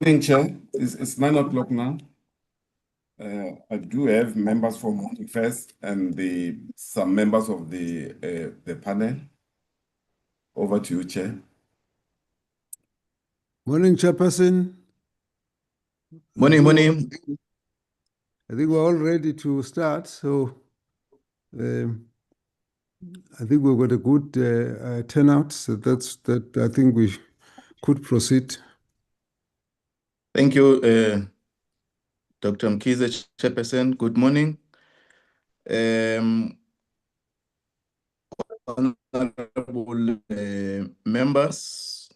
Morning, Chair. It's 9 o'clock now. I do have members from Home Affairs and some members of the panel. Over to you, Chair. Morning, Chairperson. Morning. I think we're all ready to start. So I think we've got a good turnout. So that I think we could proceed. Thank you, Dr. Mkhize, Chairperson. Good morning. Honorable members.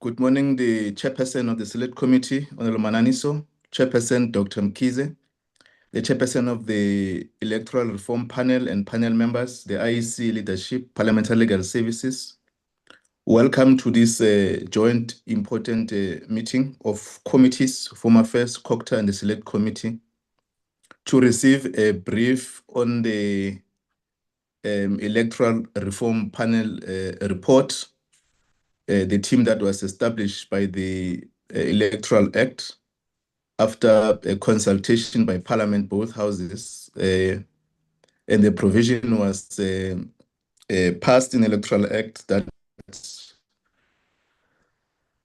Good morning, the Chairperson of the Select Committee, Honorable Mananiso, Chairperson Dr. Mkhize, the Chairperson of the Electoral Reform Panel and panel members, the IEC Leadership, Parliamentary Legal Services. Welcome to this joint important meeting of committees, Home Affairs, COCTA, and the Select Committee to receive a brief on the Electoral Reform Panel report, the team that was established by the Electoral Act after a consultation by Parliament, both houses, and the provision was passed in the Electoral Act that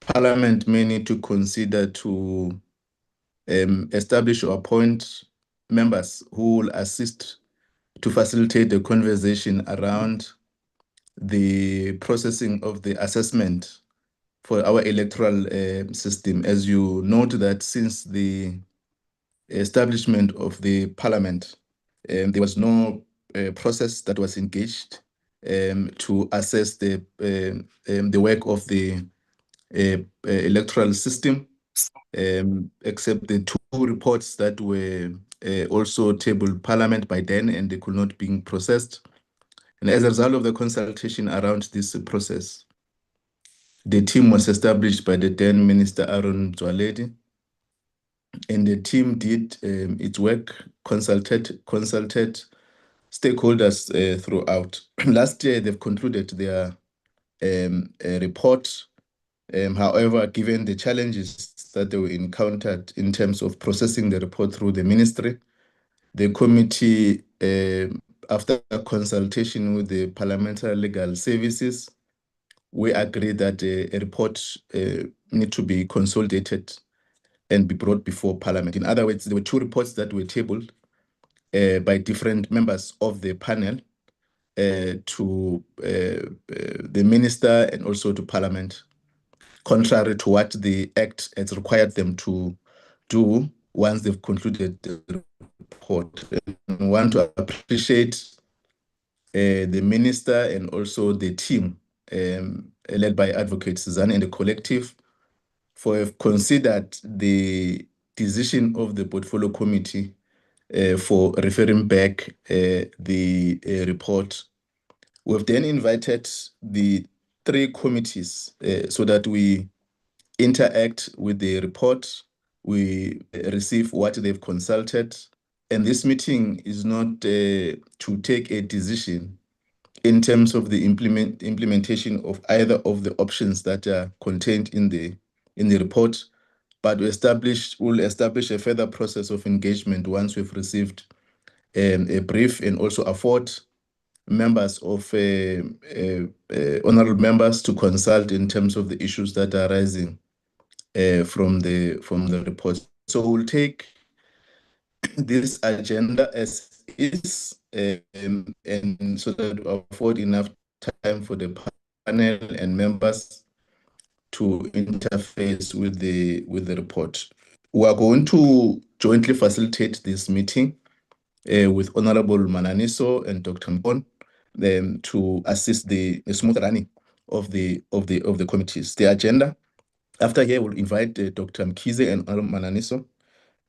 Parliament may need to consider to establish or appoint members who will assist to facilitate the conversation around the processing of the assessment for our electoral system. As you note that since the establishment of the Parliament, there was no process that was engaged to assess the work of the electoral system, except the two reports that were also tabled Parliament by then, and they could not be processed. And as a result of the consultation around this process, the team was established by the then Minister Aaron Zwaledi, and the team did its work, consulted stakeholders throughout. Last year, they've concluded their report. However, given the challenges that they were encountered in terms of processing the report through the ministry, the committee, after a consultation with the Parliamentary Legal Services, we agreed that a report need to be consolidated and be brought before Parliament. In other words, there were two reports that were tabled by different members of the panel to the minister and also to Parliament, contrary to what the Act has required them to do once they've concluded the report. And I want to appreciate the minister and also the team led by Advocate Suzanne and the collective for have considered the decision of the portfolio committee for referring back the report. We've then invited the three committees so that we interact with the report, we receive what they've consulted, and this meeting is not to take a decision in terms of the implementation of either of the options that are contained in the report, but we'll establish a further process of engagement once we've received a brief and also afford members of honorable members to consult in terms of the issues that are arising from the report. So we'll take this agenda as is, and so that we afford enough time for the panel and members to interface with the report. We are going to jointly facilitate this meeting with Honorable Mananiso and Dr. Mbon to assist the smooth running of the committees. The agenda. After here, we'll invite Dr. Mkhize and Honorable Mananiso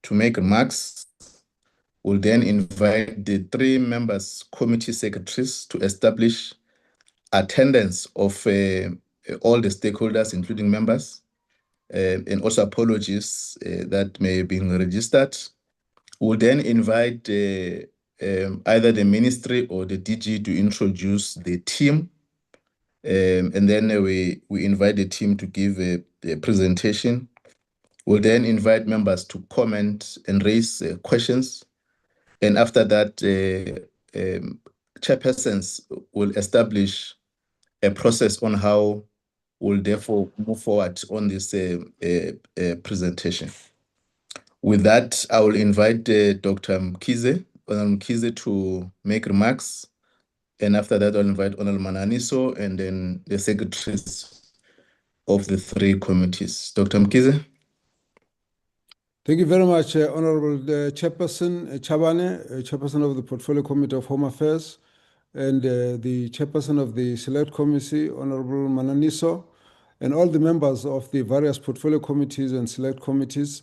to make remarks. We'll then invite the three members, committee secretaries, to establish attendance of all the stakeholders, including members, and also apologies that may have been registered. We'll then invite either the ministry or the DG to introduce the team And then we invite the team to give a presentation. We'll then invite members to comment and raise questions. And after that, chairpersons will establish a process on how we'll therefore move forward on this presentation. With that, I will invite Dr. Mkhize, Honorable Mkhize, to make remarks. And after that, I'll invite Honorable Mananiso and then the secretaries of the three committees. Dr. Mkhize. Thank you very much, Honorable Chairperson Chabane, Chairperson of the Portfolio Committee of Home Affairs, and the Chairperson of the Select Committee, Honorable Mananiso, and all the members of the various portfolio committees and select committees,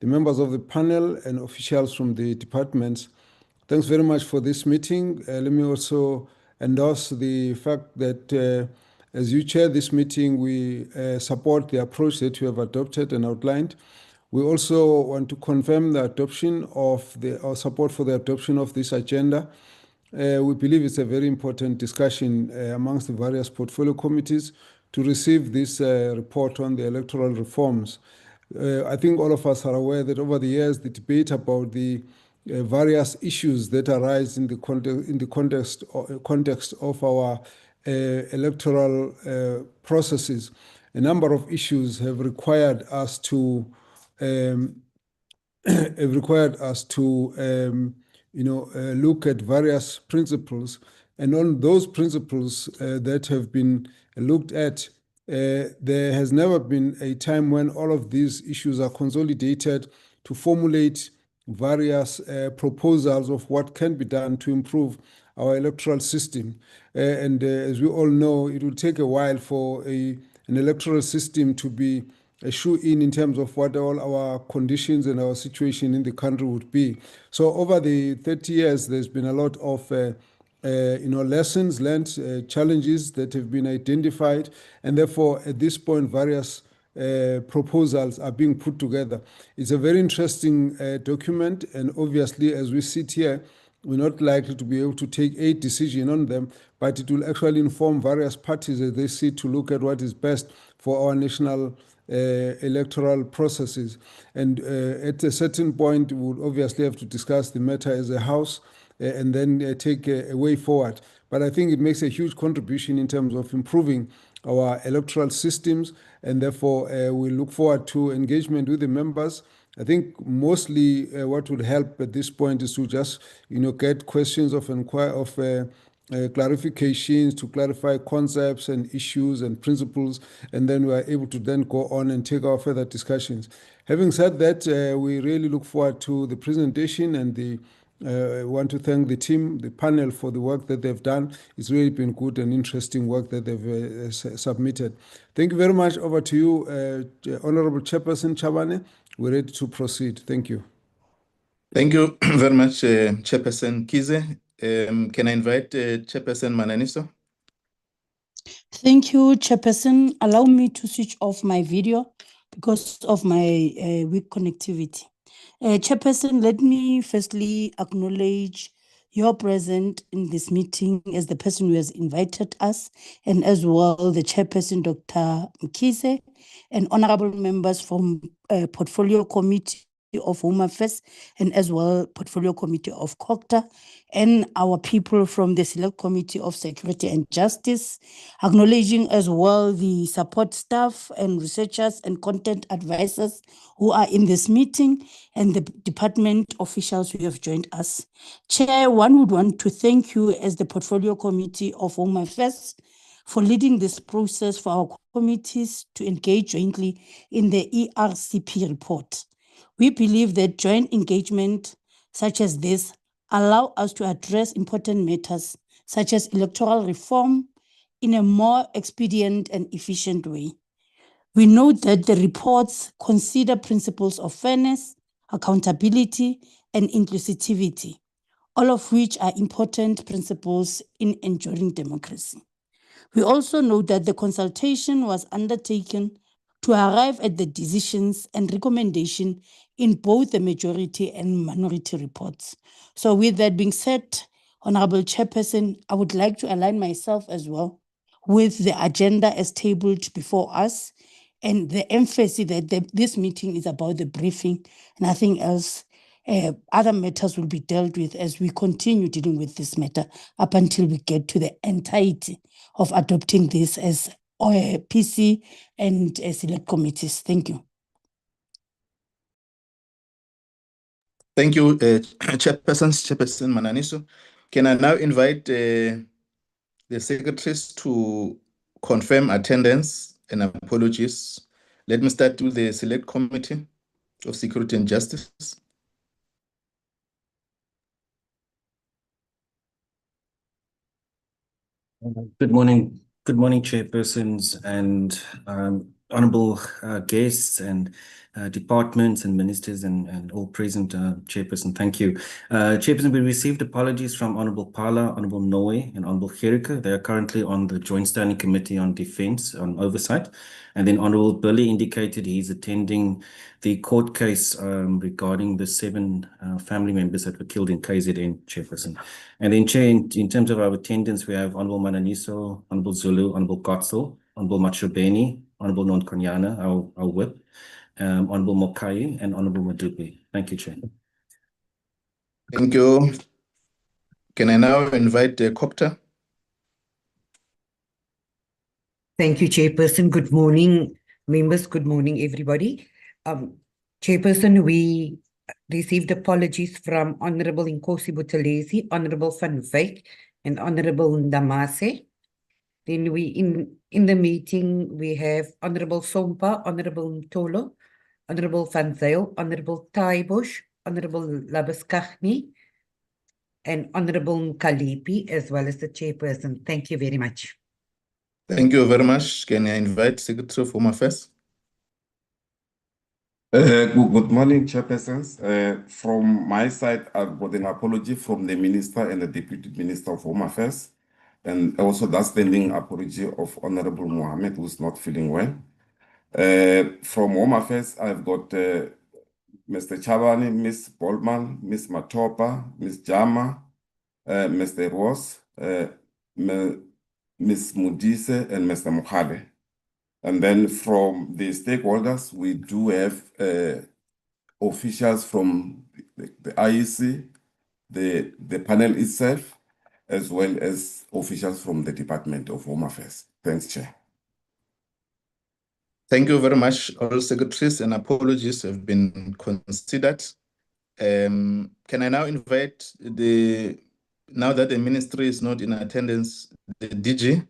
the members of the panel and officials from the departments. Thanks very much for this meeting. Let me also endorse the fact that as you chair this meeting, we support the approach that you have adopted and outlined. We also want to confirm the adoption of our support for the adoption of this agenda. We believe it's a very important discussion amongst the various portfolio committees to receive this report on the electoral reforms. I think all of us are aware that over the years, the debate about the various issues that arise in the context of our electoral processes, a number of issues have required us to look at various principles, and on those principles that have been looked at, there has never been a time when all of these issues are consolidated to formulate various proposals of what can be done to improve our electoral system. And as we all know, it will take a while for an electoral system to be a shoe-in terms of what all our conditions and our situation in the country would be. So over the 30 years, there's been a lot of lessons learned, challenges that have been identified, and therefore at this point, various proposals are being put together. It's a very interesting document, and obviously, as we sit here, we're not likely to be able to take a decision on them, but it will actually inform various parties as they see to look at what is best for our national electoral processes. And at a certain point, we would obviously have to discuss the matter as a house and then take a way forward. But I think it makes a huge contribution in terms of improving our electoral systems, and therefore we look forward to engagement with the members. I think mostly what would help at this point is to just get questions of clarifications to clarify concepts and issues and principles, and then we are able to then go on and take our further discussions. Having said that, we really look forward to the presentation, and want to thank the team, the panel, for the work that they've done. It's really been good and interesting work that they've submitted. Thank you very much. Over to you, Honorable Chairperson Chabane. We're ready to proceed. Thank you. Thank you very much, Chairperson Mkhize. Can I invite Chairperson Mananiso? Thank you, Chairperson. Allow me to switch off my video because of my weak connectivity. Chairperson, let me firstly acknowledge your presence in this meeting as the person who has invited us, and as well the Chairperson, Dr. Mkhize, and honorable members from Portfolio Committee of Home Affairs, and as well Portfolio Committee of Cooperative, and our people from the Select Committee of Security and Justice, acknowledging as well the support staff and researchers and content advisors who are in this meeting, and the department officials who have joined us. Chair, one would want to thank you as the Portfolio Committee of Home Affairs for leading this process for our committees to engage jointly in the ERCP report. We believe that joint engagement such as this allow us to address important matters such as electoral reform in a more expedient and efficient way. We note that the reports consider principles of fairness, accountability, and inclusivity, all of which are important principles in enduring democracy. We also note that the consultation was undertaken to arrive at the decisions and recommendation in both the majority and minority reports. So with that being said, Honorable Chairperson, I would like to align myself as well with the agenda as tabled before us, and the emphasis that this meeting is about the briefing, nothing else. Other matters will be dealt with as we continue dealing with this matter up until we get to the entirety of adopting this as PC and select committees. Thank you. Thank you, Chairperson Mananiso. Can I now invite the secretaries to confirm attendance and apologies? Let me start with the Select Committee of Security and Justice. Good morning, chairpersons and honorable guests and departments and ministers and all present. Chairperson, thank you. Chairperson, we received apologies from Honorable Pala, Honorable Noe, and Honorable Gericke. They are currently on the Joint Standing Committee on Defence, on Oversight. And then Honorable Billy indicated he's attending the court case regarding the 7 family members that were killed in KZN, Chairperson. And then, Chair, in terms of our attendance, we have Honorable Mananiso, Honorable Zulu, Honorable Kotzel, Honorable Machobeni, Honorable Nonkonyana, our whip, Honorable Mokai, and Honorable Madupi. Thank you, Chair. Thank you. Can I now invite the Copter? Thank you, Chairperson. Good morning, members. Good morning, everybody. Chairperson, we received apologies from Honorable Nkosi Buthelezi, Honorable Van Wyk, and Honorable Ndamase. Then we in the meeting we have Honorable Sompa, Honorable Ntolo, Honorable Van Zyl, Honorable Taibush, Honorable Labuskaghni, and Honorable Nkalipi, as well as the Chairperson. Thank you very much. Thank you very much. Can I invite Secretary of Home Affairs? Good morning, chairpersons. From my side, I've got an apology from the Minister and the Deputy Minister of Home Affairs, and also the standing apology of Honorable Mohammed, who's not feeling well. From Home Affairs, I've got Mr. Chabani, Ms. Bolman, Ms. Matopa, Ms. Jama, Mr. Ross, Ms. Mudise, and Mr. Mukhale. And then from the stakeholders, we do have officials from the IEC, the panel itself, as well as officials from the Department of Home Affairs. Thanks, Chair. Thank you very much. All secretaries and apologies have been considered. Can I now invite now that the ministry is not in attendance, the DG?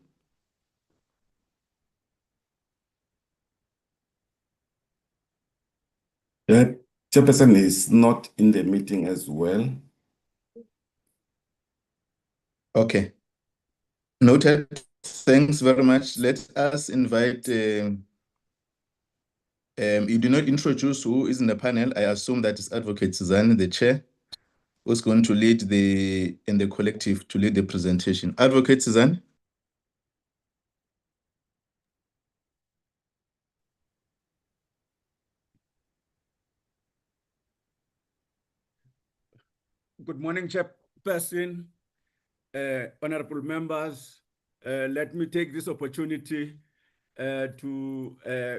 The chairperson is not in the meeting as well. Okay. Noted. Thanks very much. Let us invite, you do not introduce who is in the panel. I assume that is Advocate Suzanne, the chair, who's going to lead the collective to lead the presentation. Advocate Suzanne. Good morning, Chairperson, honorable members. Let me take this opportunity to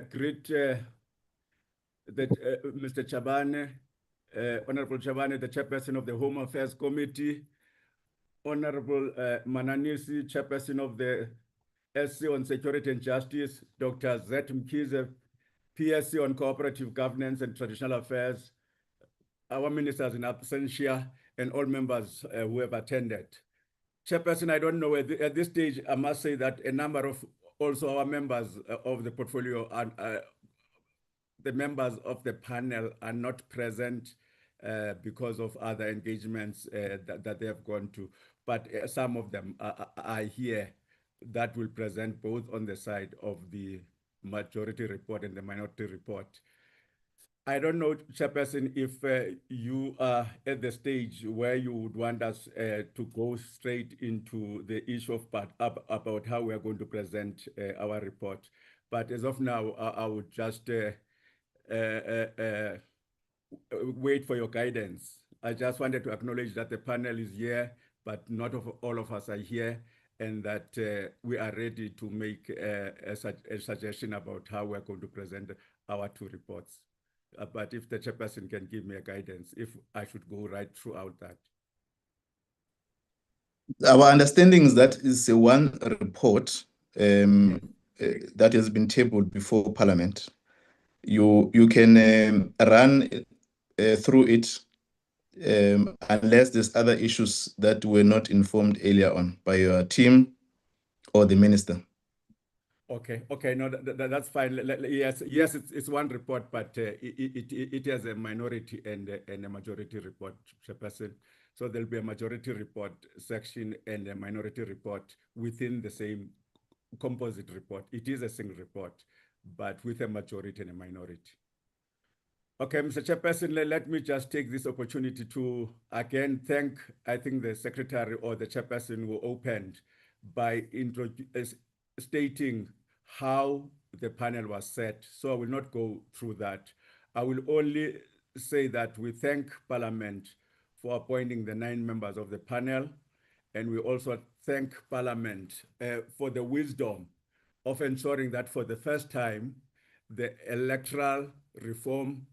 greet Mr. Chabane, Honorable Chabane, the Chairperson of the Home Affairs Committee, Honorable Mananisi, Chairperson of the SC on Security and Justice, Dr. Zet Mkize, PSC on Cooperative Governance and Traditional Affairs, our ministers in absentia, and all members who have attended. Chairperson, I don't know, at this stage, I must say that a number of also our members of the portfolio and the members of the panel are not present because of other engagements that they have gone to, but some of them are here that will present both on the side of the majority report and the minority report. I don't know, Chairperson, if you are at the stage where you would want us to go straight into the issue of about how we are going to present our report. But as of now, I would just wait for your guidance. I just wanted to acknowledge that the panel is here, but not all of us are here. and that we are ready to make a suggestion about how we're going to present our two reports. But if the chairperson can give me a guidance, if I should go right throughout that. Our understanding is that is one report that has been tabled before Parliament. You can run through it unless there's other issues that were not informed earlier on by your team or the minister. Okay, no, that's fine. Yes, it's one report, but it has a minority and a majority report, Chairperson. So there'll be a majority report section and a minority report within the same composite report. It is a single report, but with a majority and a minority. Okay, Mr. Chairperson, let me just take this opportunity to again thank, I think, the secretary or the chairperson who opened by stating how the panel was set. So I will not go through that. I will only say that we thank Parliament for appointing the 9 members of the panel. And we also thank Parliament for the wisdom of ensuring that for the first time, the Electoral Reform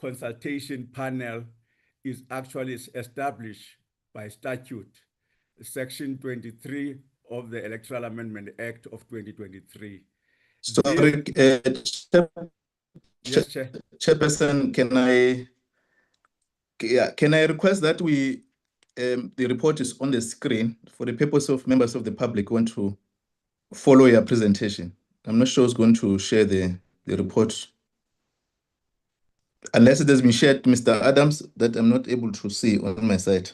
Consultation Panel is actually established by statute, Section 23 of the Electoral Amendment Act of 2023. Sorry, Yes, Chair. Chairperson, can I request that the report is on the screen for the purpose of members of the public who want to follow your presentation? I'm not sure who's going to share the report. Unless it has been shared, Mr. Adams, that I'm not able to see on my side.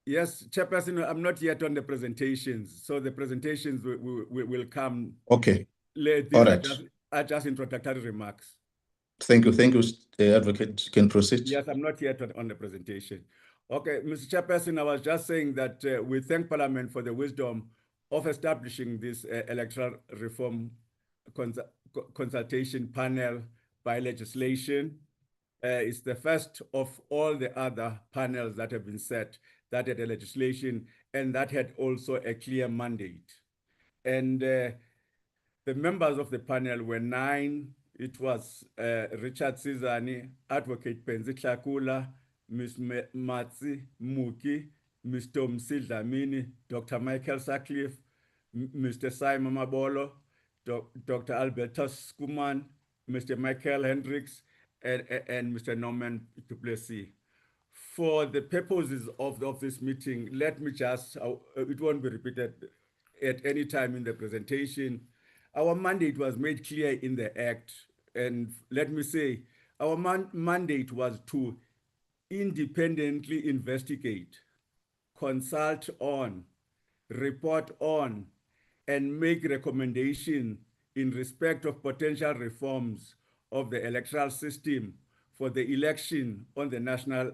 Yes, Chairperson, I'm not yet on the presentations. So the presentations will come. Okay. These All right. are just introductory remarks. Thank you, Advocate. You can proceed. Yes, I'm not yet on the presentation. Okay, Mr. Chairperson, I was just saying that we thank Parliament for the wisdom of establishing this Electoral Reform Consultation Panel by legislation. It's the first of all the other panels that have been set that had a legislation and that had also a clear mandate. And the members of the panel were 9. It was Richard Sizani, Advocate Penzi Tlakula, Ms. Matsi Muki, Mr. Msil Dlamini, Dr. Michael Sutcliffe, Mr. Simon Mabolo, Dr. Albertus Skuman, Mr. Michael Hendricks, and Mr. Norman Duplessis. For the purposes of this meeting, let me just, it won't be repeated at any time in the presentation. Our mandate was made clear in the Act. And let me say, our mandate was to independently investigate, consult on, report on, and make recommendation in respect of potential reforms of the electoral system for the election on the National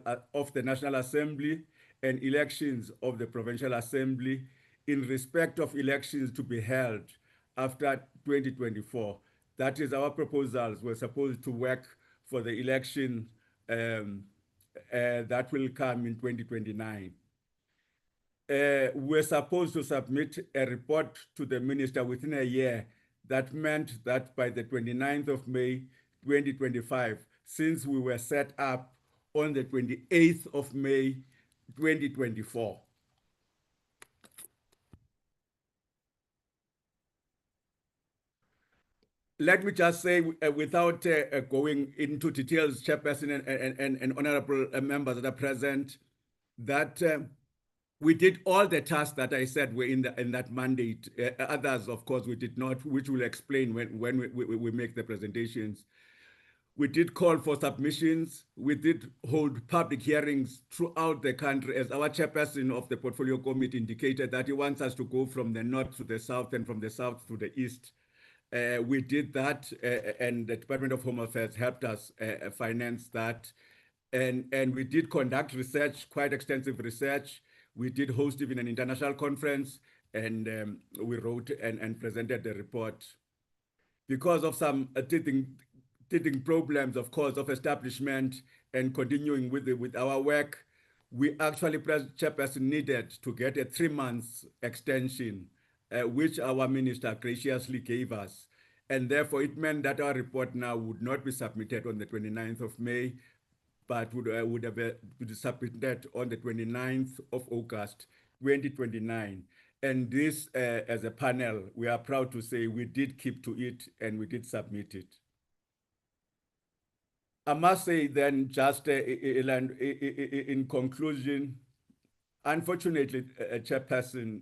Assembly and elections of the Provincial Assembly in respect of elections to be held after 2024. That is, our proposals were supposed to work for the election that will come in 2029. We're supposed to submit a report to the minister within a year. That meant that by the 29th of May, 2025, since we were set up on the 28th of May, 2024. Let me just say, without going into details, Chairperson and honorable members that are present, that we did all the tasks that I said were in that mandate. Others, of course, we did not, which we'll explain when we make the presentations. We did call for submissions. We did hold public hearings throughout the country, as our chairperson of the Portfolio Committee indicated that he wants us to go from the north to the south and from the south to the east. We did that, and the Department of Home Affairs helped us finance that. And we did conduct research, quite extensive research. We did host even an international conference, and we wrote and presented the report. Because of some teething problems, of course, of establishment and continuing with our work, we actually, Chairperson, needed to get a 3 months extension, which our minister graciously gave us. And therefore, it meant that our report now would not be submitted on the 29th of May, but would have been submitted on the 29th of August, 2029. And this, as a panel, we are proud to say we did keep to it and we did submit it. I must say then, just in conclusion, unfortunately, Chairperson,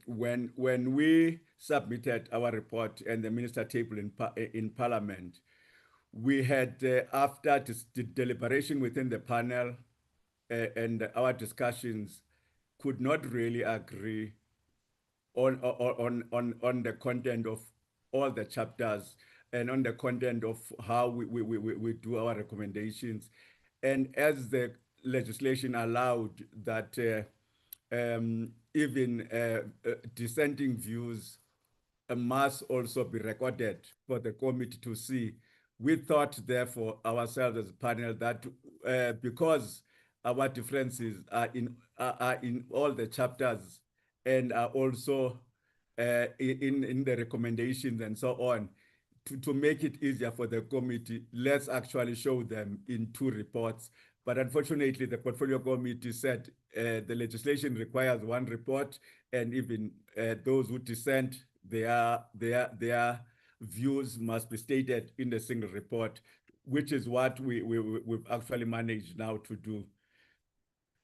when we submitted our report and the minister tabled in Parliament, we had, after the deliberation within the panel and our discussions, could not really agree on the content of all the chapters and on the content of how we do our recommendations. And as the legislation allowed that even dissenting views must also be recorded for the committee to see. We thought, therefore, ourselves as a panel that because our differences are in all the chapters and are also in the recommendations and so on, to make it easier for the committee, let's actually show them in 2 reports. But unfortunately, the portfolio committee said the legislation requires 1 report, and even those who dissent, their views must be stated in the single report, which is what we've actually managed now to do.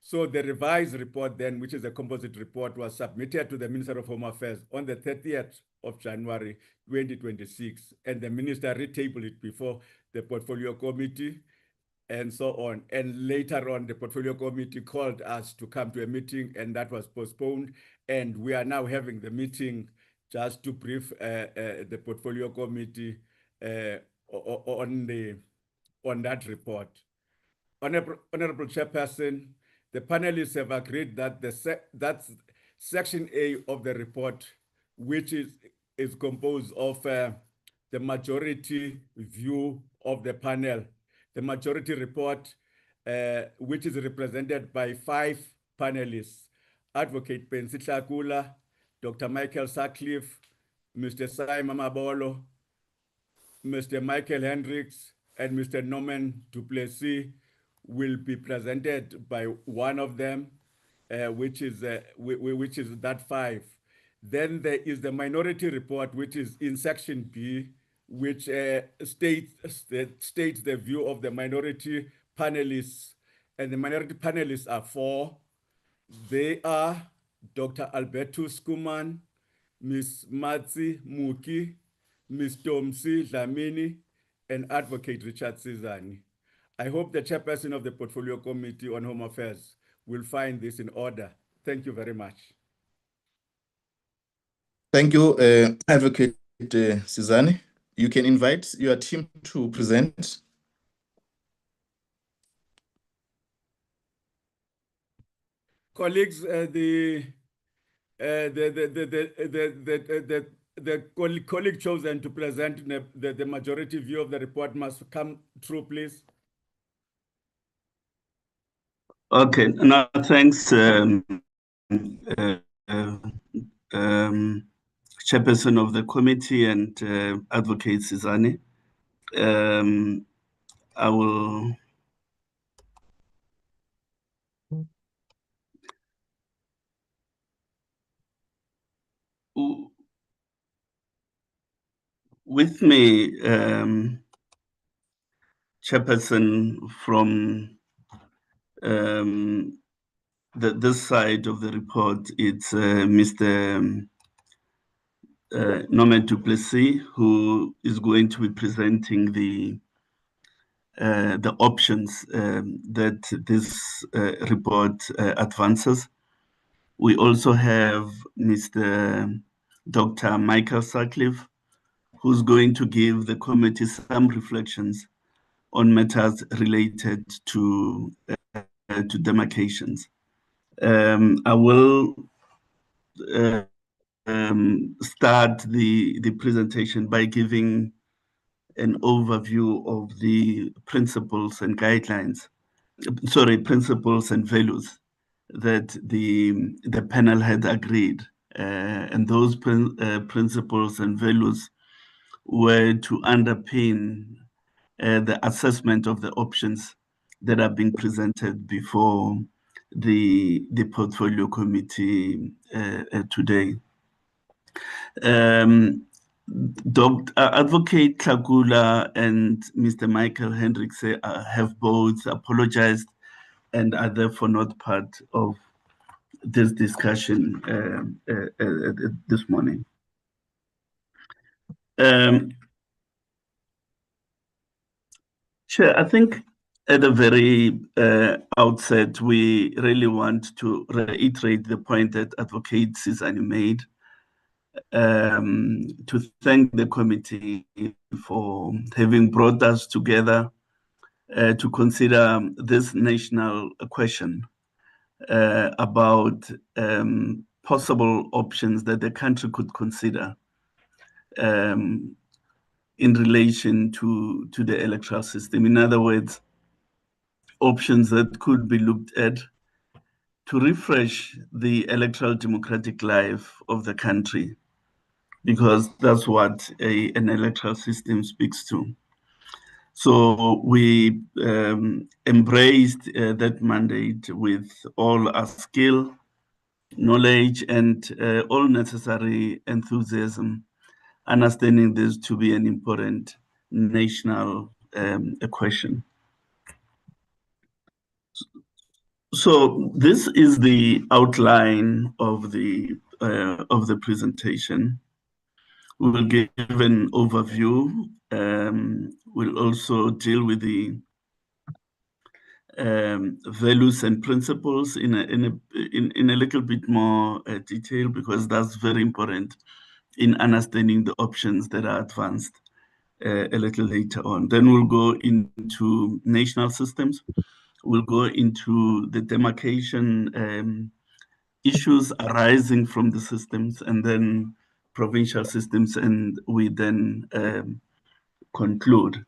So the revised report then, which is a composite report, was submitted to the Minister of Home Affairs on the 30th of January, 2026, and the minister retabled it before the portfolio committee and so on. And later on, the portfolio committee called us to come to a meeting, and that was postponed. And we are now having the meeting just to brief the portfolio committee on that report. Honorable Chairperson, the panelists have agreed that that's Section A of the report, which is composed of the majority view of the panel, the majority report, which is represented by 5 panelists: Advocate Pensi Tlakula, Dr. Michael Sutcliffe, Mr. Simon Mabolo, Mr. Michael Hendricks, and Mr. Norman du Plessis will be presented by one of them, which is that 5. Then there is the minority report, which is in Section B, which states the view of the minority panelists. And the minority panelists are 4. They are Dr. Albertus Kuman, Ms. Matsi Muki, Ms. Tomsi Dlamini, and Advocate Richard Sizani. I hope the chairperson of the Portfolio Committee on Home Affairs will find this in order. Thank you very much. Thank you, Advocate Sizani. You can invite your team to present. Colleagues, the colleague chosen to present the majority view of the report must come through, please. Okay, now thanks, Chairperson of the committee and Advocate Sizani. I will with me, Chairperson from this side of the report, it's Mr. Norman du Plessis, who is going to be presenting the options that this report advances. We also have Mr. Dr. Michael Sutcliffe, who's going to give the committee some reflections on matters related to demarcations. I will start the presentation by giving an overview of the principles and guidelines principles and values that the panel had agreed. And those principles and values were to underpin the assessment of the options that are being presented before the portfolio committee today. Advocate Tlakula and Mr. Michael Hendricks have both apologized and are therefore not part of this discussion this morning. Chair, I think at the very outset, we really want to reiterate the point that Advocate Sizani made, to thank the committee for having brought us together to consider this national question about possible options that the country could consider in relation to the electoral system. In other words, options that could be looked at to refresh the electoral democratic life of the country, because that's what an electoral system speaks to. So we embraced that mandate with all our skill, knowledge, and all necessary enthusiasm, understanding this to be an important national question. So this is the outline of the presentation. We will give an overview. We'll also deal with the values and principles in a little bit more detail, because that's very important in understanding the options that are advanced a little later on. Then we'll go into national systems. We'll go into the demarcation issues arising from the systems, and then provincial systems, and we then conclude.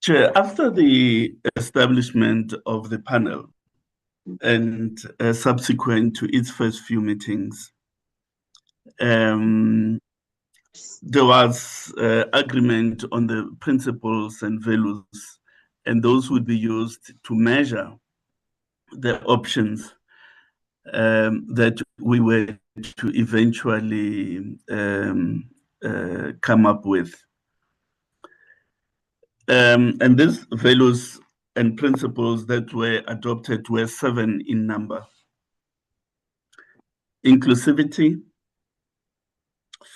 Chair, after the establishment of the panel and subsequent to its first few meetings, there was agreement on the principles and values, and those would be used to measure the options that we were to eventually come up with. And these values and principles that were adopted were 7 in number: inclusivity,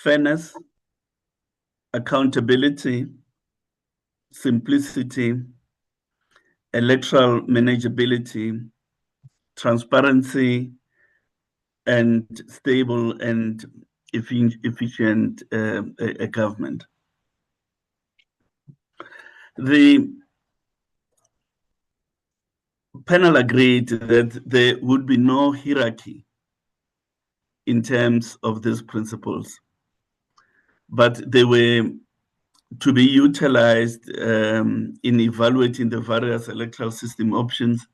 fairness, accountability, simplicity, electoral manageability, transparency, and stable and efficient government. The panel agreed that there would be no hierarchy in terms of these principles, but they were to be utilized in evaluating the various electoral system options,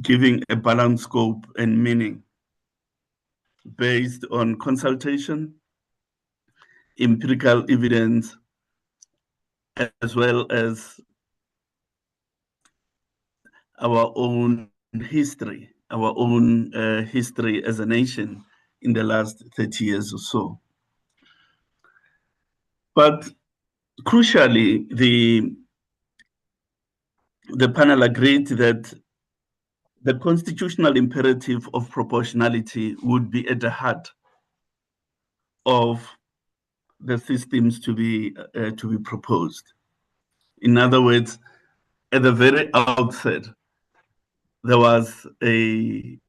giving a balanced scope and meaning based on consultation, empirical evidence, as well as our own history as a nation in the last 30 years or so. But crucially, the panel agreed that the constitutional imperative of proportionality would be at the heart of the systems to be proposed. In other words, at the very outset, there was a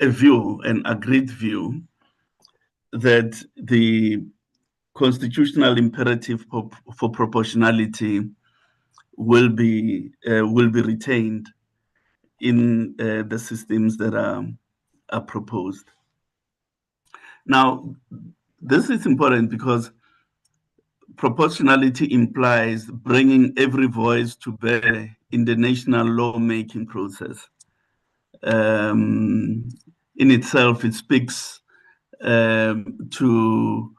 view, an agreed view, that the constitutional imperative for proportionality will be retained in the systems that are proposed. Now, this is important because proportionality implies bringing every voice to bear in the national lawmaking process. In itself, it speaks to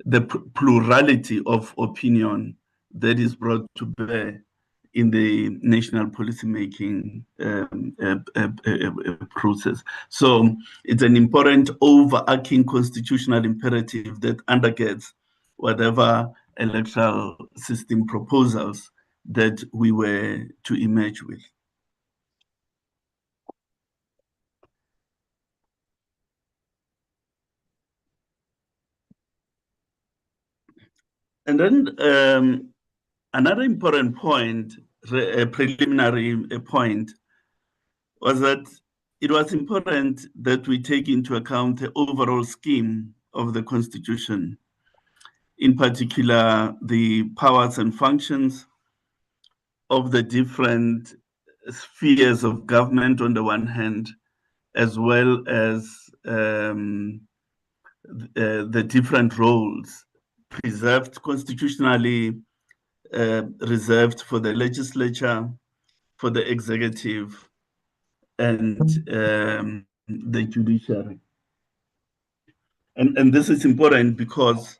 the plurality of opinion that is brought to bear in the national policymaking process. So it's an important overarching constitutional imperative that undergirds whatever electoral system proposals that we were to emerge with. And then another important point, a preliminary point, was that it was important that we take into account the overall scheme of the Constitution, in particular, the powers and functions of the different spheres of government on the one hand, as well as the different roles preserved constitutionally, reserved for the legislature, for the executive, and the judiciary. And this is important because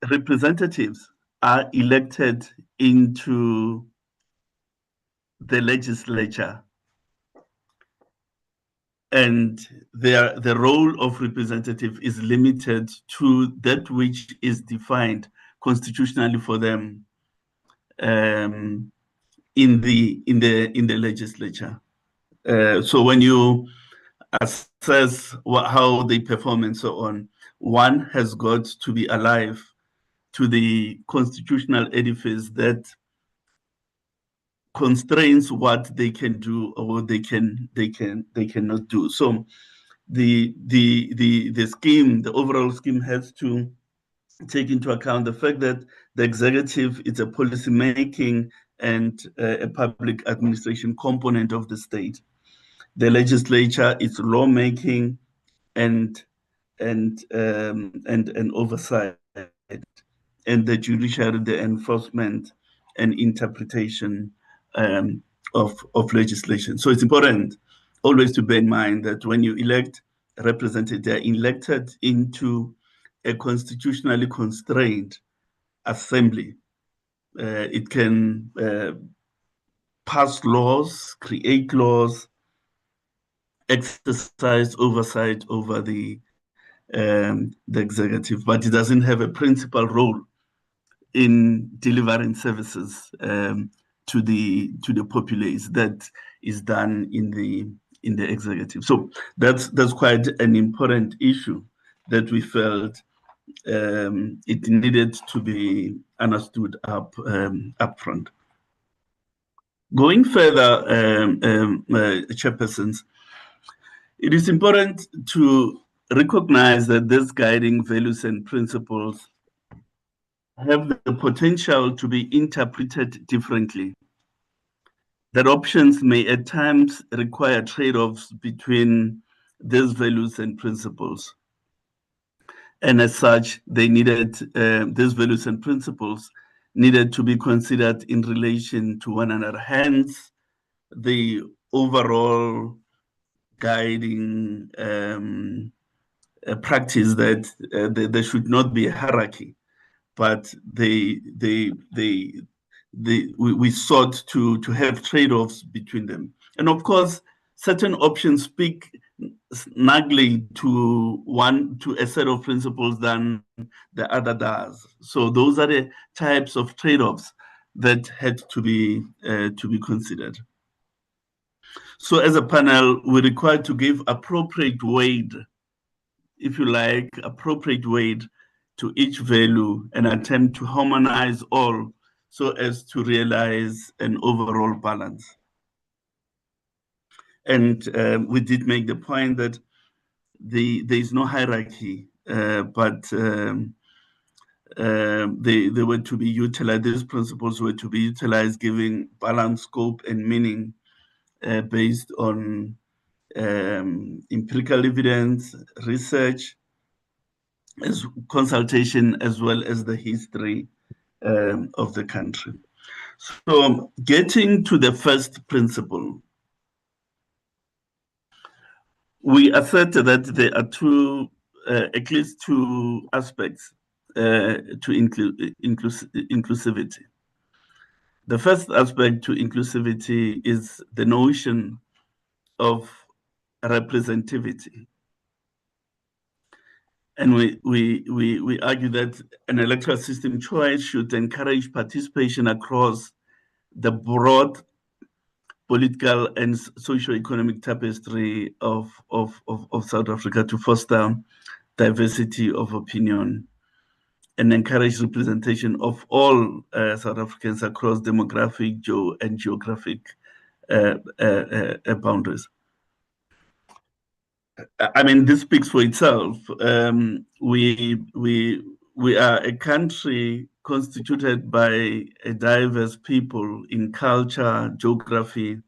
representatives are elected into the legislature, and the role of representative is limited to that which is defined constitutionally for them in the legislature. So when you assess how they perform and so on, one has got to be alive to the constitutional edifice that constrains what they can do or what they cannot do. So the scheme, the overall scheme, has to take into account the fact that the executive is a policy making and a public administration component of the state. The legislature is lawmaking and oversight, and the judiciary, the enforcement and interpretation of legislation. So it's important always to bear in mind that when you elect representatives, they're elected into a constitutionally constrained assembly. It can pass laws, create laws, exercise oversight over the executive, but it doesn't have a principal role in delivering services to the populace. That is done in the executive. So that's quite an important issue that we felt it needed to be understood up front. Going further, chairpersons, it is important to recognize that these guiding values and principles have the potential to be interpreted differently. That options may at times require trade-offs between these values and principles. And as such, they needed, these values and principles needed to be considered in relation to one another. Hence, the overall guiding practice that there should not be a hierarchy, but we sought to have trade-offs between them. And of course, certain options speak snugly to a set of principles than the other does. So those are the types of trade-offs that had to be considered. So as a panel, we're required to give appropriate weight, if you like, appropriate weight to each value and attempt to harmonize all so as to realize an overall balance. And we did make the point that there is no hierarchy, but they were to be utilized, these principles were to be utilized giving balance, scope, and meaning based on empirical evidence, research, as consultation, as well as the history of the country. So getting to the first principle, we asserted that there are at least two aspects to inclusivity. The first aspect to inclusivity is the notion of representativity. And we argue that an electoral system choice should encourage participation across the broad political and socio-economic tapestry of South Africa to foster diversity of opinion and encourage representation of all South Africans across demographic, and geographic boundaries. I mean, this speaks for itself. We are a country constituted by a diverse people in culture, geography,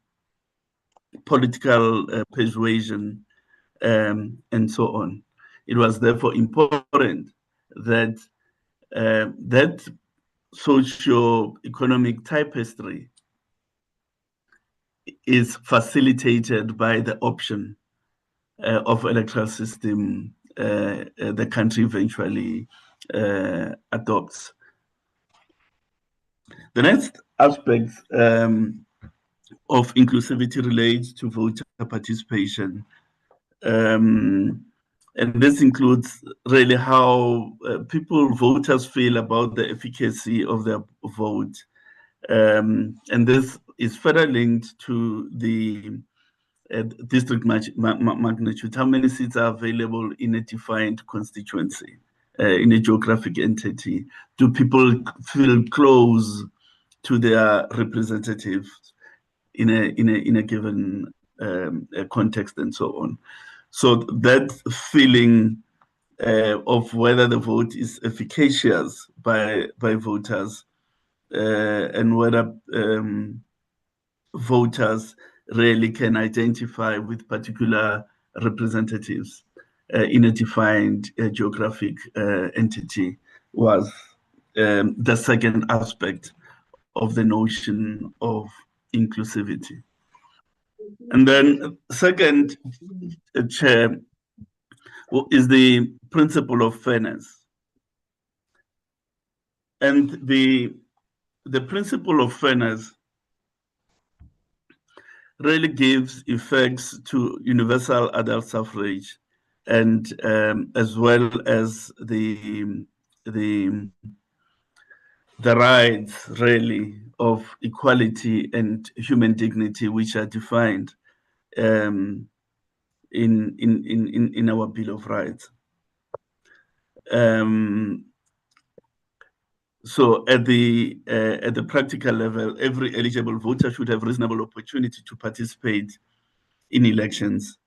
political persuasion, and so on. It was therefore important that that socio-economic tapestry is facilitated by the option of electoral system the country eventually adopts. The next aspect of inclusivity relates to voter participation. And this includes really how voters feel about the efficacy of their vote. And this is further linked to the district magnitude, how many seats are available in a defined constituency, in a geographic entity? Do people feel close to their representatives in a given context, and so on? So that feeling of whether the vote is efficacious by voters and whether voters really can identify with particular representatives in a defined geographic entity was the second aspect of the notion of inclusivity. And then second, Chair, is the principle of fairness. And the principle of fairness really gives effects to universal adult suffrage, and as well as the rights really of equality and human dignity, which are defined in our Bill of Rights. So at the practical level, every eligible voter should have reasonable opportunity to participate in elections,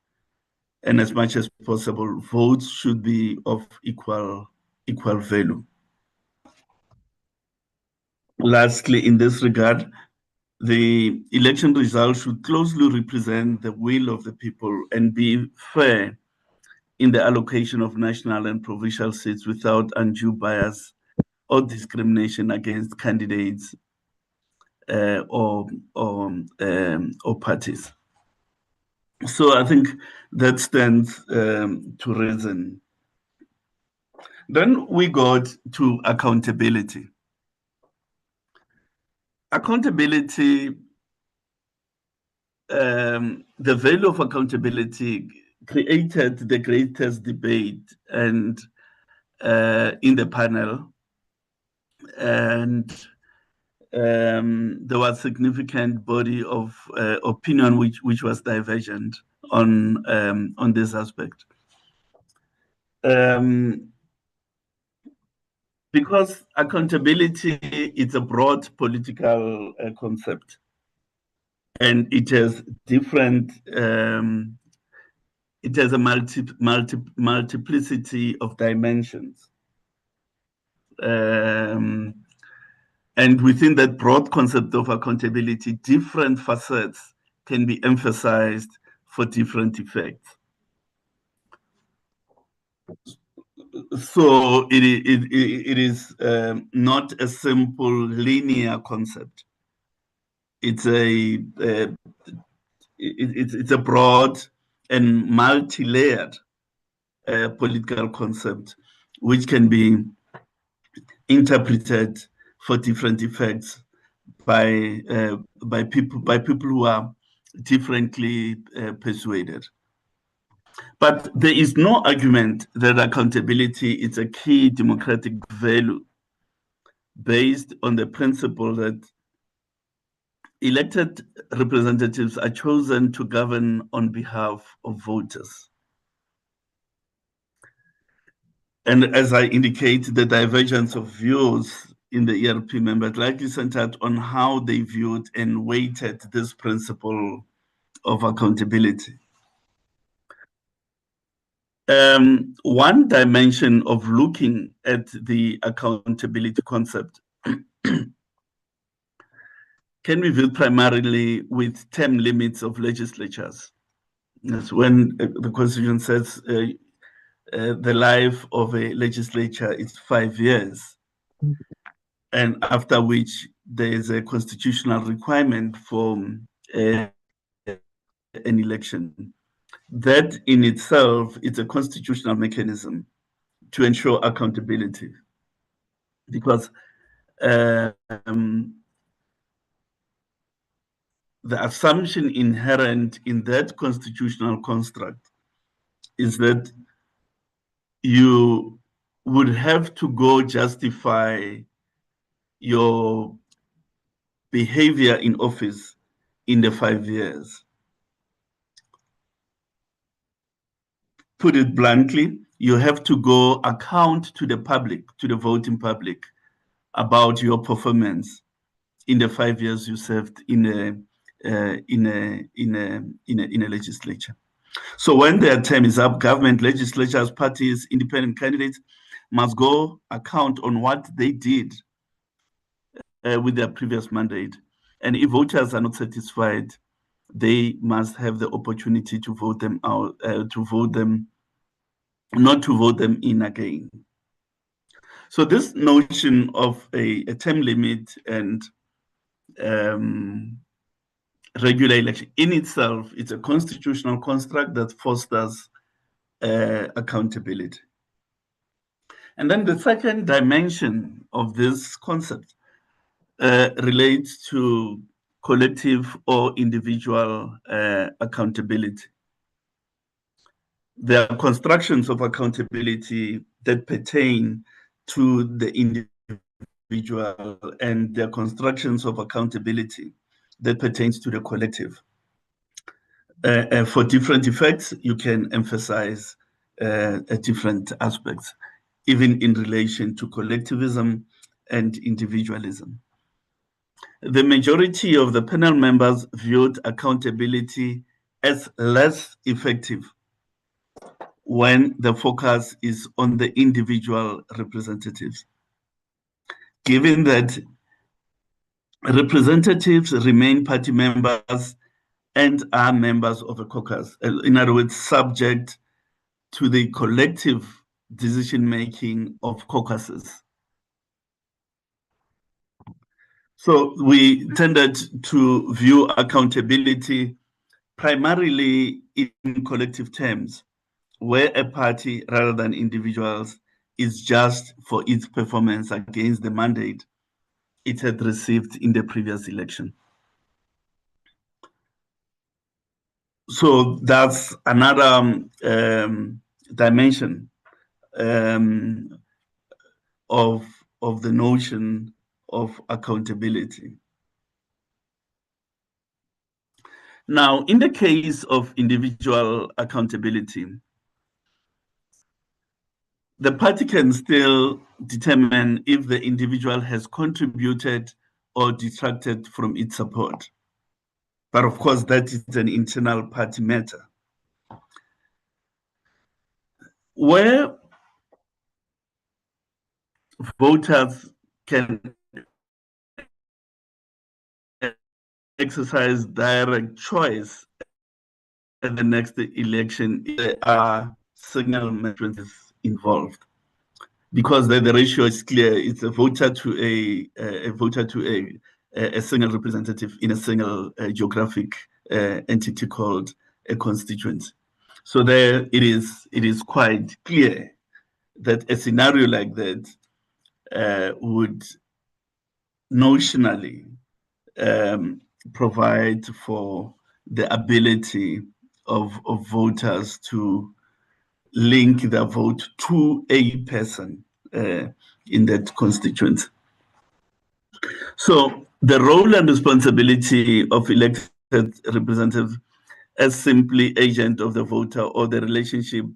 and as much as possible, votes should be of equal value. Lastly, in this regard, the election results should closely represent the will of the people and be fair in the allocation of national and provincial seats without undue bias or discrimination against candidates or parties. So I think that stands to reason. Then we got to accountability. Accountability, the value of accountability created the greatest debate and in the panel, and there was significant body of opinion which was divergent on this aspect. Because accountability is a broad political concept, and it has different, it has a multiplicity of dimensions. And within that broad concept of accountability, different facets can be emphasized for different effects. So it is not a simple linear concept. It's it's a broad and multi-layered political concept, which can be interpreted for different effects by people who are differently persuaded. But there is no argument that accountability is a key democratic value based on the principle that elected representatives are chosen to govern on behalf of voters. And as I indicate, the divergence of views in the ERP members likely centered on how they viewed and weighted this principle of accountability. One dimension of looking at the accountability concept can be viewed primarily with term limits of legislatures. That's when the Constitution says the life of a legislature is 5 years, and after which there is a constitutional requirement for an election. That in itself is a constitutional mechanism to ensure accountability, because the assumption inherent in that constitutional construct is that you would have to go justify your behavior in office in the 5 years. Put it bluntly, you have to go account to the public, to the voting public, about your performance in the 5 years you served in a legislature. So when their term is up, government, legislatures, parties, independent candidates must go account on what they did with their previous mandate. And if voters are not satisfied, they must have the opportunity to vote them out, not to vote them in again. So this notion of a term limit and regular election in itself is a constitutional construct that fosters accountability. And then the second dimension of this concept relates to collective or individual accountability. There are constructions of accountability that pertain to the individual, and there are constructions of accountability that pertains to the collective. For different effects, you can emphasize different aspects, even in relation to collectivism and individualism. The majority of the panel members viewed accountability as less effective when the focus is on the individual representatives, given that representatives remain party members and are members of a caucus. In other words, subject to the collective decision-making of caucuses. So we tended to view accountability primarily in collective terms, where a party rather than individuals is just for its performance against the mandate it had received in the previous election. So that's another dimension of the notion of accountability. Now, in the case of individual accountability, the party can still determine if the individual has contributed or detracted from its support. But of course, that is an internal party matter. Where voters can exercise direct choice at the next election, there are signal measurements involved, because the ratio is clear. It's a voter to a single representative in a single geographic entity called a constituency. So there it is quite clear that a scenario like that would notionally provide for the ability of voters to link their vote to a person in that constituency. So the role and responsibility of elected representatives as simply agent of the voter, or the relationship,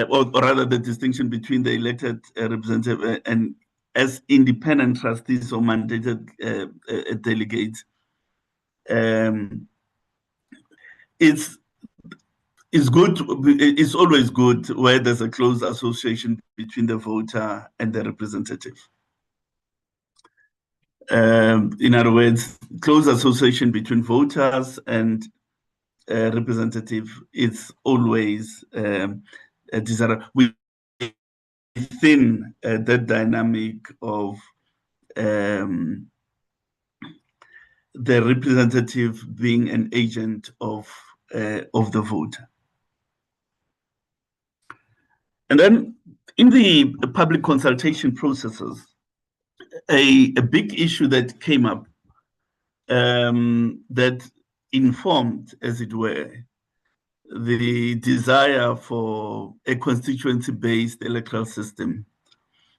or rather the distinction between the elected representative and as independent trustees or mandated delegates, it's good. It's always good where there's a close association between the voter and the representative. In other words, close association between voters and representative is always desirable within that dynamic of the representative being an agent of the voter. And then in the public consultation processes, a big issue that came up that informed, as it were, the desire for a constituency-based electoral system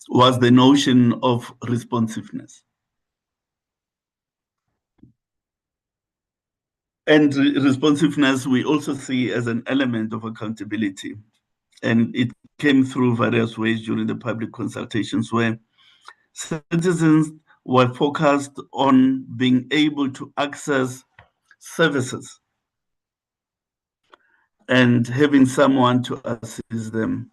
was the notion of responsiveness. And responsiveness we also see as an element of accountability. And it came through various ways during the public consultations, where citizens were focused on being able to access services and having someone to assist them.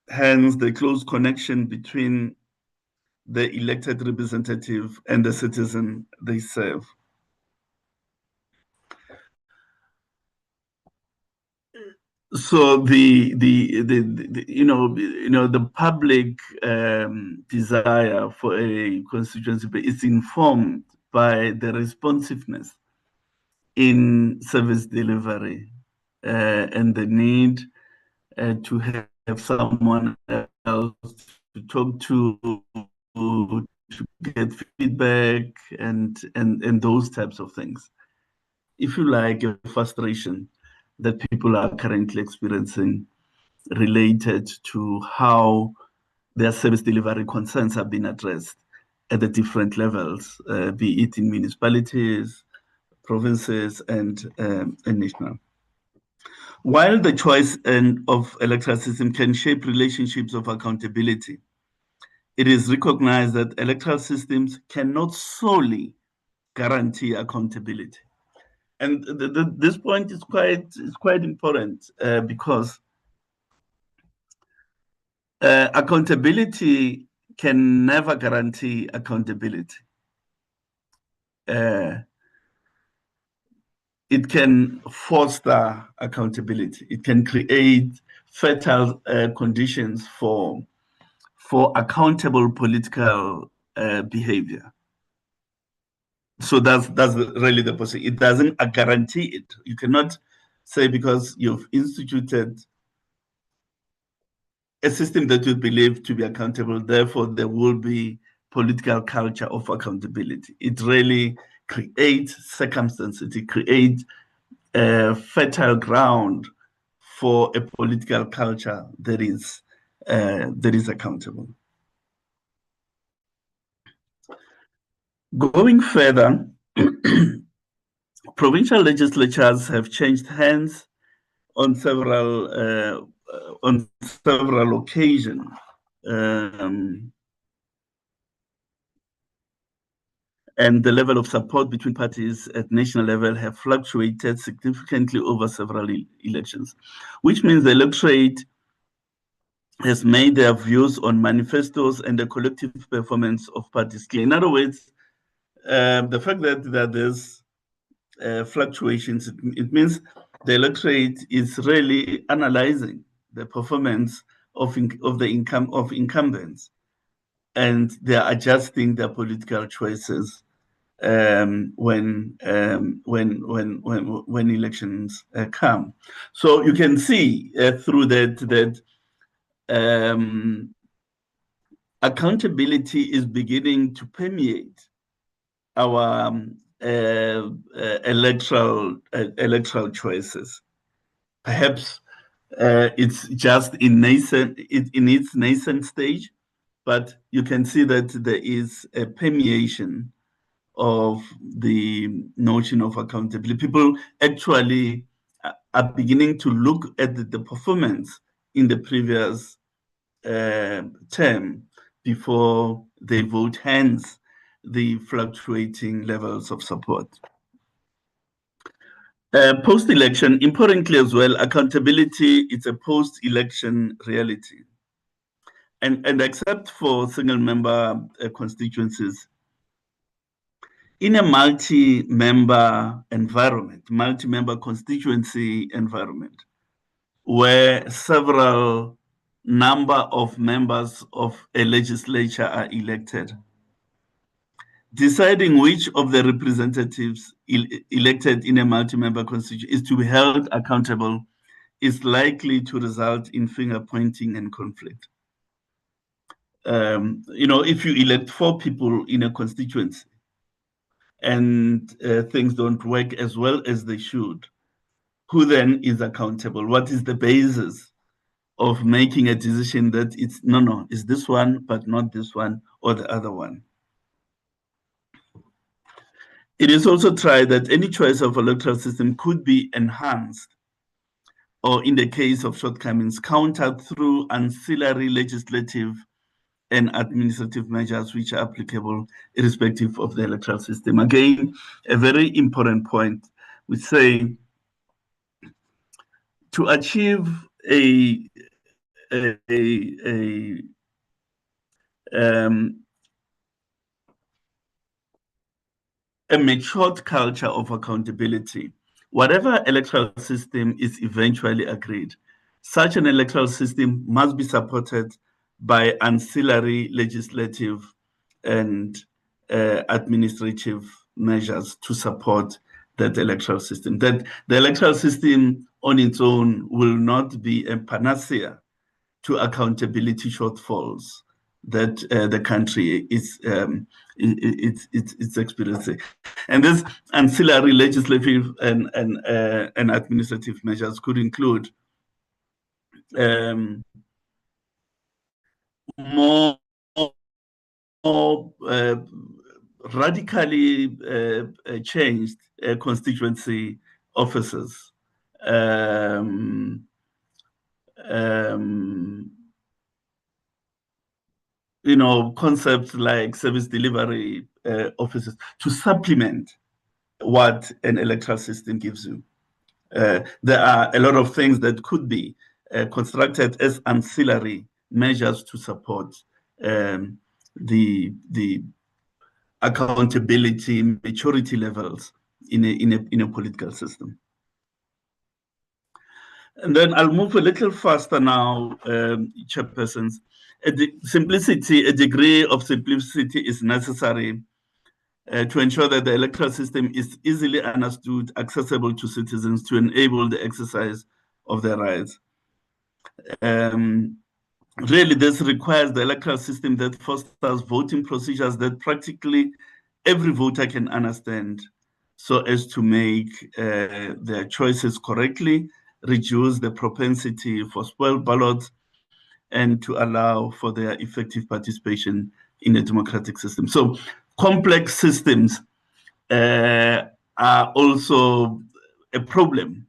Hence, the close connection between the elected representative and the citizen they serve. So the public desire for a constituency is informed by the responsiveness in service delivery and the need to have someone else to talk to get feedback and those types of things. If you like, a frustration that people are currently experiencing related to how their service delivery concerns have been addressed at the different levels, be it in municipalities, provinces, and national. While the choice of electoral system can shape relationships of accountability, it is recognized that electoral systems cannot solely guarantee accountability. And this point is quite important because accountability can never guarantee accountability. It can foster accountability. It can create fertile conditions for accountable political behavior. So that's really the possibility. It doesn't guarantee it. You cannot say because you've instituted a system that you believe to be accountable, therefore there will be political culture of accountability. It really creates circumstances. It creates a fertile ground for a political culture that is accountable. Going further, provincial legislatures have changed hands on several occasions. And the level of support between parties at national level have fluctuated significantly over several elections, which means the electorate has made their views on manifestos and the collective performance of parties clear. In other words, the fact that there's fluctuations. It means the electorate is really analyzing the performance of the income of incumbents, and they are adjusting their political choices when elections come. So you can see through that accountability is beginning to permeate our electoral choices. Perhaps it's just in its nascent stage, but you can see that there is a permeation of the notion of accountability. People actually are beginning to look at the performance in the previous term before they vote, hence the fluctuating levels of support. Post-election, importantly as well, accountability is a post-election reality. And except for single-member constituencies, in a multi-member environment, multi-member constituency environment, where several number of members of a legislature are elected, deciding which of the representatives elected in a multi-member constituency is to be held accountable is likely to result in finger-pointing and conflict. If you elect 4 people in a constituency and things don't work as well as they should, who then is accountable? What is the basis of making a decision that it's this one, but not this one or the other one? It is also tried that any choice of electoral system could be enhanced, or in the case of shortcomings, countered through ancillary legislative and administrative measures which are applicable irrespective of the electoral system. Again, a very important point. We say to achieve a matured culture of accountability, whatever electoral system is eventually agreed, such an electoral system must be supported by ancillary legislative and administrative measures to support that electoral system. That the electoral system on its own will not be a panacea to accountability shortfalls that the country is it's experiencing. And this ancillary legislative and administrative measures could include more radically changed constituency officers. Concepts like service delivery officers to supplement what an electoral system gives you. There are a lot of things that could be constructed as ancillary measures to support the accountability maturity levels in a political system. And then I'll move a little faster now, chairpersons. A degree of simplicity is necessary to ensure that the electoral system is easily understood, accessible to citizens to enable the exercise of their rights. Really, this requires the electoral system that fosters voting procedures that practically every voter can understand, so as to make their choices correctly, reduce the propensity for spoiled ballots, and to allow for their effective participation in the democratic system. So complex systems are also a problem.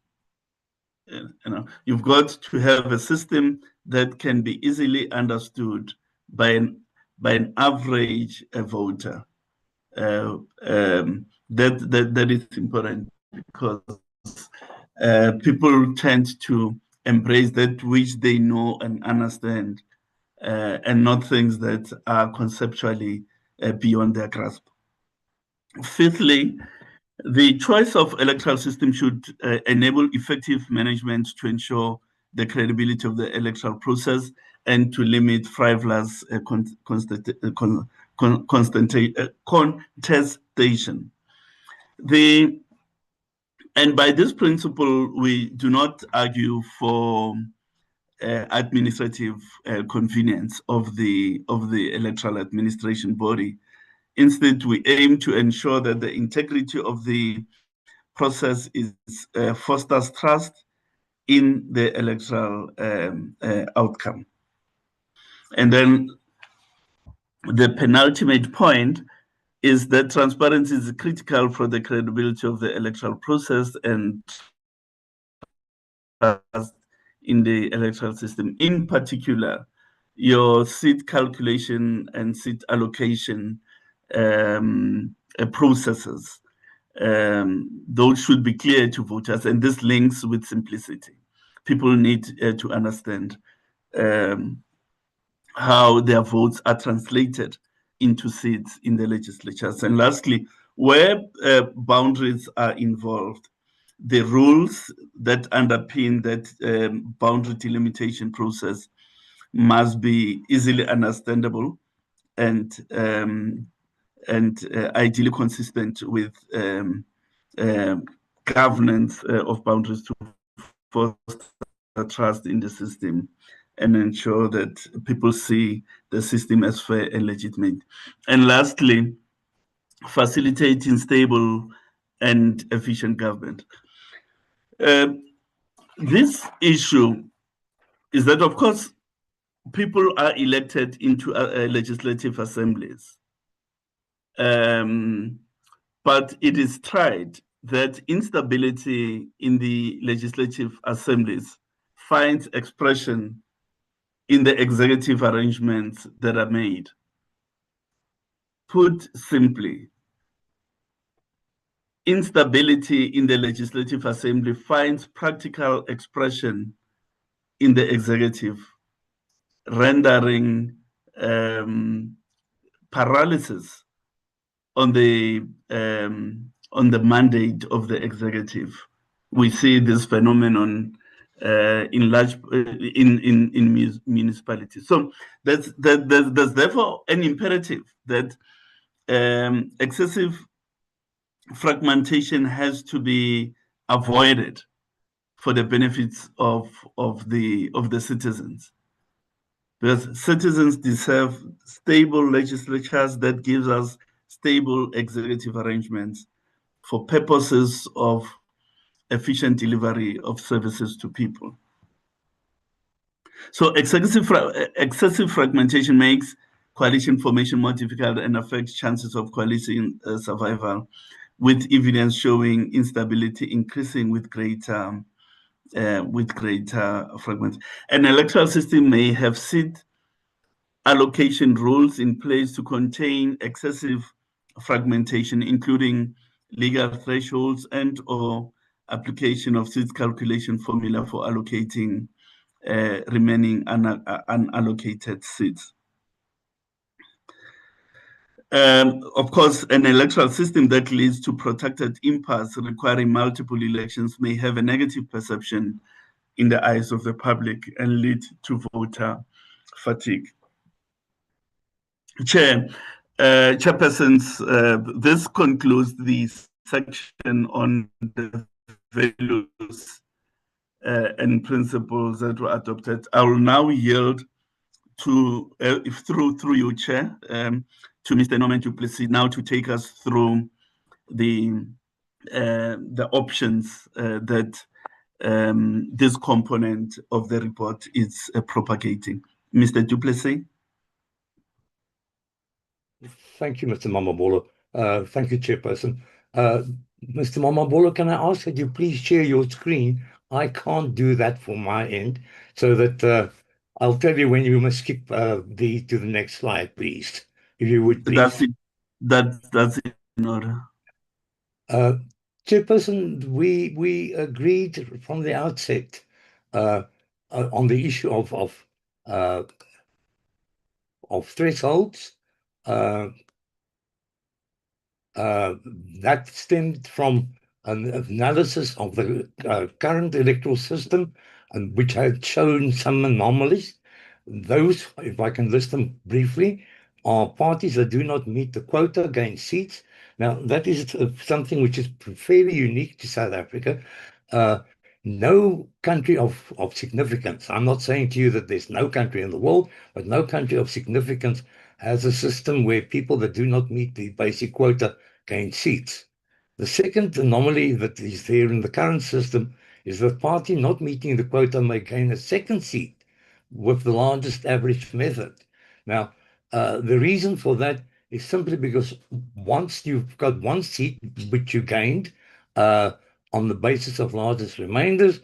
You've got to have a system that can be easily understood by an average voter. That is important because people tend to embrace that which they know and understand, and not things that are conceptually beyond their grasp. Fifthly, The choice of electoral system should enable effective management to ensure the credibility of the electoral process and to limit frivolous contestation. And by this principle, we do not argue for administrative convenience of the electoral administration body. Instead, we aim to ensure that the integrity of the process fosters trust in the electoral outcome. And then the penultimate point is that transparency is critical for the credibility of the electoral process and trust in the electoral system. In particular, your seat calculation and seat allocation processes, those should be clear to voters, and this links with simplicity. People need to understand how their votes are translated into seats in the legislatures. And lastly, where boundaries are involved, the rules that underpin that boundary delimitation process must be easily understandable and ideally consistent with governance of boundaries to foster trust in the system and ensure that people see the system as fair and legitimate. And lastly, facilitating stable and efficient government. This issue is that, of course, people are elected into legislative assemblies. But it is tried that instability in the legislative assemblies finds expression in the executive arrangements that are made. Put simply, instability in the legislative assembly finds practical expression in the executive, rendering paralysis on the mandate of the executive. We see this phenomenon in municipalities. So there's therefore an imperative that excessive fragmentation has to be avoided for the benefits of the citizens. Because citizens deserve stable legislatures that gives us stable executive arrangements for purposes of efficient delivery of services to people. So excessive fragmentation makes coalition formation more difficult and affects chances of coalition survival, with evidence showing instability increasing with greater fragments. An electoral system may have seat allocation rules in place to contain excessive fragmentation, including legal thresholds and or application of seat calculation formula for allocating remaining unallocated seats. Of course, an electoral system that leads to protracted impasse requiring multiple elections may have a negative perception in the eyes of the public and lead to voter fatigue. Chairpersons, this concludes the section on the values and principles that were adopted. I will now yield to, through you, Chair, to Mr. Norman du Plessis now to take us through the options that this component of the report is propagating. Mr. du Plessis. Thank you, Mr. Mamabolo. Thank you, Chairperson. Mr. Mamabolo, can I ask that you please share your screen? I can't do that for my end, so that I'll tell you when you must skip to the next slide, please. If you would, please. That's in order. Chairperson, we agreed from the outset on the issue of thresholds. That stemmed from an analysis of the current electoral system, and which had shown some anomalies. Those, if I can list them briefly, are parties that do not meet the quota gain seats. Now, that is something which is fairly unique to South Africa. No country of significance, I'm not saying to you that there's no country in the world, but no country of significance has a system where people that do not meet the basic quota gain seats. The second anomaly that is there in the current system is that party not meeting the quota may gain a second seat with the largest average method. Now, the reason for that is simply because once you've got one seat which you gained on the basis of largest remainders,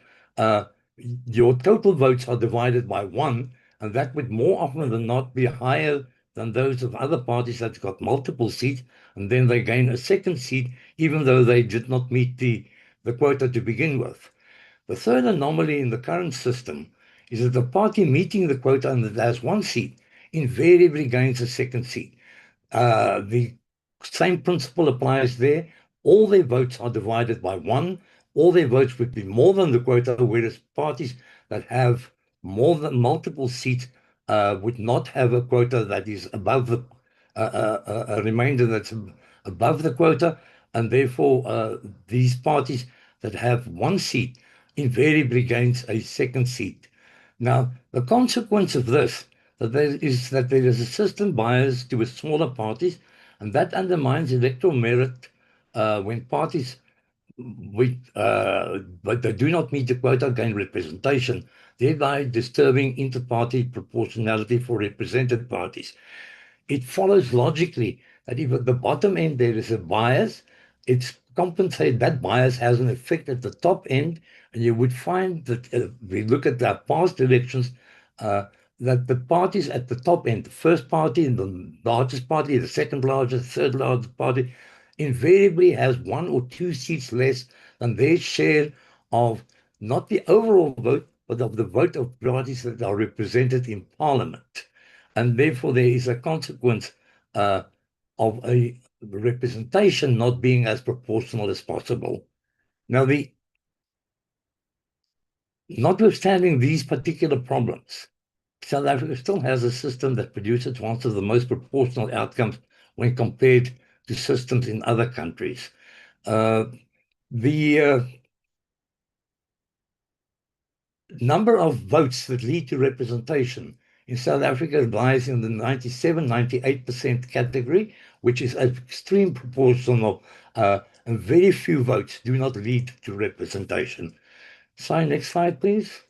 your total votes are divided by 1, and that would more often than not be higher than those of other parties that got multiple seats, and then they gain a second seat, even though they did not meet the quota to begin with. The third anomaly in the current system is that the party meeting the quota and that has one seat invariably gains a second seat. The same principle applies there. All their votes are divided by 1. All their votes would be more than the quota, whereas parties that have more than multiple seats would not have a quota that is above the a remainder that's above the quota, and therefore these parties that have one seat invariably gains a second seat. Now, the consequence of this that there is a system bias towards smaller parties, and that undermines electoral merit when parties but they do not meet the quota gain representation, thereby disturbing inter-party proportionality for represented parties. It follows logically that if at the bottom end there is a bias, it's compensated, that bias has an effect at the top end, and you would find that if we look at the past elections, that the parties at the top end, the first party, the largest party, the second largest, third largest party, invariably has 1 or 2 seats less than their share of not the overall vote, but of the vote of parties that are represented in Parliament. And therefore, there is a consequence of a representation not being as proportional as possible. Now, notwithstanding these particular problems, South Africa still has a system that produces one of the most proportional outcomes when compared to systems in other countries. The number of votes that lead to representation in South Africa lies in the 97-98% category, which is an extreme proportional, and very few votes do not lead to representation. So, next slide, please.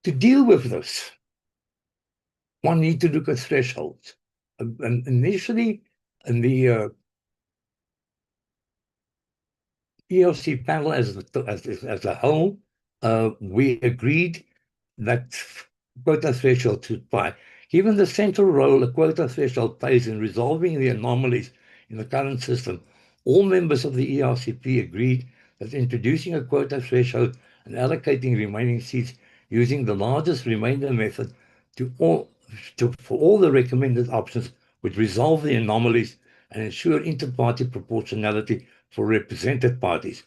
To deal with this, one needs to look at thresholds. And initially, in the ERC panel as a whole, we agreed that quota threshold should apply. Given the central role a quota threshold plays in resolving the anomalies in the current system, all members of the ERCP agreed that introducing a quota threshold and allocating remaining seats using the largest remainder method for all the recommended options would resolve the anomalies and ensure inter-party proportionality for represented parties.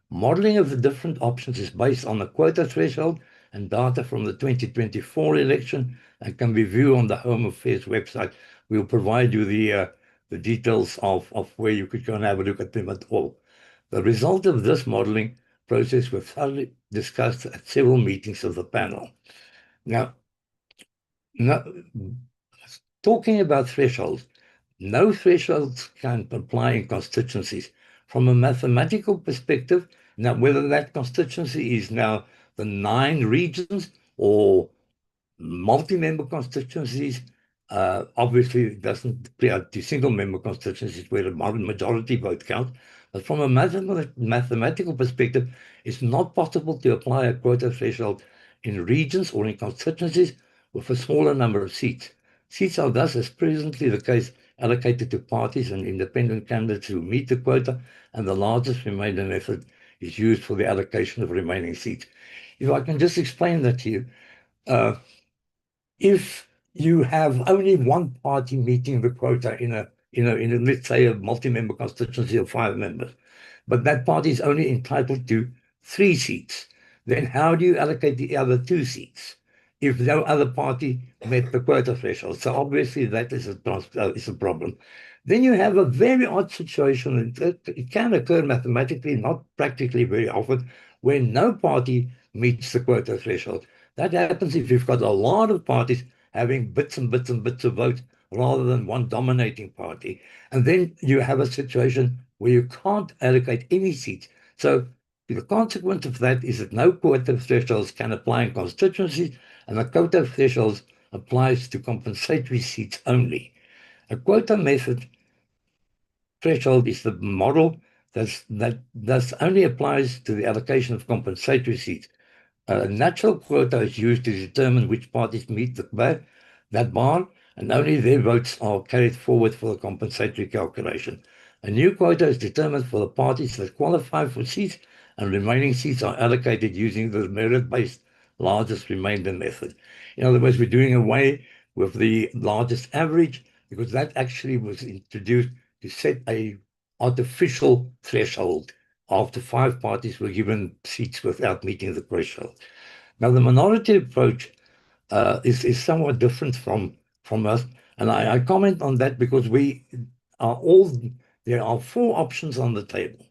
Modeling of the different options is based on the quota threshold and data from the 2024 election and can be viewed on the Home Affairs website. We'll provide you the details of where you could go and have a look at them at all. The result of this modeling process was thoroughly discussed at several meetings of the panel. Now, talking about thresholds, no thresholds can apply in constituencies. From a mathematical perspective, now whether that constituency is now the 9 regions or multi-member constituencies, obviously it doesn't apply to single-member constituencies where the majority vote counts. But from a mathematical perspective, it's not possible to apply a quota threshold in regions or in constituencies with a smaller number of seats. Seats are thus, as presently the case, allocated to parties and independent candidates who meet the quota, and the largest remainder method is used for the allocation of remaining seats. If I can just explain that to you, if you have only one party meeting the quota in a let's say a multi-member constituency of 5 members, but that party is only entitled to 3 seats. Then how do you allocate the other 2 seats if no other party met the quota threshold? So obviously that is a problem. Then you have a very odd situation, and it can occur mathematically, not practically very often, where no party meets the quota threshold. That happens if you've got a lot of parties having bits and bits and bits of votes rather than one dominating party. And then you have a situation where you can't allocate any seats. So the consequence of that is that no quota thresholds can apply in constituencies, and the quota thresholds applies to compensatory seats only. A quota method threshold is the model that only applies to the allocation of compensatory seats. A natural quota is used to determine which parties meet that bar, and only their votes are carried forward for the compensatory calculation. A new quota is determined for the parties that qualify for seats, and remaining seats are allocated using the merit-based largest remainder method. In other words, we're doing away with the largest average, because that actually was introduced to set a artificial threshold after 5 parties were given seats without meeting the threshold. Now, the minority approach is somewhat different from us, and I comment on that because there are 4 options on the table.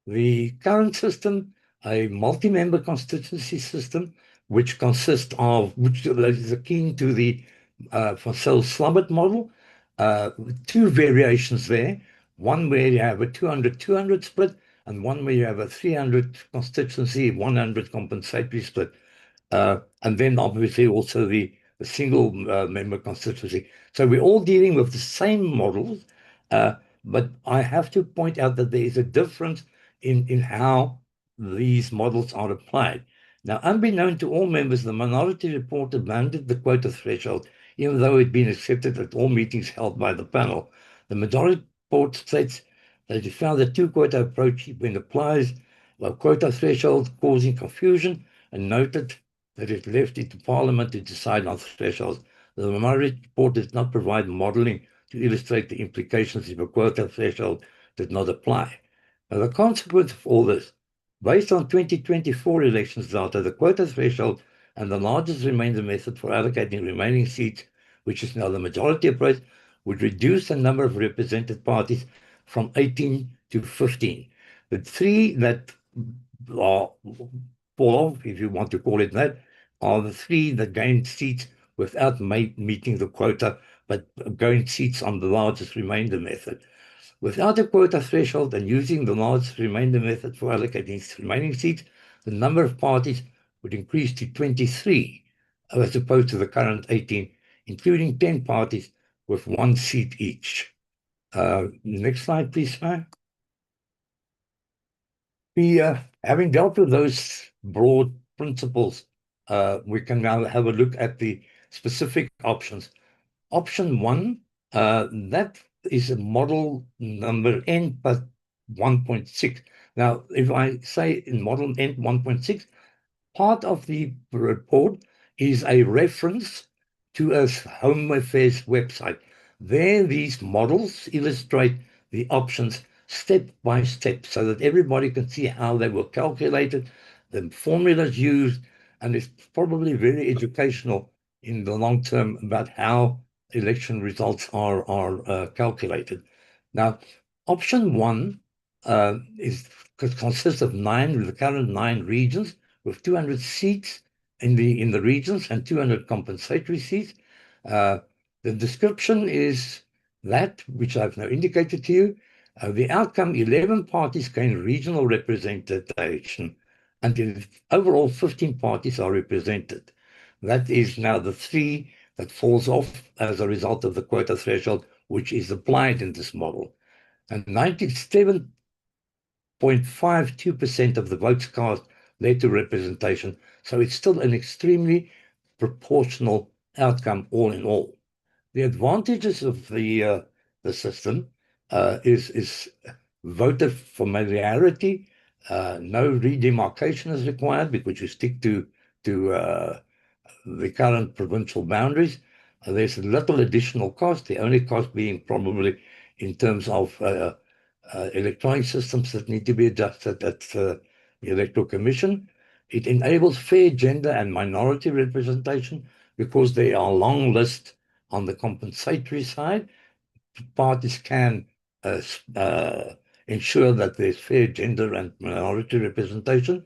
The current system, a multi-member constituency system, which is akin to the Van Zyl-Slabbert model, 2 variations there. One where you have a 200-200 split, and one where you have a 300 constituency, 100 compensatory split. And then obviously also the single member constituency. So we're all dealing with the same models, but I have to point out that there is a difference in how these models are applied. Now, unbeknown to all members, the Minority Report amended the quota threshold, even though it had been accepted at all meetings held by the panel. The Majority Report states that it found the 2-quota approach when applies a quota threshold causing confusion, and noted that it left it to Parliament to decide on thresholds. The Minority Report did not provide modeling to illustrate the implications if a quota threshold did not apply. Now, the consequence of all this, based on 2024 elections data, the quota threshold and the largest remainder method for allocating remaining seats, which is now the majority approach, would reduce the number of represented parties from 18 to 15. The 3 that are fall off, if you want to call it that, are the 3 that gained seats without meeting the quota, but gained seats on the largest remainder method. Without a quota threshold and using the largest remainder method for allocating remaining seats, the number of parties would increase to 23, as opposed to the current 18, including 10 parties with 1 seat each. Next slide, please, Ma'am. Having dealt with those broad principles, we can now have a look at the specific options. Option 1, that is a model number N plus 1.6. Now, if I say in model N 1.6, part of the report is a reference to a Home Affairs website. There, these models illustrate the options step by step so that everybody can see how they were calculated, the formulas used, and it's probably very educational in the long term about how election results are calculated. Now, option 1 consists of the current 9 regions with 200 seats in the regions and 200 compensatory seats. The description is that, which I've now indicated to you. The outcome, 11 parties gain regional representation, and in overall 15 parties are represented. That is now the 3 that falls off as a result of the quota threshold, which is applied in this model. And 97.52% of the votes cast led to representation. So it's still an extremely proportional outcome all in all. The advantages of the system is voter familiarity. No redemarcation is required because you stick to the current provincial boundaries. There's little additional cost, the only cost being probably in terms of electronic systems that need to be adjusted at the Electoral Commission. It enables fair gender and minority representation because there are long lists on the compensatory side. Parties can ensure that there's fair gender and minority representation.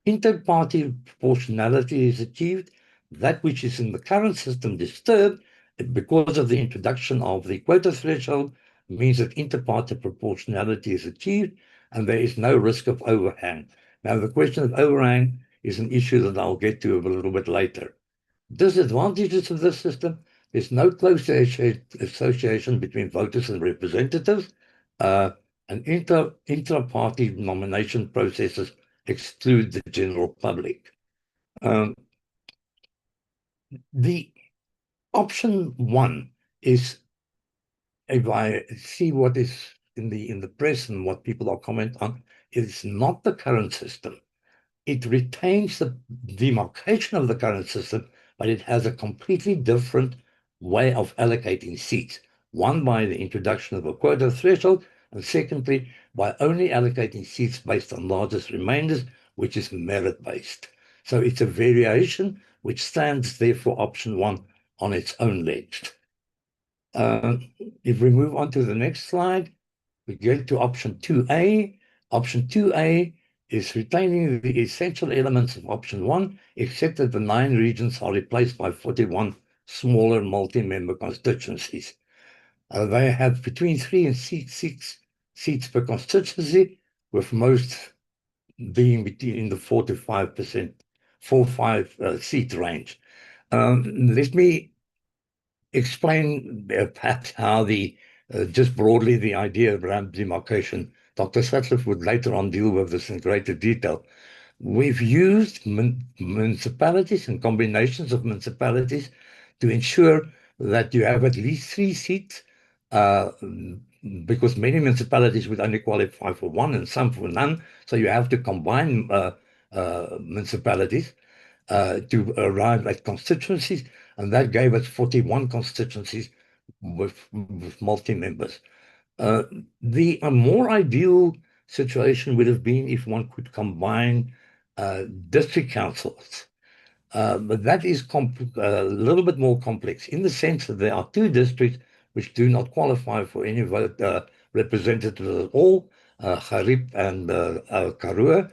Inter-party proportionality is achieved. That which is in the current system disturbed because of the introduction of the quota threshold means that inter-party proportionality is achieved and there is no risk of overhang. Now, the question of overhang is an issue that I'll get to a little bit later. Disadvantages of this system: there's no close association between voters and representatives. And intra-party nomination processes exclude the general public. The option one is, if I see what is in the press and what people are commenting on, it's not the current system. It retains the demarcation of the current system, but it has a completely different way of allocating seats. One, by the introduction of a quota threshold, and secondly, by only allocating seats based on largest remainders, which is merit-based. So it's a variation which stands there for option one on its own legs. If we move on to the next slide, we get to option 2A. Option 2A is retaining the essential elements of option one, except that the 9 regions are replaced by 41 smaller multi-member constituencies. They have between 3 and 6 seats per constituency, with most being between the 4 to 5%, 4-5 seat range. Let me explain perhaps how just broadly the idea of ramp demarcation. Dr. Sutcliffe would later on deal with this in greater detail. We've used municipalities and combinations of municipalities to ensure that you have at least 3 seats, because many municipalities would only qualify for 1 and some for none. So you have to combine municipalities to arrive at constituencies, and that gave us 41 constituencies with multi-members. The more ideal situation would have been if one could combine district councils. But that is a little bit more complex in the sense that there are 2 districts which do not qualify for any vote representatives at all, Garib and Karoo.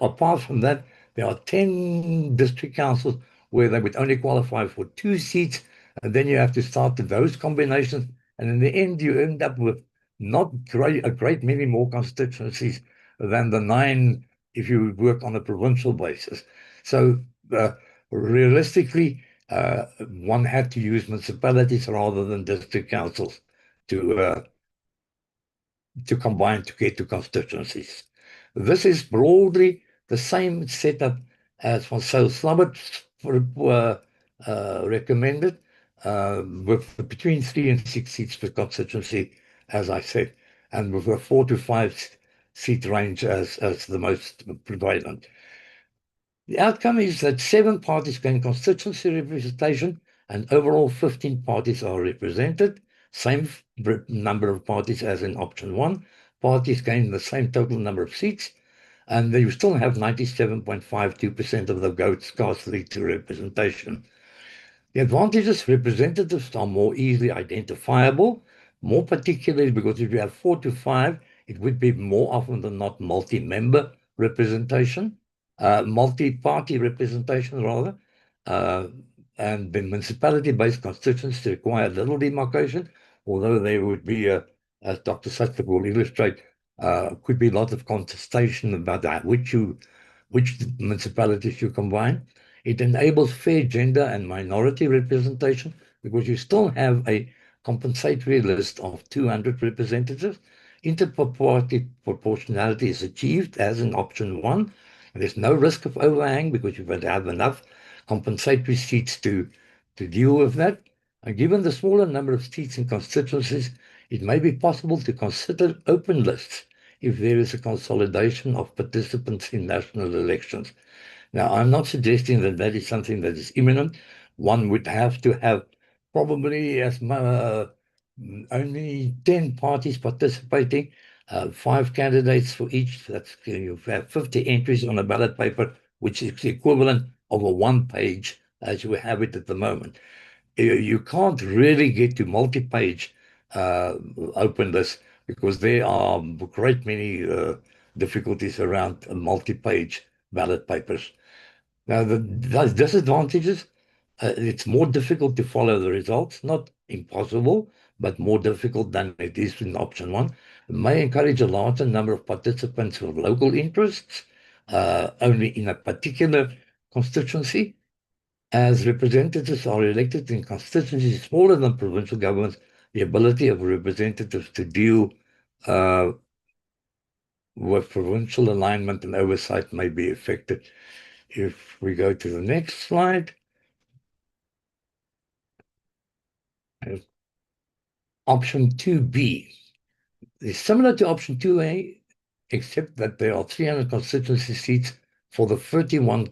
Apart from that, there are 10 district councils where they would only qualify for 2 seats, and then you have to start those combinations, and in the end you end up with not a great many more constituencies than the 9 if you work on a provincial basis. So realistically, one had to use municipalities rather than district councils to combine to get to constituencies. This is broadly the same setup as von Sail-Slabbert recommended, with between 3 and 6 seats per constituency, as I said, and with a 4 to 5 seat range as the most prevalent. The outcome is that 7 parties gain constituency representation, and overall 15 parties are represented. Same number of parties as in option 1. Parties gain the same total number of seats, and you still have 97.52% of the votes cast lead to representation. The advantages: representatives are more easily identifiable, more particularly because if you have 4 to 5, it would be more often than not multi-member representation. Multi-party representation, rather, and the municipality-based constituencies require little demarcation, although there would be, as Dr. Sutcliffe will illustrate, could be a lot of contestation about that, which municipalities you combine. It enables fair gender and minority representation because you still have a compensatory list of 200 representatives. Inter-party proportionality is achieved as in option 1. There's no risk of overhang because you would have enough compensatory seats to deal with that. And given the smaller number of seats in constituencies, it may be possible to consider open lists if there is a consolidation of participants in national elections. Now, I'm not suggesting that that is something that is imminent. One would have to have probably only 10 parties participating, 5 candidates for each. That's you have 50 entries on a ballot paper, which is equivalent of a 1 page as you have it at the moment. You can't really get to multi-page open this because there are a great many difficulties around multi-page ballot papers. Now, the disadvantages, it's more difficult to follow the results, not impossible, but more difficult than it is in option 1. It may encourage a larger number of participants with local interests, only in a particular constituency. As representatives are elected in constituencies smaller than provincial governments, the ability of representatives to deal with provincial alignment and oversight may be affected. If we go to the next slide. Option 2B is similar to option 2A, except that there are 300 constituency seats for the 41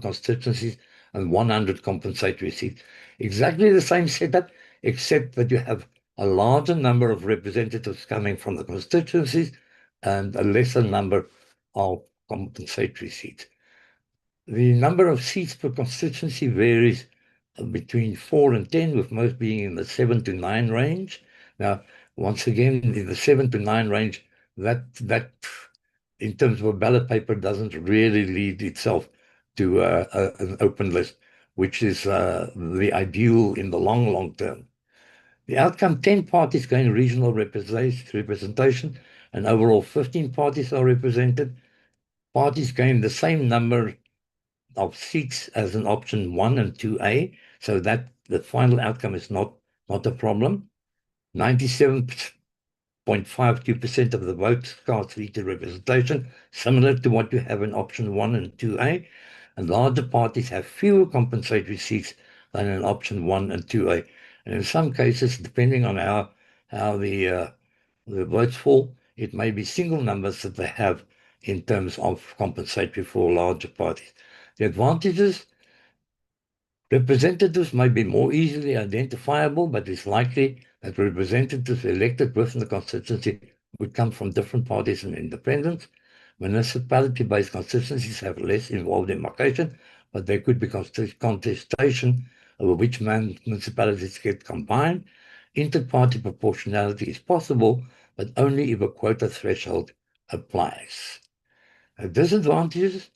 constituencies and 100 compensatory seats. Exactly the same setup, except that you have a larger number of representatives coming from the constituencies and a lesser number of compensatory seats. The number of seats per constituency varies between 4 and 10, with most being in the 7 to 9 range. Now, once again, in the 7 to 9 range, that in terms of a ballot paper doesn't really lead itself to an open list, which is the ideal in the long term. The outcome, 10 parties gain regional representation, and overall 15 parties are represented. Parties gain the same number of seats as in option 1 and 2A, so that the final outcome is not a problem. 97.52% of the votes cast lead to representation, similar to what you have in option 1 and 2A, and larger parties have fewer compensatory seats than in option 1 and 2A. And in some cases, depending on how the votes fall, it may be single numbers that they have in terms of compensatory for larger parties. The advantages, representatives may be more easily identifiable, but it's likely that representatives elected within the constituency would come from different parties and independents. Municipality-based constituencies have less involved demarcation, but there could be contestation over which municipalities get combined. Inter-party proportionality is possible, but only if a quota threshold applies. Disadvantages,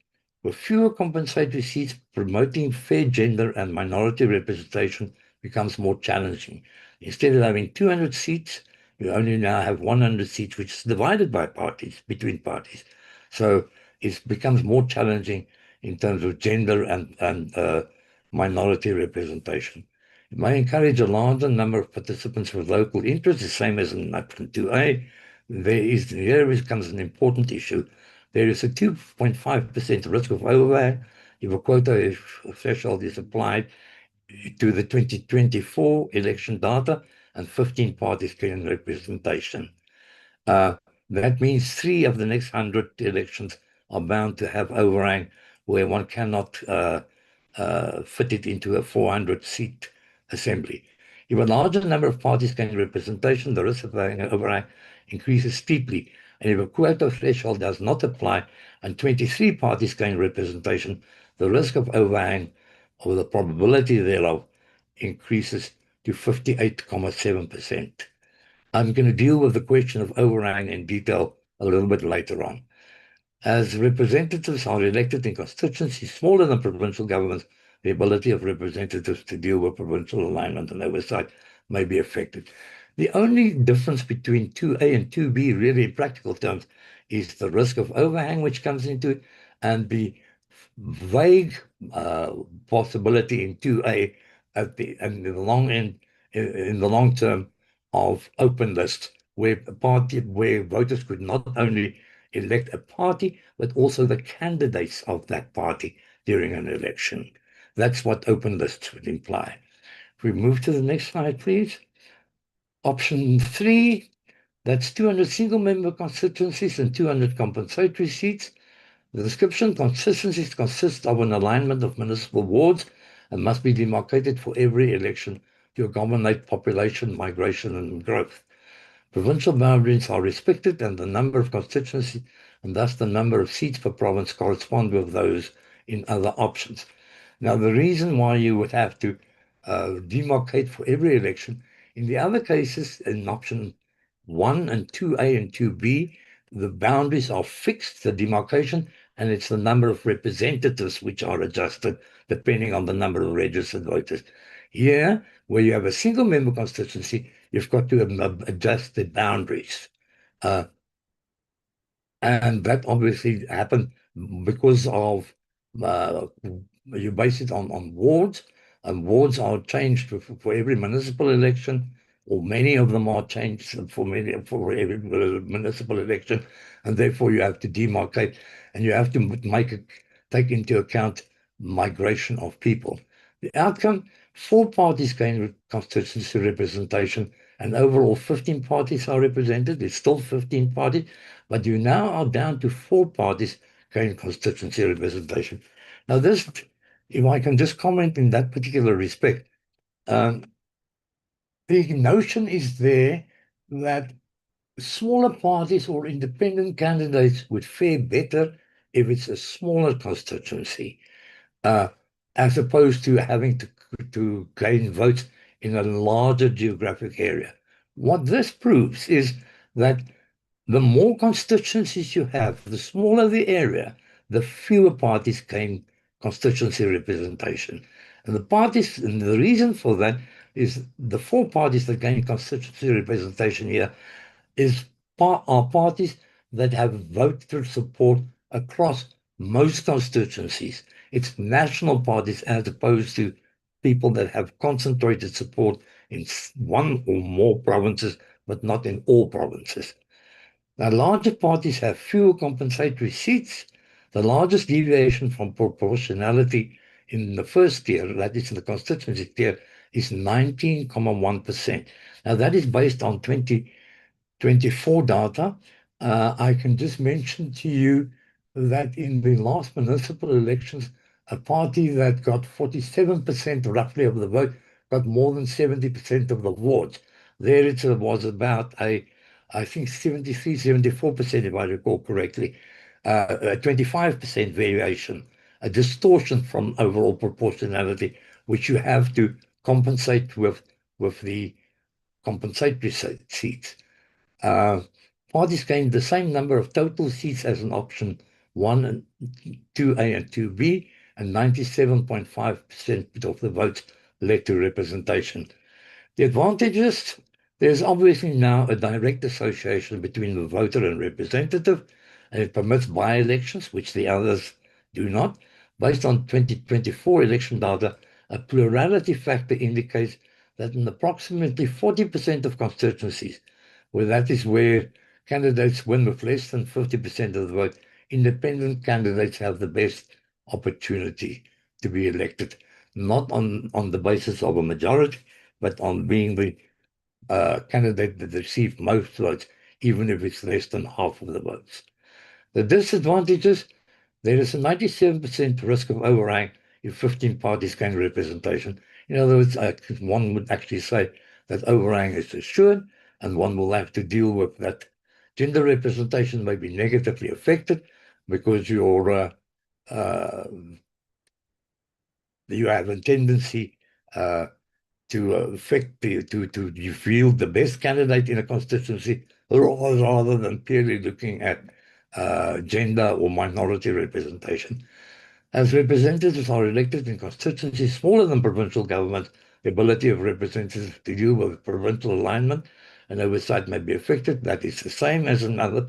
with fewer compensatory seats, promoting fair gender and minority representation becomes more challenging. Instead of having 200 seats, you only now have 100 seats, which is divided by parties, between parties. So it becomes more challenging in terms of gender and minority representation. It may encourage a larger number of participants with local interests, the same as in option 2A. Here comes an important issue. There is a 2.5% risk of overhang if a quota threshold is applied to the 2024 election data and 15 parties gain representation. That means 3 of the next 100 elections are bound to have overhang where one cannot fit it into a 400-seat assembly. If a larger number of parties gain representation, the risk of overhang increases steeply. And if a quota threshold does not apply and 23 parties gain representation, the risk of overhang, or the probability thereof, increases to 58.7%. I'm going to deal with the question of overhang in detail a little bit later on. As representatives are elected in constituencies smaller than provincial governments, the ability of representatives to deal with provincial alignment and oversight may be affected. The only difference between 2A and 2B, really in practical terms, is the risk of overhang which comes into it, and the vague possibility in 2A in the long term of open lists, where voters could not only elect a party, but also the candidates of that party during an election. That's what open lists would imply. If we move to the next slide, please. Option 3, that's 200 single-member constituencies and 200 compensatory seats. The description, constituencies consist of an alignment of municipal wards and must be demarcated for every election to accommodate population, migration, and growth. Provincial boundaries are respected, and the number of constituencies, and thus the number of seats per province, correspond with those in other options. Now, the reason why you would have to demarcate for every election, in the other cases, in option 1 and 2A and 2B, the boundaries are fixed, the demarcation, and it's the number of representatives which are adjusted depending on the number of registered voters. Here, where you have a single member constituency, you've got to adjust the boundaries. And that obviously happened because of you base it on wards, and wards are changed for every municipal election, or many of them are changed for every municipal election, and therefore you have to demarcate, and you have to take into account migration of people. The outcome: 4 parties gain constituency representation, and overall 15 parties are represented. It's still 15 parties, but you now are down to 4 parties gain constituency representation. Now, this, if I can just comment in that particular respect, the notion is there that smaller parties or independent candidates would fare better if it's a smaller constituency, as opposed to having to gain votes in a larger geographic area. What this proves is that the more constituencies you have, the smaller the area, the fewer parties gain constituency representation. And the reason for that is the 4 parties that gain constituency representation here are parties that have voter support across most constituencies. It's national parties as opposed to people that have concentrated support in 1 or more provinces, but not in all provinces. Now, larger parties have fewer compensatory seats. The largest deviation from proportionality in the first tier, that is in the constituency tier, is 19.1%. Now, that is based on 2024 data. I can just mention to you that in the last municipal elections, a party that got 47% roughly of the vote got more than 70% of the wards. There it was about I think 73, 74%, if I recall correctly, a 25% variation, a distortion from overall proportionality, which you have to compensate with the compensatory seats. Parties gained the same number of total seats as in option 1 and 2A and 2B, and 97.5% of the votes led to representation. The advantages: there's obviously now a direct association between the voter and representative, and it permits by-elections, which the others do not. Based on 2024 election data, a plurality factor indicates that in approximately 40% of constituencies, where candidates win with less than 50% of the vote, independent candidates have the best opportunity to be elected, not on the basis of a majority, but on being the candidate that received most votes, even if it's less than half of the votes. The disadvantages: there is a 97% risk of overhang if 15 parties gain representation. In other words, one would actually say that overhang is assured, and one will have to deal with that. Gender representation may be negatively affected because you have a tendency to affect to field the best candidate in a constituency rather than purely looking at gender or minority representation. As representatives are elected in constituencies smaller than provincial government, the ability of representatives to deal with provincial alignment and oversight may be affected. That is the same as in other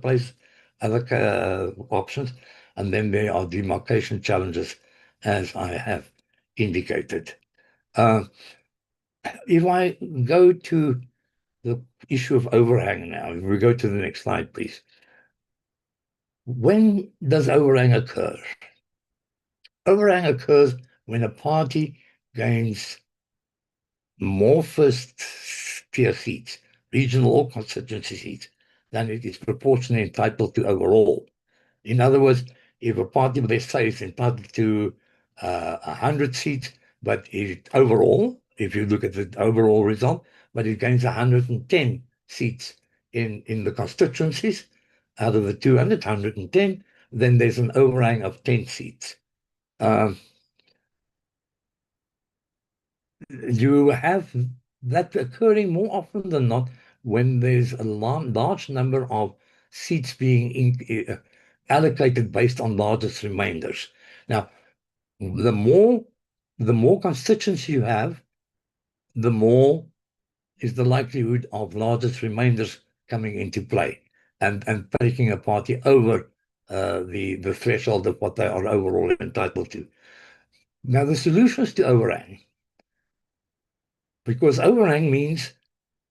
options. And then there are demarcation challenges, as I have indicated. If I go to the issue of overhang now, if we go to the next slide, please. When does overhang occur? Overhang occurs when a party gains more first-tier seats, regional or constituency seats, than it is proportionally entitled to overall. In other words, if a party, let's say, is entitled to 100 seats, but overall if you look at the overall result, but it gains 110 seats in the constituencies out of the 200, 110, then there's an overhang of 10 seats. You have that occurring more often than not when there's a large number of seats being allocated based on largest remainders. Now, the more constituents you have, the more is the likelihood of largest remainders coming into play and taking a party over the threshold of what they are overall entitled to. Now, the solutions to overhang, because overhang means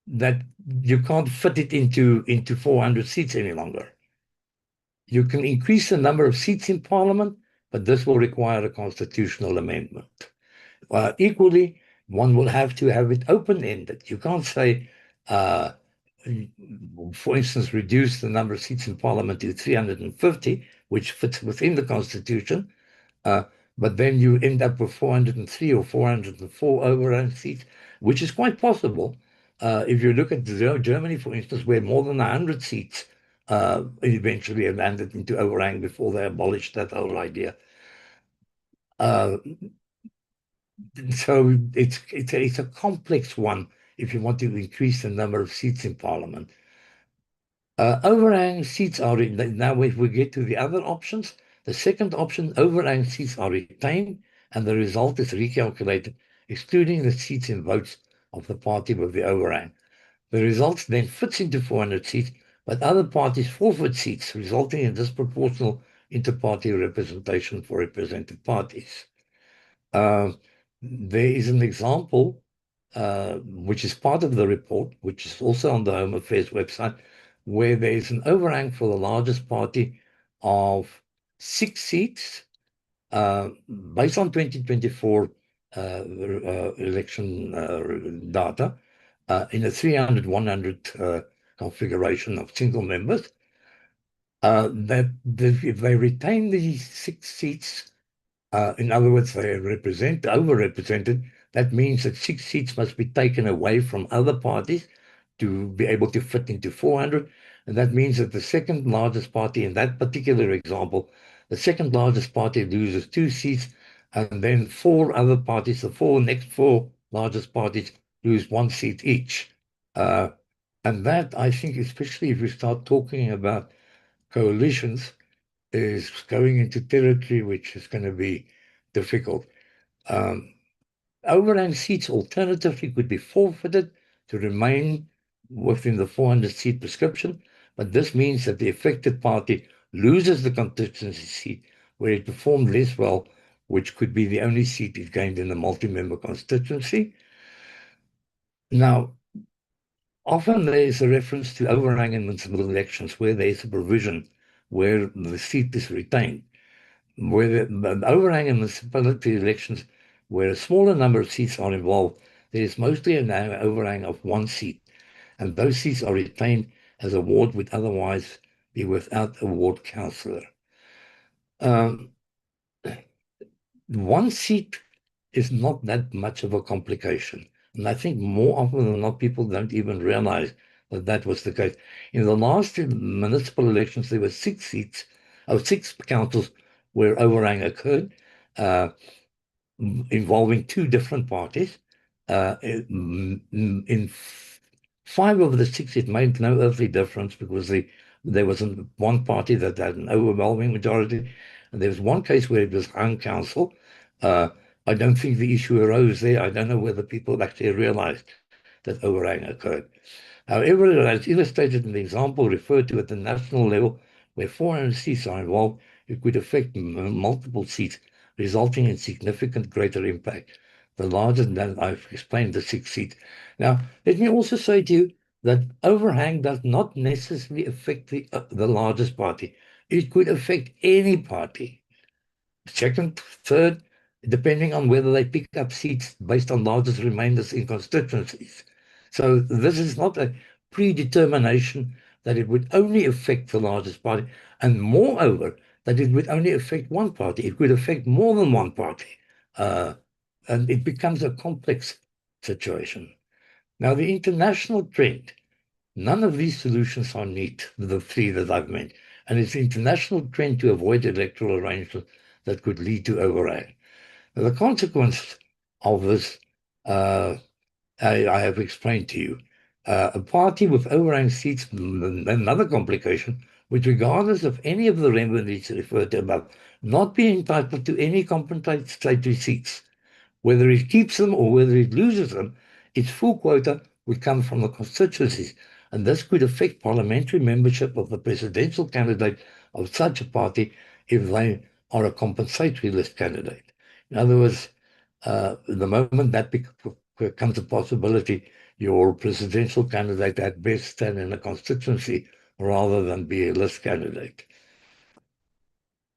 that you can't fit it into 400 seats any longer. You can increase the number of seats in Parliament, but this will require a constitutional amendment. Equally, one will have to have it open-ended. You can't say, for instance, reduce the number of seats in Parliament to 350, which fits within the Constitution, but then you end up with 403 or 404 overrun seats, which is quite possible. If you look at Germany, for instance, where more than 100 seats eventually landed into overhang before they abolished that whole idea. So it's a complex one if you want to increase the number of seats in Parliament. Overhang seats are now if we get to the other options, the second option, overhang seats are retained and the result is recalculated, excluding the seats and votes of the party with the overhang. The results then fits into 400 seats, but other parties forfeit seats, resulting in disproportional inter-party representation for represented parties. There is an example, which is part of the report, which is also on the Home Affairs website, where there is an overhang for the largest party of 6 seats, based on 2024 election data, in a 300-100 configuration of single members. If they retain these 6 seats, in other words, they are overrepresented, that means that 6 seats must be taken away from other parties to be able to fit into 400. And that means that the second largest party in that particular example, the second largest party loses 2 seats, and then 4 other parties, the next four largest parties, lose 1 seat each. And that, I think, especially if we start talking about coalitions, is going into territory which is going to be difficult. Overhang seats alternatively could be forfeited to remain within the 400-seat prescription, but this means that the affected party loses the constituency seat where it performed less well, which could be the only seat it gained in the multi-member constituency. Now, often there is a reference to overhang in municipal elections where there is a provision where the seat is retained. Where the overhang in municipality elections, where a smaller number of seats are involved, there is mostly an overhang of 1 seat, and those seats are retained as a ward would otherwise be without a ward councillor. 1 seat is not that much of a complication, and I think more often than not, people don't even realize that that was the case. In the last municipal elections, there were 6 seats, 6 councils where overhang occurred, involving 2 different parties. In 5 of the 6, it made no earthly difference because there was one party that had an overwhelming majority, and there was one case where it was hung council. I don't think the issue arose there. I don't know whether people actually realized that overhang occurred. However, as illustrated in the example referred to at the national level, where 400 seats are involved, it could affect multiple seats, resulting in significant greater impact. The larger than I've explained, the 6 seats. Now, let me also say to you that overhang does not necessarily affect the largest party. It could affect any party. Second, third, depending on whether they pick up seats based on largest remainders in constituencies. So this is not a predetermination that it would only affect the largest party, and moreover, that it would only affect one party. It could affect more than one party. And it becomes a complex situation. Now, the international trend, none of these solutions are neat, the three that I've mentioned, and it's the international trend to avoid electoral arrangements that could lead to override. Now, the consequence of this, I have explained to you. A party with overhang seats, another complication, which regardless of any of the remedies referred to above, not be entitled to any compensatory seats. Whether it keeps them or whether it loses them, its full quota would come from the constituencies, and this could affect parliamentary membership of the presidential candidate of such a party if they are a compensatory list candidate. In other words, the moment that becomes a possibility, your presidential candidate at best stand in a constituency rather than be a list candidate.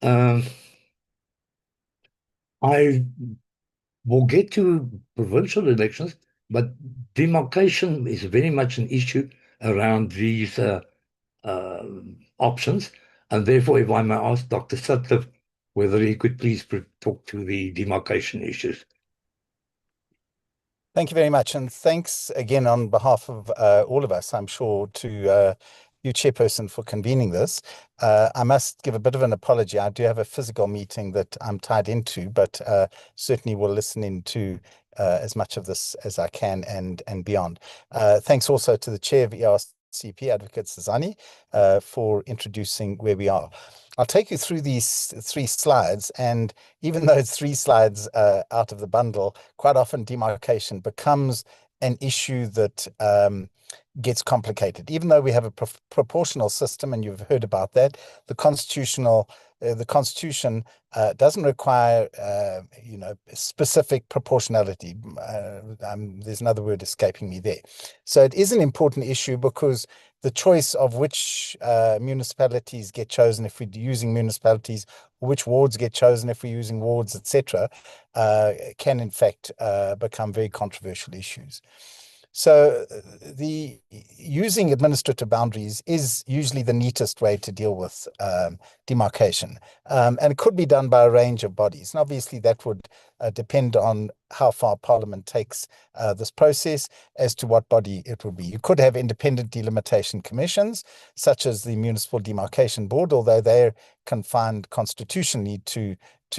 I will get to provincial elections, but demarcation is very much an issue around these options. And therefore, if I may ask Dr. Sutcliffe whether he could please talk to the demarcation issues. Thank you very much. And thanks again on behalf of all of us, I'm sure, to you, Chairperson, for convening this. I must give a bit of an apology. I do have a physical meeting that I'm tied into, but certainly will listen into as much of this as I can and beyond. Thanks also to the Chair of ERCP, Advocate Sazani, for introducing where we are. I'll take you through these 3 slides, and even though it's 3 slides out of the bundle, quite often demarcation becomes an issue that gets complicated. Even though we have a proportional system, and you've heard about that, the Constitution doesn't require, specific proportionality. There's another word escaping me there. So it is an important issue because the choice of which municipalities get chosen if we're using municipalities, or which wards get chosen if we're using wards, etc., can in fact become very controversial issues. So the using administrative boundaries is usually the neatest way to deal with demarcation. And it could be done by a range of bodies. And obviously that would depend on how far Parliament takes this process as to what body it will be. You could have independent delimitation commissions, such as the Municipal Demarcation Board, although they're confined constitutionally to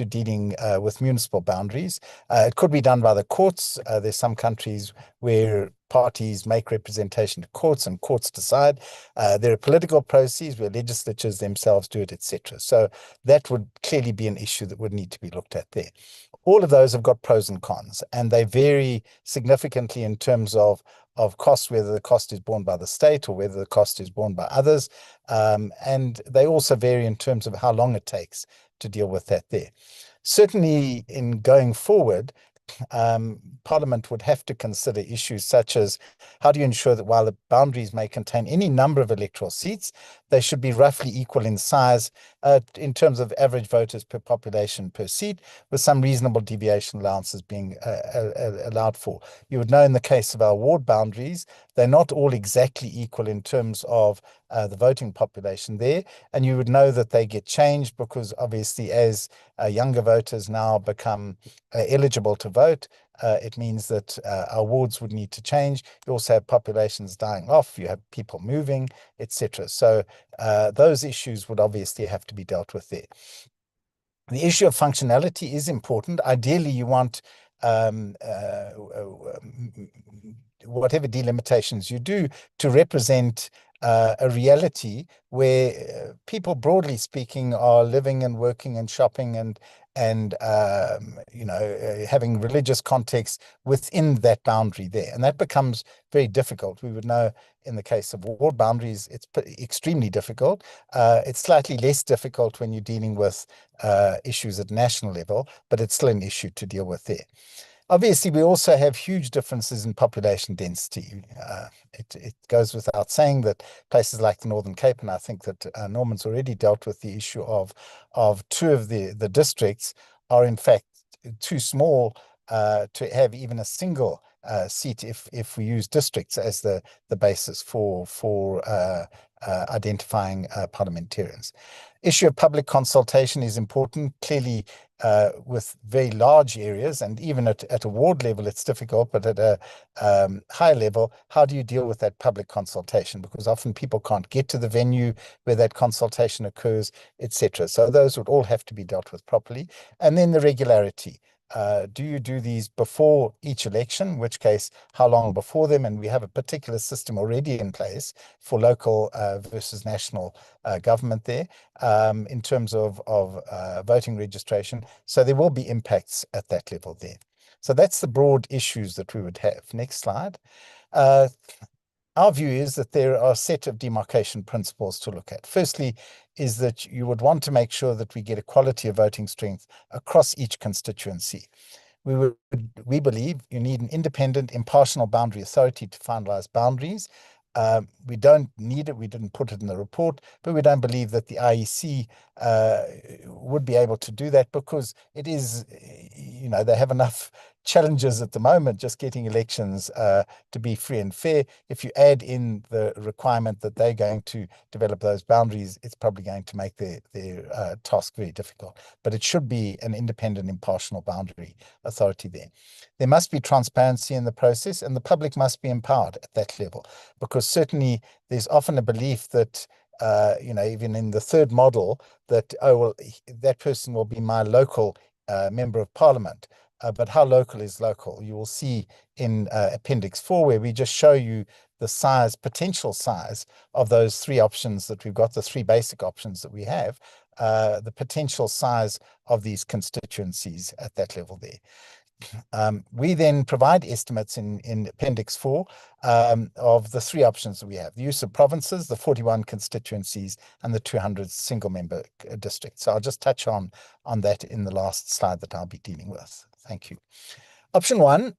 dealing with municipal boundaries. It could be done by the courts. There's some countries where parties make representation to courts and courts decide. There are political processes where legislatures themselves do it, etc. So that would clearly be an issue that would need to be looked at there. All of those have got pros and cons, and they vary significantly in terms of cost, whether the cost is borne by the state or whether the cost is borne by others. And they also vary in terms of how long it takes to deal with that there. Certainly in going forward, Parliament would have to consider issues such as how do you ensure that while the boundaries may contain any number of electoral seats, they should be roughly equal in size in terms of average voters per population per seat, with some reasonable deviation allowances being allowed for. You would know in the case of our ward boundaries, they're not all exactly equal in terms of the voting population there, and you would know that they get changed because obviously as younger voters now become eligible to vote, it means that our wards would need to change. You also have populations dying off, you have people moving, etc. So those issues would obviously have to be dealt with there. The issue of functionality is important. Ideally, you want whatever delimitations you do to represent a reality where people, broadly speaking, are living and working and shopping and having religious context within that boundary there. And that becomes very difficult. We would know in the case of ward boundaries, it's extremely difficult. It's slightly less difficult when you're dealing with issues at national level, but it's still an issue to deal with there. Obviously, we also have huge differences in population density. It goes without saying that places like the Northern Cape, and I think that Norman's already dealt with the issue of 2 of the districts are in fact too small to have even a single seat if we use districts as the basis for identifying parliamentarians. Issue of public consultation is important. Clearly, with very large areas, and even at a ward level, it's difficult, but at a high level, how do you deal with that public consultation? Because often people can't get to the venue where that consultation occurs, etc. So those would all have to be dealt with properly. And then the regularity. Do you do these before each election, in which case, how long before them? And we have a particular system already in place for local versus national government there in terms of voting registration. So there will be impacts at that level there. So that's the broad issues that we would have. Next slide. Our view is that there are a set of demarcation principles to look at. Firstly, is that you would want to make sure that we get equality of voting strength across each constituency. We believe you need an independent, impartial boundary authority to finalize boundaries. We don't need it. We didn't put it in the report, but we don't believe that the IEC would be able to do that because it is, they have enough challenges at the moment just getting elections to be free and fair. If you add in the requirement that they're going to develop those boundaries, it's probably going to make their task very difficult. But it should be an independent, impartial boundary authority there. There must be transparency in the process, and the public must be empowered at that level, because certainly there's often a belief that even in the third model that, oh, well, that person will be my local member of parliament. But how local is local? You will see in Appendix 4, where we just show you the potential size of those three options that we've got, the three basic options that we have, the potential size of these constituencies at that level there. We then provide estimates in Appendix 4 of the three options that we have: the use of provinces, the 41 constituencies, and the 200 single-member districts. So I'll just touch on that in the last slide that I'll be dealing with. Thank you. Option 1,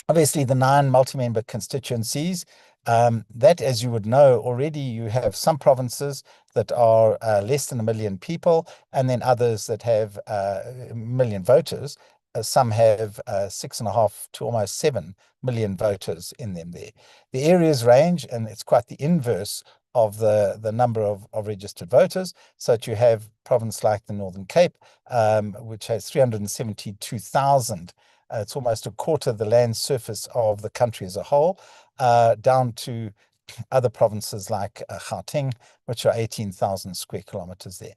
obviously the 9 multi-member constituencies. That, as you would know already, you have some provinces that are less than 1 million people, and then others that have 1 million voters. Some have 6.5 to almost 7 million voters in them there. The areas range, and it's quite the inverse of the number of registered voters. So that you have province like the Northern Cape, which has 372,000. It's almost a quarter of the land surface of the country as a whole, down to other provinces like Gauteng, which are 18,000 square kilometers there.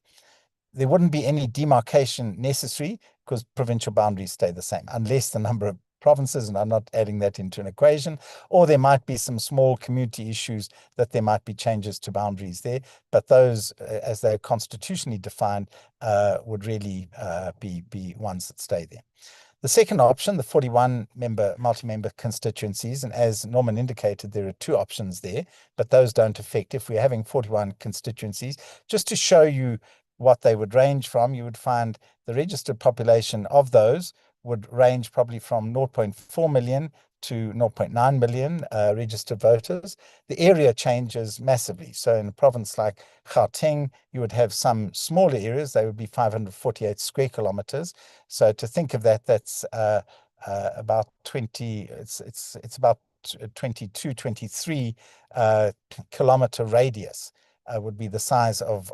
There wouldn't be any demarcation necessary because provincial boundaries stay the same, unless the number of provinces, and I'm not adding that into an equation, or there might be some small community issues that there might be changes to boundaries there, but those, as they're constitutionally defined, would really be ones that stay there. The second option, the 41 multi-member constituencies, and as Norman indicated, there are 2 options there, but those don't affect if we're having 41 constituencies. Just to show you what they would range from, you would find the registered population of those would range probably from 0.4 million to 0.9 million registered voters. The area changes massively. So in a province like Gauteng, you would have some smaller areas. They would be 548 square kilometers. So to think of that, that's about 20, it's about 22, 23 kilometer radius. Would be the size of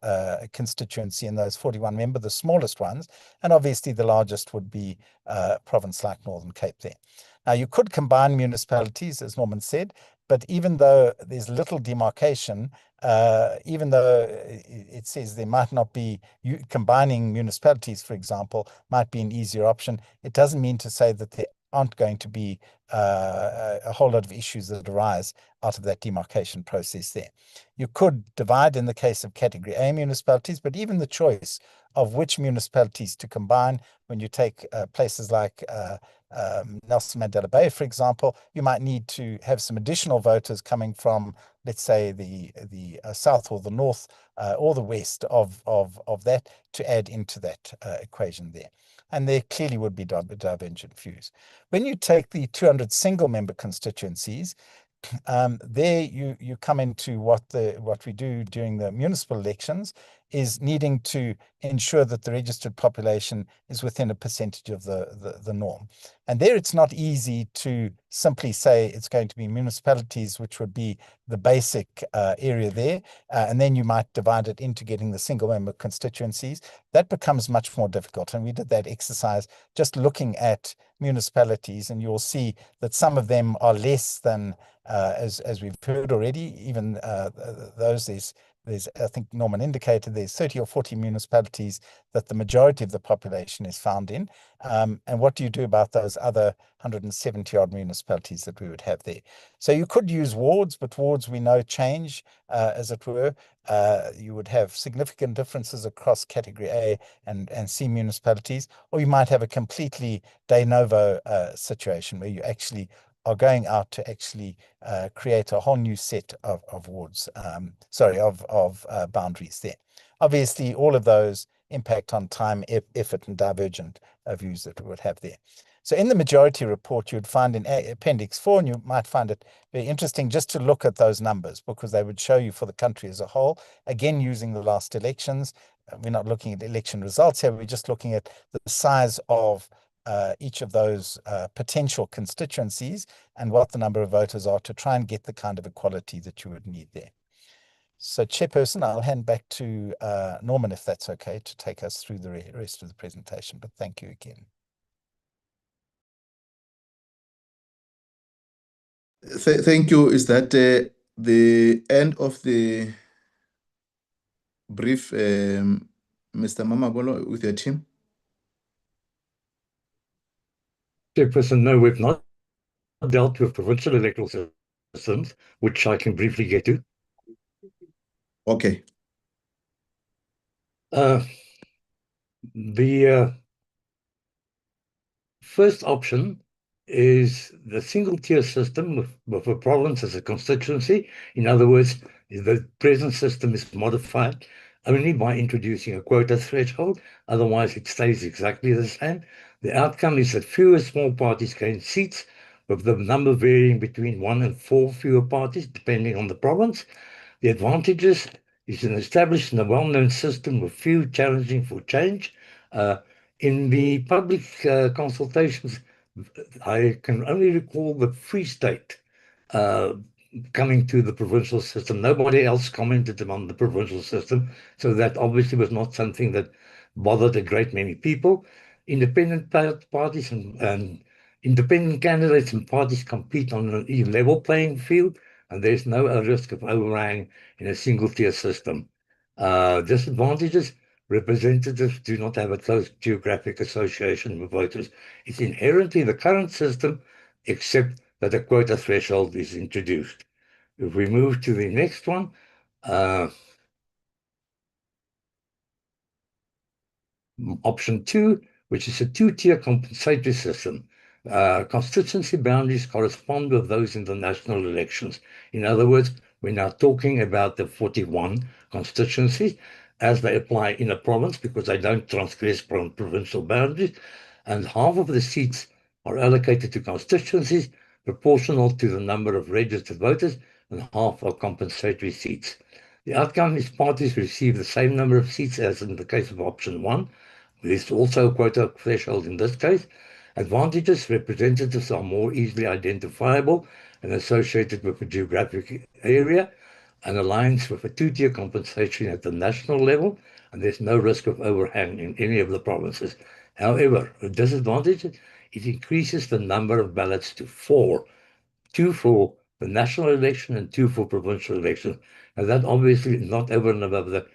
a constituency in those 41 member, the smallest ones, and obviously the largest would be a province like Northern Cape there. Now, you could combine municipalities, as Norman said, but even though there's little demarcation, even though it says there might not be, combining municipalities, for example, might be an easier option, it doesn't mean to say that there aren't going to be a whole lot of issues that arise out of that demarcation process there. You could divide in the case of category A municipalities, but even the choice of which municipalities to combine, when you take places like Nelson Mandela Bay, for example, you might need to have some additional voters coming from, let's say, the south or the north or the west of that to add into that equation there. And there clearly would be divergent views. When you take the 200 single member constituencies, there you come into what we do during the municipal elections is needing to ensure that the registered population is within a percentage of the norm. And there it's not easy to simply say it's going to be municipalities, which would be the basic area there. And then you might divide it into getting the single member constituencies. That becomes much more difficult. And we did that exercise just looking at municipalities, and you'll see that some of them are less than, as we've heard already, even those there's, I think Norman indicated, there's 30 or 40 municipalities that the majority of the population is found in. And what do you do about those other 170 odd municipalities that we would have there? So you could use wards, but wards we know change, as it were. You would have significant differences across category A and C municipalities, or you might have a completely de novo situation where you actually are going out to actually create a whole new set of wards, of boundaries there. Obviously, all of those impact on time, effort, and divergent views that we would have there. So in the majority report, you'd find in Appendix 4, and you might find it very interesting just to look at those numbers, because they would show you for the country as a whole, again, using the last elections. We're not looking at election results here, we're just looking at the size of each of those potential constituencies and what the number of voters are to try and get the kind of equality that you would need there. So, Chairperson, I'll hand back to Norman, if that's okay, to take us through the rest of the presentation. But thank you again. Thank you. Is that the end of the brief, Mr. Mamabolo, with your team? Chairperson, no, we've not dealt with provincial electoral systems, which I can briefly get to. Okay. The first option is the single-tier system with a province as a constituency. In other words, the present system is modified only by introducing a quota threshold. Otherwise, it stays exactly the same. The outcome is that fewer small parties gain seats, with the number varying between 1 and 4 fewer parties, depending on the province. The advantages is an established and a well-known system with few challenging for change. In the public consultations, I can only recall the Free State coming to the provincial system. Nobody else commented on the provincial system, so that obviously was not something that bothered a great many people. Independent parties and independent candidates and parties compete on an even level playing field, and there's no risk of overhang in a single-tier system. Disadvantages: representatives do not have a close geographic association with voters. It's inherently the current system, except that a quota threshold is introduced. If we move to the next one, option 2, which is a 2-tier compensatory system. Constituency boundaries correspond with those in the national elections. In other words, we're now talking about the 41 constituencies as they apply in a province, because they don't transgress provincial boundaries, and half of the seats are allocated to constituencies proportional to the number of registered voters, and half are compensatory seats. The outcome is parties receive the same number of seats as in the case of option 1. There's also a quota threshold in this case. Advantages: representatives are more easily identifiable and associated with a geographic area. An alliance with a 2-tier compensation at the national level, and there's no risk of overhang in any of the provinces. However, a disadvantage: it increases the number of ballots to 4, 2 for the national election and 2 for provincial elections. And that obviously is not over and above the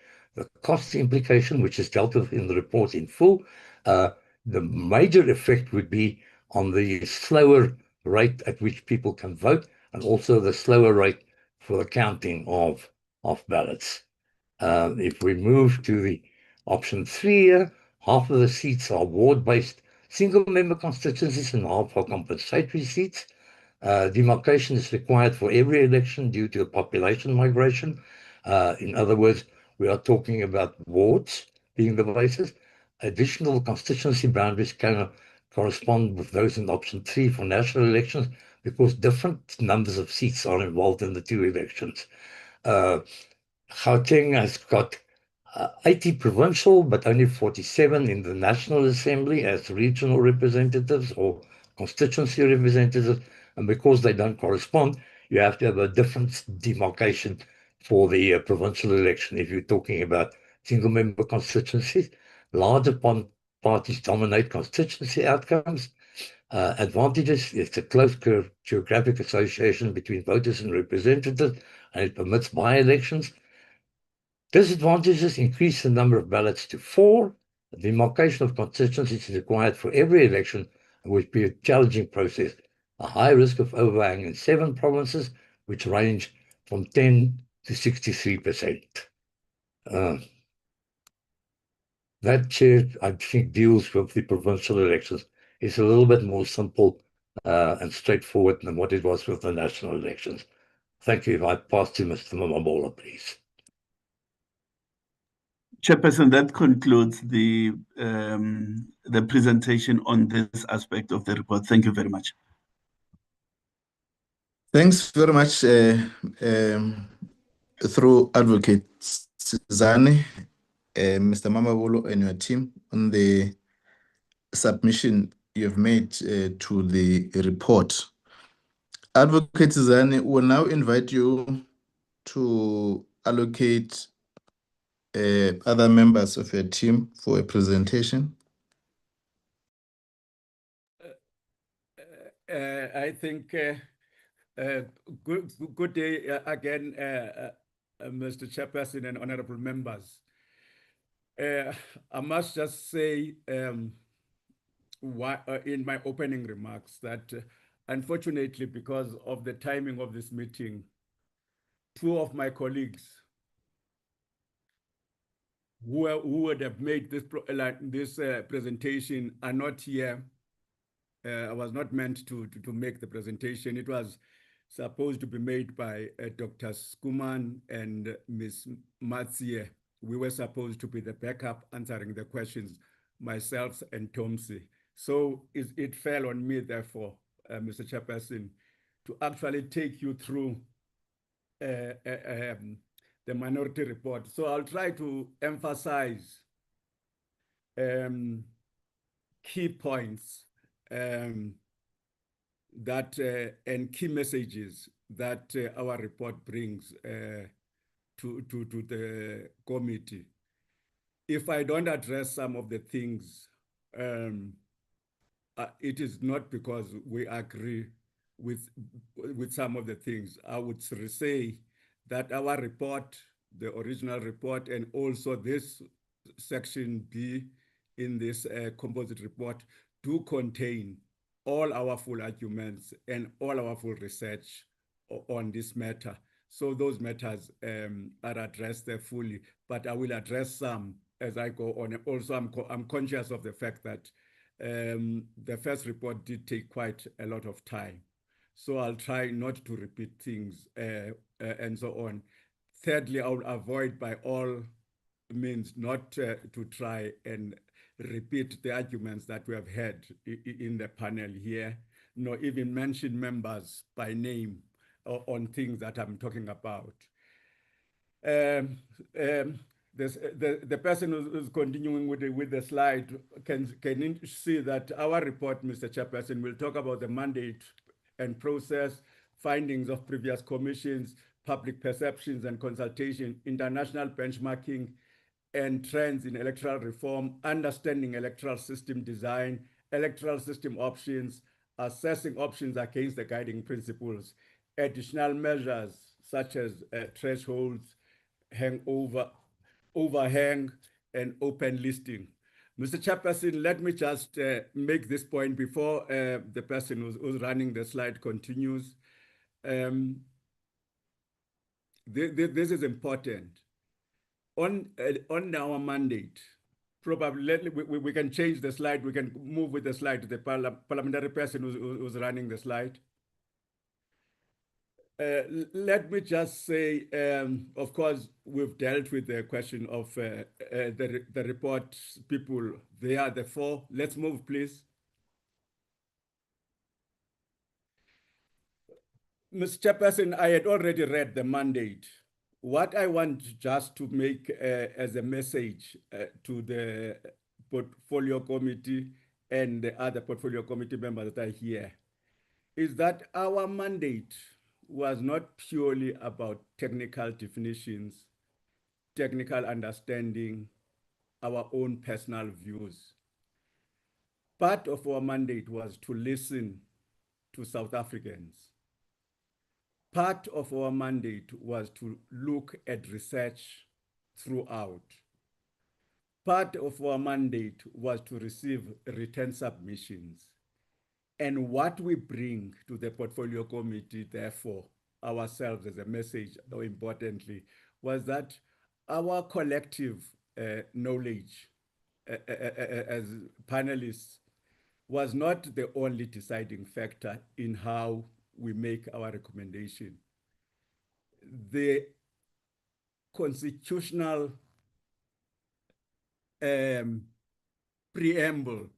cost implication, which is dealt with in the report in full. The major effect would be on the slower rate at which people can vote, and also the slower rate for the counting of ballots. If we move to the option 3 here, half of the seats are ward-based single-member constituencies and half are compensatory seats. Demarcation is required for every election due to a population migration. In other words, we are talking about wards being the basis. Additional constituency boundaries can correspond with those in option 3 for national elections, because different numbers of seats are involved in the two elections. Gauteng has got 80 provincial, but only 47 in the National Assembly as regional representatives or constituency representatives. And because they don't correspond, you have to have a different demarcation for the provincial election. If you're talking about single member constituencies, larger parties dominate constituency outcomes. Advantages, it's a close geographic association between voters and representatives, and it permits by-elections. Disadvantages increase the number of ballots to 4. The demarcation of constituencies is required for every election, and would be a challenging process. A high risk of overhang in 7 provinces, which range from 10 to 63%. That, Chair, I think deals with the provincial elections. It's a little bit more simple and straightforward than what it was with the national elections. Thank you. If I pass to Mr. Mamabola, please. Chairperson, that concludes the presentation on this aspect of the report. Thank you very much. Thanks very much, through Advocate Zane, Mr. Mamabolo and your team on the submission you've made to the report. Advocate Zane will now invite you to allocate other members of your team for a presentation. I think good day again, Mr. Chairperson and honorable members. I must just say in my opening remarks that unfortunately, because of the timing of this meeting, 2 of my colleagues who would have made this presentation are not here. I was not meant to make the presentation. It was supposed to be made by Dr. Skuman and Ms. Matsie. We were supposed to be the backup answering the questions, myself and Tomsi. So it fell on me, therefore, Mr. Chairperson, to actually take you through the minority report. So I'll try to emphasize key points that and key messages that our report brings to the committee. If I don't address some of the things, it is not because we agree with some of the things. I would say that our report, the original report, and also this section B in this composite report do contain all our full arguments and all our full research on this matter. So those matters are addressed there fully, but I will address some as I go on. Also, I'm conscious of the fact that the first report did take quite a lot of time. So I'll try not to repeat things and so on. Thirdly, I will avoid by all means not to try and repeat the arguments that we have had in the panel here, nor even mention members by name on things that I'm talking about. The person who's continuing with the slide can see that our report, Mr. Chairperson, will talk about the mandate and process, findings of previous commissions, public perceptions and consultation, international benchmarking, and trends in electoral reform, understanding electoral system design, electoral system options, assessing options against the guiding principles, additional measures such as thresholds, overhang, and open listing. Mr. Chairperson, let me just make this point before the person who's running the slide continues. This is important. On our mandate, probably we can change the slide. We can move with the slide to the parliamentary person who's running the slide. Let me just say, of course, we've dealt with the question of the report people. They are the 4. Let's move, please. Mr. Chairperson, I had already read the mandate. What I want just to make as a message to the portfolio committee and the other portfolio committee members that are here is that our mandate was not purely about technical definitions, technical understanding, our own personal views. Part of our mandate was to listen to South Africans. Part of our mandate was to look at research throughout. Part of our mandate was to receive written submissions. And what we bring to the portfolio committee, therefore, ourselves as a message, more importantly, was that our collective knowledge as panelists was not the only deciding factor in how we make our recommendation. The constitutional preamble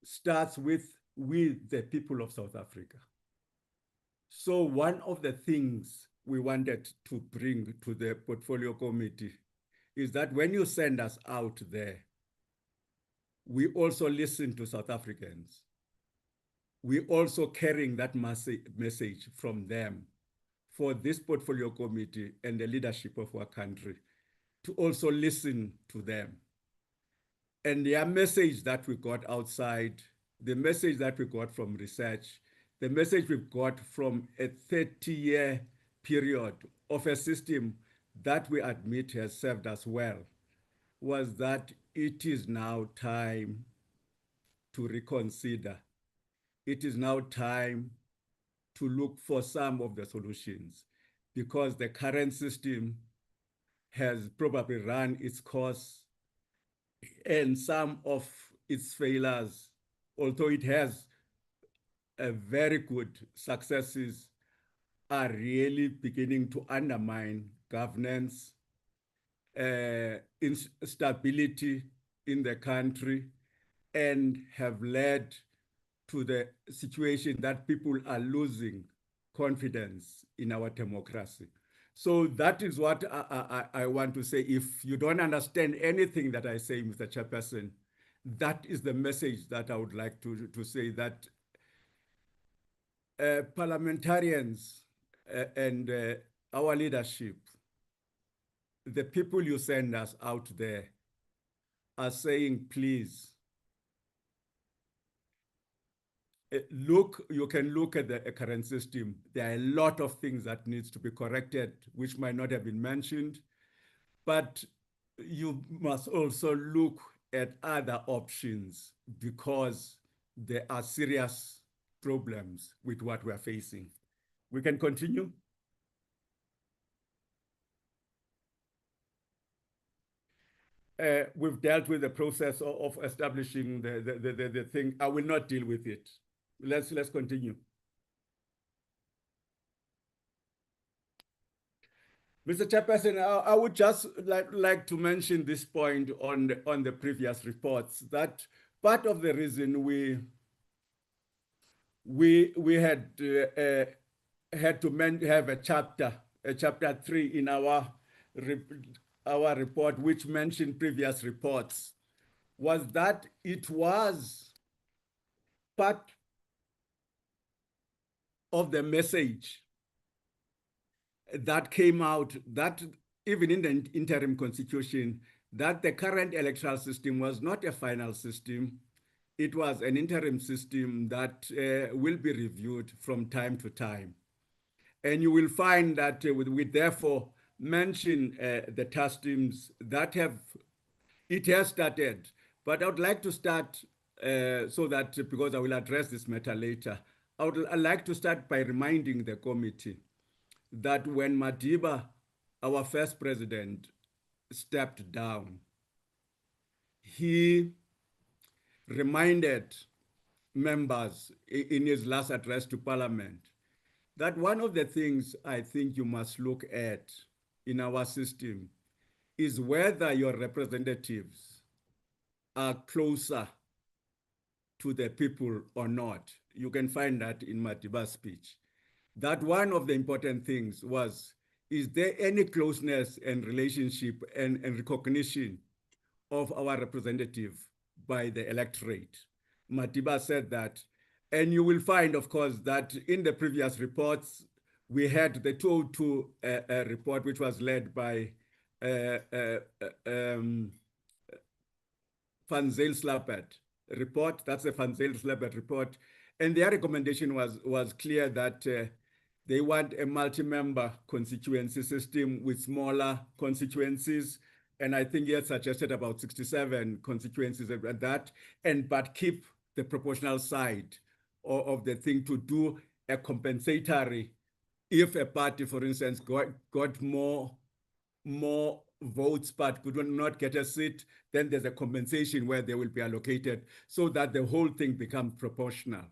starts with "we, the people of South Africa." So one of the things we wanted to bring to the portfolio committee is that when you send us out there, we also listen to South Africans. We also carrying that message from them for this portfolio committee and the leadership of our country to also listen to them. And their message that we got outside, the message that we got from research, the message we got from a 30-year period of a system that we admit has served us well, was that it is now time to reconsider. It is now time to look for some of the solutions, because the current system has probably run its course, and some of its failures, although it has a very good successes, are really beginning to undermine governance, instability in the country, and have led to the situation that people are losing confidence in our democracy. So that is what I want to say. If you don't understand anything that I say, Mr. Chairperson, that is the message that I would like to say, that parliamentarians and our leadership, the people you send us out there, are saying, please, look, you can look at the current system. There are a lot of things that needs to be corrected, which might not have been mentioned, but you must also look at other options, because there are serious problems with what we are facing. We can continue. We've dealt with the process of establishing the thing. I will not deal with it. Let's continue. Mr. Chairperson, I would just like to mention this point on the previous reports, that part of the reason we had to have a chapter 3 in our report, which mentioned previous reports, was that it was part of the message that came out, that even in the interim constitution, that the current electoral system was not a final system. It was an interim system that will be reviewed from time to time. And you will find that we therefore mention the task teams that it has started. But I would like to start so that, because I will address this matter later, I'd like to start by reminding the committee that when Madiba, our first president, stepped down, he reminded members in his last address to Parliament that one of the things I think you must look at in our system is whether your representatives are closer to the people or not. You can find that in Madiba's speech. that one of the important things was, is there any closeness and relationship and recognition of our representative by the electorate? Matiba said that, and you will find, of course, that in the previous reports, we had the 202 report, which was led by Van Zyl-Slabbert report. That's a Van Zyl-Slabbert report. And their recommendation was clear that they want a multi-member constituency system with smaller constituencies. And I think he had suggested about 67 constituencies at that, but keep the proportional side of the thing to do a compensatory. If a party, for instance, got more votes but could not get a seat, then there's a compensation where they will be allocated so that the whole thing becomes proportional.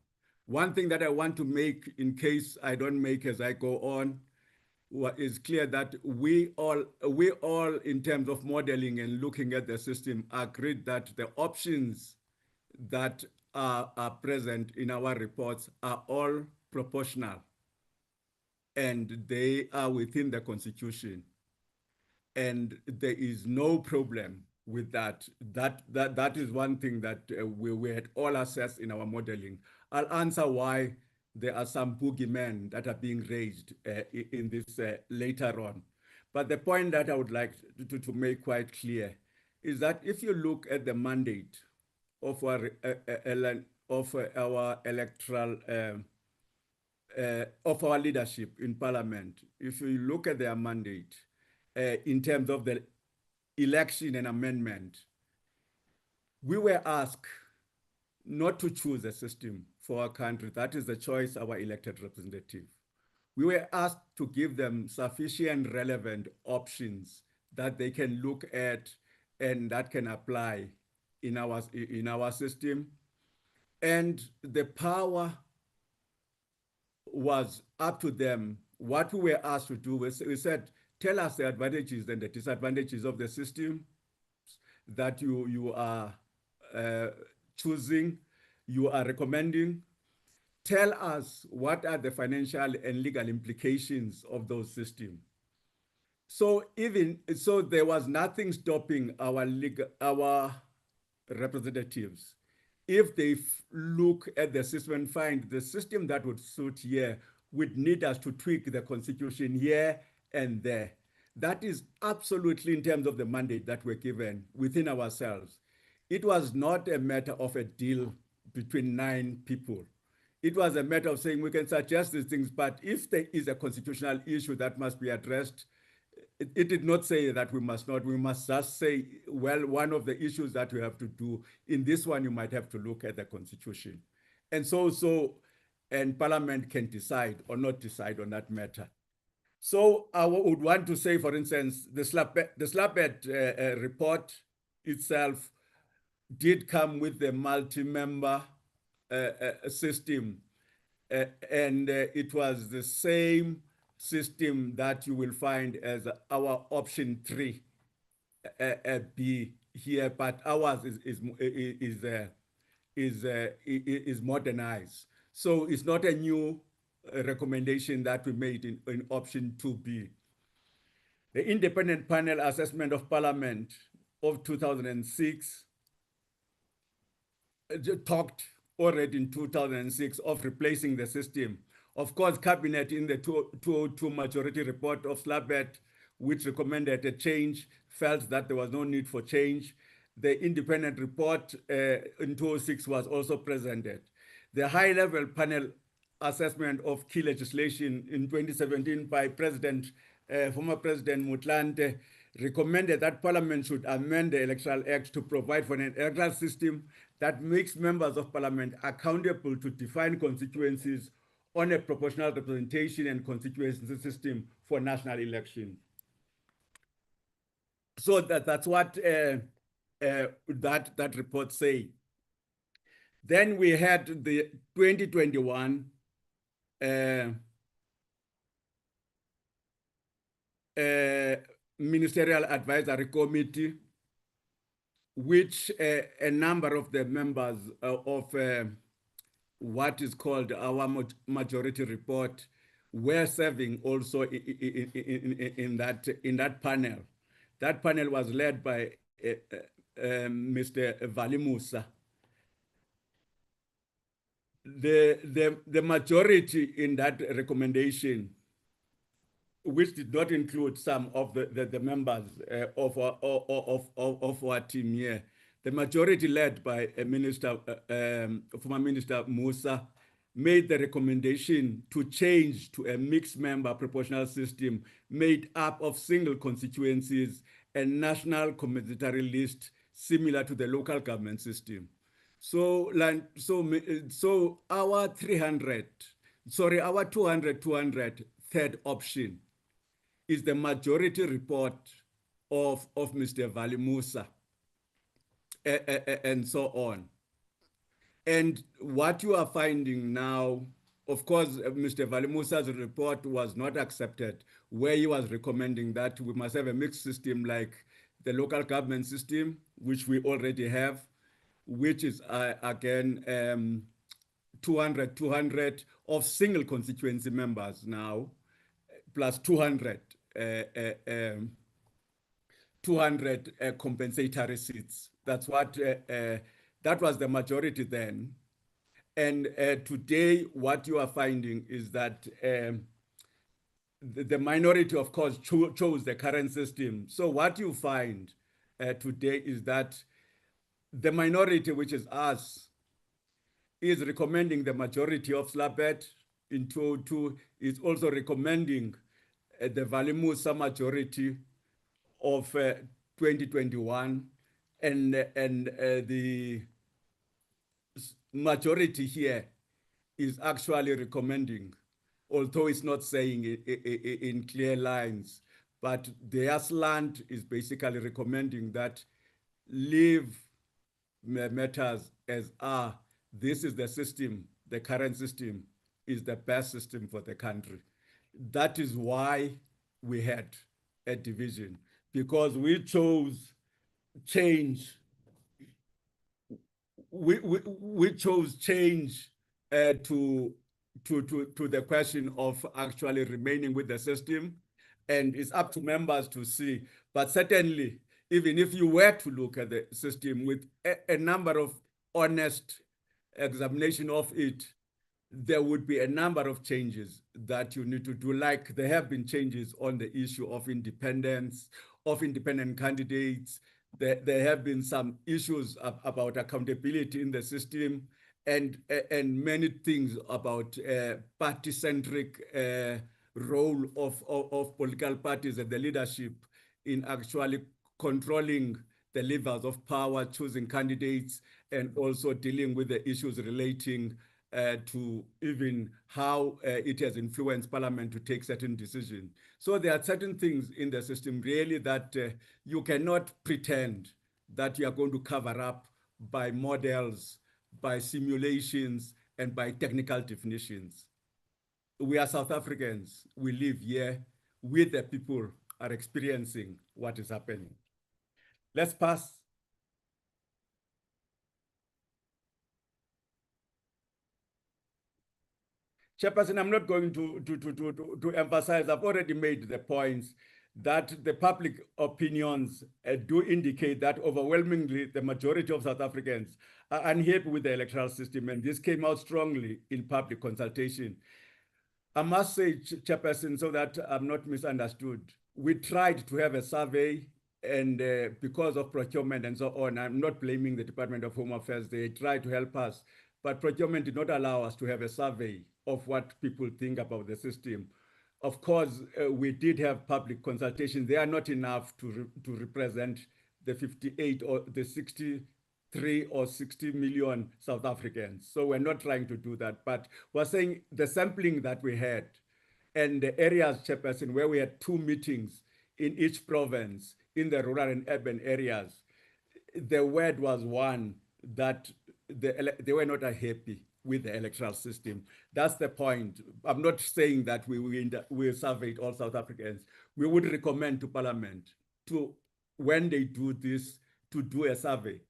One thing that I want to make, in case I don't make as I go on, is clear that we all, in terms of modeling and looking at the system, agreed that the options that are present in our reports are all proportional and they are within the Constitution. And there is no problem with that. That is one thing that we had all assessed in our modeling. I'll answer why there are some boogeymen that are being raised in this later on. But the point that I would like to make quite clear is that if you look at the mandate of our electoral of our leadership in Parliament, if you look at their mandate in terms of the election and amendment, we were asked not to choose a system for our country. That is the choice of our elected representative. We were asked to give them sufficient relevant options that they can look at and that can apply in our system. And the power was up to them. What we were asked to do was, we said, tell us the advantages and the disadvantages of the system that you are choosing, you are recommending. Tell us what are the financial and legal implications of those systems. So there was nothing stopping our representatives, if they look at the system and find the system that would suit here would need us to tweak the Constitution here and there. That is absolutely in terms of the mandate that we're given within ourselves. It was not a matter of a deal between 9 people. It was a matter of saying we can suggest these things, but if there is a constitutional issue that must be addressed, it did not say that we must not. We must just say, well, one of the issues that we have to do in this one, you might have to look at the Constitution. And and Parliament can decide or not decide on that matter. So I would want to say, for instance, the Slabbert report itself did come with the multi-member system, and it was the same system that you will find as our option 3 B here, but ours is modernized. So it's not a new recommendation that we made in option 2B. The Independent Panel Assessment of Parliament of 2006 talked already in 2006 of replacing the system. Of course, Cabinet in the 202 majority report of Slabbert, which recommended a change, felt that there was no need for change. The independent report in 2006 was also presented. The high-level panel assessment of key legislation in 2017 by former President Motlanthe recommended that Parliament should amend the Electoral Act to provide for an electoral system that makes members of Parliament accountable to define constituencies on a proportional representation and constituency system for national election. So that's what that report say. Then we had the 2021 Ministerial Advisory Committee, which a number of the members of what is called our majority report were serving also in that panel. That panel was led by Mr. Valimusa. The majority in that recommendation, which did not include some of the members of our team here, the majority led by former Minister Musa, made the recommendation to change to a mixed member proportional system made up of single constituencies and national compensatory list similar to the local government system. So our 200 third option is the majority report of Mr. Valimusa and so on. And what you are finding now, of course, Mr. Valimusa's report was not accepted, where he was recommending that we must have a mixed system like the local government system, which we already have, which is again 200 of single constituency members now, plus 200 compensatory seats. That's what that was the majority then. And today, what you are finding is that the minority, of course, chose the current system. So what you find today is that the minority, which is us, is recommending the majority of Slabet in 202, is also recommending the Valimusa majority of 2021, and the majority here is actually recommending, although it's not saying it in clear lines, but their slant is basically recommending that leave matters as are. This is the system, the current system is the best system for the country. That is why we had a division, because we chose change. We chose change to the question of actually remaining with the system, and it's up to members to see. But certainly, even if you were to look at the system with a number of honest examination of it, there would be a number of changes that you need to do, like there have been changes on the issue of independence, of independent candidates. There have been some issues about accountability in the system, and many things about party-centric role of political parties and the leadership in actually controlling the levers of power, choosing candidates, and also dealing with the issues relating to even how it has influenced Parliament to take certain decisions. So there are certain things in the system really that you cannot pretend that you are going to cover up by models, by simulations, and by technical definitions. We are South Africans. We live here. We, the people, are experiencing what is happening. Let's pass. Chairperson, I'm not going to emphasize, I've already made the points that the public opinions do indicate that overwhelmingly the majority of South Africans are unhappy with the electoral system, and this came out strongly in public consultation. I must say, Chairperson, so that I'm not misunderstood, we tried to have a survey, and because of procurement and so on, I'm not blaming the Department of Home Affairs, they tried to help us, but procurement did not allow us to have a survey of what people think about the system. Of course, we did have public consultation. They are not enough to represent the 58 or the 63 or 60 million South Africans. So we're not trying to do that, but we're saying the sampling that we had and the areas, Chairperson, where we had 2 meetings in each province, in the rural and urban areas, the word was one, that they were not happy with the electoral system. That's the point. I'm not saying that we surveyed all South Africans. We would recommend to Parliament to, when they do this, to do a survey.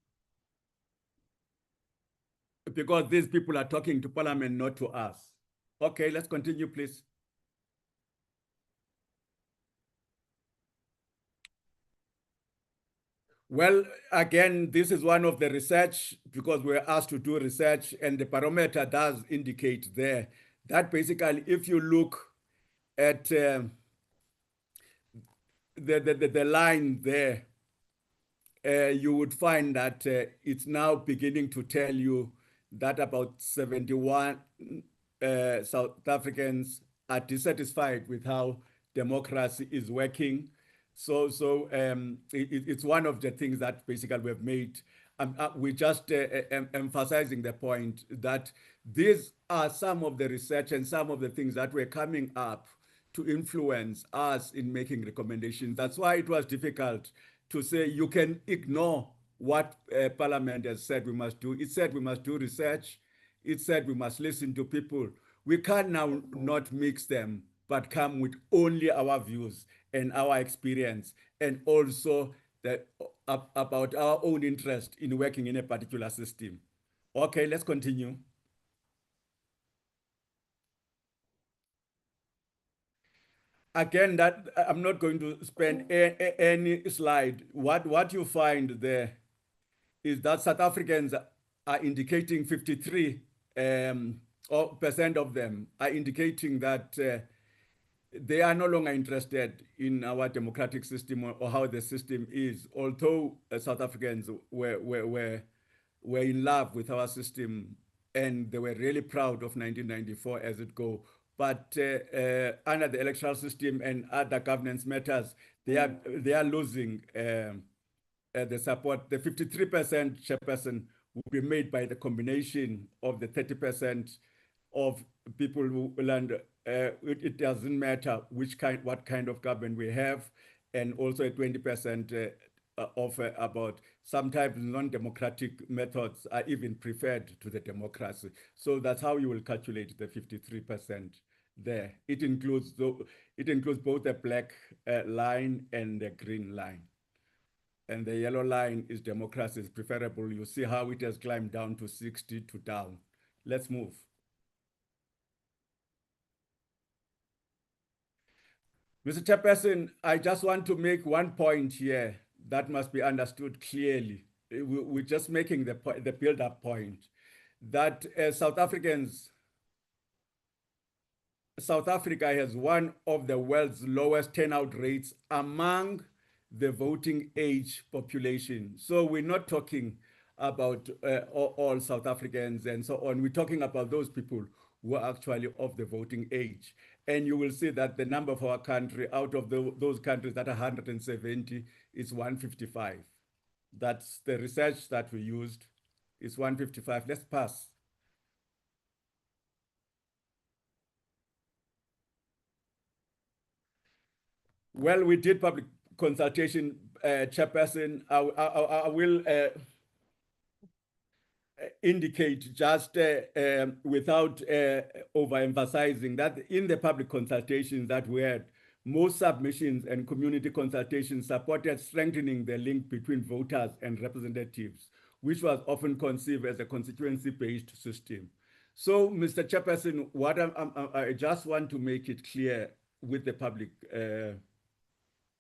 Because these people are talking to Parliament, not to us. Okay, let's continue, please. Well, again, this is one of the research, because we're asked to do research, and the barometer does indicate there that basically if you look at the line there, you would find that it's now beginning to tell you that about 71 South Africans are dissatisfied with how democracy is working. So it's one of the things that basically we've made. We're just emphasizing the point that these are some of the research and some of the things that were coming up to influence us in making recommendations. That's why it was difficult to say you can ignore what Parliament has said we must do. It said we must do research. It said we must listen to people. We can now not mix them, but come with only our views and our experience, and also about our own interest in working in a particular system. Okay, let's continue. Again, that I'm not going to spend any slide. What you find there is that South Africans are indicating 53% of them are indicating that they are no longer interested in our democratic system or how the system is, although South Africans were in love with our system and they were really proud of 1994 as it go. But under the electoral system and other governance matters, they are losing the support. The 53% chairperson will be made by the combination of the 30% of people who land. It doesn't matter what kind of government we have, and also a 20% of about sometimes non-democratic methods are even preferred to the democracy. So that's how you will calculate the 53% there. It includes both the black line and the green line. And the yellow line is democracy is preferable. You see how it has climbed down to 60 to down. Let's move. Mr. Chairperson, I just want to make one point here that must be understood clearly. We're just making the build-up point that South Africa has one of the world's lowest turnout rates among the voting age population. So we're not talking about all South Africans and so on. We're talking about those people who are actually of the voting age. And you will see that the number of our country, out of those countries that are 170, is 155. That's the research that we used, is 155. Let's pass. Well, we did public consultation, Chairperson. I will indicate just without overemphasizing that in the public consultations that we had, most submissions and community consultations supported strengthening the link between voters and representatives, which was often conceived as a constituency-based system. So, Mr. Chairperson, what I just want to make it clear with the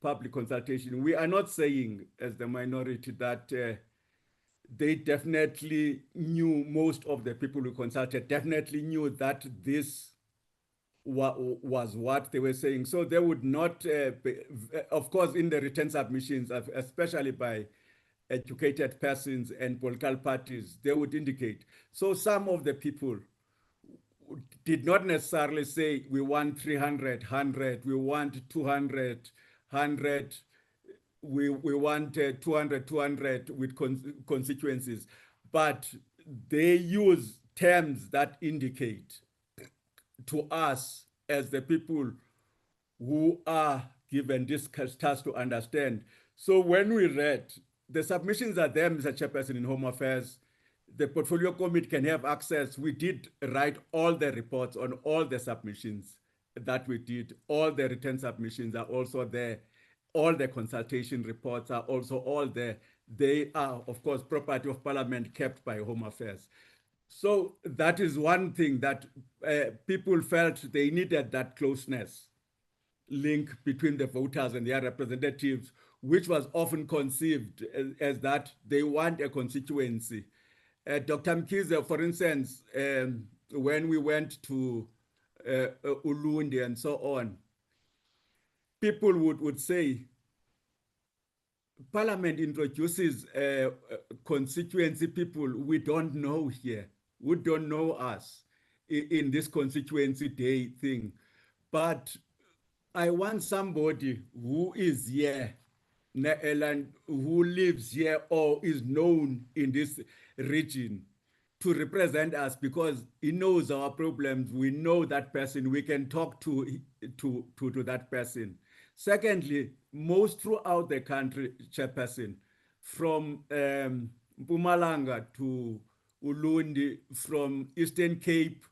public consultation, we are not saying as the minority that they definitely knew, most of the people who consulted definitely knew that this was what they were saying. So they would not, of course, in the written submissions, especially by educated persons and political parties, they would indicate. So some of the people did not necessarily say we want 300, 100, we want 200, 100, we want 200, 200 with constituencies, but they use terms that indicate to us as the people who are given this task to understand. So when we read, the submissions are there, Mr. Chairperson, in Home Affairs. The Portfolio Committee can have access. We did write all the reports on all the submissions that we did. All the written submissions are also there. All the consultation reports are also all there. They are, of course, property of Parliament kept by Home Affairs. So that is one thing that people felt they needed, that closeness link between the voters and their representatives, which was often conceived as that they want a constituency. Dr. Mkhize, for instance, when we went to Ulundi and so on, people would say, Parliament introduces constituency people we don't know here, who don't know us in this constituency day thing. But I want somebody who is here and who lives here or is known in this region to represent us, because he knows our problems. We know that person. We can talk to that person. Secondly, most throughout the country, Chairperson, from Mpumalanga to Ulundi, from Eastern Cape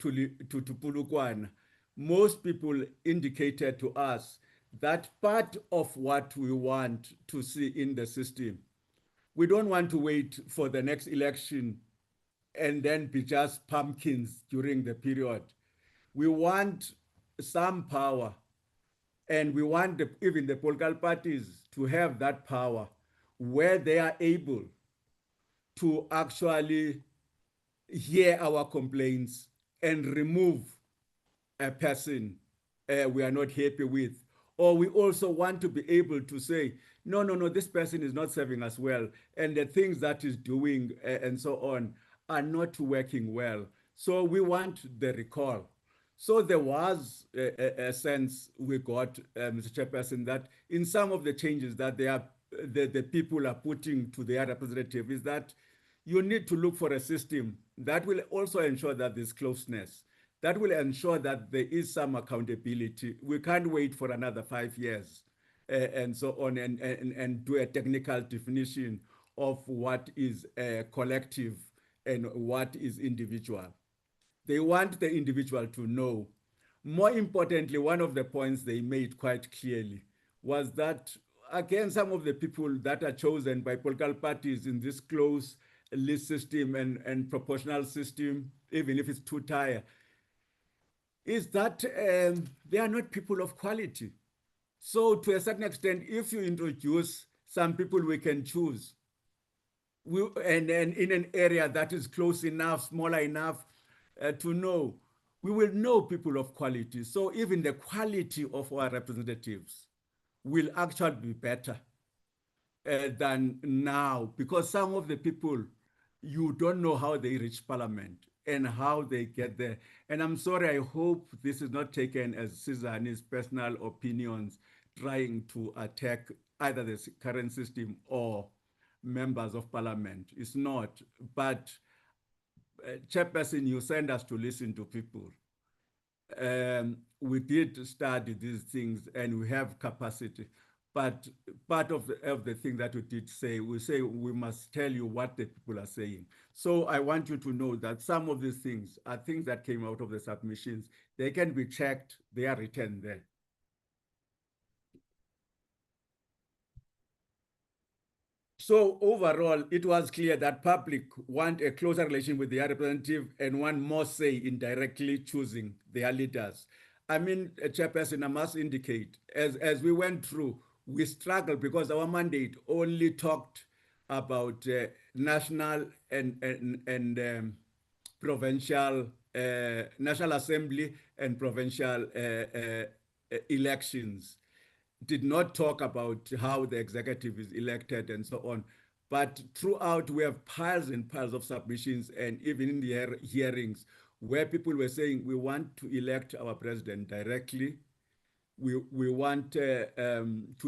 to Polokwane, most people indicated to us that part of what we want to see in the system, we don't want to wait for the next election and then be just pumpkins during the period. We want some power, and we want even the political parties to have that power where they are able to actually hear our complaints and remove a person we are not happy with. Or we also want to be able to say, no, this person is not serving us well, and the things that is doing and so on are not working well. So we want the recall. So there was a sense we got, Mr. Chairperson, that in some of the changes that the people are putting to their representative is that you need to look for a system that will also ensure that there's closeness, that will ensure that there is some accountability. We can't wait for another 5 years and so on and do a technical definition of what is collective and what is individual. They want the individual to know. More importantly, one of the points they made quite clearly was that, again, some of the people that are chosen by political parties in this close list system and proportional system, even if it's two-tier, is that they are not people of quality. So to a certain extent, if you introduce some people we can choose, and in an area that is close enough, smaller enough to know, we will know people of quality. So even the quality of our representatives will actually be better than now, because some of the people, you don't know how they reach Parliament and how they get there. And I'm sorry, I hope this is not taken as Sizani's personal opinions trying to attack either the current system or members of Parliament. It's not. But Chairperson, you send us to listen to people. We did study these things and we have capacity. But part of the thing that we did say, we say we must tell you what the people are saying. So I want you to know that some of these things are things that came out of the submissions. They can be checked, they are written there. So overall, it was clear that public want a closer relation with their representative and want more say in directly choosing their leaders. I mean, Chairperson, I must indicate, as we went through, we struggled because our mandate only talked about national and provincial, National Assembly and provincial elections. Did not talk about how the executive is elected and so on. But throughout, we have piles and piles of submissions, and even in the hearings where people were saying, we want to elect our president directly. We want to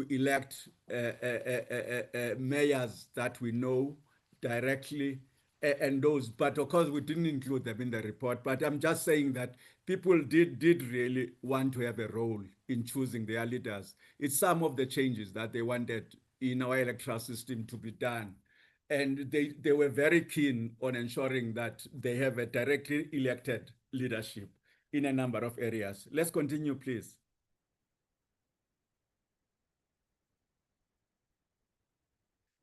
elect mayors that we know directly, and those, but of course we didn't include them in the report. But I'm just saying that people did really want to have a role in choosing their leaders. It's some of the changes that they wanted in our electoral system to be done. And they were very keen on ensuring that they have a directly elected leadership in a number of areas. Let's continue, please.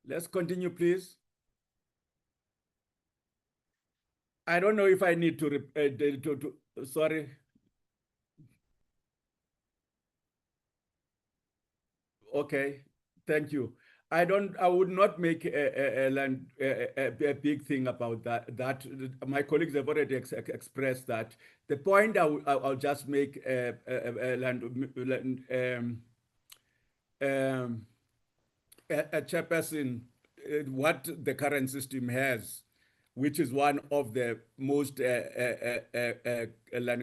Let's continue, please. I don't know if I need to sorry. Okay, Thank you. I would not make a big thing about that. My colleagues have already expressed that. The point I'll just make, a chairperson, what the current system has, which is one of the most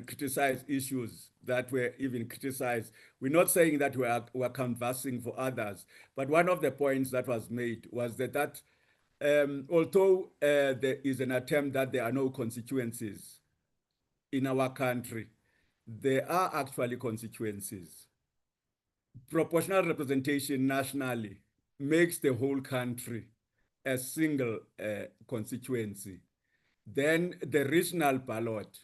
criticized issues that were even criticized. We're not saying that we're canvassing for others, but one of the points that was made was that although there is an attempt that there are no constituencies in our country, there are actually constituencies. Proportional representation nationally makes the whole country a single constituency. Then the regional ballot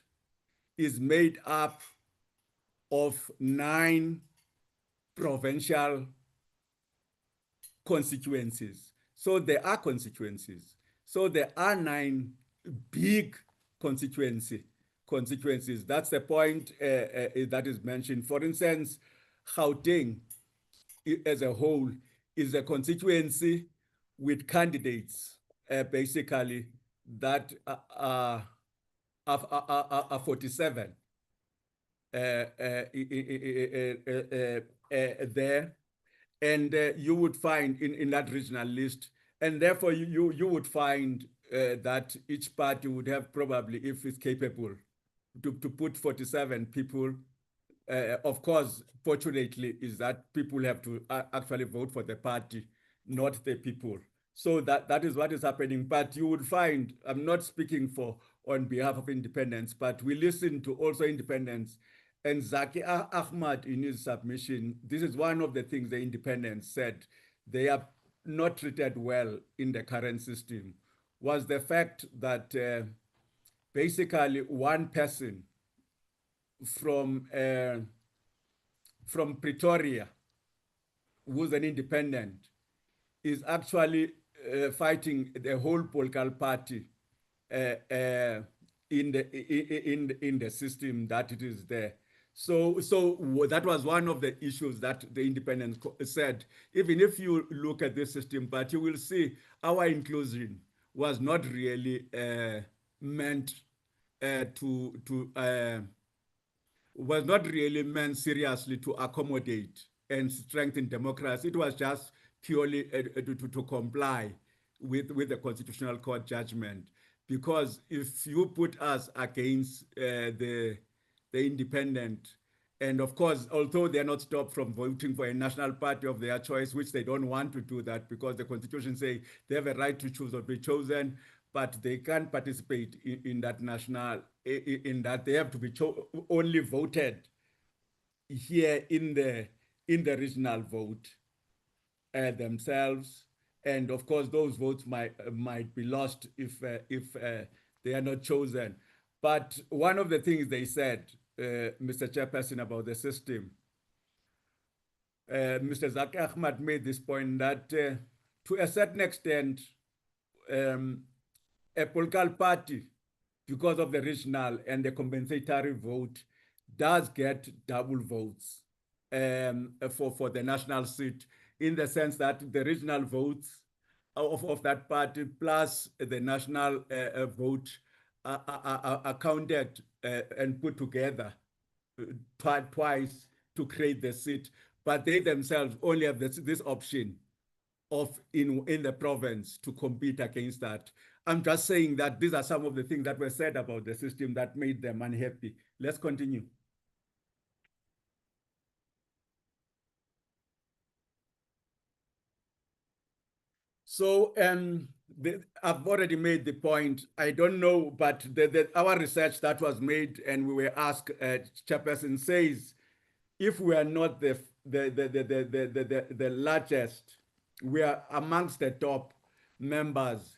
is made up of 9 provincial constituencies. So there are constituencies. So there are 9 big constituencies. That's the point that is mentioned. For instance, Gauteng as a whole is a constituency with candidates basically that are 47 there, and you would find in that regional list, and therefore you would find that each party would have probably, if it's capable, to put 47 people. Of course, fortunately, is that people have to actually vote for the party, not the people. So that is what is happening. But you would find, I'm not speaking on behalf of independents, but we listen to also independents. And Zaki Ahmad, in his submission, this is one of the things the independents said they are not treated well in the current system, was the fact that basically one person from Pretoria, who's an independent, is actually fighting the whole political party in the system that it is there. So that was one of the issues that the independents said. Even if you look at this system, but you will see our inclusion was not really meant was not really meant seriously to accommodate and strengthen democracy. It was just purely to comply with the Constitutional Court judgment. Because if you put us against the independent, and of course, although they're not stopped from voting for a national party of their choice, which they don't want to do that because the Constitution says they have a right to choose or be chosen, but they can't participate in that national, in that they have to be only voted here in the regional vote themselves. And of course, those votes might be lost if they are not chosen. But one of the things they said, Mr. Chairperson, about the system, Mr. Zaki Ahmad made this point that to a certain extent, a political party, because of the regional and the compensatory vote, does get double votes for the national seat, in the sense that the regional votes of that party plus the national vote are counted and put together twice to create the seat, but they themselves only have this option of in the province to compete against that. I'm just saying that these are some of the things that were said about the system that made them unhappy. Let's continue. So I've already made the point. I don't know, but our research that was made and we were asked, Chairperson says, if we are not the largest, we are amongst the top members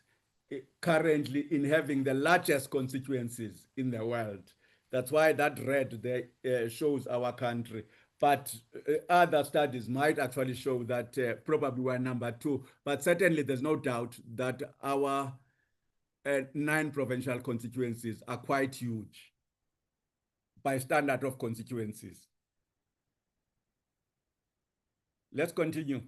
currently in having the largest constituencies in the world. That's why that red there shows our country. But other studies might actually show that probably we're number 2. But certainly there's no doubt that our 9 provincial constituencies are quite huge by standard of constituencies. Let's continue.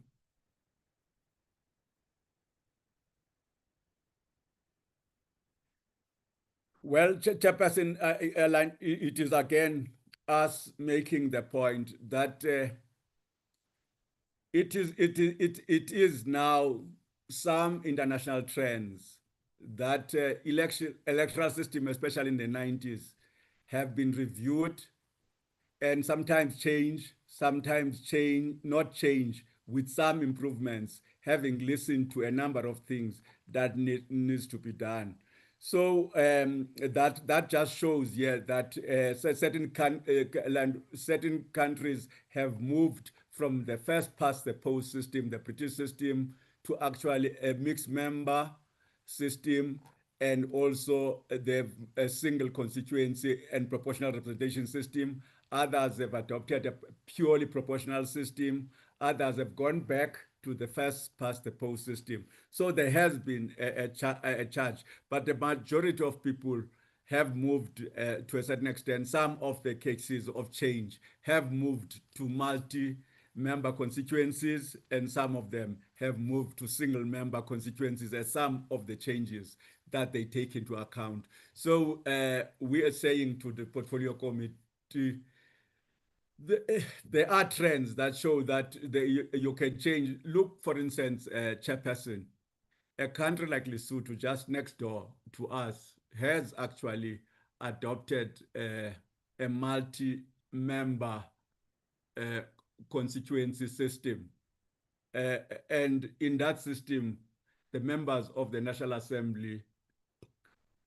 Well, Chairperson, Ellen, it is again us making the point that it is now some international trends that electoral system, especially in the 90s, have been reviewed and sometimes not change, with some improvements, having listened to a number of things that needs to be done. So that just shows, yeah, that certain countries have moved from the first past the post system, the British system, to actually a mixed member system, and also a single constituency and proportional representation system. Others have adopted a purely proportional system. Others have gone back to the first past the post system. So there has been a charge, but the majority of people have moved to a certain extent. Some of the cases of change have moved to multi-member constituencies, and some of them have moved to single-member constituencies as some of the changes that they take into account. So we are saying to the portfolio committee, there are trends that show that you can change. Look, for instance, Chairperson, a country like Lesotho, just next door to us, has actually adopted a multi-member constituency system. And in that system, the members of the National Assembly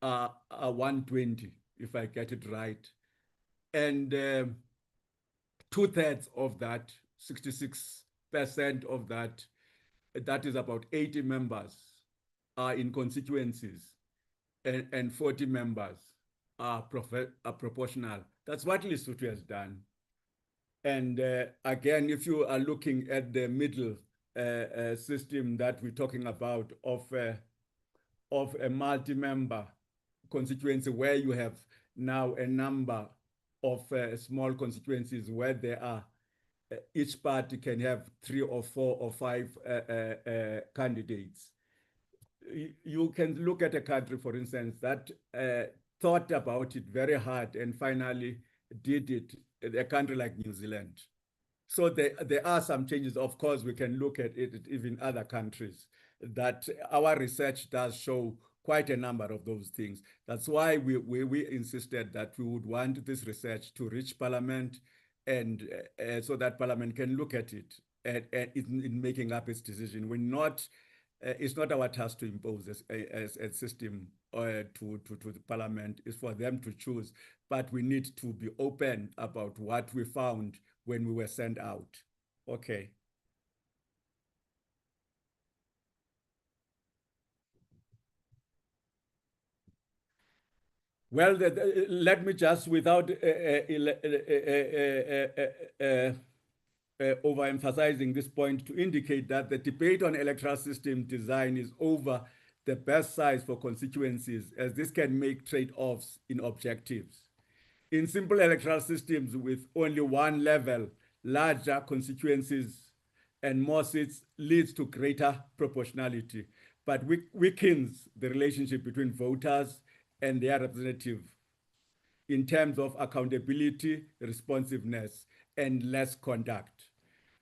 are 120, if I get it right. And 2/3 of that, 66% of that, that is about 80 members, are in constituencies, and 40 members are proportional. That's what Lesotho has done. And again, if you are looking at the middle system that we're talking about of a multi-member constituency, where you have now a number of small constituencies where there are each party can have 3 or 4 or 5 candidates. You can look at a country, for instance, that thought about it very hard and finally did it, a country like New Zealand. So there are some changes. Of course, we can look at it even other countries, that our research does show quite a number of those things. That's why we insisted that we would want this research to reach Parliament, and so that Parliament can look at it and in making up its decision. It's not our task to impose a system to the Parliament. It's for them to choose, but we need to be open about what we found when we were sent out. Okay. Well, let me just, without overemphasizing this point, to indicate that the debate on electoral system design is over the best size for constituencies, as this can make trade-offs in objectives. In simple electoral systems with only one level, larger constituencies and more seats leads to greater proportionality, but weakens the relationship between voters and their representative in terms of accountability, responsiveness, and less conduct.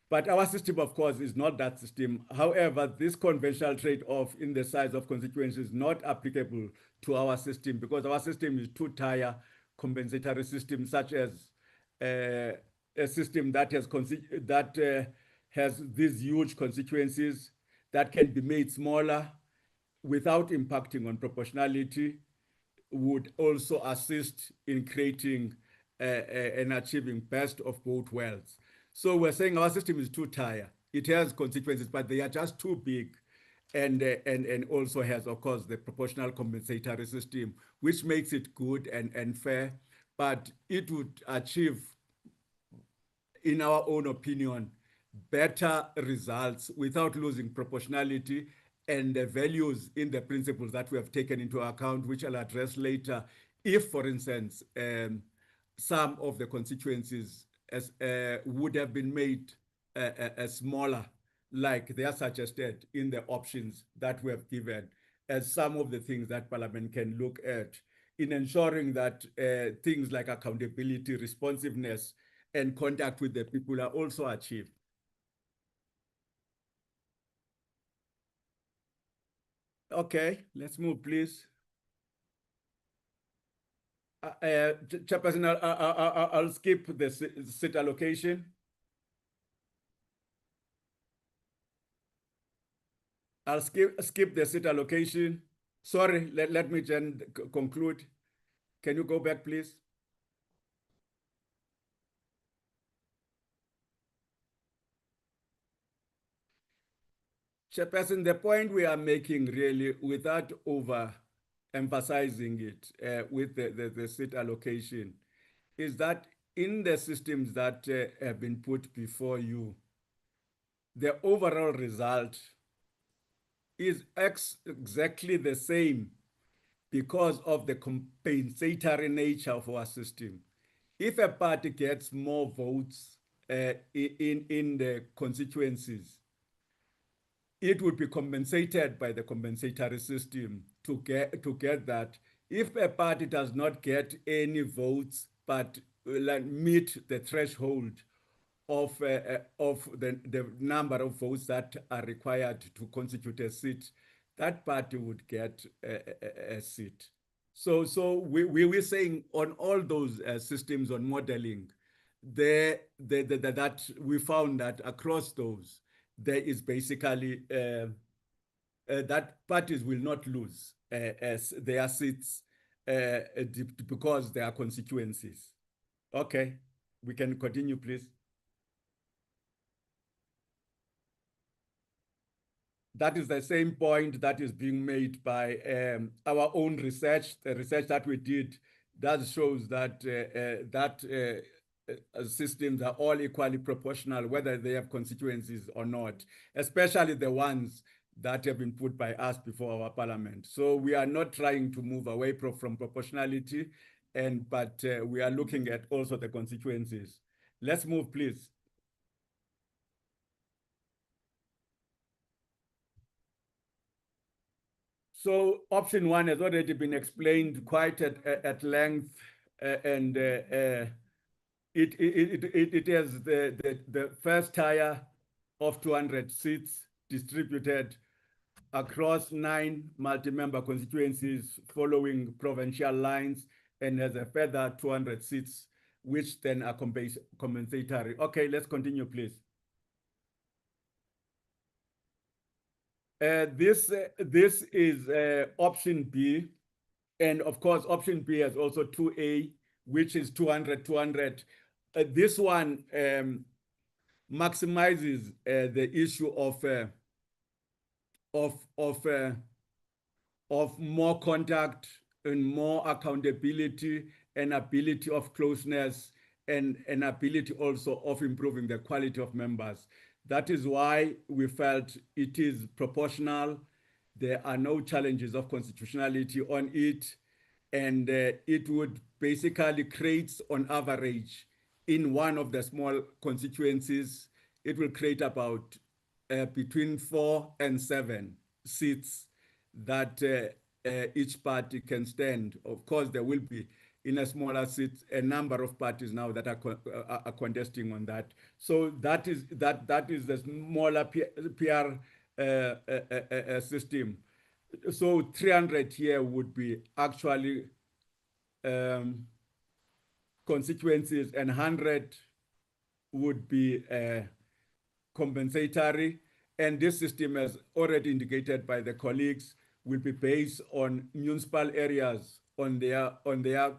But our system, of course, is not that system. However, this conventional trade-off in the size of constituencies is not applicable to our system, because our system is two-tier compensatory system, such as a system that has these huge constituencies that can be made smaller without impacting on proportionality, would also assist in creating and achieving best of both worlds. So we're saying our system is two-tier. It has consequences, but they are just too big, and also has, of course, the proportional compensatory system, which makes it good and fair, but it would achieve, in our own opinion, better results without losing proportionality and the values in the principles that we have taken into account, which I'll address later. If, for instance, some of the constituencies would have been made smaller, like they are suggested in the options that we have given, as some of the things that Parliament can look at in ensuring that things like accountability, responsiveness, and contact with the people are also achieved. Okay, let's move, please. Chairperson, I'll skip the seat allocation. I'll skip the seat allocation. Sorry, let me then conclude. Can you go back, please? Chairperson, the point we are making really, without over-emphasizing it with the seat allocation, is that in the systems that have been put before you, the overall result is exactly the same because of the compensatory nature of our system. If a party gets more votes in the constituencies, it would be compensated by the compensatory system to get that. If a party does not get any votes but meet the threshold of the number of votes that are required to constitute a seat, that party would get a seat. So we were saying on all those systems on modeling, that we found that across those, there is basically that parties will not lose as their seats because they are constituencies. Okay, we can continue, please. That is the same point that is being made by our own research. The research that we did that shows that systems are all equally proportional, whether they have constituencies or not, especially the ones that have been put by us before our parliament. So we are not trying to move away from proportionality, but we are looking at also the constituencies. Let's move, please. So option one has already been explained quite at length, and it has the first tier of 200 seats distributed across 9 multi-member constituencies following provincial lines, and has a further 200 seats, which then are compensatory. Okay, let's continue, please. This is option B, and of course option B has also 2A, which is 200, 200. This one maximizes the issue of more contact and more accountability and ability of closeness and an ability also of improving the quality of members. That is why we felt it is proportional. There are no challenges of constitutionality on it, and it would basically create, on average, in one of the small constituencies, it will create about between 4 and 7 seats that each party can stand. Of course, there will be, in a smaller seat, a number of parties now that are contesting on that. So that is the smaller PR system. So 300 here would be actually constituencies, and 100 would be compensatory. And this system, as already indicated by the colleagues, will be based on municipal areas, on their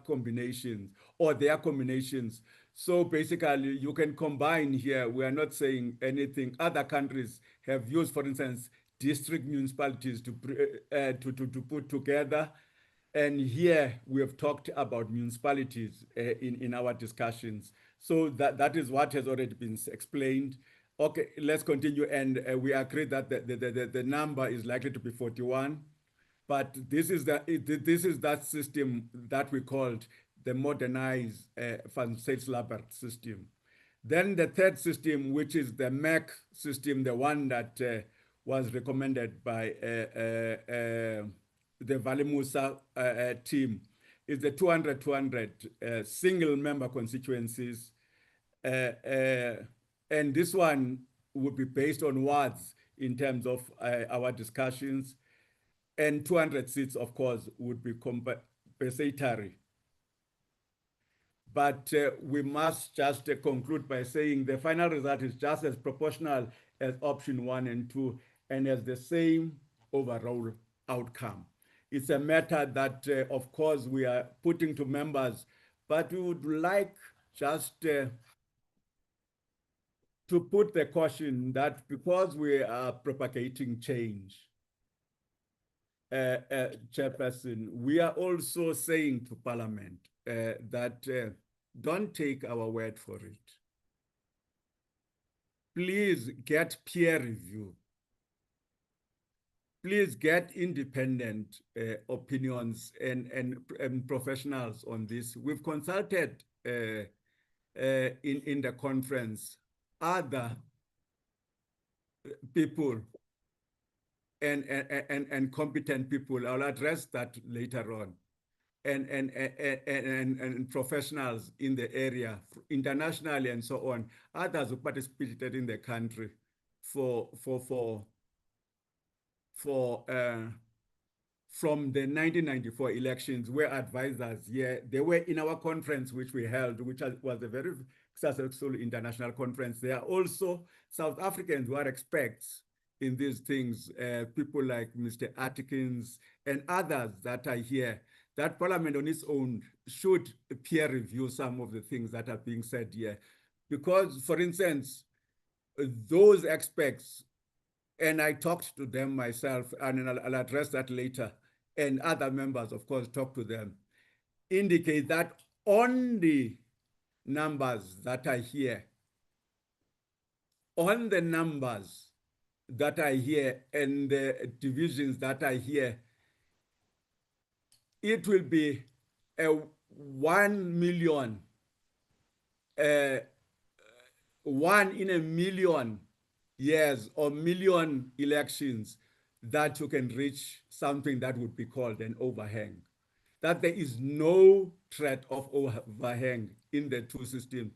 combinations or their combinations. So basically, you can combine here. We are not saying anything. Other countries have used, for instance, district municipalities to put together. And here we have talked about municipalities in our discussions. So that is what has already been explained. Okay, let's continue. And we agree that the number is likely to be 41. But this is that system that we called the modernized Van Zyl-Slabbert system. Then the third system, which is the MEC system, the one that was recommended by the Valimusa team. is the 200 single member constituencies. And this one would be based on wards in terms of our discussions. And 200 seats, of course, would be compensatory. But we must just conclude by saying the final result is just as proportional as option 1 and 2 and has the same overall outcome. It's a matter that, of course, we are putting to members, but we would like just to put the caution that because we are propagating change, Chairperson, we are also saying to Parliament that don't take our word for it. Please get peer review. Please get independent opinions and professionals on this. We've consulted in the conference other people and competent people. I'll address that later on. And professionals in the area, internationally and so on, others who participated in the country from the 1994 elections were advisors. Yeah, they were in our conference which we held, which was a very successful international conference. There are also South Africans who are experts in these things, people like Mr. Atkins and others that are here. That Parliament on its own should peer review some of the things that are being said here. Because, for instance, those experts, and I talked to them myself, and I'll address that later, and other members, of course, talk to them, indicate that on the numbers that are here, on the numbers that are here and the divisions that are here, it will be a 1 million, 1 in a million years or million elections that you can reach something that would be called an overhang. That there is no threat of overhang in the two systems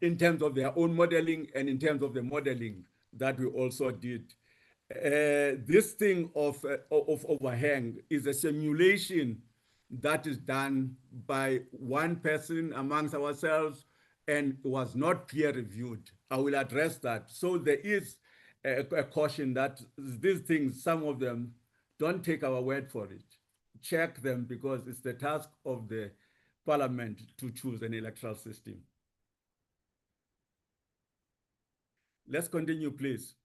in terms of their own modeling and in terms of the modeling that we also did. This thing of overhang is a simulation that is done by one person amongst ourselves and was not peer reviewed. I will address that. So there is a caution that these things, some of them, don't take our word for it. Check them, because it's the task of the Parliament to choose an electoral system. Let's continue, please.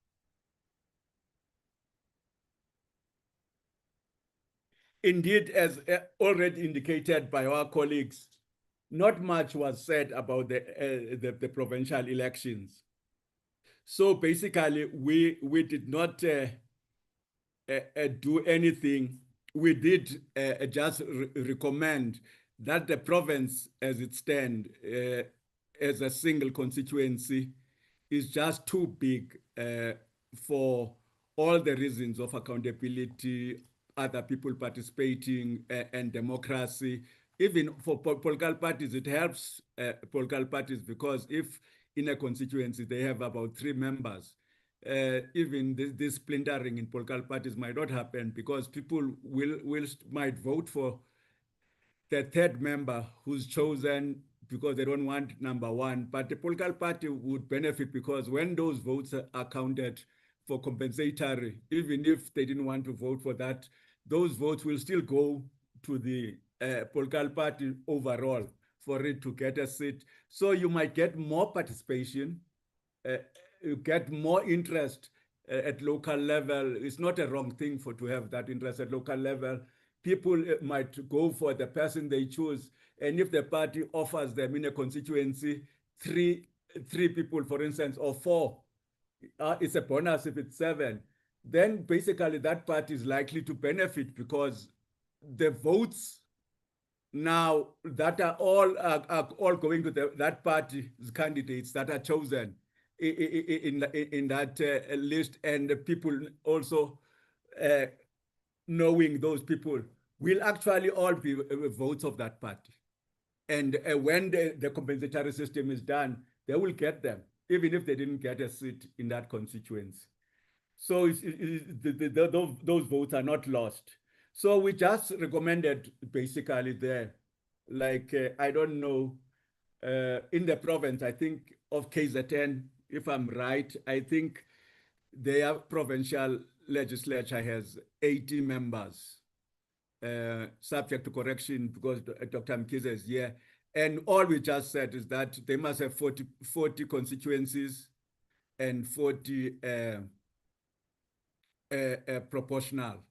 Indeed, as already indicated by our colleagues, not much was said about the provincial elections. So basically, we did not do anything. We did just recommend that the province, as it stands, as a single constituency, is just too big for all the reasons of accountability, other people participating, and democracy. Even for political parties, it helps political parties, because if in a constituency they have about 3 members, even this splintering in political parties might not happen, because people might vote for the 3rd member who's chosen because they don't want number 1. But the political party would benefit, because when those votes are counted for compensatory, even if they didn't want to vote for that, those votes will still go to the political party overall for it to get a seat. So you might get more participation, you get more interest at local level. It's not a wrong thing to have that interest at local level. People might go for the person they choose. And if the party offers them in a constituency, three people, for instance, or 4, it's a bonus if it's 7. Then basically that party is likely to benefit, because the votes now that are all going to that party's candidates that are chosen in that list, and the people also knowing those people will actually all be votes of that party. And when the compensatory system is done, they will get them, even if they didn't get a seat in that constituency. So those votes are not lost. So we just recommended basically there, like, I don't know, in the province, I think of KZN, if I'm right, I think their provincial legislature has 80 members, subject to correction because Dr. Mkiza is here. And all we just said is that they must have 40 constituencies and 40 proportional,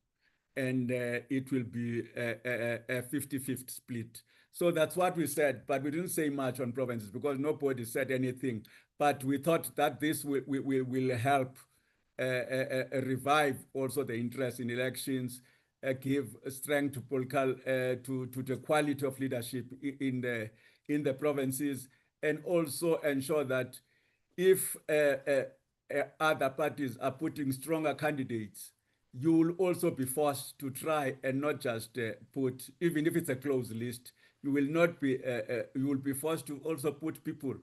and it will be a 50-50 split. So that's what we said, but we didn't say much on provinces because nobody said anything. But we thought that this will help revive also the interest in elections, give strength to political, to the quality of leadership in the provinces, and also ensure that if other parties are putting stronger candidates, you will also be forced to try and not just put, even if it's a closed list, you will not be, you will be forced to also put people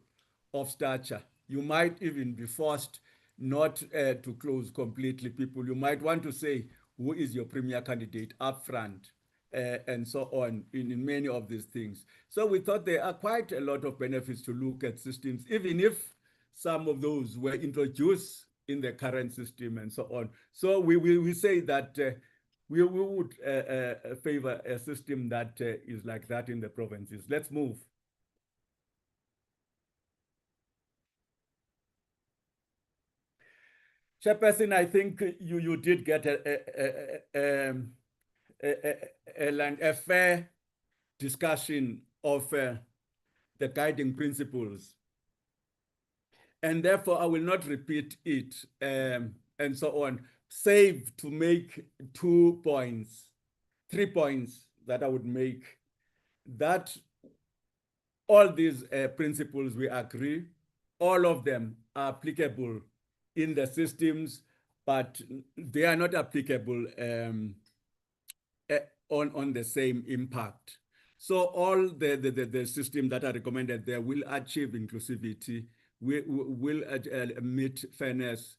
of stature. You might even be forced not to close completely people. You might want to say, who is your premier candidate up front, and so on in many of these things. So we thought there are quite a lot of benefits to look at systems, even if some of those were introduced in the current system and so on. So we say that we would favor a system that is like that in the provinces. Let's move. Chairperson, I think you did get a fair discussion of the guiding principles. And therefore, I will not repeat it and so on, save to make 3 points that I would make. That all these principles we agree, all of them are applicable in the systems, but they are not applicable on the same impact. So all the systems that are recommended there will achieve inclusivity, will meet fairness.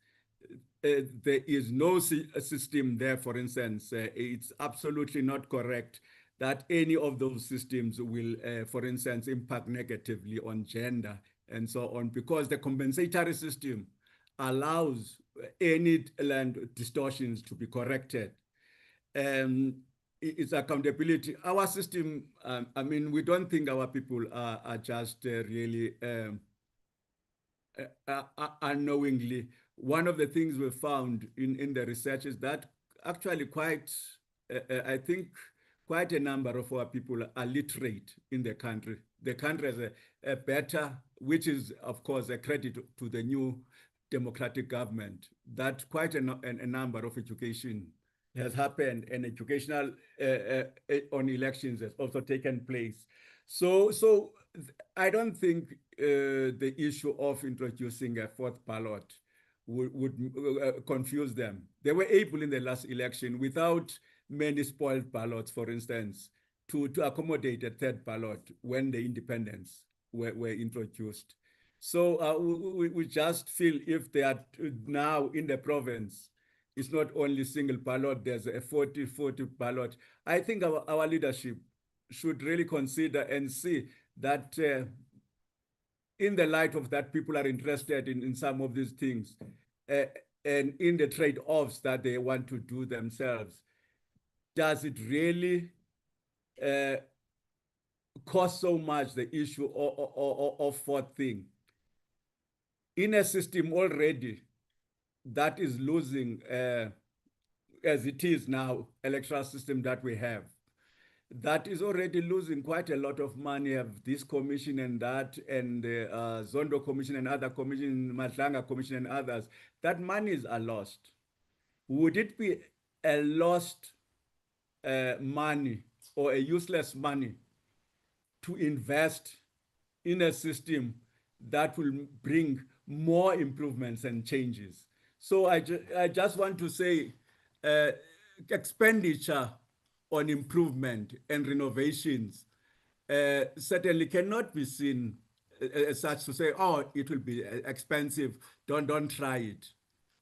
There is no system there, for instance, it's absolutely not correct that any of those systems will, for instance, impact negatively on gender and so on, because the compensatory system allows any land distortions to be corrected. It's accountability. Our system, I mean, we don't think our people are just really unknowingly. One of the things we found in the research is that actually I think quite a number of our people are literate in the country. The country has a better, which is of course a credit to the new democratic government, that quite a number of education has happened, and educational on elections has also taken place. So I don't think the issue of introducing a fourth ballot would confuse them. They were able in the last election, without many spoiled ballots, for instance, to accommodate a third ballot when the independents were introduced. So we just feel if they are now in the province, it's not only single ballot, there's a 40-40 ballot. I think our leadership should really consider and see that in the light of that, people are interested in some of these things and in the trade-offs that they want to do themselves. Does it really cost so much, the issue of fourth thing? In a system already that is losing, as it is now, electoral system that we have, that is already losing quite a lot of money, have this commission and that, and the Zondo Commission and other commission, Matlanga Commission and others, that monies are lost. Would it be a lost money or a useless money to invest in a system that will bring more improvements and changes? So I just want to say expenditure on improvement and renovations certainly cannot be seen as such to say, oh, it will be expensive, don't try it.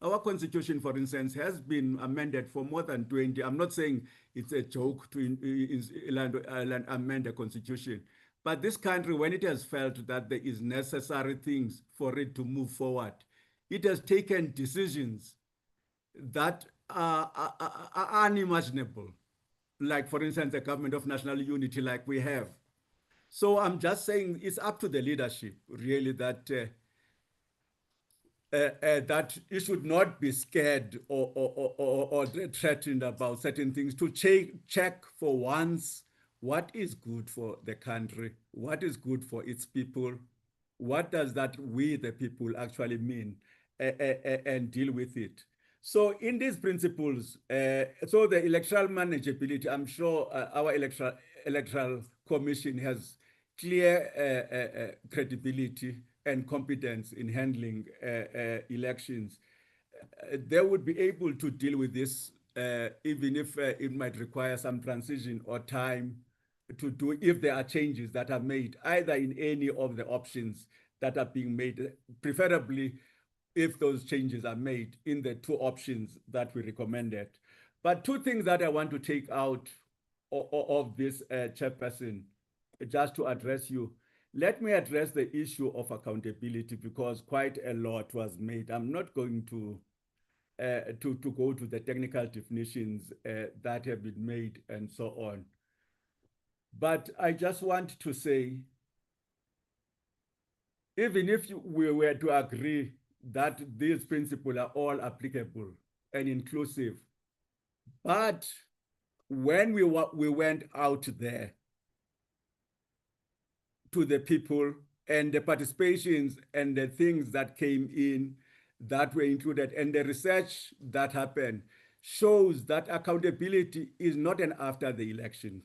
Our constitution, for instance, has been amended for more than 20. I'm not saying it's a joke to amend the constitution, but this country, when it has felt that there is necessary things for it to move forward, it has taken decisions that are unimaginable. Like, for instance, the government of national unity like we have. So I'm just saying it's up to the leadership, really, that that it should not be scared or threatened about certain things, to check for once what is good for the country, what is good for its people, what does that we, the people, actually mean, and deal with it. So in these principles, so the electoral manageability, I'm sure our electoral commission has clear credibility and competence in handling elections. They would be able to deal with this, even if it might require some transition or time to do, if there are changes that are made, either in any of the options that are being made, preferably if those changes are made in the two options that we recommended. But two things that I want to take out of this, Chairperson, just to address you. Let me address the issue of accountability, because quite a lot was made. I'm not going to go to the technical definitions that have been made and so on. But I just want to say, even if we were to agree that these principles are all applicable and inclusive, but when we went out there to the people, and the participations and the things that came in that were included, and the research that happened, shows that accountability is not an after the election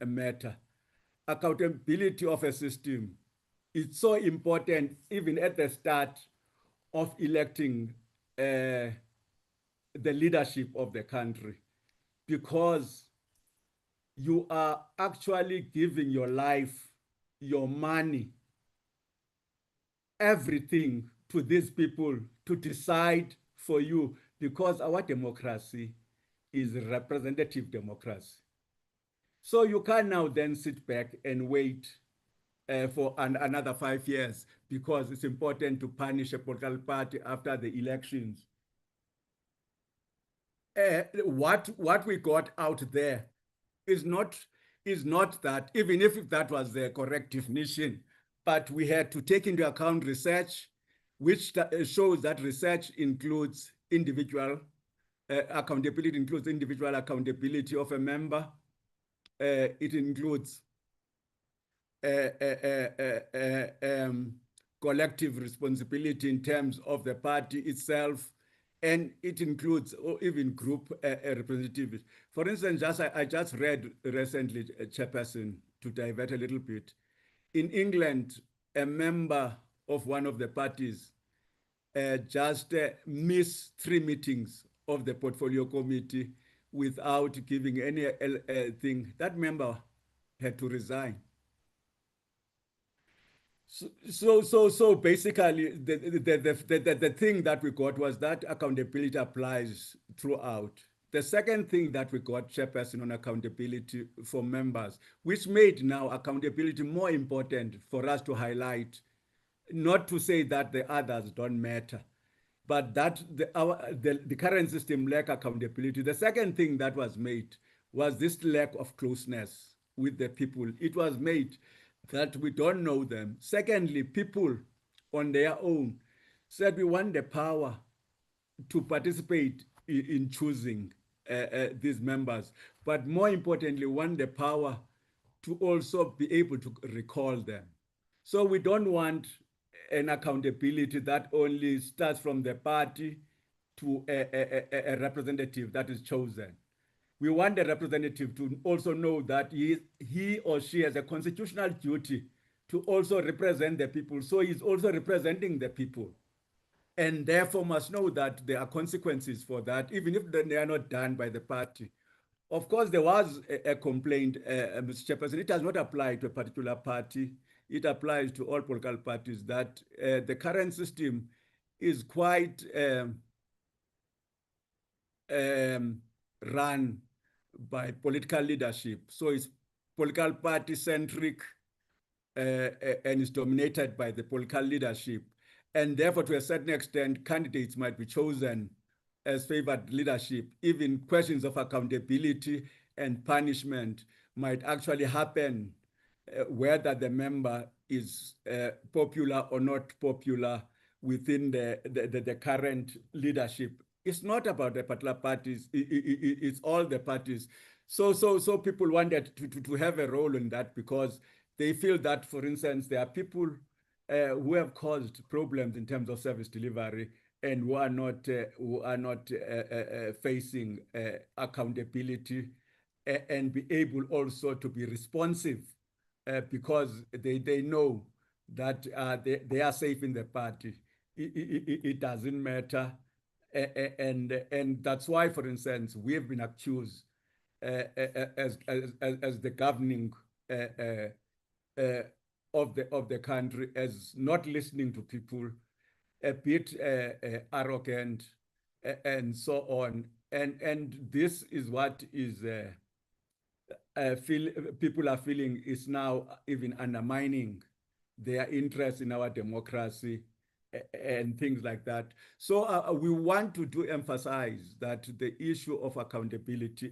matter. Accountability of a system is so important even at the start of electing the leadership of the country, because you are actually giving your life, your money, everything to these people to decide for you, because our democracy is representative democracy. So you can now then sit back and wait for another 5 years because it's important to punish a political party after the elections. What we got out there is not that, even if that was the correct definition, but we had to take into account research, which shows that research includes individual accountability, includes individual accountability of a member. It includes collective responsibility in terms of the party itself, and it includes even group representatives. For instance, I just read recently, Chairperson, to divert a little bit. In England, a member of one of the parties just missed 3 meetings of the portfolio committee without giving any thing. That member had to resign. So basically, the thing that we got was that accountability applies throughout. The second thing that we got, Chairperson, on accountability for members, which made now accountability more important for us to highlight, not to say that the others don't matter, but that the current system lack accountability. The second thing that was made was this lack of closeness with the people. It was made that we don't know them. Secondly, people on their own said we want the power to participate in choosing these members, but more importantly, want the power to also be able to recall them. So we don't want an accountability that only starts from the party to a representative that is chosen. We want the representative to also know that he or she has a constitutional duty to also represent the people. So he's also representing the people, and therefore must know that there are consequences for that, even if they are not done by the party of course, there was a complaint, Mr. Chairperson. It does not apply to a particular party. It applies to all political parties that the current system is quite run by political leadership. So it's political party centric and is dominated by the political leadership. And therefore, to a certain extent, candidates might be chosen as favored leadership. Even questions of accountability and punishment might actually happen whether the member is popular or not popular within the current leadership. It's not about the particular parties, it's all the parties. So people wanted to have a role in that because they feel that, for instance, there are people who have caused problems in terms of service delivery and who are not facing accountability and be able also to be responsive because they know that they are safe in the party. It doesn't matter. And that's why, for instance, we have been accused as the governing of the country as not listening to people, a bit arrogant, and so on. And this is what is people are feeling is now even undermining their interest in our democracy and things like that. So we want to emphasize that the issue of accountability,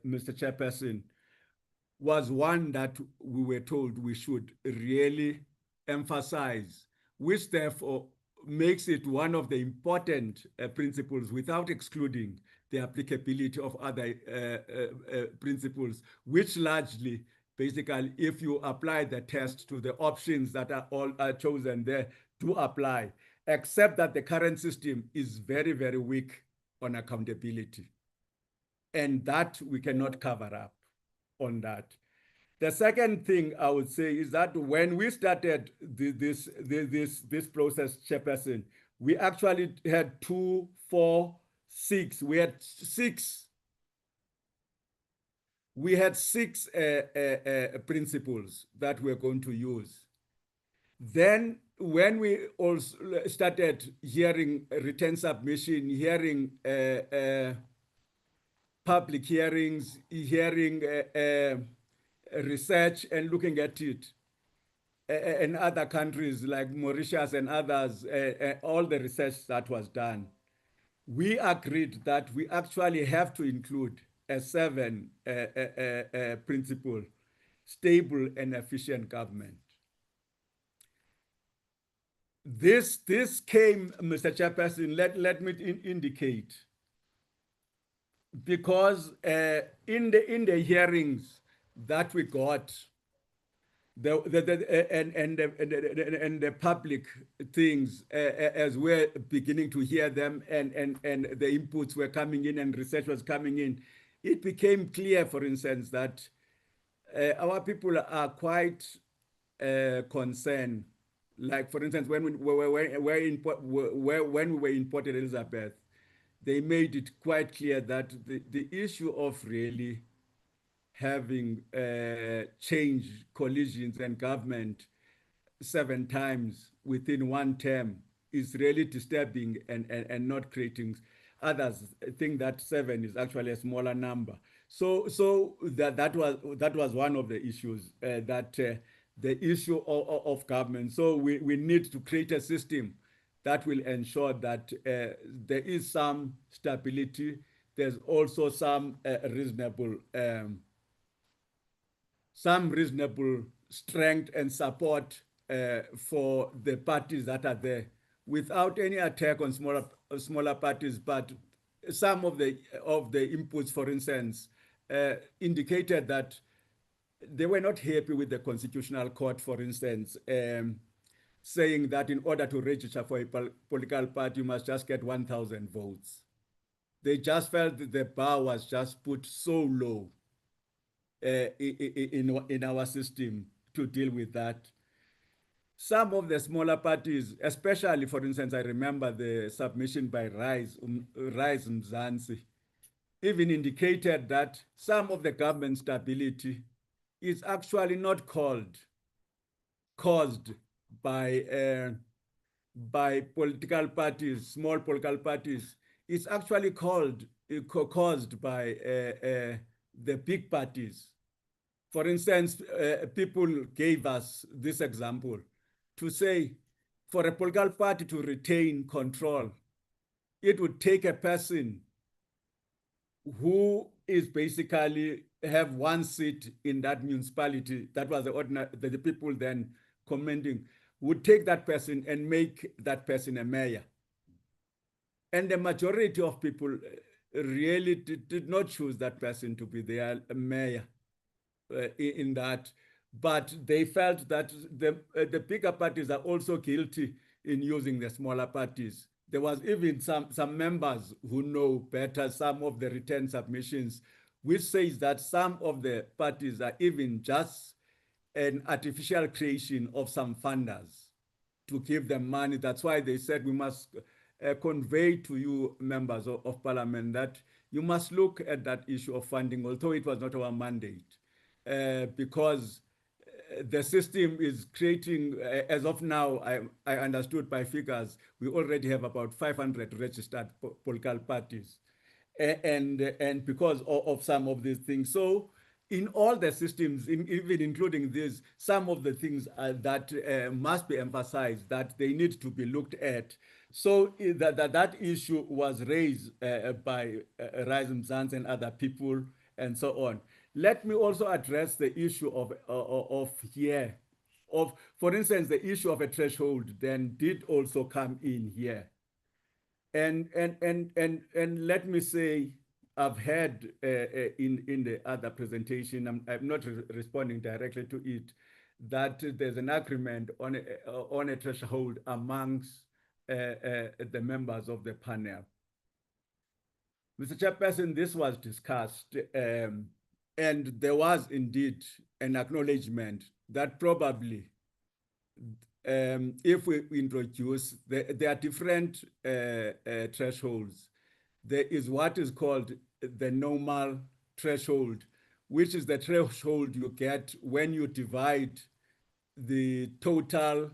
Mr. Chairperson, was one that we were told we should really emphasize, which therefore makes it one of the important principles without excluding the applicability of other principles, which largely, basically, if you apply the test to the options that are chosen there, do apply, except that the current system is very, very weak on accountability. And that we cannot cover up on that. The second thing I would say is that when we started this process, Chairperson, we actually had 2, 4, 6. We had six. We had 6 principles that we're going to use. Then when we also started hearing return submission, hearing public hearings, hearing research and looking at it, in other countries like Mauritius and others, all the research that was done, we agreed that we actually have to include a 7 principle, stable and efficient government. This came, Mr. Chairperson, let me indicate, because in the hearings that we got, and the public things, as we're beginning to hear them, and the inputs were coming in and research was coming in, it became clear, for instance, that our people are quite concerned. Like, for instance, when we were in Port Elizabeth, they made it quite clear that the issue of really having change collisions and government 7 times within one term is really disturbing and not creating. Others think that 7 is actually a smaller number. So that was one of the issues, the issue of government. So we need to create a system that will ensure that there is some stability. There's also some reasonable strength and support for the parties that are there, without any attack on smaller parties. But some of the inputs, for instance, indicated that they were not happy with the Constitutional Court, for instance, saying that in order to register for a political party, you must just get 1,000 votes. They just felt that the bar was just put so low in our system to deal with that. Some of the smaller parties, especially, for instance, I remember the submission by Rise Mzansi, even indicated that some of the government stability is actually not caused by political parties, small political parties. It's actually caused by the big parties. For instance, people gave us this example to say, for a political party to retain control, it would take a person who is basically have one seat in that municipality. That was the people then commending, would take that person and make that person a mayor. And the majority of people really did not choose that person to be their mayor in that, but they felt that the bigger parties are also guilty in using the smaller parties. There was even some members who know better some of the return submissions, which says that some of the parties are even just an artificial creation of some funders to give them money. That's why they said we must convey to you, members of parliament, that you must look at that issue of funding, although it was not our mandate, because the system is creating, as of now, I understood by figures, we already have about 500 registered political parties. And because of some of these things. So in all the systems, even including this, some of the things that must be emphasized, that they need to be looked at. So that issue was raised by Rise Mzansi and other people and so on. Let me also address the issue for instance, the issue of a threshold then did also come in here. And let me say, I've heard in the other presentation, I'm not responding directly to it, that there's an agreement on a threshold amongst the members of the panel. Mr. Chairperson, this was discussed, and there was indeed an acknowledgement that probably if we introduce, there are different thresholds. There is what is called the normal threshold, which is the threshold you get when you divide the total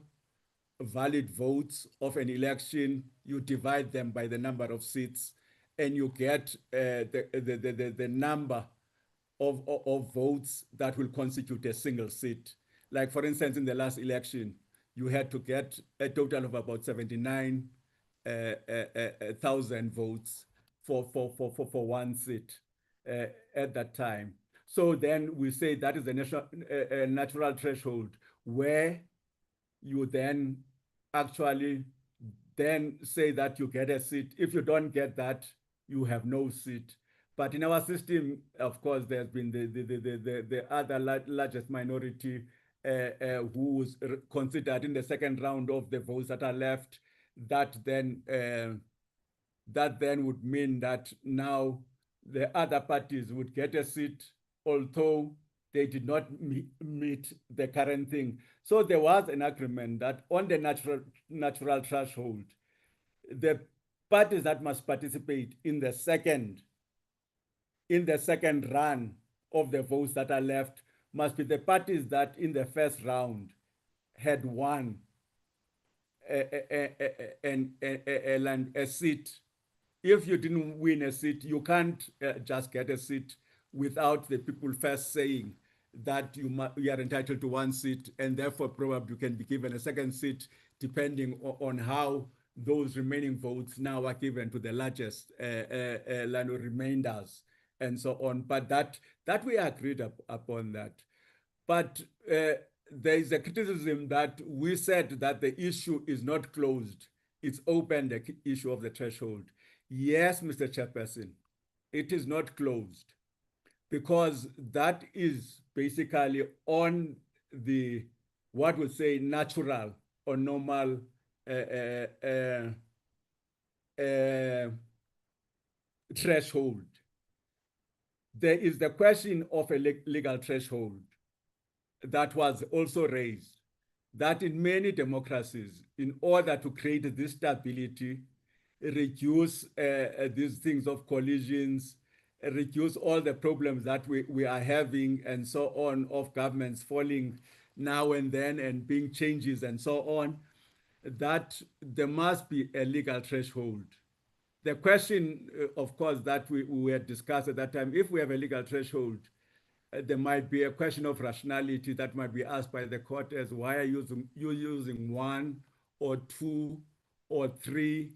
valid votes of an election, you divide them by the number of seats, and you get the number of votes that will constitute a single seat. Like, for instance, in the last election, you had to get a total of about 79,000 votes for one seat at that time. So then we say that is a natural threshold where you then actually then say that you get a seat. If you don't get that, you have no seat. But in our system, of course, there's been the other largest minority who's considered in the second round of the votes that are left. That then would mean that now the other parties would get a seat, although they did not meet the current thing. So there was an agreement that on the natural threshold, the parties that must participate in the second run of the votes that are left must be the parties that in the first round had won a seat. If you didn't win a seat, you can't just get a seat without the people first saying that you are entitled to one seat, and therefore probably you can be given a second seat depending on how those remaining votes now are given to the largest remainders and so on. But that we agreed upon that. But there is a criticism that we said that the issue is not closed. It's open, the issue of the threshold. Yes, Mr. Chairperson, it is not closed, because that is basically on the, what we say, natural or normal threshold. There is the question of a legal threshold that was also raised, that in many democracies, in order to create this stability, reduce these things of collisions, reduce all the problems that we are having and so on, of governments falling now and then and being changes and so on, that there must be a legal threshold. The question, of course, that we had discussed at that time, if we have a legal threshold, there might be a question of rationality that might be asked by the court as, why are you using 1 or 2 or 3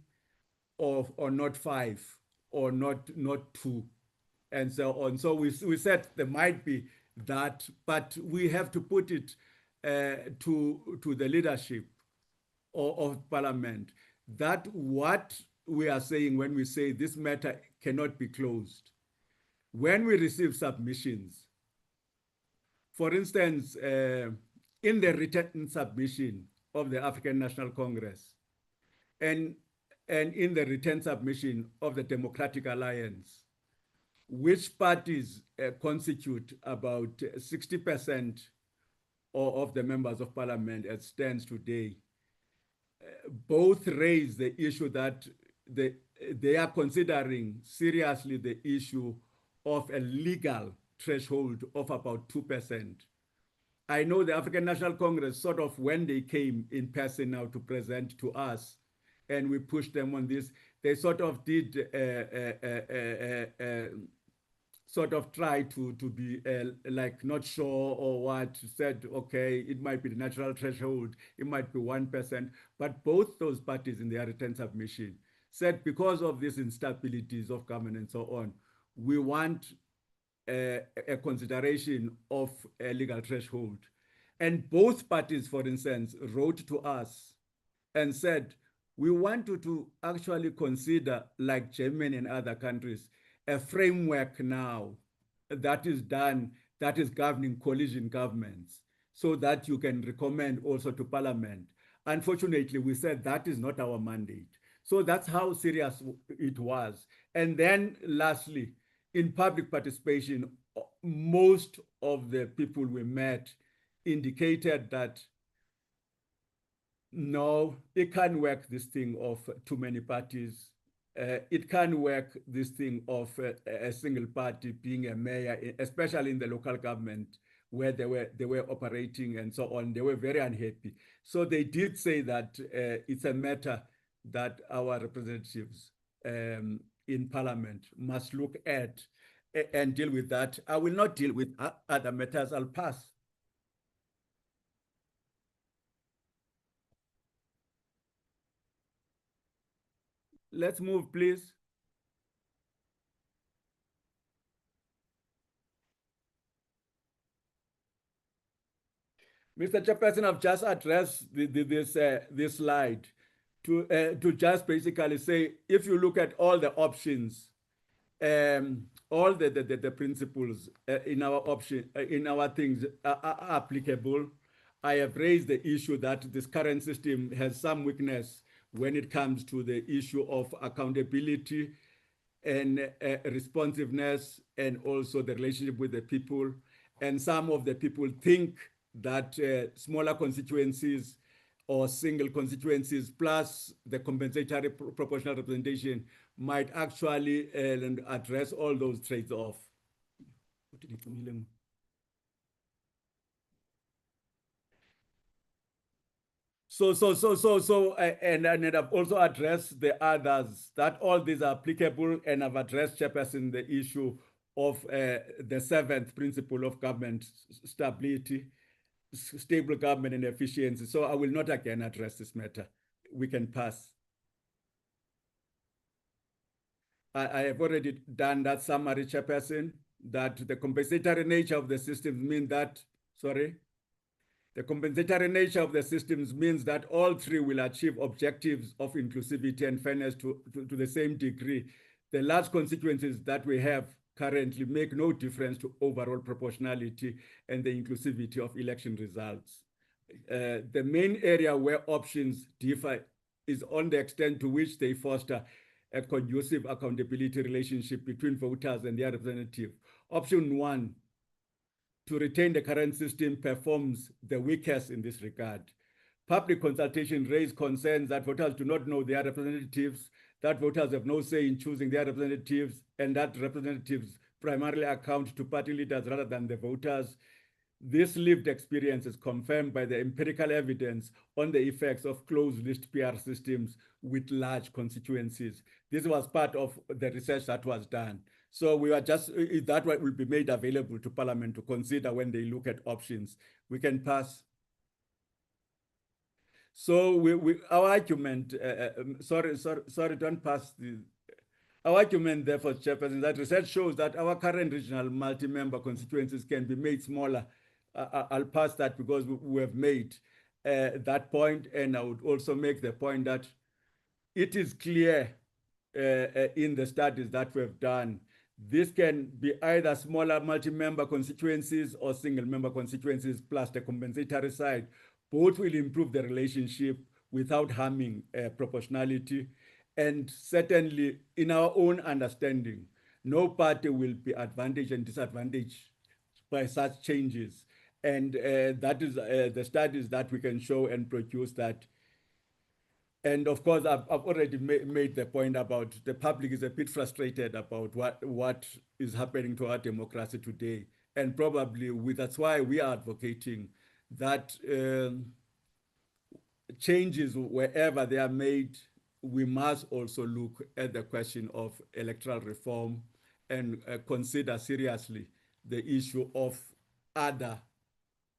or not 5 or not 2 and so on. So we said there might be that, but we have to put it to the leadership of Parliament, that what we are saying when we say this matter cannot be closed. When we receive submissions, for instance, in the written submission of the African National Congress and in the written submission of the Democratic Alliance, which parties constitute about 60% of the members of Parliament as stands today, both raise the issue that they are considering seriously the issue of a legal threshold of about 2%. I know the African National Congress, sort of when they came in person now to present to us, and we pushed them on this, they sort of did sort of try to be like not sure or what, said, okay, it might be the natural threshold, it might be 1%, but both those parties in their written submission said, because of these instabilities of government and so on, we want a consideration of a legal threshold. And both parties, for instance, wrote to us and said, we want you to actually consider, like Germany and other countries, a framework now that is done, that is governing coalition governments, so that you can recommend also to Parliament. Unfortunately, we said that is not our mandate. So that's how serious it was. And then lastly, in public participation, most of the people we met indicated that no, it can't work this thing of too many parties. It can't work this thing of a single party being a mayor, especially in the local government where they were operating and so on. They were very unhappy. So they did say that it's a matter that our representatives in Parliament must look at and deal with that. I will not deal with other matters. I'll pass. Let's move, please. Mr. Chairperson, I've just addressed this slide to just basically say, if you look at all the options, all the principles in our things are applicable. I have raised the issue that this current system has some weakness when it comes to the issue of accountability and responsiveness, and also the relationship with the people. And some of the people think that smaller constituencies or single constituencies plus the compensatory proportional representation might actually address all those trades-off. And I've also addressed the others, that all these are applicable, and I've addressed, Chairperson, the issue of the seventh principle of government stability, stable government and efficiency. So I will not again address this matter. We can pass. I have already done that summary, Chairperson, that the compensatory nature of the systems mean that, the compensatory nature of the systems means that all three will achieve objectives of inclusivity and fairness to the same degree. The large consequences that we have currently make no difference to overall proportionality and the inclusivity of election results. The main area where options differ is on the extent to which they foster a conducive accountability relationship between voters and their representative. Option 1, to retain the current system, performs the weakest in this regard. Public consultation raised concerns that voters do not know their representatives, that voters have no say in choosing their representatives, and that representatives primarily account to party leaders rather than the voters. This lived experience is confirmed by the empirical evidence on the effects of closed list PR systems with large constituencies. This was part of the research that was done. So we are just, that will be made available to Parliament to consider when they look at options. We can pass. So our argument, sorry, don't pass the, our argument therefore, Chairperson, that research shows that our current regional multi-member constituencies can be made smaller. I'll pass that because we have made that point, and I would also make the point that it is clear in the studies that we have done, this can be either smaller multi-member constituencies or single-member constituencies plus the compensatory side. Both will improve the relationship without harming proportionality. And certainly, in our own understanding, no party will be advantaged and disadvantaged by such changes. And that is the studies that we can show and produce that. And of course, I've already made the point about the public is a bit frustrated about what is happening to our democracy today. And probably that's why we are advocating that changes, wherever they are made, we must also look at the question of electoral reform and consider seriously the issue of other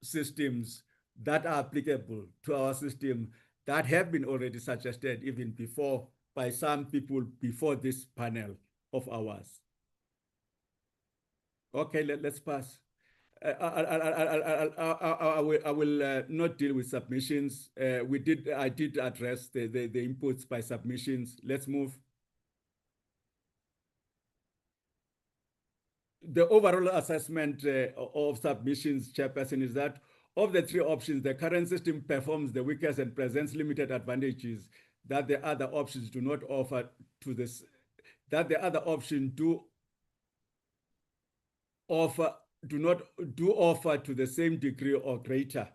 systems that are applicable to our system that have been already suggested even before by some people before this panel of ours. Okay, let's pass. I will not deal with submissions. I did address the inputs by submissions. Let's move. The overall assessment of submissions, Chairperson, is that of the three options, the current system performs the weakest and presents limited advantages that the other options do not offer to this, that the other option do offer to the same degree or greater.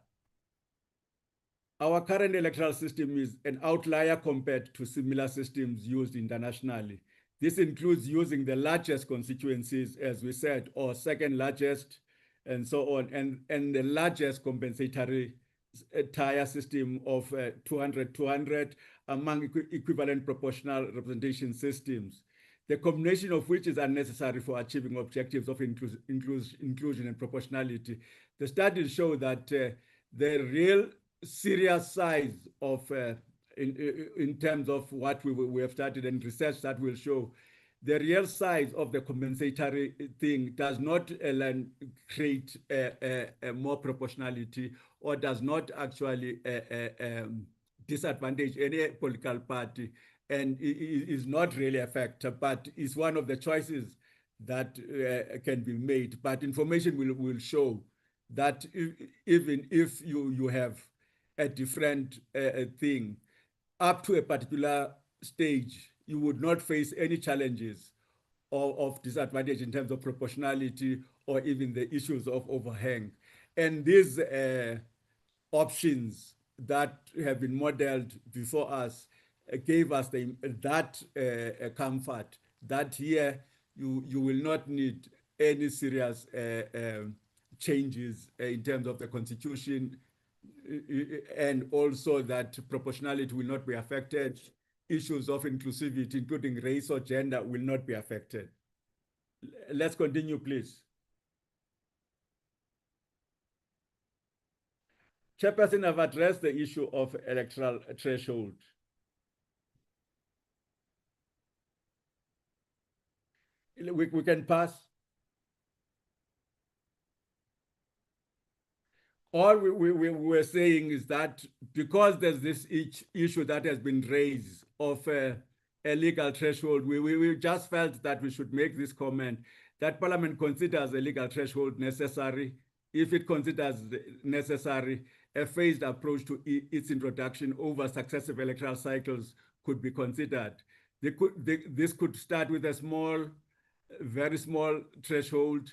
Our current electoral system is an outlier compared to similar systems used internationally. This includes using the largest constituencies, as we said, or second largest, and so on, and the largest compensatory tier system of 200-200 among equivalent proportional representation systems, the combination of which is unnecessary for achieving objectives of inclusion and proportionality. The studies show that the real serious size of, in terms of what we have studied and research that will show, the real size of the compensatory thing does not create more proportionality or does not actually disadvantage any political party, and is not really a factor, but is one of the choices that can be made. But information will show that even if you have a different thing, up to a particular stage, you would not face any challenges of disadvantage in terms of proportionality or even the issues of overhang. And these options that have been modeled before us gave us that comfort that here you will not need any serious changes in terms of the constitution, and also that proportionality will not be affected. Issues of inclusivity, including race or gender, will not be affected. Let's continue, please. Chairperson, I've addressed the issue of electoral threshold. We can pass. All we were saying is that because there's this issue that has been raised of a legal threshold, we just felt that we should make this comment that Parliament considers a legal threshold necessary. If it considers necessary, a phased approach to its introduction over successive electoral cycles could be considered. This could start with a very small threshold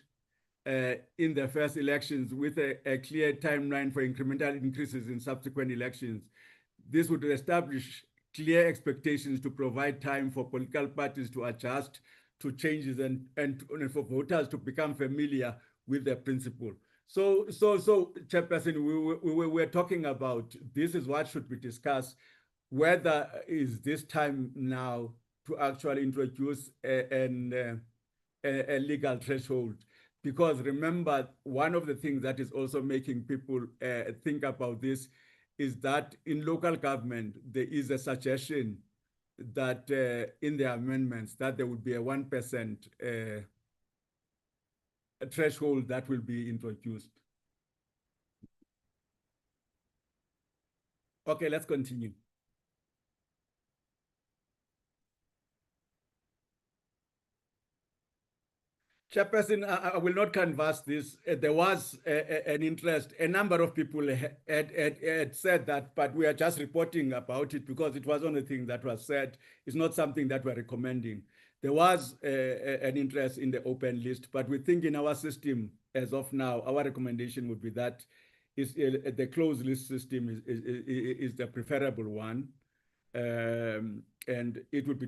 in the first elections with a clear timeline for incremental increases in subsequent elections. This would establish clear expectations to provide time for political parties to adjust to changes and for voters to become familiar with the principle. So Chairperson, we were talking about this is what should be discussed, whether is this time now to actually introduce a legal threshold. Because remember, one of the things that is also making people think about this is that in local government, there is a suggestion that in the amendments that there would be a 1% threshold that will be introduced. Okay, let's continue. Chairperson, I will not canvass this. There was an interest. A number of people had said that, but we are just reporting about it because it was only thing that was said. It's not something that we're recommending. There was an interest in the open list, but we think in our system, as of now, our recommendation would be that the closed list system is the preferable one. And it would be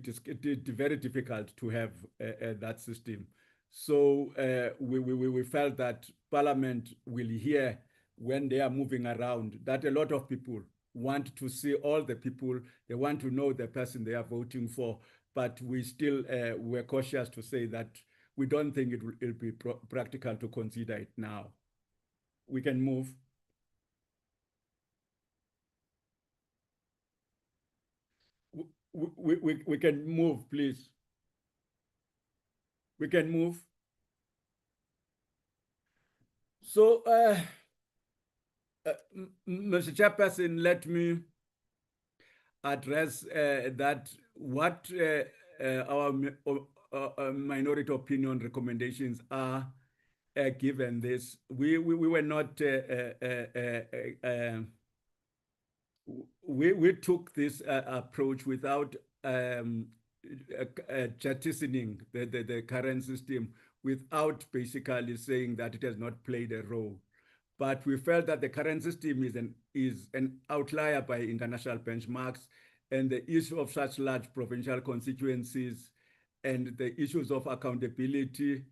very difficult to have that system. So we felt that Parliament will hear when they are moving around that a lot of people want to see all the people, they want to know the person they are voting for, but we still were cautious to say that we don't think it will be practical to consider it now. We can move. We can move, please. We can move. So, Mr. Chairperson, let me address that what our minority opinion recommendations are given this. We were not, we took this approach without jettisoning the current system, without basically saying that it has not played a role. But we felt that the current system is an outlier by international benchmarks, and the issue of such large provincial constituencies and the issues of accountability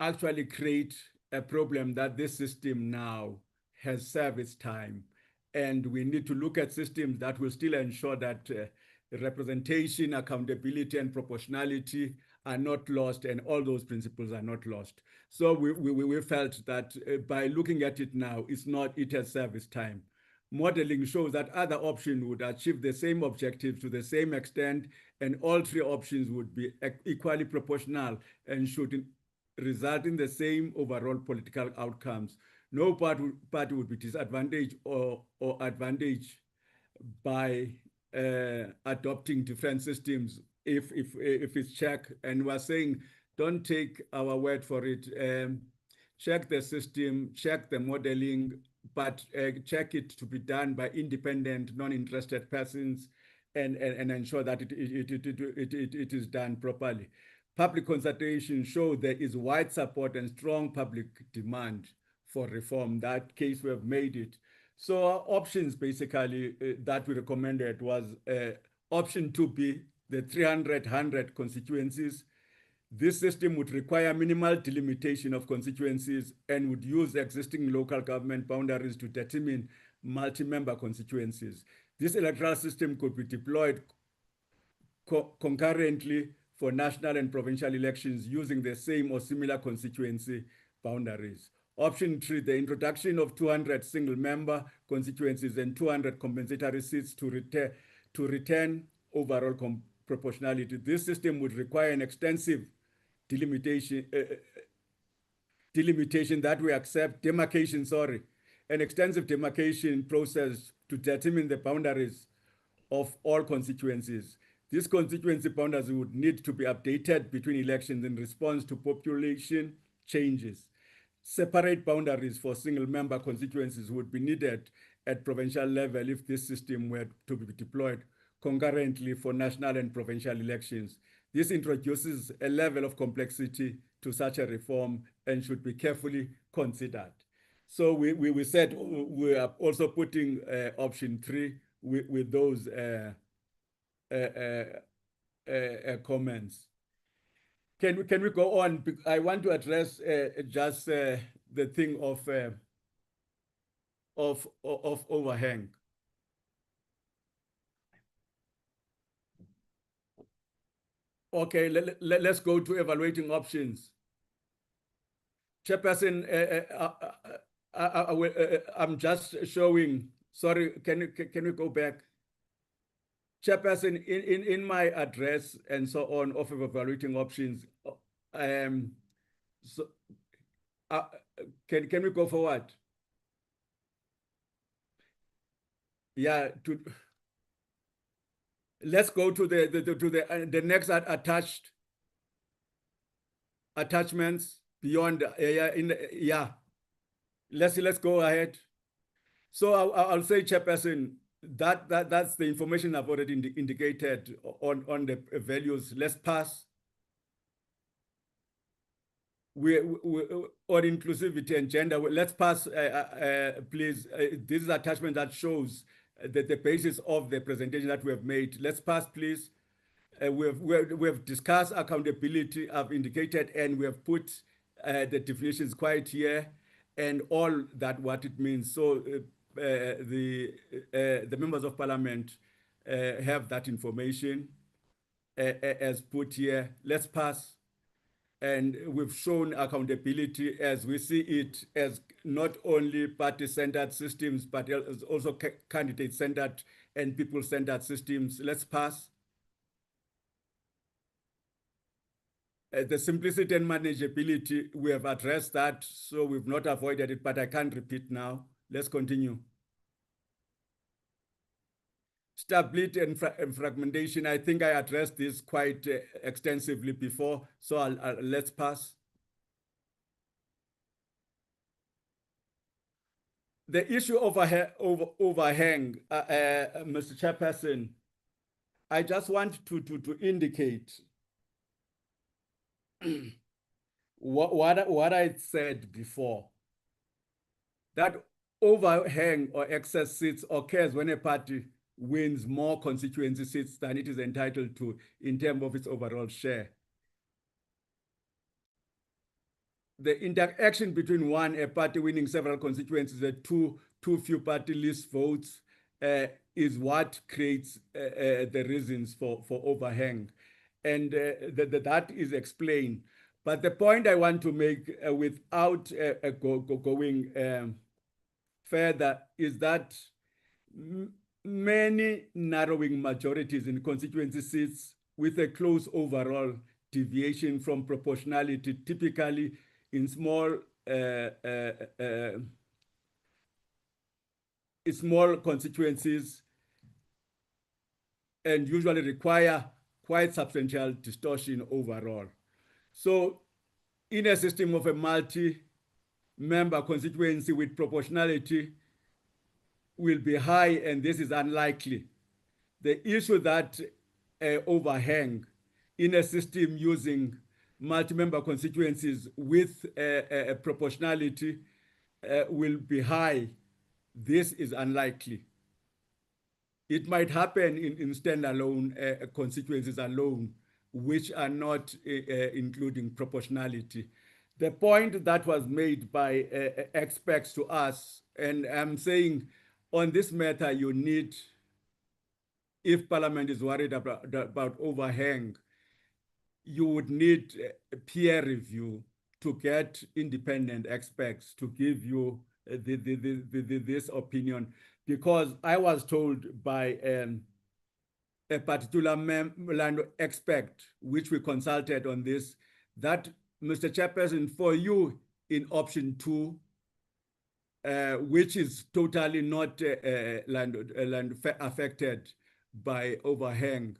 actually create a problem that this system now has served its time. And we need to look at systems that will still ensure that representation, accountability, and proportionality are not lost, and all those principles are not lost. So we felt that by looking at it now, it has served its time. Modeling shows that other options would achieve the same objectives to the same extent, and all three options would be equally proportional and should result in the same overall political outcomes. No party would be disadvantaged or advantaged by adopting different systems if it's checked. And we're saying, don't take our word for it. Check the system, check the modeling, but check it to be done by independent, non-interested persons, and ensure that it is done properly. Public consultation showed there is wide support and strong public demand for reform. That case, we have made it. So our options basically that we recommended was option 2B, the 300 constituencies. This system would require minimal delimitation of constituencies and would use existing local government boundaries to determine multi-member constituencies. This electoral system could be deployed concurrently for national and provincial elections using the same or similar constituency boundaries. Option 3, the introduction of 200 single-member constituencies and 200 compensatory seats to return overall proportionality. This system would require an extensive delimitation that we accept, an extensive demarcation process to determine the boundaries of all constituencies. These constituency boundaries would need to be updated between elections in response to population changes. Separate boundaries for single-member constituencies would be needed at provincial level if this system were to be deployed concurrently for national and provincial elections. This introduces a level of complexity to such a reform and should be carefully considered. So we said we are also putting option 3 with those comments. Can we go on? I want to address just the thing of overhang. Okay, let's go to evaluating options. Chairperson, I'm just showing. Sorry, can we go back? Chairperson, in my address and so on of evaluating options, so can we go forward? Yeah. Let's go to the next attachments beyond. Yeah. Let's go ahead. So I'll say, Chairperson, that's the information I've already indicated on the values. Let's pass. We on inclusivity and gender. Let's pass, please. This is attachment that shows the basis of the presentation that we have made. Let's pass, please. We have discussed accountability. I've indicated, and we have put the definitions quite here, and all that what it means. So the members of parliament have that information as put here. Let's pass. And we've shown accountability as we see it as not only party-centered systems, but also candidate-centered and people-centered systems. Let's pass. The simplicity and manageability, we have addressed that, so we've not avoided it, but I can't repeat now. Let's continue. Stability and fragmentation, I think I addressed this quite extensively before, so let's pass. The issue of overhang, Mr. Chairperson, I just want to indicate what I said before, that overhang or excess seats occurs when a party wins more constituency seats than it is entitled to in terms of its overall share. The interaction between a party winning several constituencies and too few party list votes is what creates the reasons for overhang. And that is explained. But the point I want to make without going further is that many narrowing majorities in constituency seats with a close overall deviation from proportionality, typically in small constituencies, and usually require quite substantial distortion overall. So in a system of a multi-member constituency with proportionality will be high, and this is unlikely. The issue that overhang in a system using multi-member constituencies with proportionality will be high. This is unlikely. It might happen in standalone constituencies alone, which are not including proportionality. The point that was made by experts to us, and I'm saying on this matter, you need, if Parliament is worried about overhang, you would need a peer review to get independent experts to give you this opinion, because I was told by a particular land expert, which we consulted on this, that, Mr. Chairperson, for you in option 2, which is totally not land affected by overhang,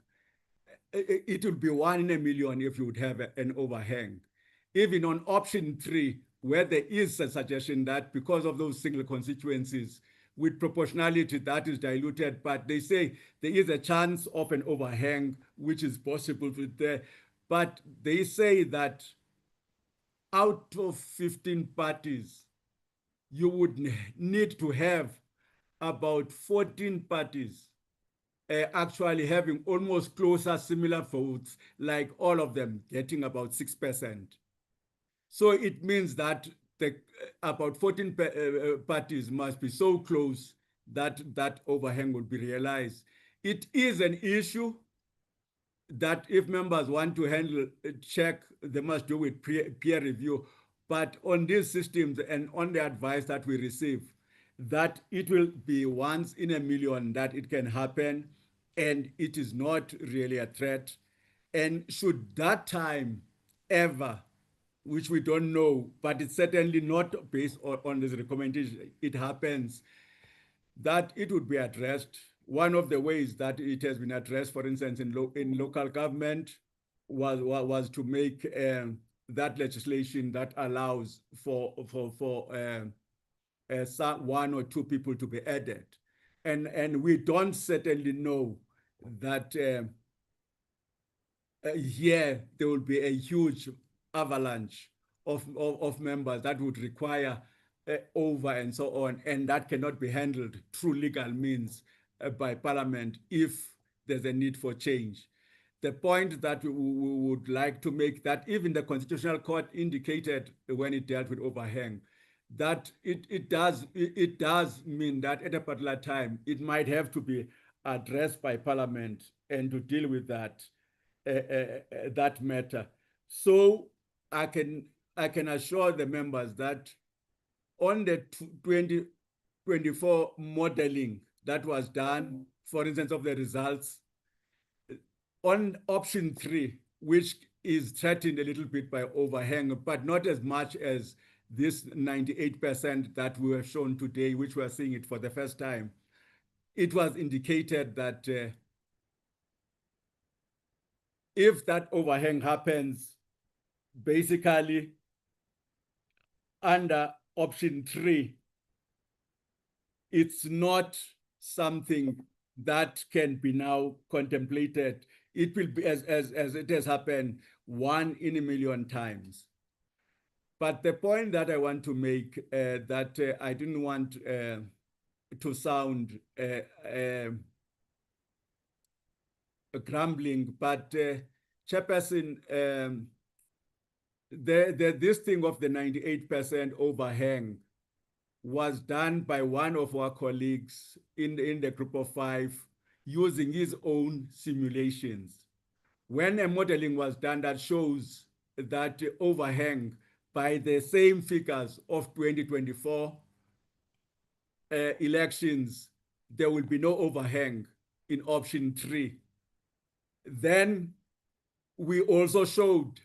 it would be 1 in a million if you would have an overhang. Even on option 3, where there is a suggestion that because of those single constituencies, with proportionality that is diluted, but they say there is a chance of an overhang, which is possible with there. But they say that out of 15 parties, you would need to have about 14 parties actually having almost closer similar votes, like all of them getting about 6%. So it means that about 14 parties must be so close that that overhang would be realized. It is an issue that if members want to handle, check, they must do with peer review. But on these systems and on the advice that we receive, that it will be once in a million that it can happen, and it is not really a threat. And should that time ever, which we don't know, but it's certainly not based on this recommendation, it happens, that it would be addressed. One of the ways that it has been addressed, for instance, in local government, was to make that legislation that allows for one or two people to be added, and we don't certainly know that here there will be a huge avalanche of members that would require over and so on, and that cannot be handled through legal means by Parliament if there's a need for change. The point that we would like to make, that even the Constitutional Court indicated when it dealt with overhang, that it does mean that at a particular time it might have to be addressed by Parliament and to deal with that that matter. So I can assure the members that on the 2024 modeling that was done, for instance, of the results, on option 3, which is threatened a little bit by overhang, but not as much as this 98% that we have shown today, which we are seeing it for the first time, it was indicated that if that overhang happens, basically under option 3, it's not something that can be now contemplated. It will be, as it has happened, 1 in a million times. But the point that I want to make, that I didn't want to sound grumbling, but Chairperson, this thing of the 98% overhang was done by one of our colleagues in the group of 5 using his own simulations. When a modeling was done that shows that overhang by the same figures of 2024 elections, there will be no overhang in option 3. Then we also showed,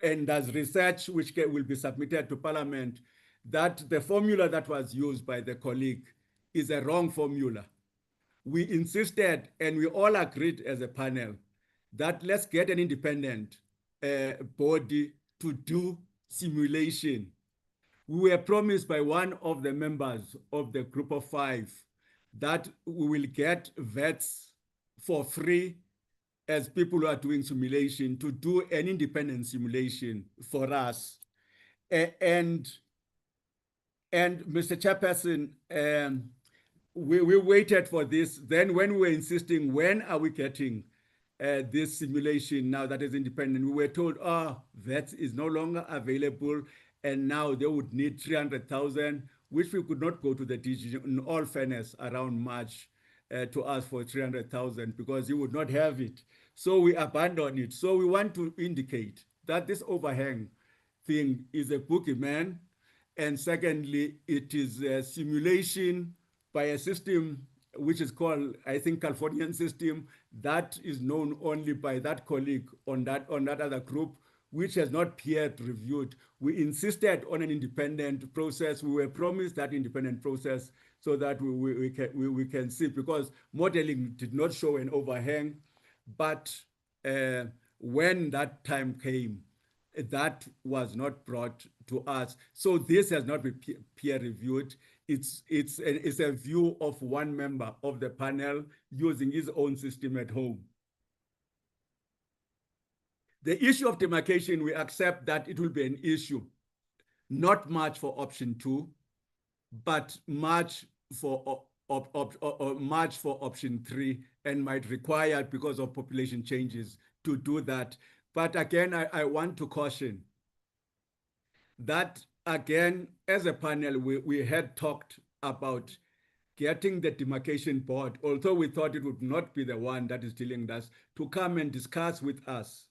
and as research which will be submitted to Parliament, that the formula that was used by the colleague is a wrong formula. We insisted, and we all agreed as a panel, that let's get an independent body to do simulation. We were promised by one of the members of the group of 5 that we will get vets for free as people who are doing simulation to do an independent simulation for us. And Mr. Chairperson, we waited for this. Then when we were insisting, when are we getting this simulation now that is independent, we were told, oh, that is no longer available, and now they would need 300,000, which we could not go to the DG, in all fairness, around March to ask for 300,000 because you would not have it. So we abandoned it. So we want to indicate that this overhang thing is a boogeyman, and secondly, it is a simulation by a system which is called, I think, Californian system, that is known only by that colleague on that other group, which has not peer reviewed. We insisted on an independent process. We were promised that independent process so that we can see, because modeling did not show an overhang, but when that time came, that was not brought to us. So this has not been peer reviewed. It's a view of one member of the panel using his own system at home. The issue of demarcation, we accept that it will be an issue, not much for option 2, but much for much for option 3, and might require, because of population changes, to do that. But again, I want to caution that, again, as a panel, we had talked about getting the demarcation board, although we thought it would not be the one that is dealing with us, to come and discuss with us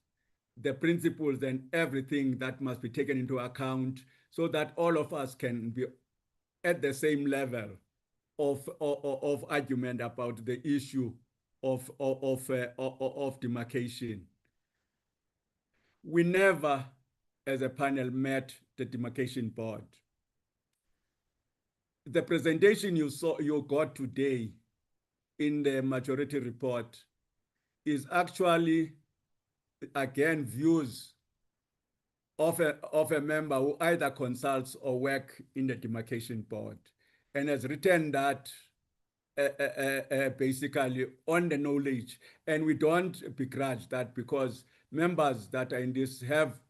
the principles and everything that must be taken into account, so that all of us can be at the same level of argument about the issue of demarcation. We never, as a panel, met the demarcation board. The presentation you got today in the majority report is actually, again, views of a member who either consults or work in the demarcation board, and has written that basically on the knowledge. And we don't begrudge that, because members that are in this have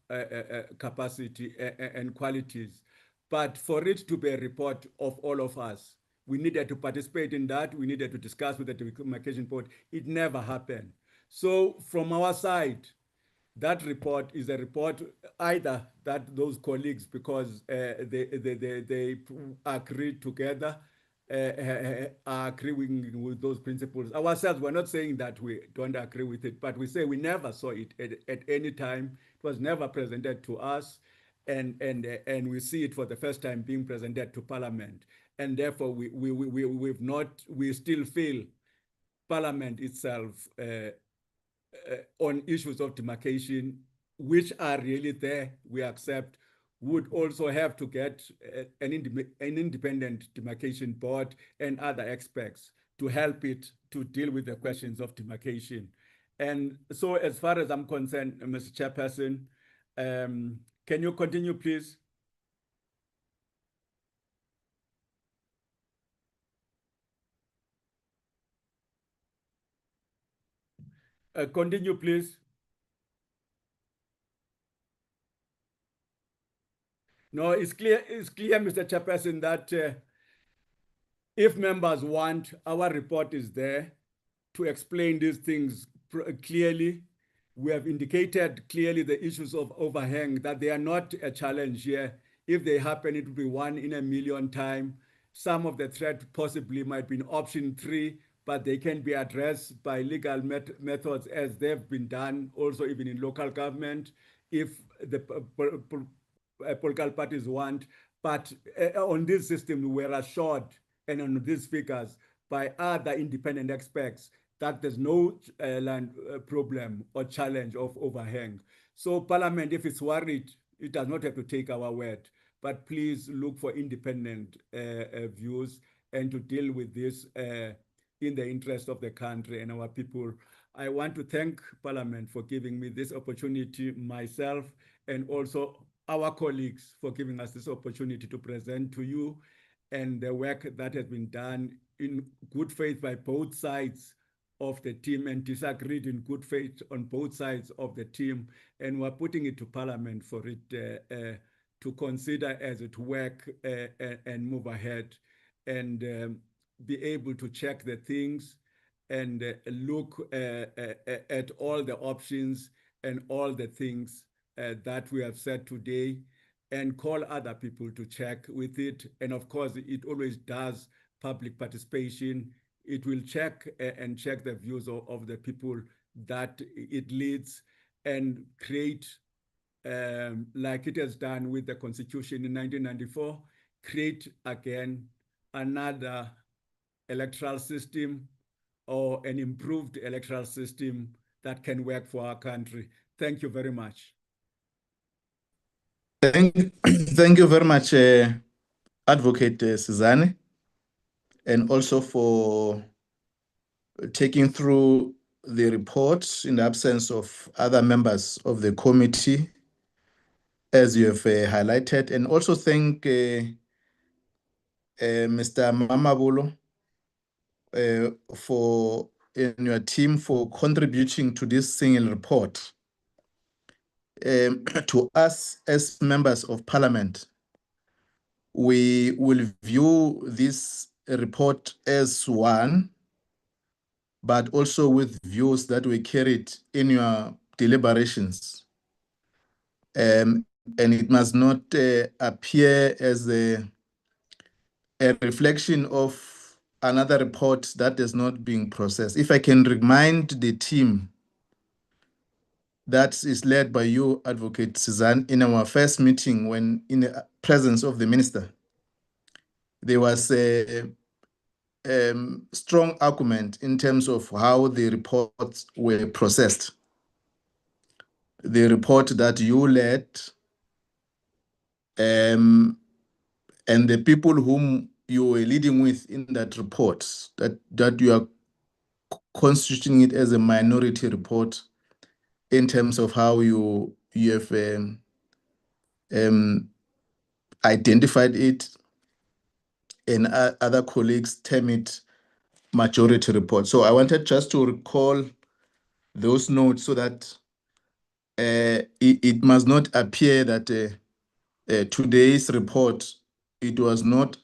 capacity and qualities. But for it to be a report of all of us, we needed to participate in that. We needed to discuss with the demarcation board. It never happened. So from our side, that report is a report either that those colleagues, because they agree together, are agreeing with those principles. Ourselves, we're not saying that we don't agree with it, but we say we never saw it at any time. It was never presented to us, and we see it for the first time being presented to Parliament, and therefore we still feel Parliament itself on issues of demarcation, which are really there, we accept, would also have to get an independent demarcation board and other experts to help it to deal with the questions of demarcation. And so, as far as I'm concerned, Mr. Chairperson, can you continue, please? Continue, please. No, it's clear, Mr. Chairperson, that if members want, our report is there to explain these things clearly. We have indicated clearly the issues of overhang, that they are not a challenge here. If they happen, it will be 1 in a million time. Some of the threat possibly might be in option 3, but they can be addressed by legal methods, as they've been done also even in local government, if the political parties want. But on this system, we're assured, and on these figures, by other independent experts, that there's no land problem or challenge of overhang. So Parliament, if it's worried, it does not have to take our word, but please look for independent views and to deal with this in the interest of the country and our people. I want to thank Parliament for giving me this opportunity, myself, and also our colleagues for giving us this opportunity to present to you, and the work that has been done in good faith by both sides of the team, and disagreed in good faith on both sides of the team. And we're putting it to Parliament for it to consider as it work and move ahead, and be able to check the things and look at all the options and all the things that we have said today, and call other people to check with it. And of course, it always does public participation. It will check and check the views of the people that it leads, and create, like it has done with the Constitution in 1994, create again another electoral system, or an improved electoral system that can work for our country. Thank you very much. Thank you very much, Advocate Sizane, and also for taking through the report in the absence of other members of the committee, as you have highlighted. And also thank Mr. Mamabolo for and your team for contributing to this single report. To us as members of Parliament, we will view this report as one, but also with views that were carried in your deliberations. And it must not appear as a reflection of another report that is not being processed. If I can remind the team that is led by you, Advocate Suzanne, in our first meeting when in the presence of the minister, there was a strong argument in terms of how the reports were processed. The report that you led and the people whom you were leading with in that report, that you are constituting it as a minority report in terms of how you have identified it, and other colleagues term it majority report. So I wanted just to recall those notes so that it must not appear that today's report, it was not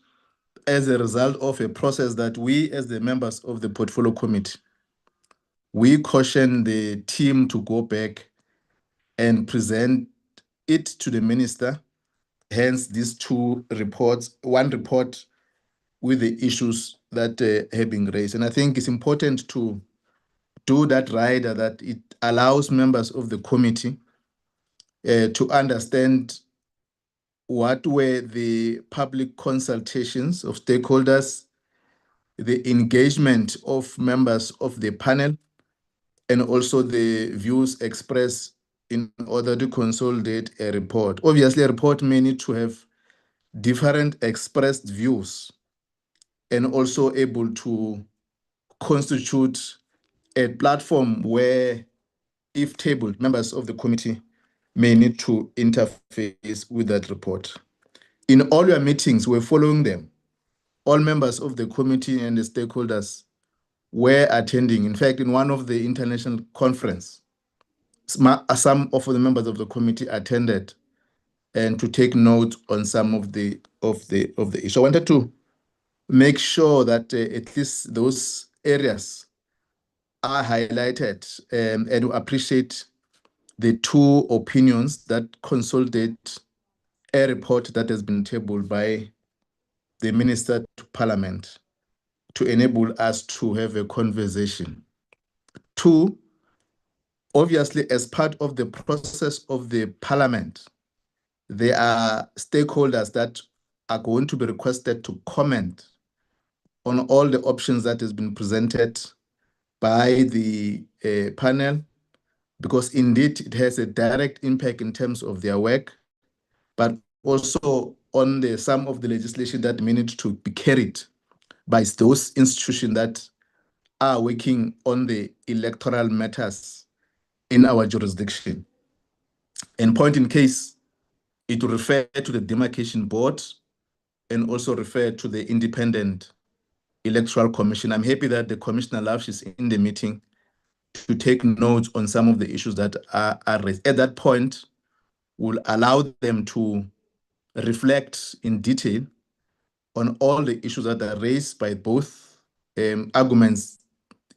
as a result of a process that we as the members of the portfolio committee, we caution the team to go back and present it to the minister. Hence these two reports, one report with the issues that have been raised. And I think it's important to do that right, that it allows members of the committee to understand what were the public consultations of stakeholders, the engagement of members of the panel, and also the views expressed in order to consolidate a report. Obviously, a report may need to have different expressed views and also able to constitute a platform where, if tabled, members of the committee may need to interface with that report. In all your meetings, we're following them. All members of the committee and the stakeholders were attending. In fact, in one of the international conference, some of the members of the committee attended and to take note on some of the issues. I wanted to make sure that at least those areas are highlighted, and appreciate the two opinions that consolidate a report that has been tabled by the minister to Parliament to enable us to have a conversation. Two, obviously, as part of the process of the Parliament, there are stakeholders that are going to be requested to comment on all the options that has been presented by the panel, because indeed it has a direct impact in terms of their work, but also on some of the legislation that may need to be carried by those institutions that are working on the electoral matters in our jurisdiction. And point in case, it will refer to the demarcation board and also refer to the independent electoral commission. I'm happy that the Commissioner Lausch is in the meeting to take notes on some of the issues that are raised. At that point, we'll allow them to reflect in detail on all the issues that are raised by both arguments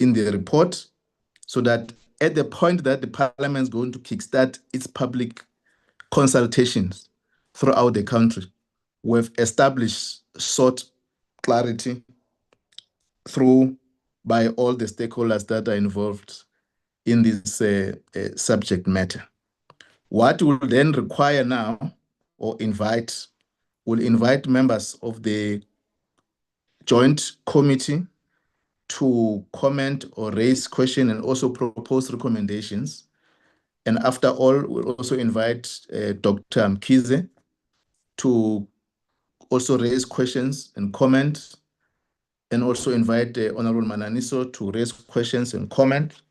in the report, so that at the point that the Parliament is going to kickstart its public consultations throughout the country, we've sought clarity through by all the stakeholders that are involved in this subject matter. What we'll then require now, or will invite members of the joint committee to comment or raise questions and also propose recommendations. And after all, we'll also invite Dr. Mkhize to also raise questions and comment, and also invite Honorable Mananiso to raise questions and comment.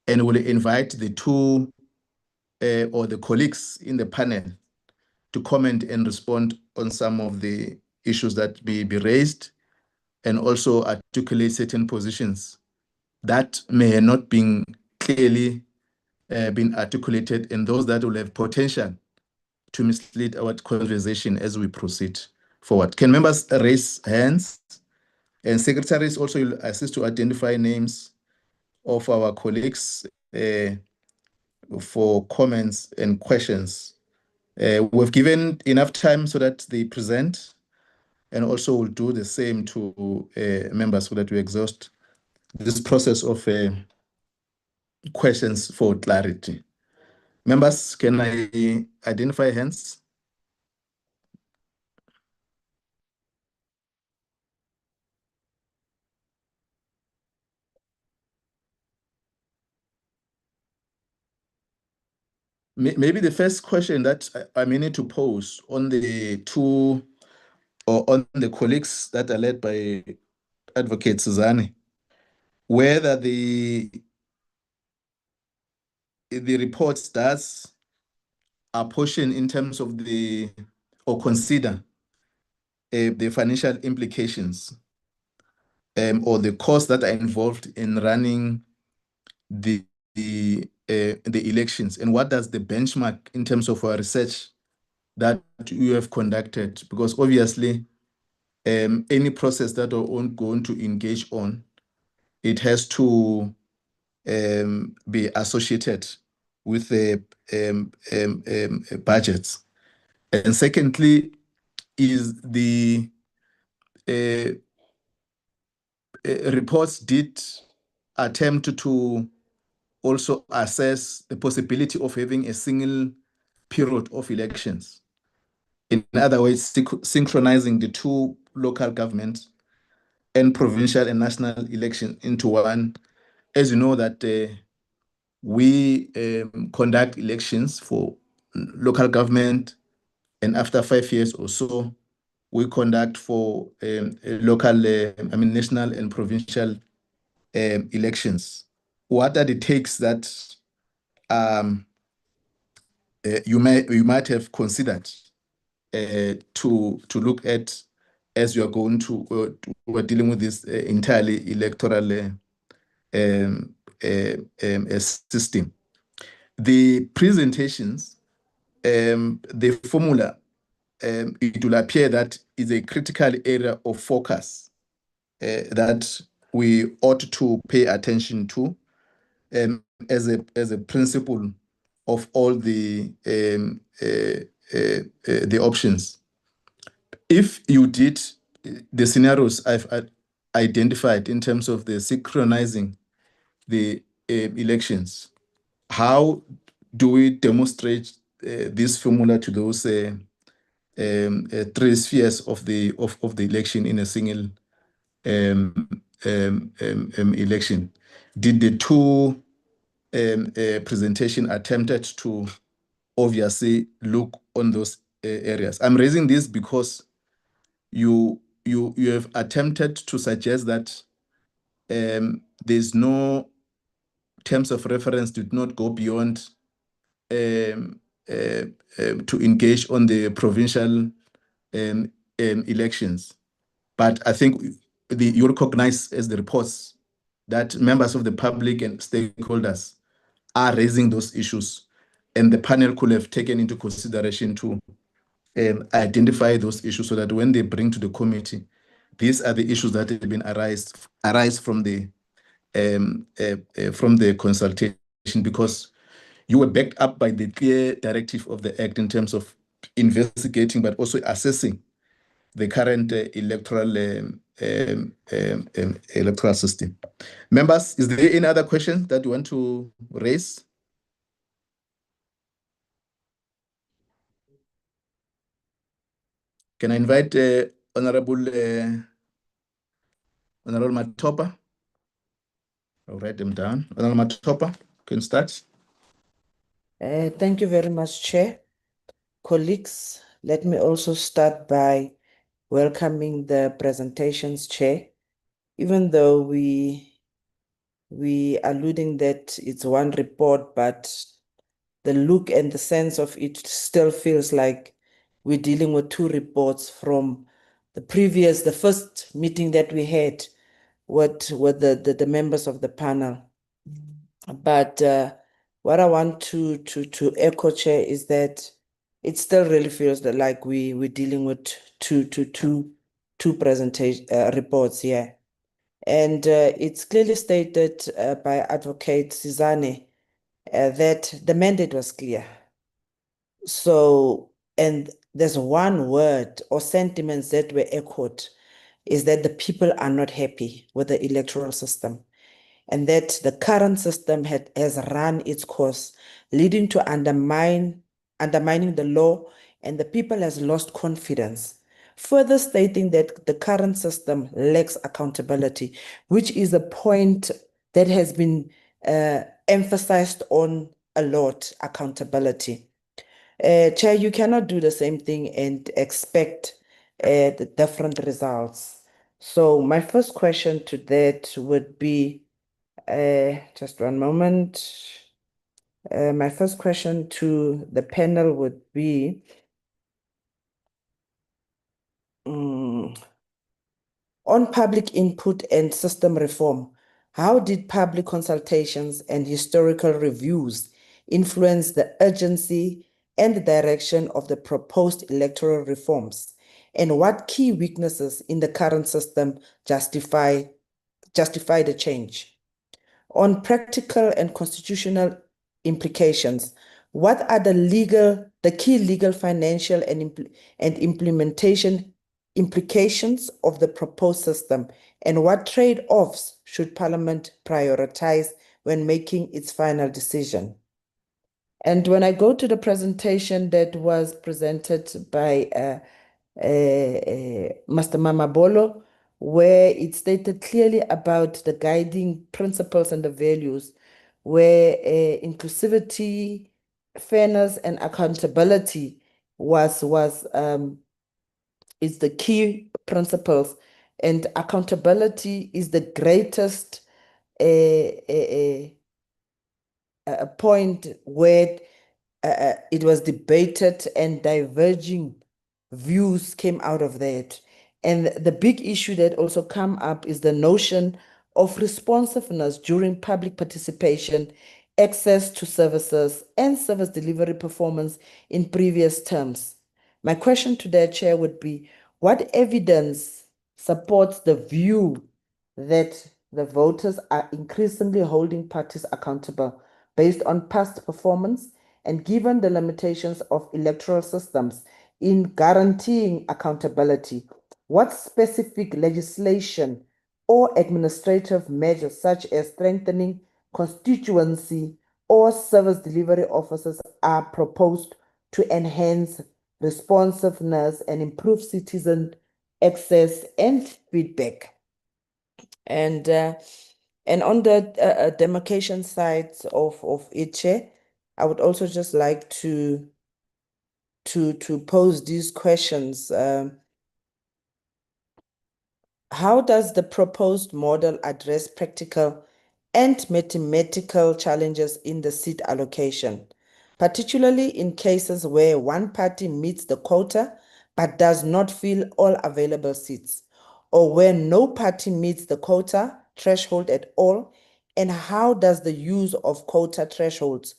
And we'll invite the two or the colleagues in the panel to comment and respond on some of the issues that may be raised, and also articulate certain positions that may have not been clearly been articulated, and those that will have potential to mislead our conversation as we proceed forward. Can members raise hands? And secretaries also will assist to identify names of our colleagues for comments and questions. We've given enough time so that they present, and also will do the same to members so that we exhaust this process of questions for clarity. Members, can I identify hands? Maybe the first question that I may need to pose on the two or on the colleagues that are led by Advocate Suzanne, whether the report does apportion in terms of the, or consider the financial implications or the costs that are involved in running the elections, and what does the benchmark in terms of our research that you have conducted? Because obviously, any process that we're going to engage on, it has to be associated with the budgets. And secondly, is the reports did attempt to also assess the possibility of having a single period of elections. In other words, synchronizing the two local governments and provincial and national election into one. As you know that we conduct elections for local government, and after 5 years or so, we conduct for local, national and provincial elections. What are the takes that you might have considered to look at as you are going to we're dealing with this entirely electoral system? The presentations, the formula, it will appear that is a critical area of focus that we ought to pay attention to as a principle of all the options. If you did the scenarios I've identified in terms of the synchronizing the elections, how do we demonstrate this formula to those three spheres of the election in a single election? Did the two presentation attempted to obviously look on those areas? I'm raising this because you have attempted to suggest that there's no terms of reference did not go beyond to engage on the provincial elections. But I think you recognize as the reports that members of the public and stakeholders are raising those issues, and the panel could have taken into consideration to identify those issues so that when they bring to the committee, these are the issues that have been arise from the consultation, because you were backed up by the clear directive of the Act in terms of investigating, but also assessing the current electoral system. Members, is there any other questions that you want to raise? Can I invite Honorable Matopa? I'll write them down. Honorable Matopa, can start. Thank you very much, Chair. Colleagues, let me also start by welcoming the presentations, Chair. Even though we alluding that it's one report, but the look and the sense of it still feels like we're dealing with two reports from the first meeting that we had with the members of the panel. But what I want to echo, Chair, is that it still really feels that like we're dealing with two presentation reports here. And it's clearly stated by Advocate Sizane that the mandate was clear. So, and there's one word or sentiments that were echoed, is that the people are not happy with the electoral system, and that the current system has run its course, leading to undermining the law, and the people has lost confidence. Further stating that the current system lacks accountability, which is a point that has been emphasized on a lot, accountability. Chair, you cannot do the same thing and expect the different results. So my first question to that would be, just one moment. My first question to the panel would be, on public input and system reform, how did public consultations and historical reviews influence the urgency and the direction of the proposed electoral reforms? And what key weaknesses in the current system justify the change? On practical and constitutional implications, what are the key legal, financial, and implementation implications of the proposed system, and what trade-offs should Parliament prioritize when making its final decision? And when I go to the presentation that was presented by Mr. Mamabolo, where it stated clearly about the guiding principles and the values, where inclusivity, fairness, and accountability is the key principles, and accountability is the greatest point where it was debated and diverging views came out of that. And the big issue that also come up is the notion of responsiveness during public participation, access to services, and service delivery performance in previous terms. My question to the chair would be, what evidence supports the view that the voters are increasingly holding parties accountable based on past performance, and given the limitations of electoral systems in guaranteeing accountability, what specific legislation or administrative measures, such as strengthening constituency or service delivery officers, are proposed to enhance responsiveness and improve citizen access and feedback? And on the demarcation side of it, Chair, I would also just like to pose these questions. How does the proposed model address practical and mathematical challenges in the seat allocation, particularly in cases where one party meets the quota but does not fill all available seats, or where no party meets the quota threshold at all? And how does the use of quota thresholds,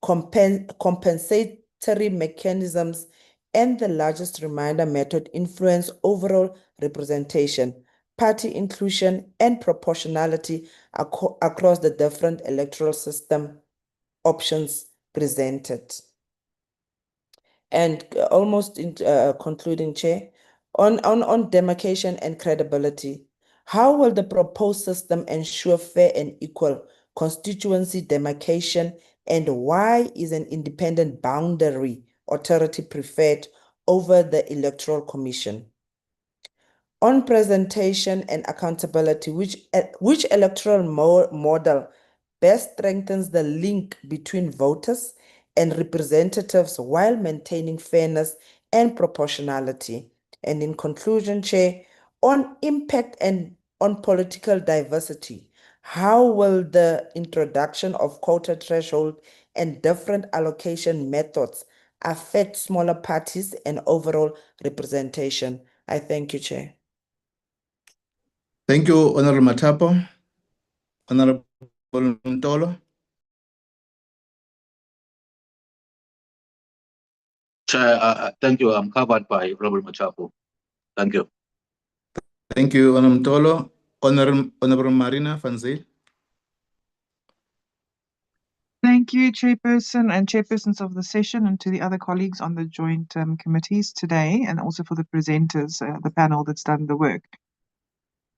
compensatory mechanisms, and the largest reminder method influence overall representation, party inclusion, and proportionality across the different electoral system options presented? And almost in concluding, Chair, on demarcation and credibility, how will the proposed system ensure fair and equal constituency demarcation, and why is an independent boundary authority preferred over the Electoral Commission? On presentation and accountability, which electoral model best strengthens the link between voters and representatives while maintaining fairness and proportionality? And in conclusion, Chair, on impact and on political diversity, how will the introduction of quota threshold and different allocation methods affect smaller parties and overall representation? I thank you, Chair. Thank you, Honorable Matapo. Honorable Ntolo. Chair, thank you. I'm covered by Honorable Machapo. Thank you. Thank you, Honorable Mtolo. Honorable Marina van Zyl. Thank you, Chairperson and Chairpersons of the session, and to the other colleagues on the joint committees today, and also for the presenters, the panel that's done the work.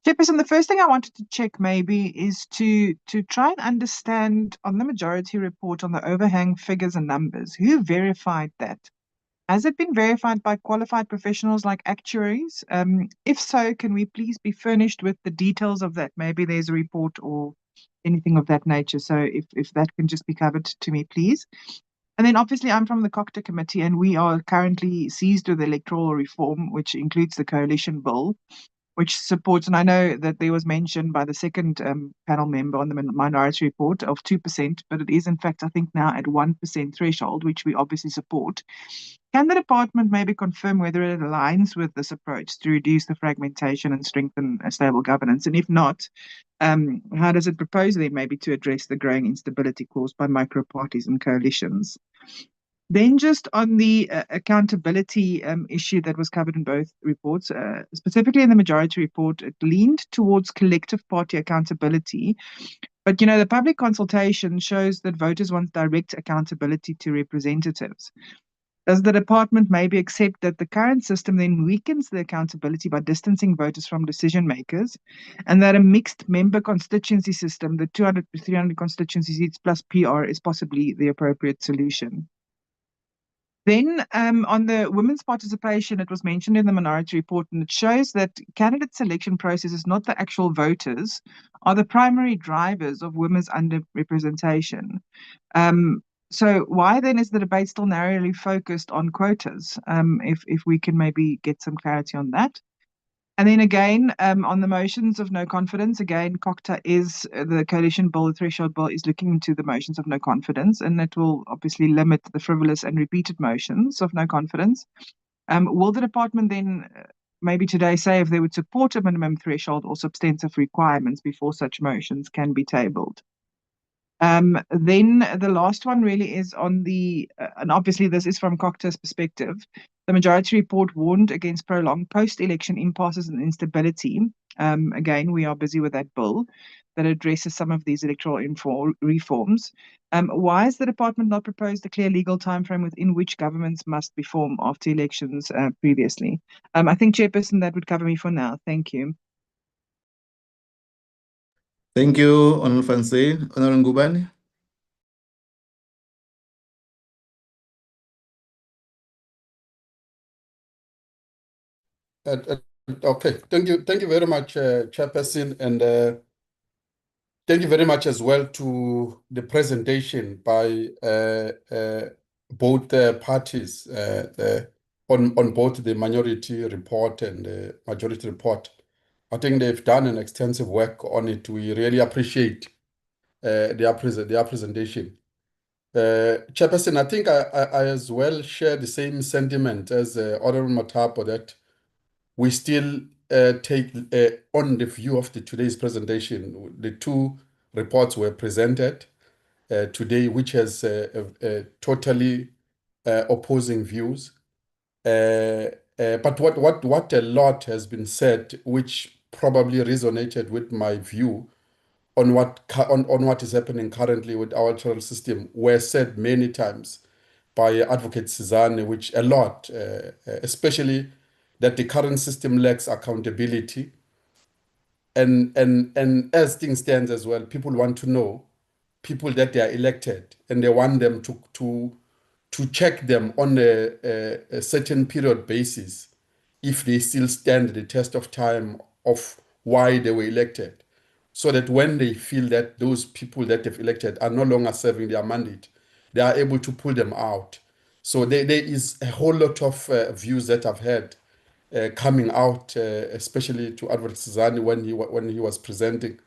Chairperson, the first thing I wanted to check maybe is to try and understand on the majority report on the overhang figures and numbers, who verified that? Has it been verified by qualified professionals like actuaries? If so, can we please be furnished with the details of that? Maybe there's a report or anything of that nature. So if that can just be covered to me, please. And then obviously I'm from the Cooperative Committee, and we are currently seized with electoral reform, which includes the coalition bill, which supports, and I know that there was mentioned by the second panel member on the minority report of 2%, but it is in fact, I think now at 1% threshold, which we obviously support. Can the department maybe confirm whether it aligns with this approach to reduce the fragmentation and strengthen a stable governance? And if not, how does it propose then maybe to address the growing instability caused by micro parties and coalitions? Then just on the accountability issue that was covered in both reports, specifically in the majority report, it leaned towards collective party accountability. But, you know, the public consultation shows that voters want direct accountability to representatives. Does the department maybe accept that the current system then weakens the accountability by distancing voters from decision makers, and that a mixed member constituency system, the 200 to 300 constituency seats plus PR, is possibly the appropriate solution? Then on the women's participation, it was mentioned in the minority report, and it shows that candidate selection processes, not the actual voters, are the primary drivers of women's underrepresentation. So why then is the debate still narrowly focused on quotas? If we can maybe get some clarity on that. And then again, on the motions of no confidence, again, COCTA is the coalition bill, the threshold bill is looking into the motions of no confidence, and it will obviously limit the frivolous and repeated motions of no confidence. Will the department then maybe today say if they would support a minimum threshold or substantive requirements before such motions can be tabled? Then the last one really is on the, and obviously this is from COCTA's perspective, the majority report warned against prolonged post-election impasses and instability. Again, we are busy with that bill that addresses some of these electoral reforms. Why has the department not proposed a clear legal timeframe within which governments must be formed after elections previously? I think, Chairperson, that would cover me for now. Thank you. Thank you, Honorable van Zyl. Honorable Ngubane. Okay, thank you very much, Chairperson, and thank you very much as well to the presentation by both parties on both the minority report and the majority report. I think they've done an extensive work on it. We really appreciate their presentation. Chairperson, I think I as well share the same sentiment as Honorable Matapo, that we still take on the view of today's presentation. The two reports were presented today, which has totally opposing views. But what a lot has been said, which probably resonated with my view on what is happening currently with our electoral system, were said many times by Advocate Sizane, which a lot, especially that the current system lacks accountability. And as things stand as well, people want to know people that they are elected, and they want them to check them on a certain period basis if they still stand the test of time of why they were elected, so that when they feel that those people that they've elected are no longer serving their mandate, they are able to pull them out. So there is a whole lot of views that I've heard coming out, especially to Advocate Sizane when he was presenting.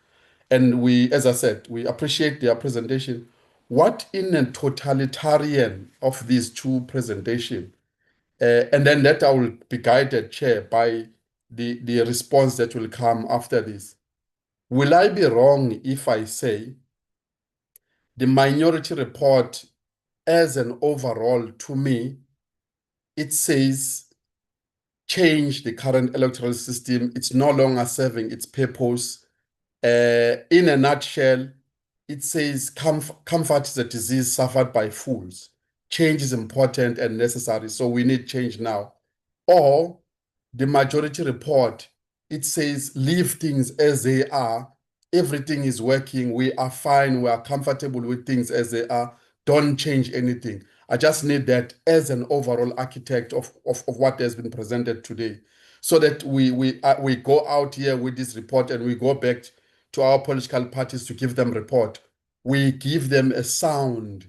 And we, as I said, we appreciate their presentation. What in a totalitarian of these two presentations, and then that I will be guided, Chair, by the response that will come after this. Will I be wrong if I say the minority report as an overall, to me, it says change the current electoral system. It's no longer serving its purpose. In a nutshell, it says comfort is a disease suffered by fools. Change is important and necessary, so we need change now. Or the majority report, it says leave things as they are. Everything is working. We are fine. We are comfortable with things as they are. Don't change anything. I just need that as an overall architect of what has been presented today, so that we go out here with this report and we go back to our political parties to give them report. We give them a sound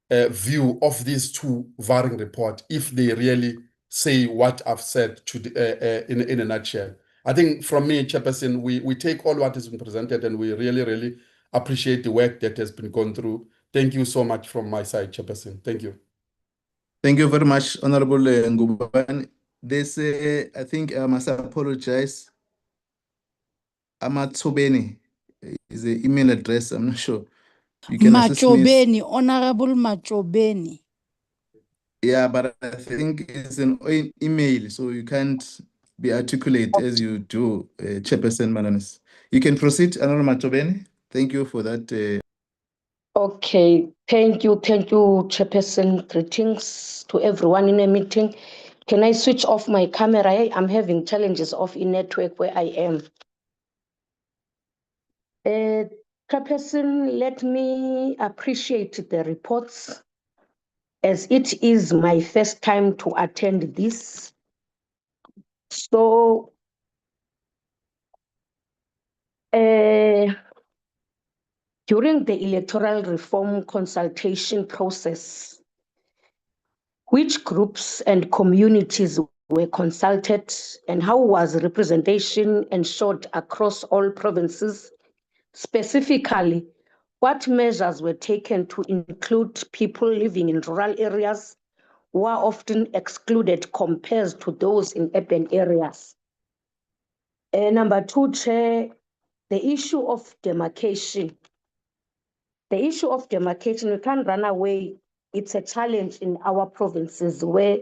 view of these two varying reports if they really say what I've said to in a nutshell. I think from me, Chairperson, we take all what has been presented and we really, really appreciate the work that has been gone through. Thank you so much from my side, Chairperson. Thank you. Thank you very much, Honorable Ngubane. This, I think I must apologize. Amatsobeni is the email address. I'm not sure. You can assist me. Machobeni, Honorable Machobeni. Yeah, but I think it's an email, so you can't be articulate as you do, Chairperson Mananis. You can proceed, Honorable Machobeni. Thank you for that. Okay, thank you, Chairperson. Greetings to everyone in the meeting. Can I switch off my camera? I'm having challenges of a network where I am. Chairperson, let me appreciate the reports, as it is my first time to attend this. So, during the Electoral Reform consultation process, which groups and communities were consulted and how was representation ensured across all provinces? Specifically, what measures were taken to include people living in rural areas who are often excluded compared to those in urban areas? Number two, Chair, the issue of demarcation. The issue of demarcation, we can't run away. It's a challenge in our provinces where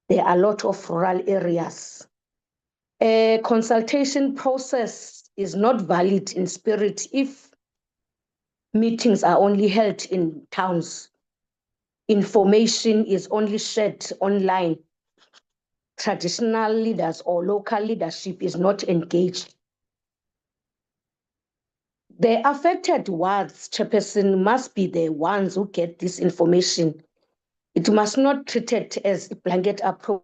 there are a lot of rural areas. A consultation process is not valid in spirit if meetings are only held in towns. Information is only shared online. Traditional leaders or local leadership is not engaged. The affected wards, Chairperson, must be the ones who get this information. It must not be treated as a blanket approach.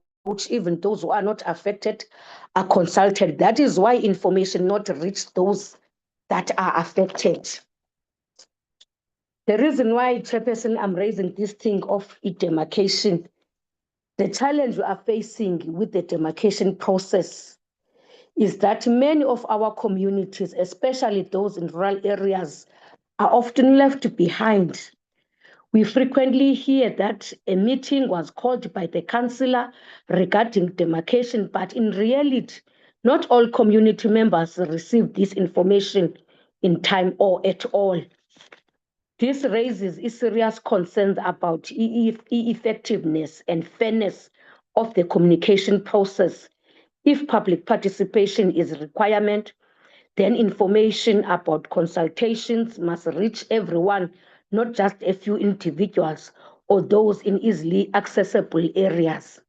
Even those who are not affected are consulted. That is why information not reach those that are affected. The reason why, Chairperson, I'm raising this thing of demarcation, the challenge we are facing with the demarcation process is that many of our communities, especially those in rural areas, are often left behind. We frequently hear that a meeting was called by the councillor regarding demarcation, but in reality, not all community members receive this information in time or at all. This raises serious concerns about effectiveness and fairness of the communication process. If public participation is a requirement, then information about consultations must reach everyone, not just a few individuals or those in easily accessible areas.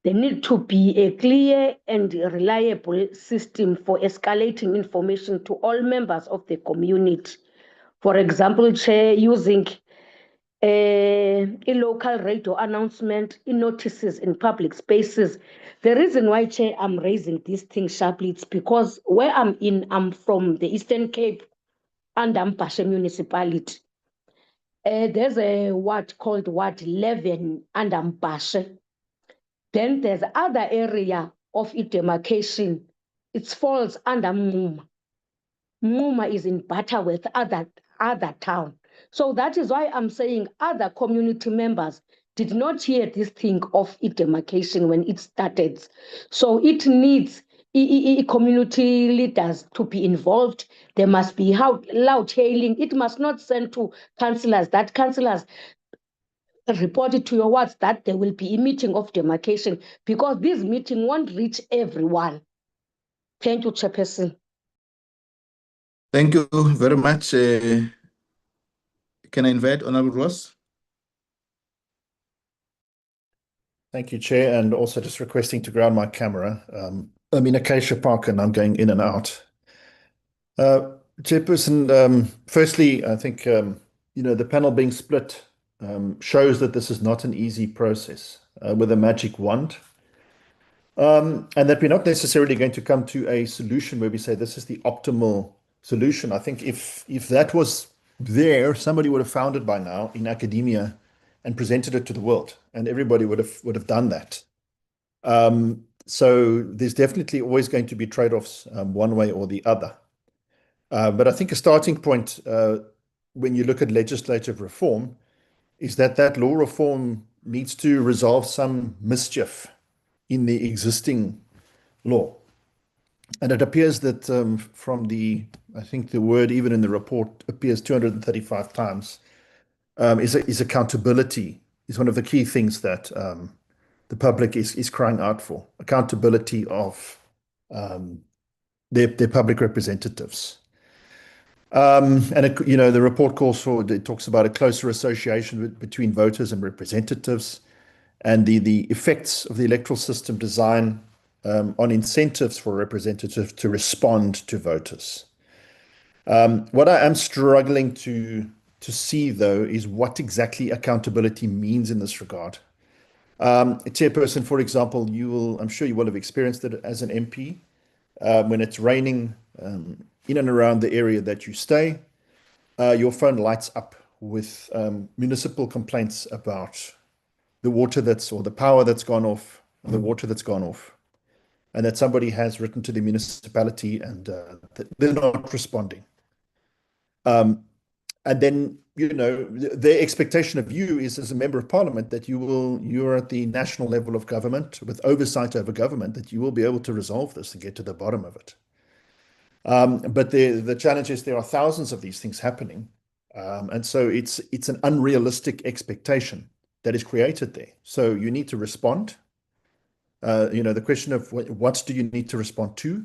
There needs to be a clear and reliable system for escalating information to all members of the community. For example, Chair, using a local radio announcement, notices in public spaces. The reason why, Chair, I'm raising this thing sharply, it's because where I'm from the Eastern Cape and Mpashe municipality. There's a ward called Ward 11 and Mpashe. Then there's other area of demarcation. It falls under Muma. Muma is in Butterworth, other town. So that is why I'm saying other community members did not hear this thing of demarcation when it started. So it needs community leaders to be involved. There must be loud hailing. It must not send to councillors that councillors report it to your wards that there will be a meeting of demarcation, because this meeting won't reach everyone. Thank you, Chairperson. Thank you very much. Can I invite Honorable Ross? Thank you, Chair, and also just requesting to ground my camera. I'm in Acacia Park and I'm going in and out. Chairperson, firstly, I think the panel being split shows that this is not an easy process with a magic wand, and that we're not necessarily going to come to a solution where we say this is the optimal solution. I think if that was there, somebody would have found it by now in academia and presented it to the world, and everybody would have done that. So there's definitely always going to be trade-offs one way or the other. But I think a starting point when you look at legislative reform is that law reform needs to resolve some mischief in the existing law. And it appears that I think the word even in the report appears 235 times, is accountability is one of the key things that the public is crying out for. Accountability of their public representatives. And the report it talks about a closer association between voters and representatives, and the effects of the electoral system design on incentives for representatives to respond to voters. What I am struggling to see, though, is what exactly accountability means in this regard. Chairperson, for example, I'm sure you will have experienced it as an MP. When it's raining in and around the area that you stay, your phone lights up with municipal complaints about the water or the power that's gone off, or the water that's gone off, and that somebody has written to the municipality and they're not responding. And then, the expectation of you is, as a member of parliament, that you're at the national level of government with oversight over government, that you will be able to resolve this and get to the bottom of it. But the challenge is there are thousands of these things happening. And so it's an unrealistic expectation that is created there. So you need to respond. The question of what do you need to respond to,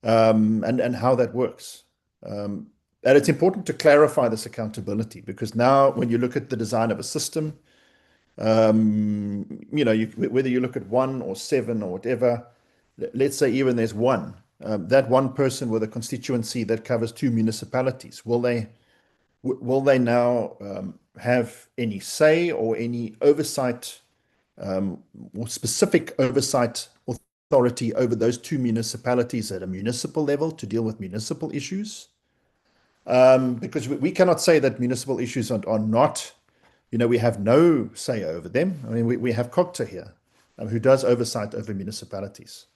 and how that works. And it's important to clarify this accountability, because now when you look at the design of a system, whether you look at 1 or 7 or whatever, let's say even there's 1, that one person with a constituency that covers 2 municipalities, will they now have any say or any oversight, or specific oversight authority over those 2 municipalities at a municipal level to deal with municipal issues? Because we cannot say that municipal issues are not, we have no say over them. I mean, we have COGTA here, who does oversight over municipalities.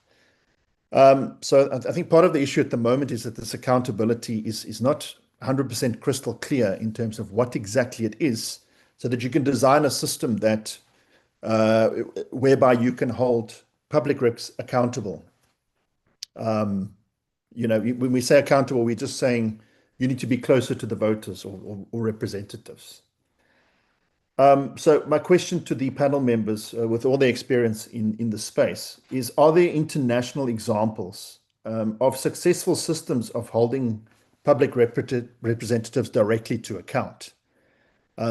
So I think part of the issue at the moment is that this accountability is not 100% crystal clear in terms of what exactly it is, so that you can design a system that whereby you can hold public reps accountable. When we say accountable, we're just saying you need to be closer to the voters or representatives. So my question to the panel members, with all their experience in the space, is: are there international examples of successful systems of holding public representatives directly to account?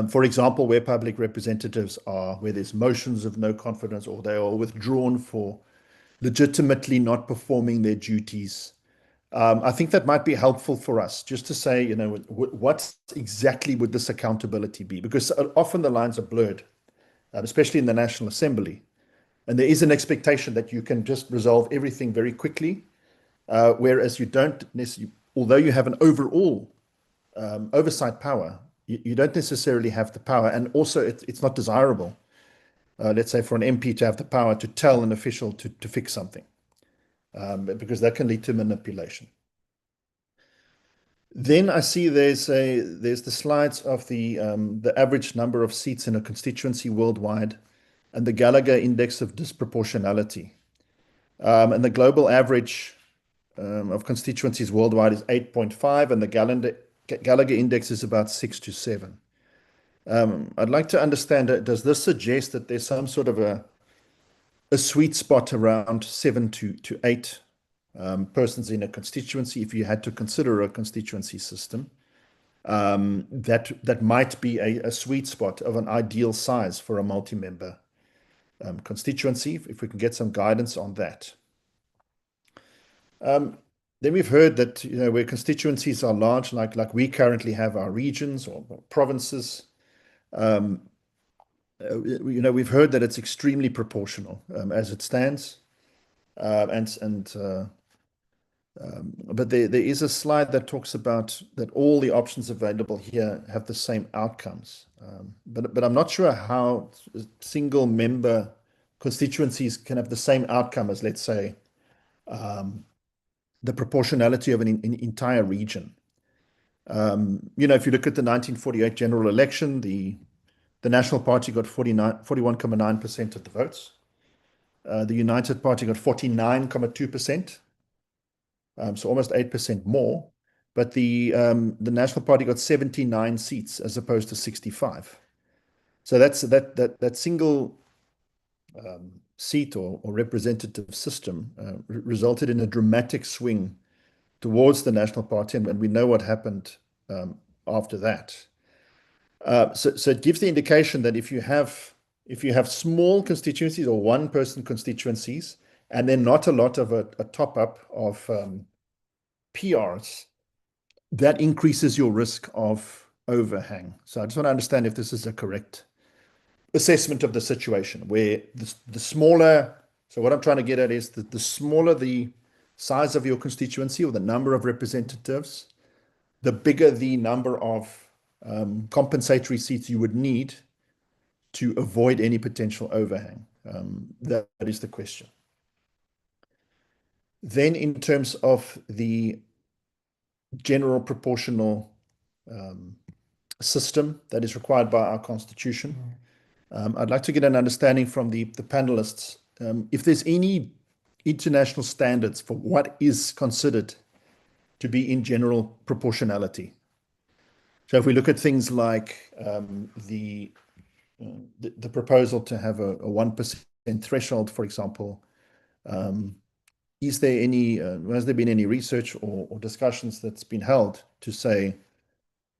For example, where public representatives where there's motions of no confidence, or they are withdrawn for legitimately not performing their duties. I think that might be helpful for us, just to say, what exactly would this accountability be? Because often the lines are blurred, especially in the National Assembly. And there is an expectation that you can just resolve everything very quickly, whereas you don't necessarily, although you have an overall oversight power, you don't necessarily have the power. And also it's not desirable, let's say, for an MP to have the power to tell an official to fix something. Because that can lead to manipulation. Then I see there's the slides of the average number of seats in a constituency worldwide, and the Gallagher Index of Disproportionality. And the global average of constituencies worldwide is 8.5, and the Gallagher Index is about 6 to 7. I'd like to understand, does this suggest that there's some sort of a sweet spot around 7 to 8 persons in a constituency, if you had to consider a constituency system, that might be a sweet spot of an ideal size for a multi-member constituency, if we can get some guidance on that. Then we've heard that, where constituencies are large, like we currently have our regions or provinces, we've heard that it's extremely proportional as it stands. But there is a slide that talks about that all the options available here have the same outcomes. But I'm not sure how single member constituencies can have the same outcome as, let's say, the proportionality of an entire region. If you look at the 1948 general election, the National Party got 41.9% of the votes. The United Party got 49.2%. So almost 8% more, but the National Party got 79 seats as opposed to 65. So that single seat or representative system resulted in a dramatic swing towards the National Party, and we know what happened after that. So it gives the indication that if you have small constituencies or one-person constituencies, and then not a lot of a top-up of PRs, that increases your risk of overhang. So I just want to understand if this is a correct assessment of the situation, where the smaller, so what I'm trying to get at is that the smaller the size of your constituency or the number of representatives, the bigger the number of compensatory seats you would need to avoid any potential overhang. That is the question. Then in terms of the general proportional system that is required by our constitution, I'd like to get an understanding from the panelists if there's any international standards for what is considered to be in general proportionality. So if we look at things like the proposal to have a 1% threshold, for example, has there been any research or discussions that's been held to say,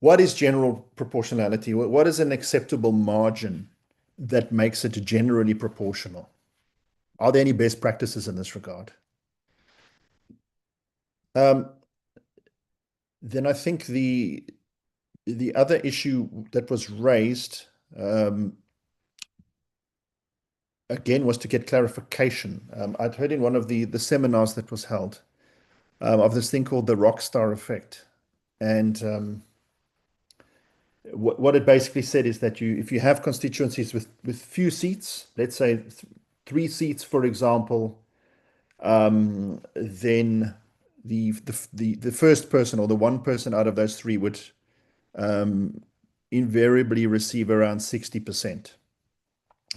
what is general proportionality? What is an acceptable margin that makes it generally proportional? Are there any best practices in this regard? Then I think the other issue that was raised, again, was to get clarification. I'd heard in one of the seminars that was held of this thing called the rock star effect. And what it basically said is that if you have constituencies with few seats, let's say 3 seats, for example, then the first person or the one person out of those 3 would invariably receive around 60%,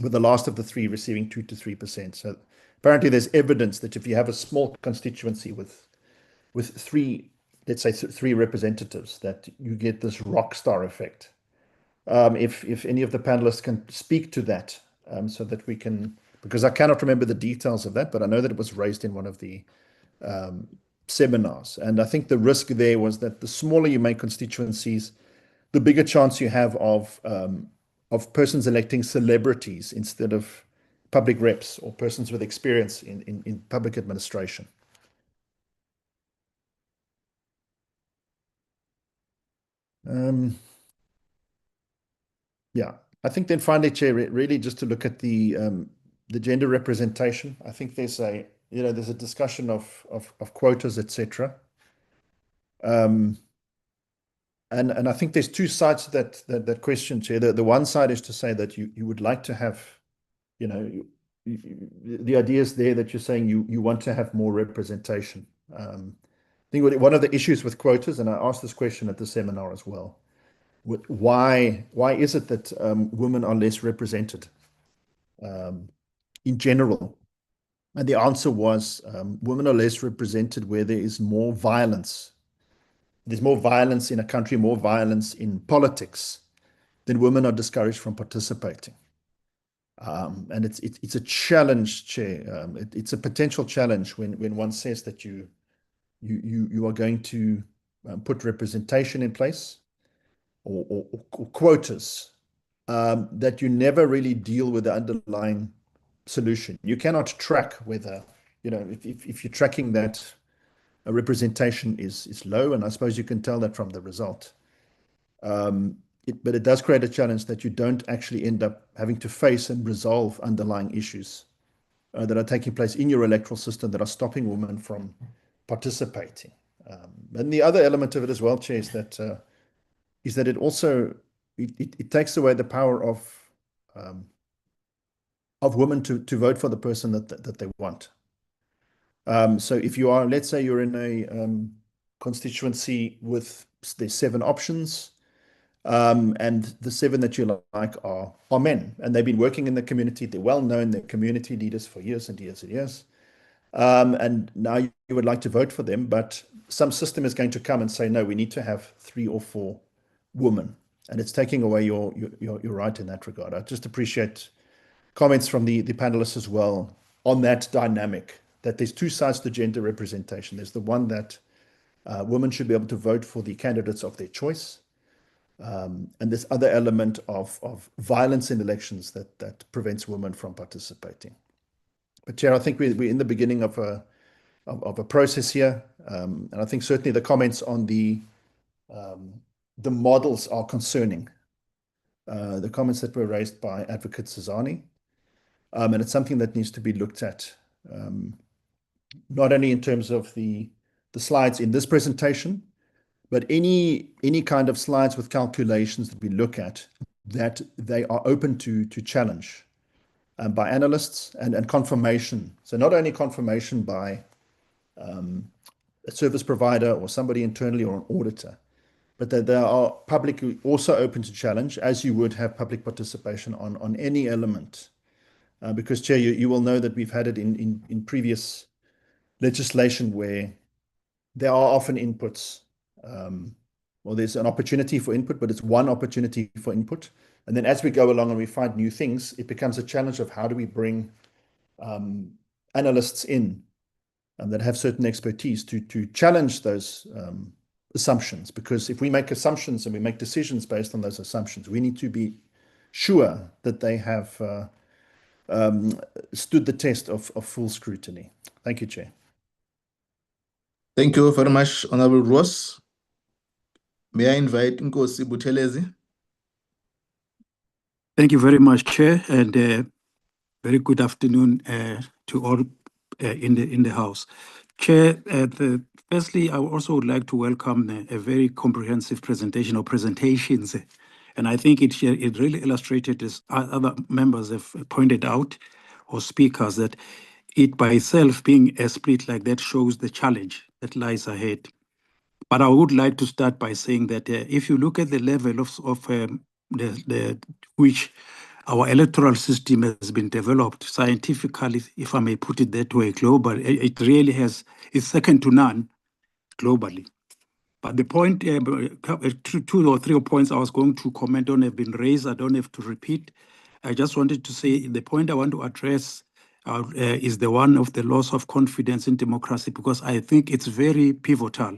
with the last of the 3 receiving 2 to 3%. So apparently there's evidence that if you have a small constituency with 3, let's say 3 representatives, that you get this rock star effect. If any of the panelists can speak to that, so that we can, because I cannot remember the details of that, but I know that it was raised in one of the seminars. And I think the risk there was that the smaller you make constituencies, the bigger chance you have of persons electing celebrities instead of public reps or persons with experience in public administration. Yeah, I think then finally, Chair, really just to look at the gender representation. I think there's a discussion of quotas, etc. And I think there's 2 sides to that question, Chair. The one side is to say that you would like to have, the idea is there that you're saying you want to have more representation. I think one of the issues with quotas, and I asked this question at the seminar as well, why is it that women are less represented in general? And the answer was women are less represented where there is more violence. There's more violence in a country, more violence in politics. then women are discouraged from participating. And it's a challenge, Chair. It's a potential challenge when one says that you are going to put representation in place or quotas, that you never really deal with the underlying solution. You cannot track whether, if you're tracking that a representation is low, and I suppose you can tell that from the result. But it does create a challenge that you don't actually end up having to face and resolve underlying issues that are taking place in your electoral system that are stopping women from participating. And the other element of it as well, Chair, is that it also it takes away the power of women to vote for the person that they want. So if you are, let's say you're in a constituency with there's 7 options, and the 7 that you like are men, and they've been working in the community. They're well known. They're community leaders for years and years and years. And now you would like to vote for them, but some system is going to come and say, no, we need to have 3 or 4 women, and it's taking away your right in that regard. I just appreciate comments from the panelists as well on that dynamic, that there's 2 sides to gender representation. There's the one that women should be able to vote for the candidates of their choice. And this other element of violence in elections that prevents women from participating. But Chair, I think we're in the beginning of a process here, and I think certainly the comments on the models are concerning. The comments that were raised by Advocate Cezani, and it's something that needs to be looked at, not only in terms of the slides in this presentation, but any kind of slides with calculations that we look at, that they are open to challenge by analysts and confirmation. So not only confirmation by a service provider or somebody internally or an auditor, but that they are publicly also open to challenge, as you would have public participation on any element. Because, Chair, you will know that we've had it in previous legislation where there are often inputs. Well, there's an opportunity for input, but it's one opportunity for input. And then as we go along and we find new things, it becomes a challenge of how do we bring analysts in that have certain expertise to challenge those assumptions. Because if we make assumptions and we make decisions based on those assumptions, we need to be sure that they have stood the test of full scrutiny. Thank you, Chair. Thank you very much, Honorable Ross. May I invite Nkosi Buthelezi? Thank you very much, Chair, and very good afternoon to all in the House. Chair, firstly, I also would like to welcome a very comprehensive presentation or presentations, and I think it really illustrated, as other members have pointed out, or speakers, that it by itself being a split like that shows the challenge that lies ahead. But I would like to start by saying that if you look at the level of which our electoral system has been developed scientifically, if I may put it that way, globally, it really is second to none globally. But the point, 2 or 3 points I was going to comment on have been raised. I don't have to repeat. I just wanted to say the point I want to address is the one of the loss of confidence in democracy, because I think it's very pivotal.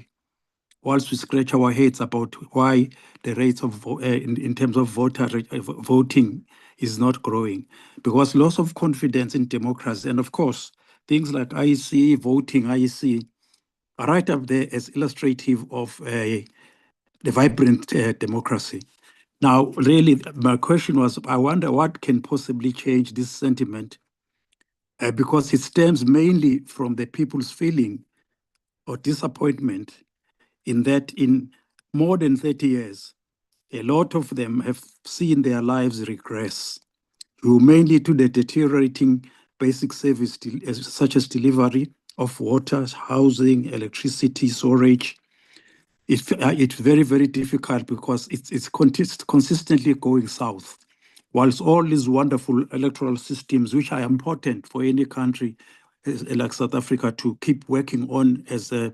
Whilst we scratch our heads about why the rates of in terms of voting is not growing, because loss of confidence in democracy, and of course things like IEC voting, IEC, are right up there as illustrative of the vibrant democracy. Now, really, my question was, I wonder what can possibly change this sentiment, because it stems mainly from the people's feeling or disappointment in that in more than 30 years, a lot of them have seen their lives regress, due mainly to the deteriorating basic service such as delivery of water, housing, electricity, storage. It's very, very difficult because it's consistently going south. Whilst all these wonderful electoral systems, which are important for any country like South Africa to keep working on as a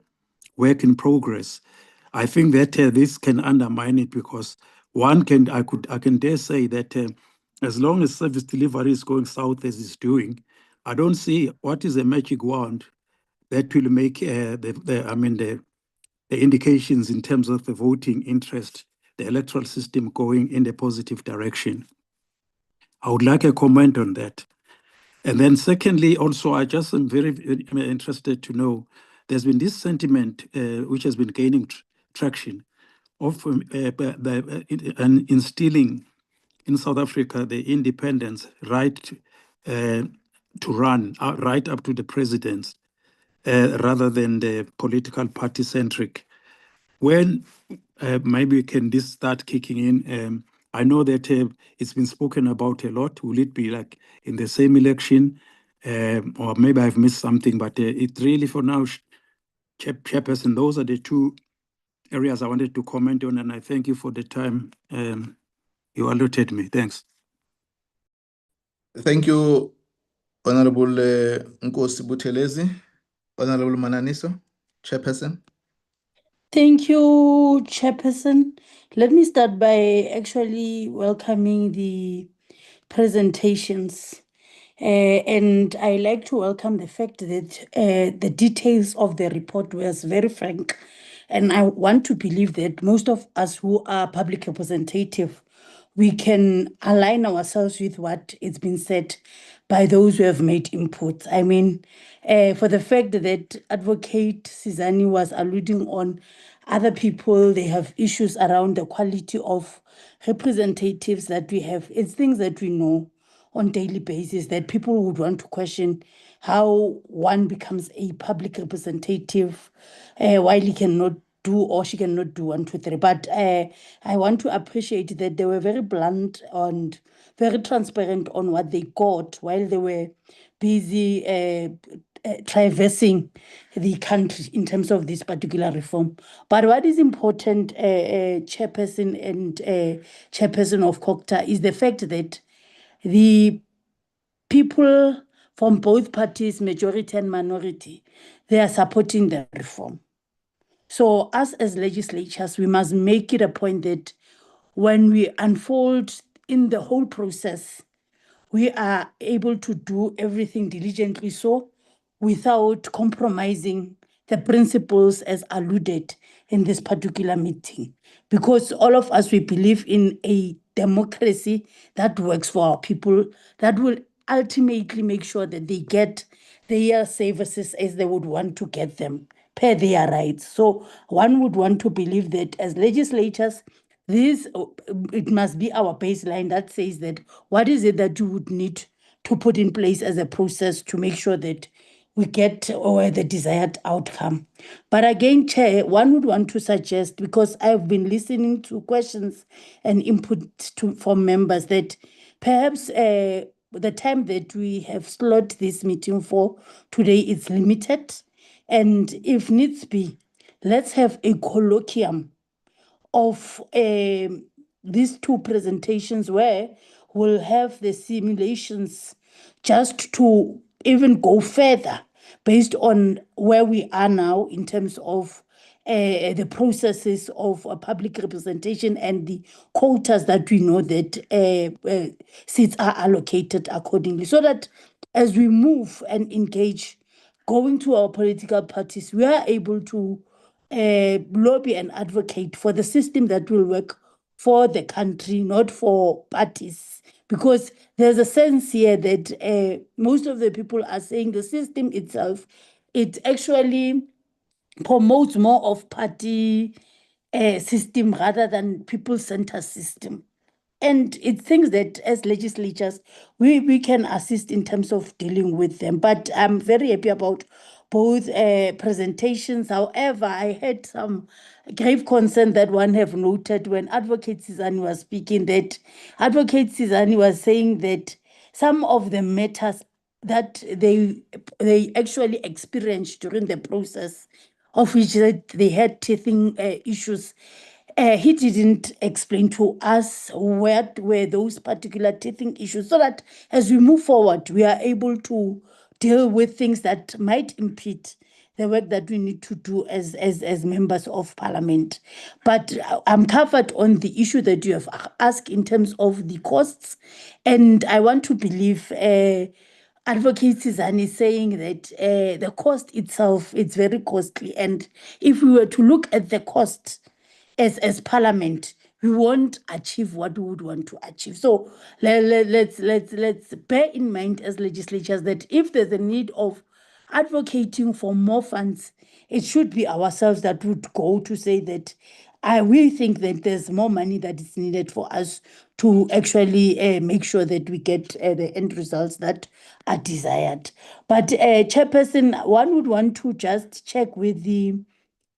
work in progress, I think that this can undermine it, because I can dare say that as long as service delivery is going south as it's doing, I don't see what is a magic wand that will make the indications in terms of the voting interest, the electoral system going in a positive direction. I would like a comment on that. And then secondly, also, I just am very interested to know, there's been this sentiment which has been gaining traction of instilling in South Africa the independence right to run right up to the president rather than the political party centric. When maybe can this start kicking in? I know that it's been spoken about a lot. Will it be like in the same election? Or maybe I've missed something, but it really for now, Chairperson, those are the two areas I wanted to comment on, and I thank you for the time you allotted me. Thanks. Thank you, Honorable Nkosi Buthelezi. Honorable Mananiso, Chairperson. Thank you, Chairperson. Let me start by actually welcoming the presentations. And I like to welcome the fact that the details of the report was very frank. And I want to believe that most of us who are public representative, we can align ourselves with what is been said by those who have made inputs. I mean, for the fact that Advocate Sizani was alluding on other people, they have issues around the quality of representatives that we have. It's things that we know on daily basis that people would want to question how one becomes a public representative while he cannot do or she cannot do 1, 2, 3. But I want to appreciate that they were very blunt and very transparent on what they got while they were busy traversing the country in terms of this particular reform. But what is important, Chairperson and Chairperson of COCTA, is the fact that the people from both parties, majority and minority, they are supporting the reform. So us as legislatures, we must make it a point that when we unfold in the whole process, we are able to do everything diligently so without compromising the principles as alluded in this particular meeting. Because all of us, we believe in a democracy that works for our people, that will ultimately make sure that they get their services as they would want to get them per their rights. So one would want to believe that as legislators, it must be our baseline that says that what is it that you would need to put in place as a process to make sure that we get the desired outcome. But again, Chair, one would want to suggest, because I've been listening to questions and input from members, that perhaps the time that we have slotted this meeting for today is limited. And if needs be, let's have a colloquium of these two presentations where we'll have the simulations just to even go further based on where we are now in terms of the processes of public representation and the quotas that we know that seats are allocated accordingly, so that as we move and engage, going to our political parties, we are able to lobby and advocate for the system that will work for the country, not for parties. Because there's a sense here that most of the people are saying the system itself, it actually promotes more of party system rather than people-centered system. And it things that as legislatures, we can assist in terms of dealing with them. But I'm very happy about both presentations. However, I had some grave concern that one have noted when Advocate Sizani was speaking, that Advocate Sizani was saying that some of the matters that they actually experienced during the process, of which they had teething issues, he didn't explain to us what were those particular teething issues, so that as we move forward, we are able to deal with things that might impede the work that we need to do as members of parliament. But I'm covered on the issue that you have asked in terms of the costs, and I want to believe Advocate Sizani is saying that the cost itself is very costly, and if we were to look at the cost as parliament, we won't achieve what we would want to achieve. So let's bear in mind as legislatures that if there's a need of advocating for more funds, it should be ourselves that would go to say that we think that there's more money that is needed for us to actually make sure that we get the end results that are desired. But Chairperson, one would want to just check with the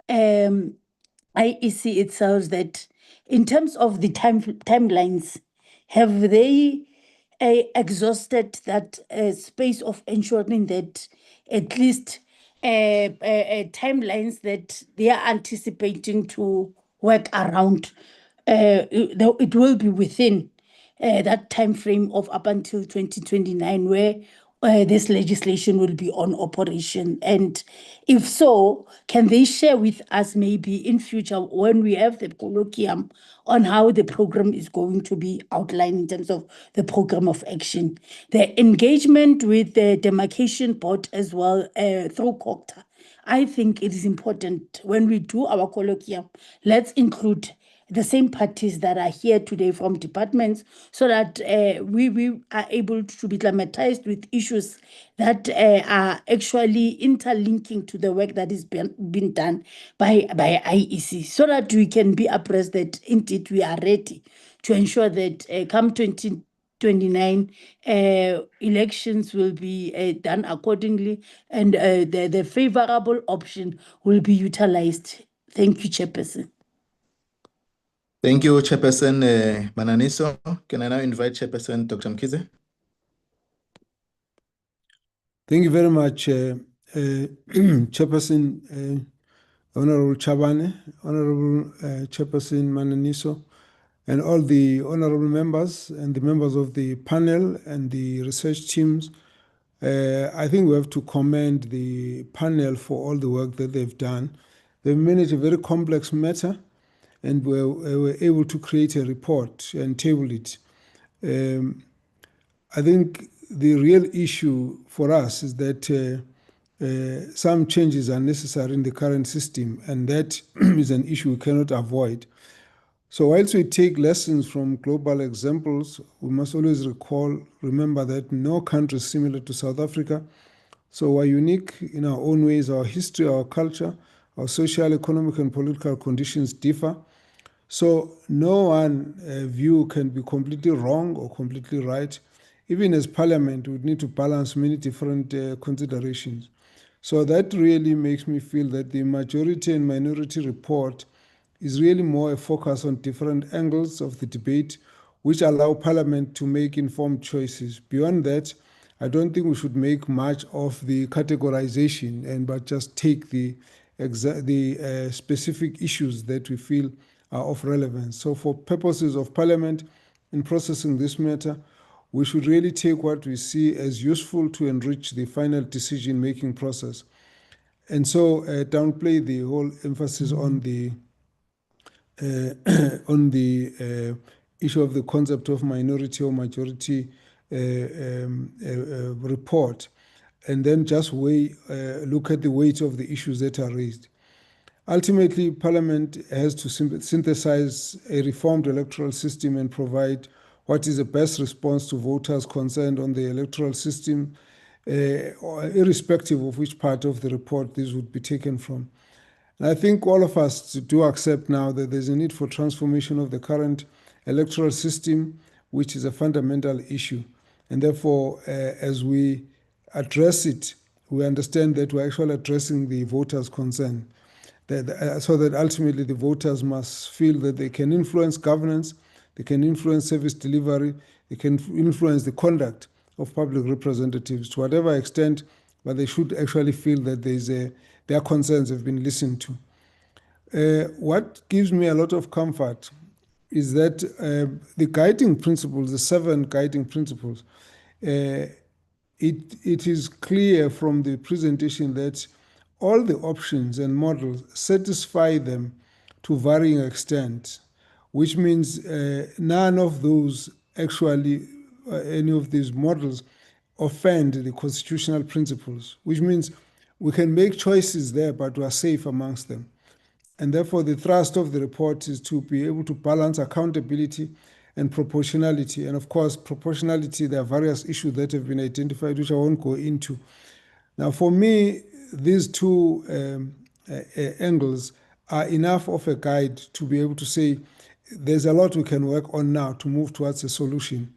IEC itself that in terms of the timelines, have they exhausted that space of ensuring that at least timelines that they are anticipating to work around, it will be within that time frame of up until 2029, where this legislation will be on operation? And if so, can they share with us maybe in future when we have the colloquium on how the program is going to be outlined in terms of the program of action, the engagement with the demarcation board as well through COCTA? I think it is important when we do our colloquium, let's include the same parties that are here today from departments, so that we are able to be climatized with issues that are actually interlinking to the work that is been done by IEC, so that we can be abreast that indeed we are ready to ensure that come 2029 elections will be done accordingly, and the favorable option will be utilized. Thank you, Chairperson. Thank you, Chairperson Mananiso. Can I now invite Chairperson Dr. Mkhize? Thank you very much, Chairperson Honorable Chabane, Honorable Chairperson Mananiso, and all the honorable members and the members of the panel and the research teams. I think we have to commend the panel for all the work that they've done. They've managed a very complex matter, and were able to create a report and table it. I think the real issue for us is that some changes are necessary in the current system, and that is an issue we cannot avoid. So whilst we take lessons from global examples, we must always remember that no country is similar to South Africa. So we're unique in our own ways. Our history, our culture, our social, economic, and political conditions differ. So no one view can be completely wrong or completely right. Even as parliament, we need to balance many different considerations. So that really makes me feel that the majority and minority report is really more a focus on different angles of the debate, which allow parliament to make informed choices. Beyond that, I don't think we should make much of the categorization, but just take the specific issues that we feel are of relevance. So for purposes of parliament in processing this matter, we should really take what we see as useful to enrich the final decision-making process. And so downplay the whole emphasis on the issue of the concept of minority or majority report, and then just look at the weight of the issues that are raised. Ultimately, Parliament has to synthesize a reformed electoral system and provide what is the best response to voters concerned on the electoral system, irrespective of which part of the report this would be taken from. And I think all of us do accept now that there's a need for transformation of the current electoral system, which is a fundamental issue. And therefore, as we address it, we understand that we're actually addressing the voters' concern. So that ultimately the voters must feel that they can influence governance, they can influence service delivery, they can influence the conduct of public representatives to whatever extent, but they should actually feel that their concerns have been listened to. What gives me a lot of comfort is that the guiding principles, the 7 guiding principles, it is clear from the presentation that all the options and models satisfy them to varying extent, which means none of those actually, any of these models offend the constitutional principles, which means we can make choices there, but we are safe amongst them. And therefore, the thrust of the report is to be able to balance accountability and proportionality. And of course, proportionality, there are various issues that have been identified, which I won't go into. Now, for me, these two angles are enough of a guide to be able to say there's a lot we can work on now to move towards a solution.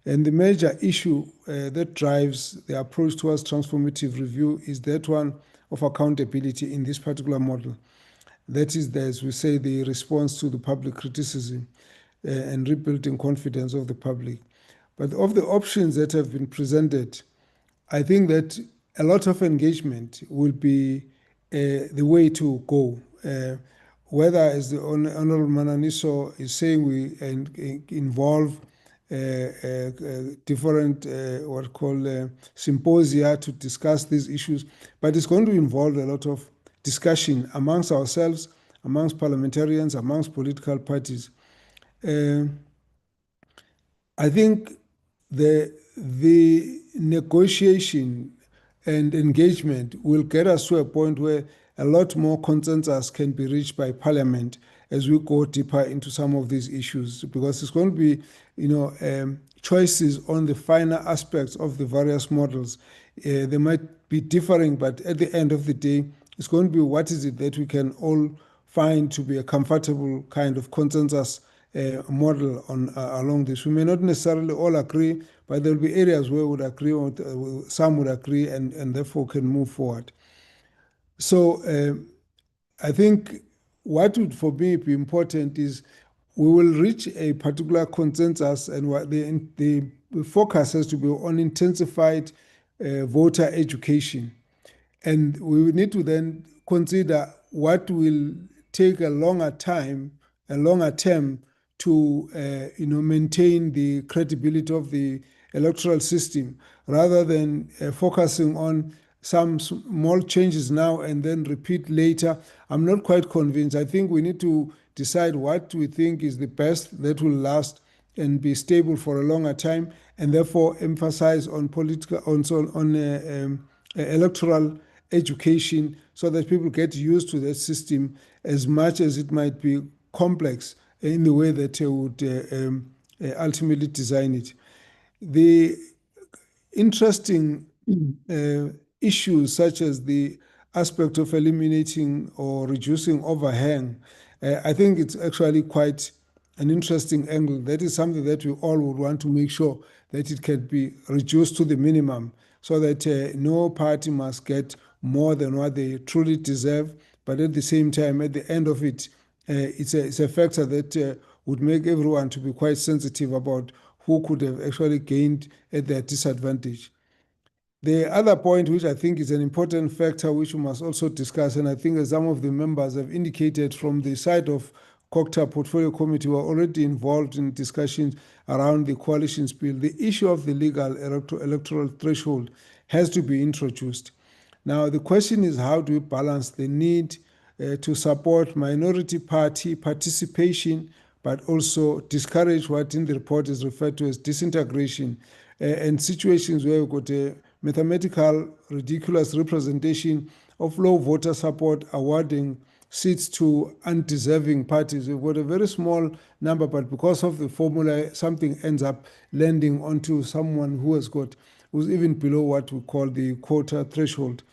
And the major issue that drives the approach towards transformative review is that one of accountability in this particular model. That is, as we say, the response to the public criticism and rebuilding confidence of the public. But of the options that have been presented, I think that a lot of engagement will be the way to go. Whether, as the Honorable Mananiso is saying, we involve different what called symposia to discuss these issues, but it's going to involve a lot of discussion amongst ourselves, amongst parliamentarians, amongst political parties. I think the negotiation and engagement will get us to a point where a lot more consensus can be reached by Parliament as we go deeper into some of these issues, because it's going to be, choices on the finer aspects of the various models. They might be differing, but at the end of the day, it's going to be what is it that we can all find to be a comfortable kind of consensus model on along this. We may not necessarily all agree, but there will be areas where we would agree, or some would agree, and therefore can move forward. So I think what would for me be important is we will reach a particular consensus, and what the focus has to be on intensified voter education. And we will need to then consider what will take a longer term to maintain the credibility of the electoral system, rather than focusing on some small changes now and then repeat later. I'm not quite convinced. I think we need to decide what we think is the best that will last and be stable for a longer time, and therefore emphasize on electoral education, so that people get used to the system, as much as it might be complex in the way that they would ultimately design it. The interesting issues, such as the aspect of eliminating or reducing overhang, I think it's actually quite an interesting angle. That is something that we all would want to make sure that it can be reduced to the minimum, so that no party must get more than what they truly deserve. But at the same time, at the end of it, it's a factor that would make everyone to be quite sensitive about who could have actually gained at their disadvantage. The other point, which I think is an important factor, which we must also discuss, and I think as some of the members have indicated from the side of COCTA Portfolio Committee, were already involved in discussions around the coalitions bill. The issue of the legal electoral threshold has to be introduced. Now, the question is, how do we balance the need to support minority party participation, but also discourage what in the report is referred to as disintegration, and situations where we've got a mathematical, ridiculous representation of low voter support awarding seats to undeserving parties. We've got a very small number, but because of the formula, something ends up landing onto someone who's even below what we call the quota threshold.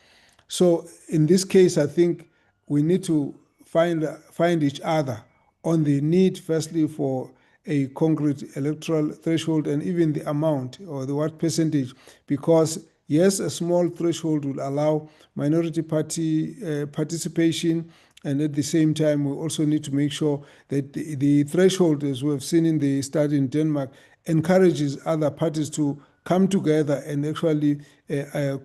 So in this case, I think we need to find each other on the need, firstly, for a concrete electoral threshold, and even the amount or the what percentage, because yes, a small threshold will allow minority party participation, and at the same time, we also need to make sure that the threshold, as we have seen in the study in Denmark, encourages other parties to come together and actually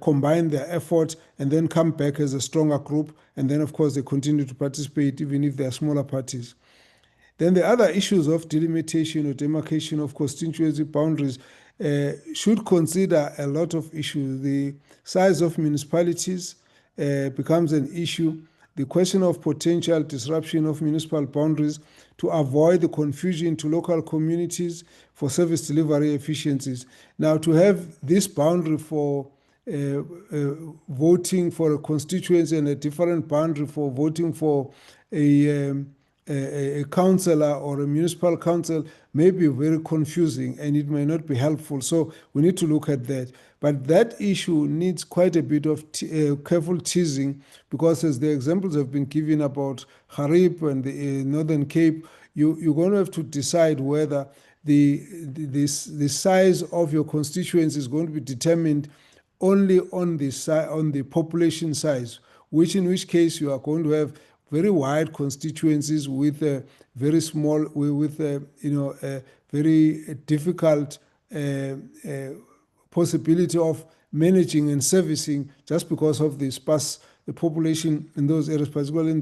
combine their efforts and then come back as a stronger group. And then, of course, they continue to participate even if they are smaller parties. Then the other issues of delimitation or demarcation of constituency boundaries should consider a lot of issues. The size of municipalities, becomes an issue. The question of potential disruption of municipal boundaries to avoid the confusion to local communities for service delivery efficiencies. Now, to have this boundary for voting for a constituency and a different boundary for voting for a councillor or a municipal council may be very confusing and it may not be helpful. So we need to look at that. But that issue needs quite a bit of careful teasing, because as the examples have been given about Harib and the Northern Cape, you're going to have to decide whether the size of your constituency is going to be determined only on the population size, in which case you are going to have very wide constituencies with a very small, with a very difficult possibility of managing and servicing, just because of the sparse population in those areas, particularly in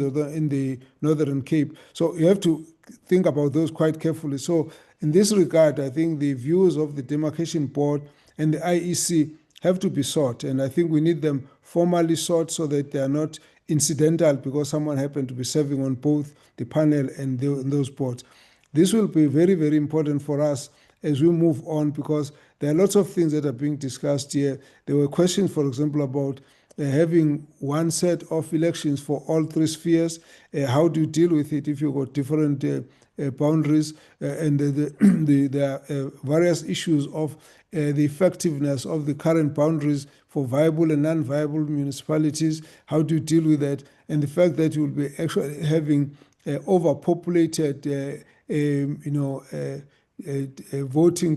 the Northern Cape. So you have to think about those quite carefully. So in this regard, I think the views of the Demarcation Board and the IEC have to be sought, and I think we need them formally sought so that they are not incidental because someone happened to be serving on both the panel and those boards. This will be very, very important for us as we move on, because there are lots of things that are being discussed here. There were questions, for example, about having one set of elections for all three spheres. How do you deal with it if you've got different boundaries? And there are various issues of the effectiveness of the current boundaries for viable and non-viable municipalities. How do you deal with that? And the fact that you will be actually having overpopulated, voting,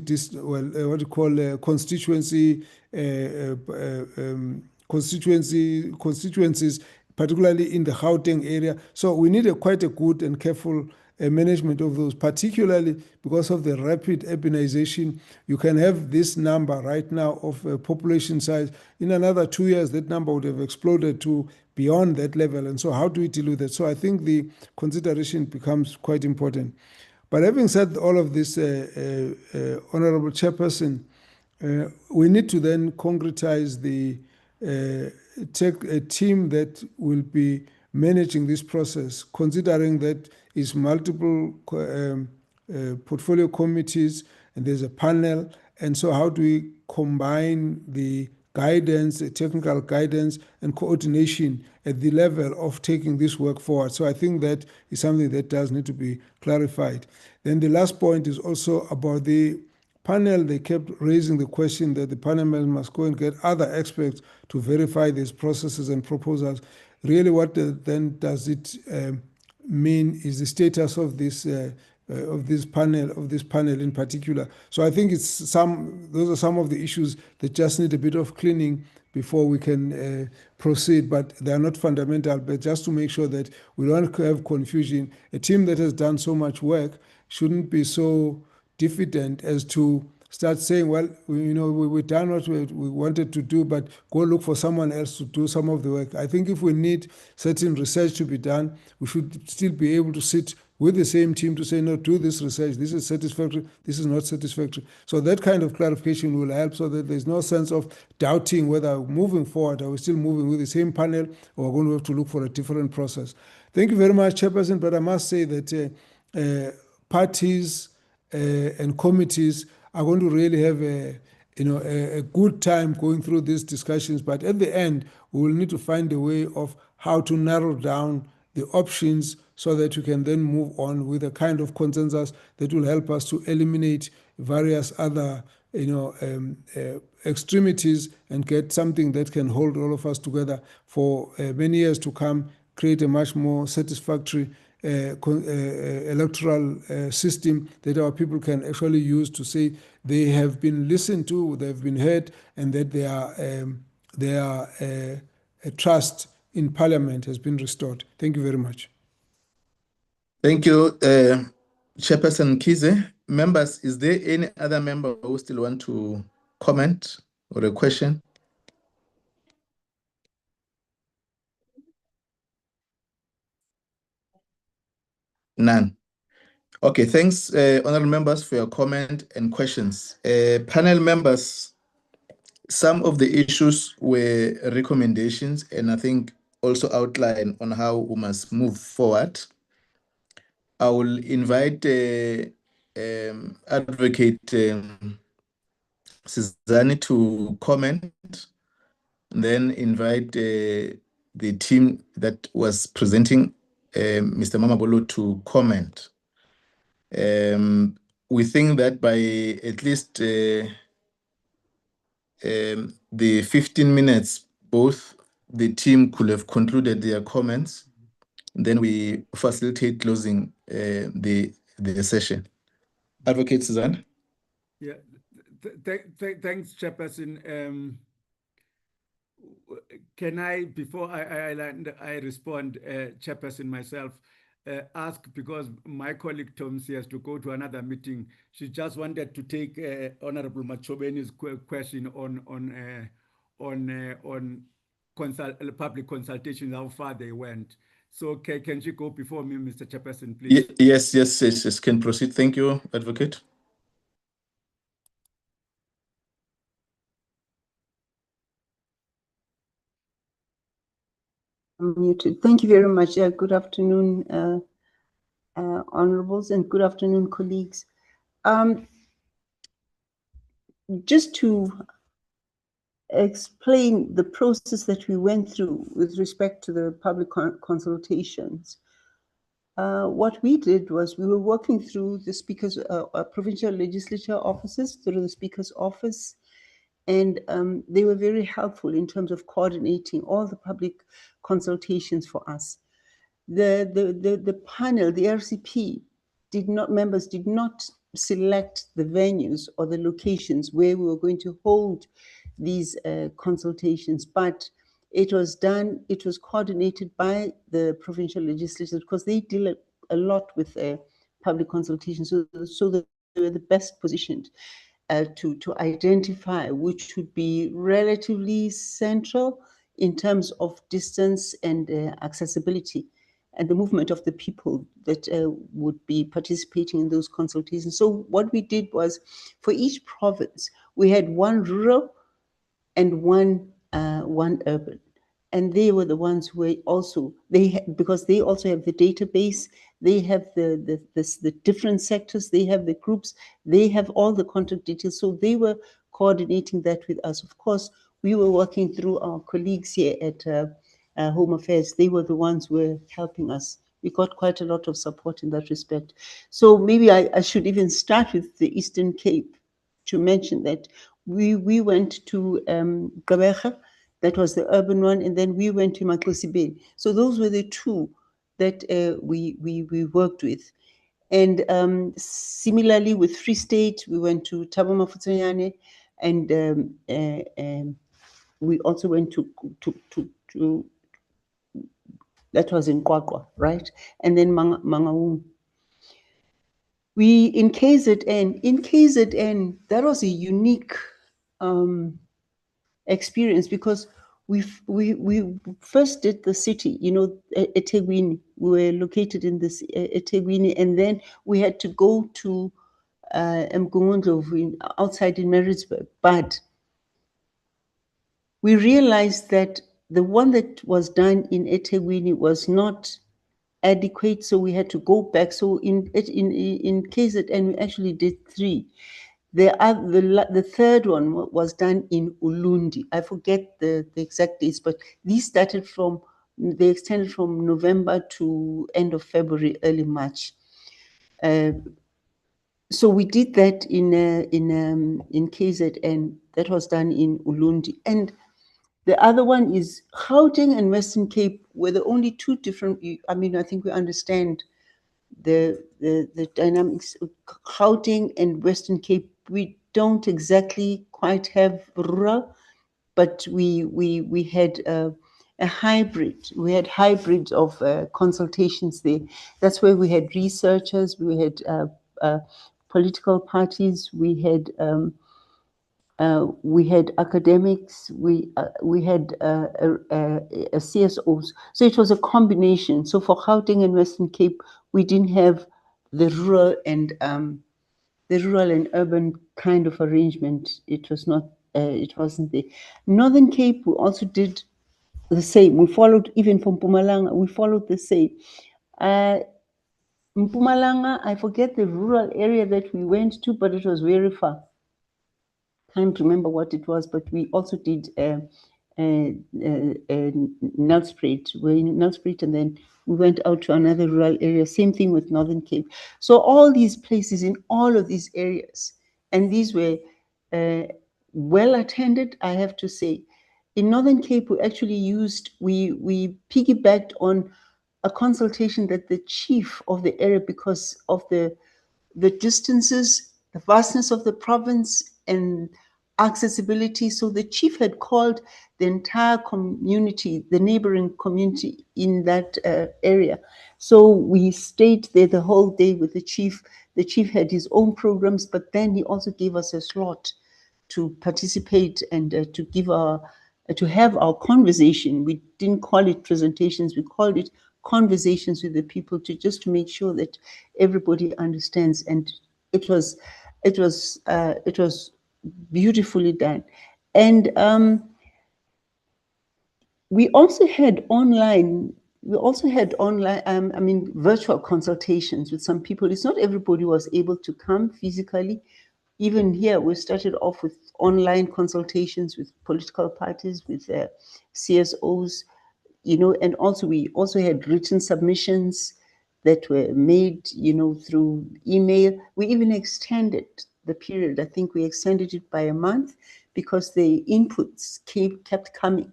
constituencies, particularly in the Gauteng area. So we need quite a good and careful management of those, particularly because of the rapid urbanization. You can have this number right now of population size. In another 2 years, that number would have exploded to beyond that level. And so how do we deal with that? So I think the consideration becomes quite important. But having said all of this, Honorable Chairperson, we need to then concretize take a team that will be managing this process, considering that it's multiple portfolio committees and there's a panel. And so how do we combine the guidance, the technical guidance and coordination at the level of taking this work forward? So I think that is something that does need to be clarified. Then the last point is also about the panel. They kept raising the question that the panel must go and get other experts to verify these processes and proposals. Really, what then does it mean is the status of this panel in particular. So I think those are some of the issues that just need a bit of cleaning before we can proceed, but they are not fundamental, but just to make sure that we don't have confusion. A team that has done so much work shouldn't be so diffident as to start saying, well, we've done what we wanted to do, but go look for someone else to do some of the work. I think if we need certain research to be done, we should still be able to sit with the same team to say, no, do this research, this is satisfactory, this is not satisfactory. So that kind of clarification will help so that there's no sense of doubting whether moving forward, are we still moving with the same panel or we're going to have to look for a different process. Thank you very much, Chairperson, but I must say that parties and committees are going to really have a good time going through these discussions. But at the end, we will need to find a way of how to narrow down the options so that we can then move on with a kind of consensus that will help us to eliminate various other extremities and get something that can hold all of us together for many years to come, create a much more satisfactory electoral system that our people can actually use to say they have been listened to, they've been heard, and that their trust in Parliament has been restored. Thank you very much. Thank you, Chairperson Kize. Members, is there any other member who still want to comment or a question? None. Okay, thanks, honorable members, for your comment and questions. Panel members, Some of the issues were recommendations, and I think also outline on how we must move forward. I will invite Advocate Sizani to comment, then invite the team that was presenting, Mr. Mamabolo, to comment. We think that by at least the 15 minutes, both the team could have concluded their comments. Then we facilitate closing the session. Advocate Suzanne? Yeah, thanks, Chairperson. Can I, before I respond, Chairperson, myself, ask, because my colleague Tomsi has to go to another meeting. She just wanted to take Honorable Machobeni's question on public consultations, how far they went. So can she go before me, Mr. Chairperson, please? Yes, can proceed. Thank you, Advocate. I'm muted. Thank you very much. Good afternoon, honorables, and good afternoon, colleagues. Just to explain the process that we went through with respect to the public consultations, what we did was we were working through the Speaker's provincial legislature offices, through the Speaker's office, and they were very helpful in terms of coordinating all the public consultations for us. The panel, the ERCP, members did not select the venues or the locations where we were going to hold these consultations, but it was coordinated by the provincial legislatures because they deal a lot with public consultations, so they were the best positioned to identify which would be relatively central in terms of distance and accessibility and the movement of the people that would be participating in those consultations. So what we did was, for each province, we had one rural and one urban. And they were the ones who were also, because they also have the database, they have the different sectors, they have the groups, they have all the contact details. So they were coordinating that with us. Of course, we were working through our colleagues here at Home Affairs. They were the ones who were helping us. We got quite a lot of support in that respect. So maybe I should even start with the Eastern Cape to mention that we went to Gqeberha. That was the urban one, and then we went to Matlosibeni. So those were the two that we worked with. And similarly with Free State, we went to Thabo Mafutsanyane, and we also went to that was in Qwaqwa, right? And then Mangaung. We in KZN, that was a unique experience because we first did the city, eThekwini. We were located in this eThekwini, and then we had to go to Mgungundlovu outside in Maritzburg. But we realized that the one that was done in eThekwini was not adequate, so we had to go back. So in KZN, we actually did 3. The third one was done in Ulundi. I forget the exact dates, but these extended from November to end of February, early March. So we did that in KZN. That was done in Ulundi. And the other one is Gauteng and Western Cape were the only two different. I mean, I think we understand the dynamics. Gauteng and Western Cape, we don't exactly quite have rural, but we had a hybrid. We had hybrids of consultations there. That's where we had researchers, we had political parties, we had academics, we had CSOs. So it was a combination. So for Gauteng and Western Cape, we didn't have the rural and urban kind of arrangement. It was not it wasn't there. Northern Cape, we also did the same. We followed, even from Mpumalanga, we followed the same. Mpumalanga, I forget the rural area that we went to, but it was very far. Can't remember what it was, but we also did Nelspruit. We're in Nelspruit, and then we went out to another rural area. Same thing with Northern Cape. So all these places in all of these areas, and these were well attended, I have to say. In Northern Cape, we actually we piggybacked on a consultation that the chief of the area, because of the distances, the vastness of the province, and accessibility. So the chief had called the entire community, the neighboring community in that area. So we stayed there the whole day with the chief. The chief had his own programs, but then he also gave us a slot to participate and to give to have our conversation. We didn't call it presentations, we called it conversations with the people, to just to make sure that everybody understands. And it was beautifully done. And we also had online virtual consultations with some people. It's not everybody was able to come physically. Even here, we started off with online consultations with political parties, with CSOs, and also we also had written submissions that were made, through email. We even extended the period. I think we extended it by a month because the inputs kept coming.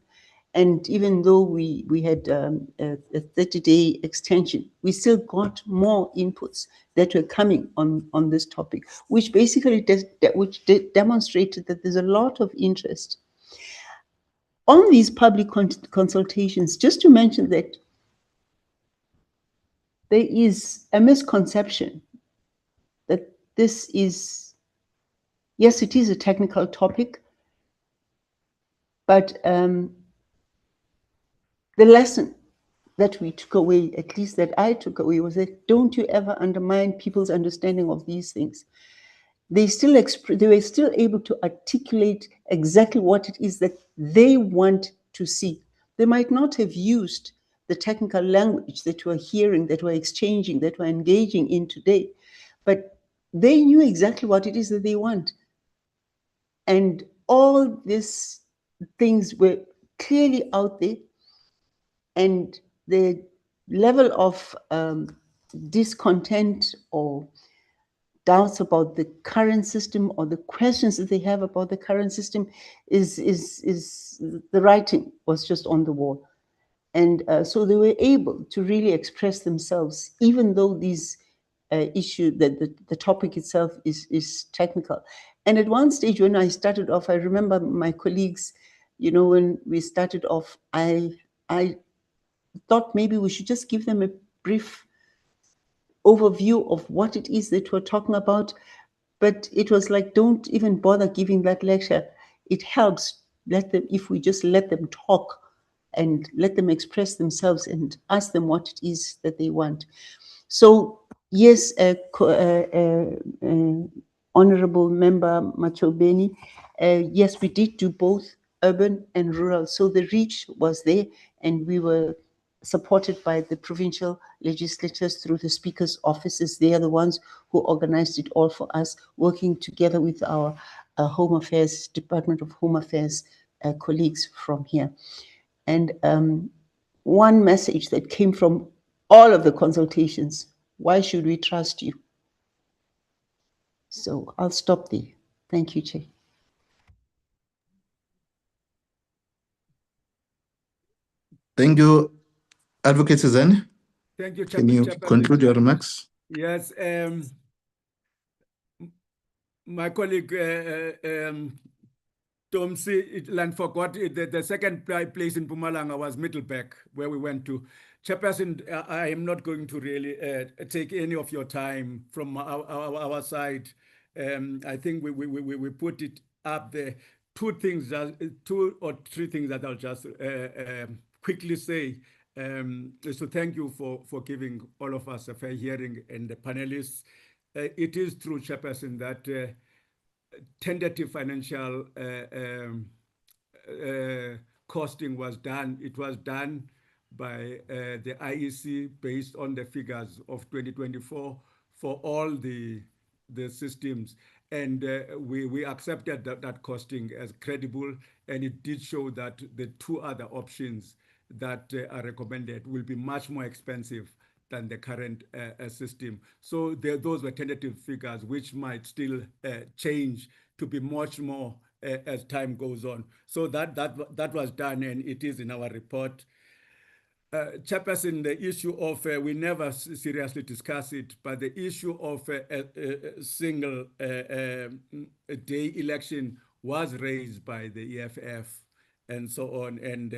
And even though we had a 30-day extension, we still got more inputs that were coming on this topic, which basically demonstrated that there's a lot of interest on these public consultations. Just to mention that there is a misconception that this is, yes, it is a technical topic, but the lesson that we took away, at least that I took away, was that don't you ever undermine people's understanding of these things. They were still able to articulate exactly what it is that they want to see. They might not have used the technical language that we're hearing, that we're exchanging, that we're engaging in today, but they knew exactly what it is that they want. And all these things were clearly out there, and the level of discontent or doubts about the current system, or the questions that they have about the current system, is the writing was just on the wall. And so they were able to really express themselves, even though these issue, that the topic itself is technical. And at one stage when I started off, I remember my colleagues, when we started off, I thought maybe we should just give them a brief overview of what it is that we're talking about. But it was like, don't even bother giving that lecture. It helps if we just let them talk and let them express themselves and ask them what it is that they want. So yes, Honorable Member Machobeni, yes, we did do both urban and rural. So the reach was there, and we were supported by the provincial legislators through the speaker's offices. They are the ones who organized it all for us, working together with our Home Affairs, Department of Home Affairs colleagues from here. And one message that came from all of the consultations: why should we trust you? So I'll stop there. Thank you, Chair. Thank you, Advocate Suzanne. Thank you, Can you conclude your remarks? Yes, my colleague Tomsi Land forgot the second place in Mpumalanga was Middleburg, where we went to. Chairperson, I am not going to really take any of your time from our side. I think we put it up there. Two or three things that I'll just quickly say. So thank you for giving all of us a fair hearing, and the panelists. It is true, Chairperson, that tentative financial costing was done. It was done by the IEC based on the figures of 2024 for all the systems. And we accepted that costing as credible, and it did show that the two other options that are recommended will be much more expensive than the current system. So those were tentative figures, which might still change to be much more as time goes on. So that was done, and it is in our report. Chairperson, the issue of, we never seriously discuss it, but the issue of a single day election was raised by the EFF and so on. And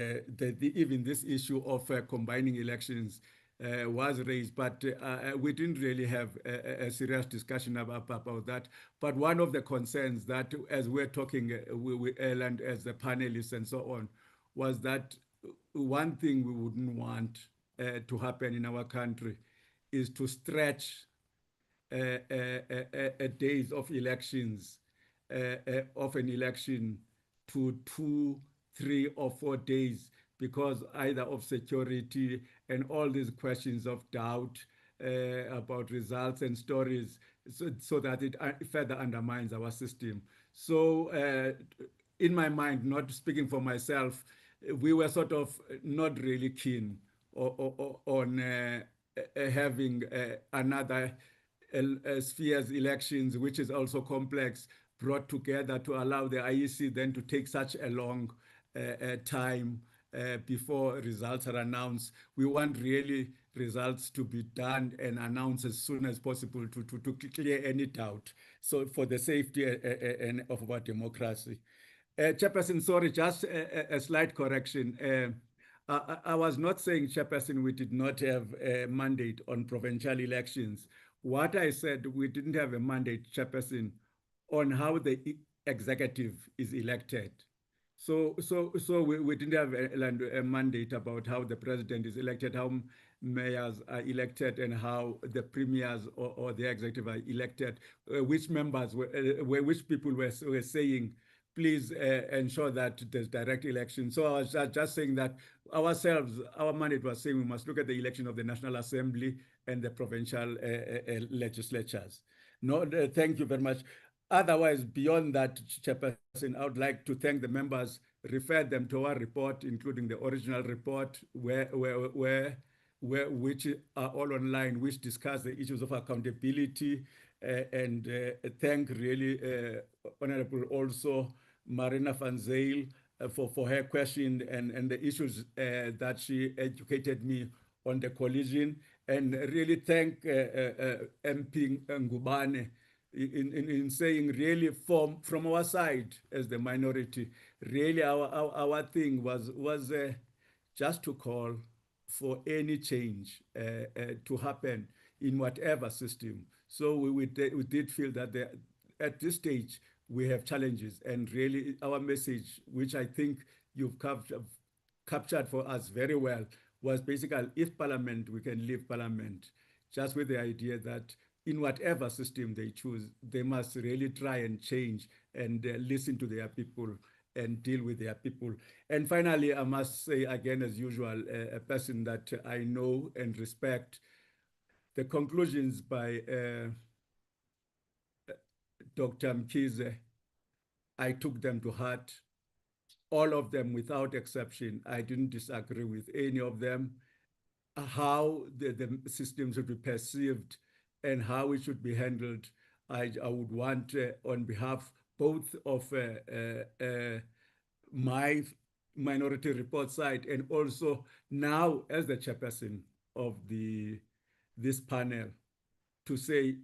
even this issue of combining elections was raised, but we didn't really have a serious discussion about that. But one of the concerns that, as we're talking with Erland as the panelists and so on, was that one thing we wouldn't want to happen in our country is to stretch days of elections, of an election to 2, 3, or 4 days because either of security and all these questions of doubt about results and stories, so that it further undermines our system. So in my mind, not speaking for myself, we were sort of not really keen on having another spheres elections, which is also complex, brought together to allow the IEC then to take such a long time before results are announced. We want really results to be done and announced as soon as possible to clear any doubt. So for the safety of our democracy. Chairperson, sorry, just a slight correction. I was not saying, Chairperson, we did not have a mandate on provincial elections. What I said, we didn't have a mandate, Chairperson, on how the executive is elected. So we didn't have a mandate about how the president is elected, how mayors are elected, and how the premiers or the executive are elected, which members which people were saying, please ensure that there's direct election. So I was just saying that our mandate was saying we must look at the election of the National Assembly and the provincial legislatures. No, thank you very much. Otherwise, beyond that, Chairperson, I would like to thank the members, refer them to our report, including the original report, which are all online, which discuss the issues of accountability, and thank really Honorable also Marina van Zyl for her question and the issues that she educated me on the collision, and really thank MP Ngubane in saying really from our side as the minority, really our thing was just to call for any change to happen in whatever system. So we did feel that at this stage we have challenges, and really our message, which I think you've captured for us very well, was basically, if Parliament, we can leave Parliament, just with the idea that in whatever system they choose, they must really try and change and listen to their people and deal with their people. And finally, I must say again, as usual, a person that I know and respect, the conclusions by Dr. Mkhize, I took them to heart. All of them without exception. I didn't disagree with any of them. How the system should be perceived and how it should be handled, I would want on behalf both of my minority report side and also now as the chairperson of this panel to say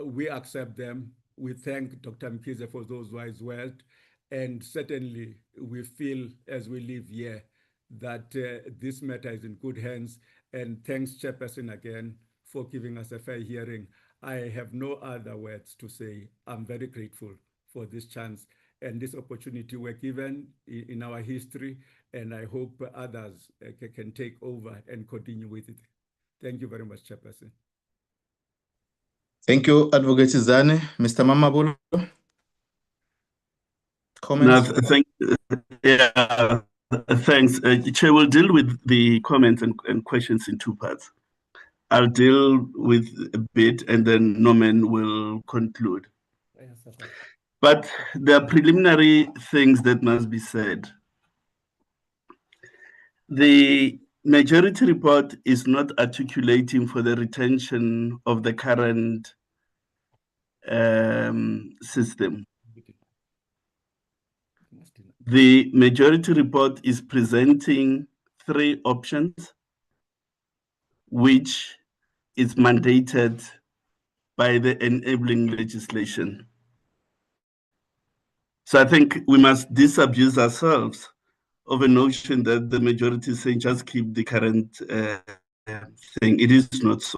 we accept them. We thank Dr. Mkhize for those wise words, and certainly we feel as we live here that this matter is in good hands. And thanks, Chairperson, again for giving us a fair hearing. I have no other words to say. I'm very grateful for this chance and this opportunity we're given in our history, and I hope others can take over and continue with it. Thank you very much, Chairperson. Thank you, Advocate Zane. Mr. Mamabolo. Comments? No, thanks. Chair will deal with the comments and questions in two parts. I'll deal with a bit and then Norman will conclude. But there are preliminary things that must be said. The majority report is not articulating for the retention of the current system. The majority report is presenting three options, which is mandated by the enabling legislation. So I think we must disabuse ourselves of a notion that the majority is saying just keep the current thing. It is not so.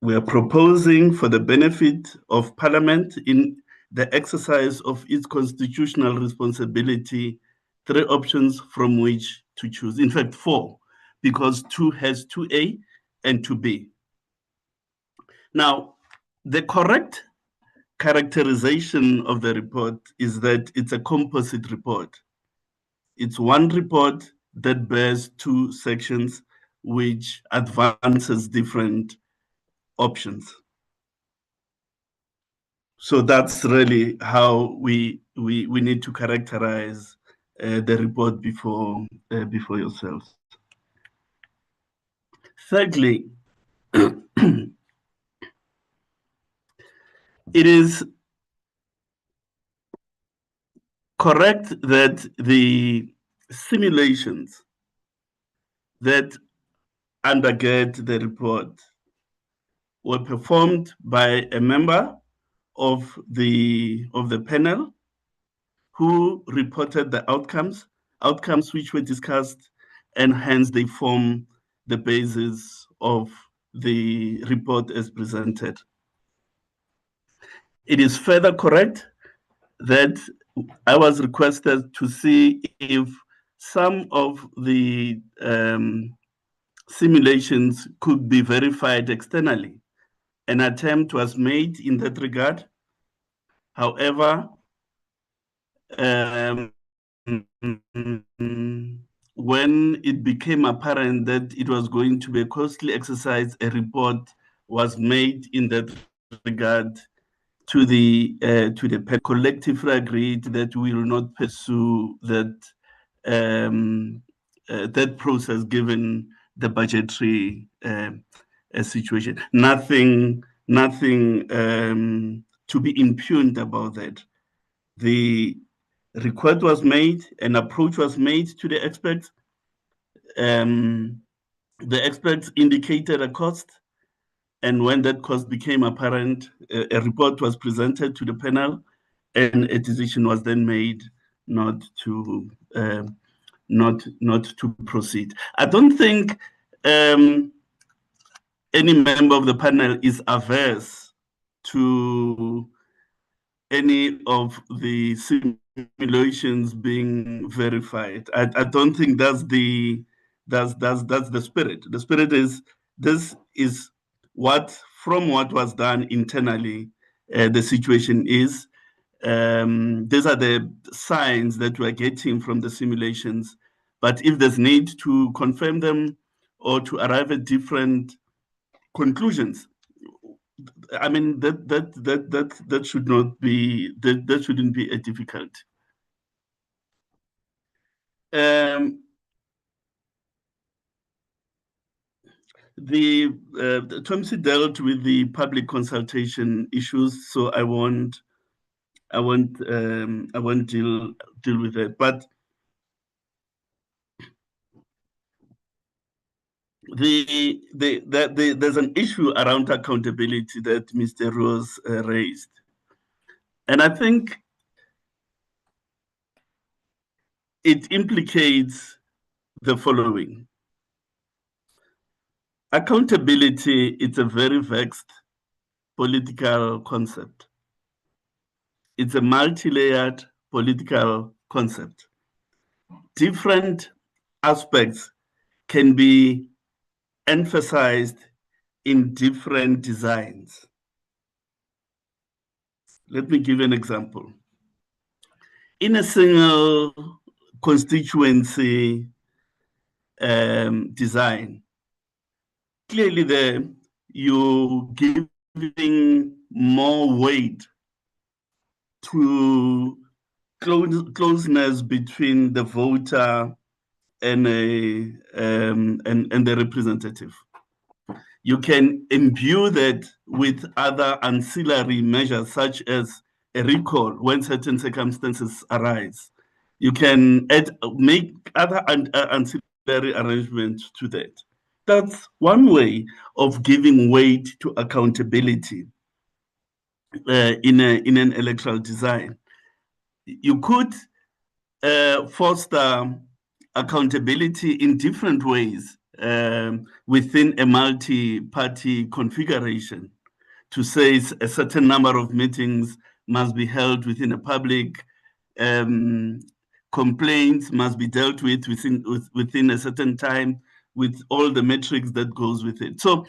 We are proposing for the benefit of Parliament in the exercise of its constitutional responsibility, three options from which to choose. In fact, four, because 2 has 2A and 2B. Now, the correct characterization of the report is that it's a composite report. It's one report that bears two sections which advances different options. So that's really how we need to characterize the report before yourselves. Thirdly, it is correct that the simulations that undergird the report were performed by a member of the panel who reported the outcomes which were discussed, and hence they form the basis of the report as presented. It is further correct that I was requested to see if some of the simulations could be verified externally. An attempt was made in that regard. However, when it became apparent that it was going to be a costly exercise, a report was made in that regard to the collectively agreed that we will not pursue that that process given the budgetary situation. Nothing to be impugned about that. The request was made, an approach was made to the experts. The experts indicated a cost, and when that cost became apparent, a report was presented to the panel, and a decision was then made not to proceed. I don't think any member of the panel is averse to any of the simulations being verified. I don't think that's the spirit. The spirit is this is what was done internally. The situation is. These are the signs that we're getting from the simulations. But if there's need to confirm them or to arrive at different conclusions, I mean that should not be that shouldn't be a difficulty. The Thompson dealt with the public consultation issues, so I won't deal with that. But there's an issue around accountability that Mr. Rose raised, and I think it implicates the following. Accountability is a very vexed political concept. It's a multi-layered political concept. Different aspects can be emphasized in different designs. Let me give an example. in a single constituency design. Clearly, you're giving more weight to closeness between the voter and the representative. You can imbue that with other ancillary measures, such as a recall when certain circumstances arise. You can make other ancillary arrangements to that. That's one way of giving weight to accountability in an electoral design. You could foster accountability in different ways within a multi-party configuration, to say a certain number of meetings must be held within a public, complaints must be dealt with within a certain time, with all the metrics that goes with it. So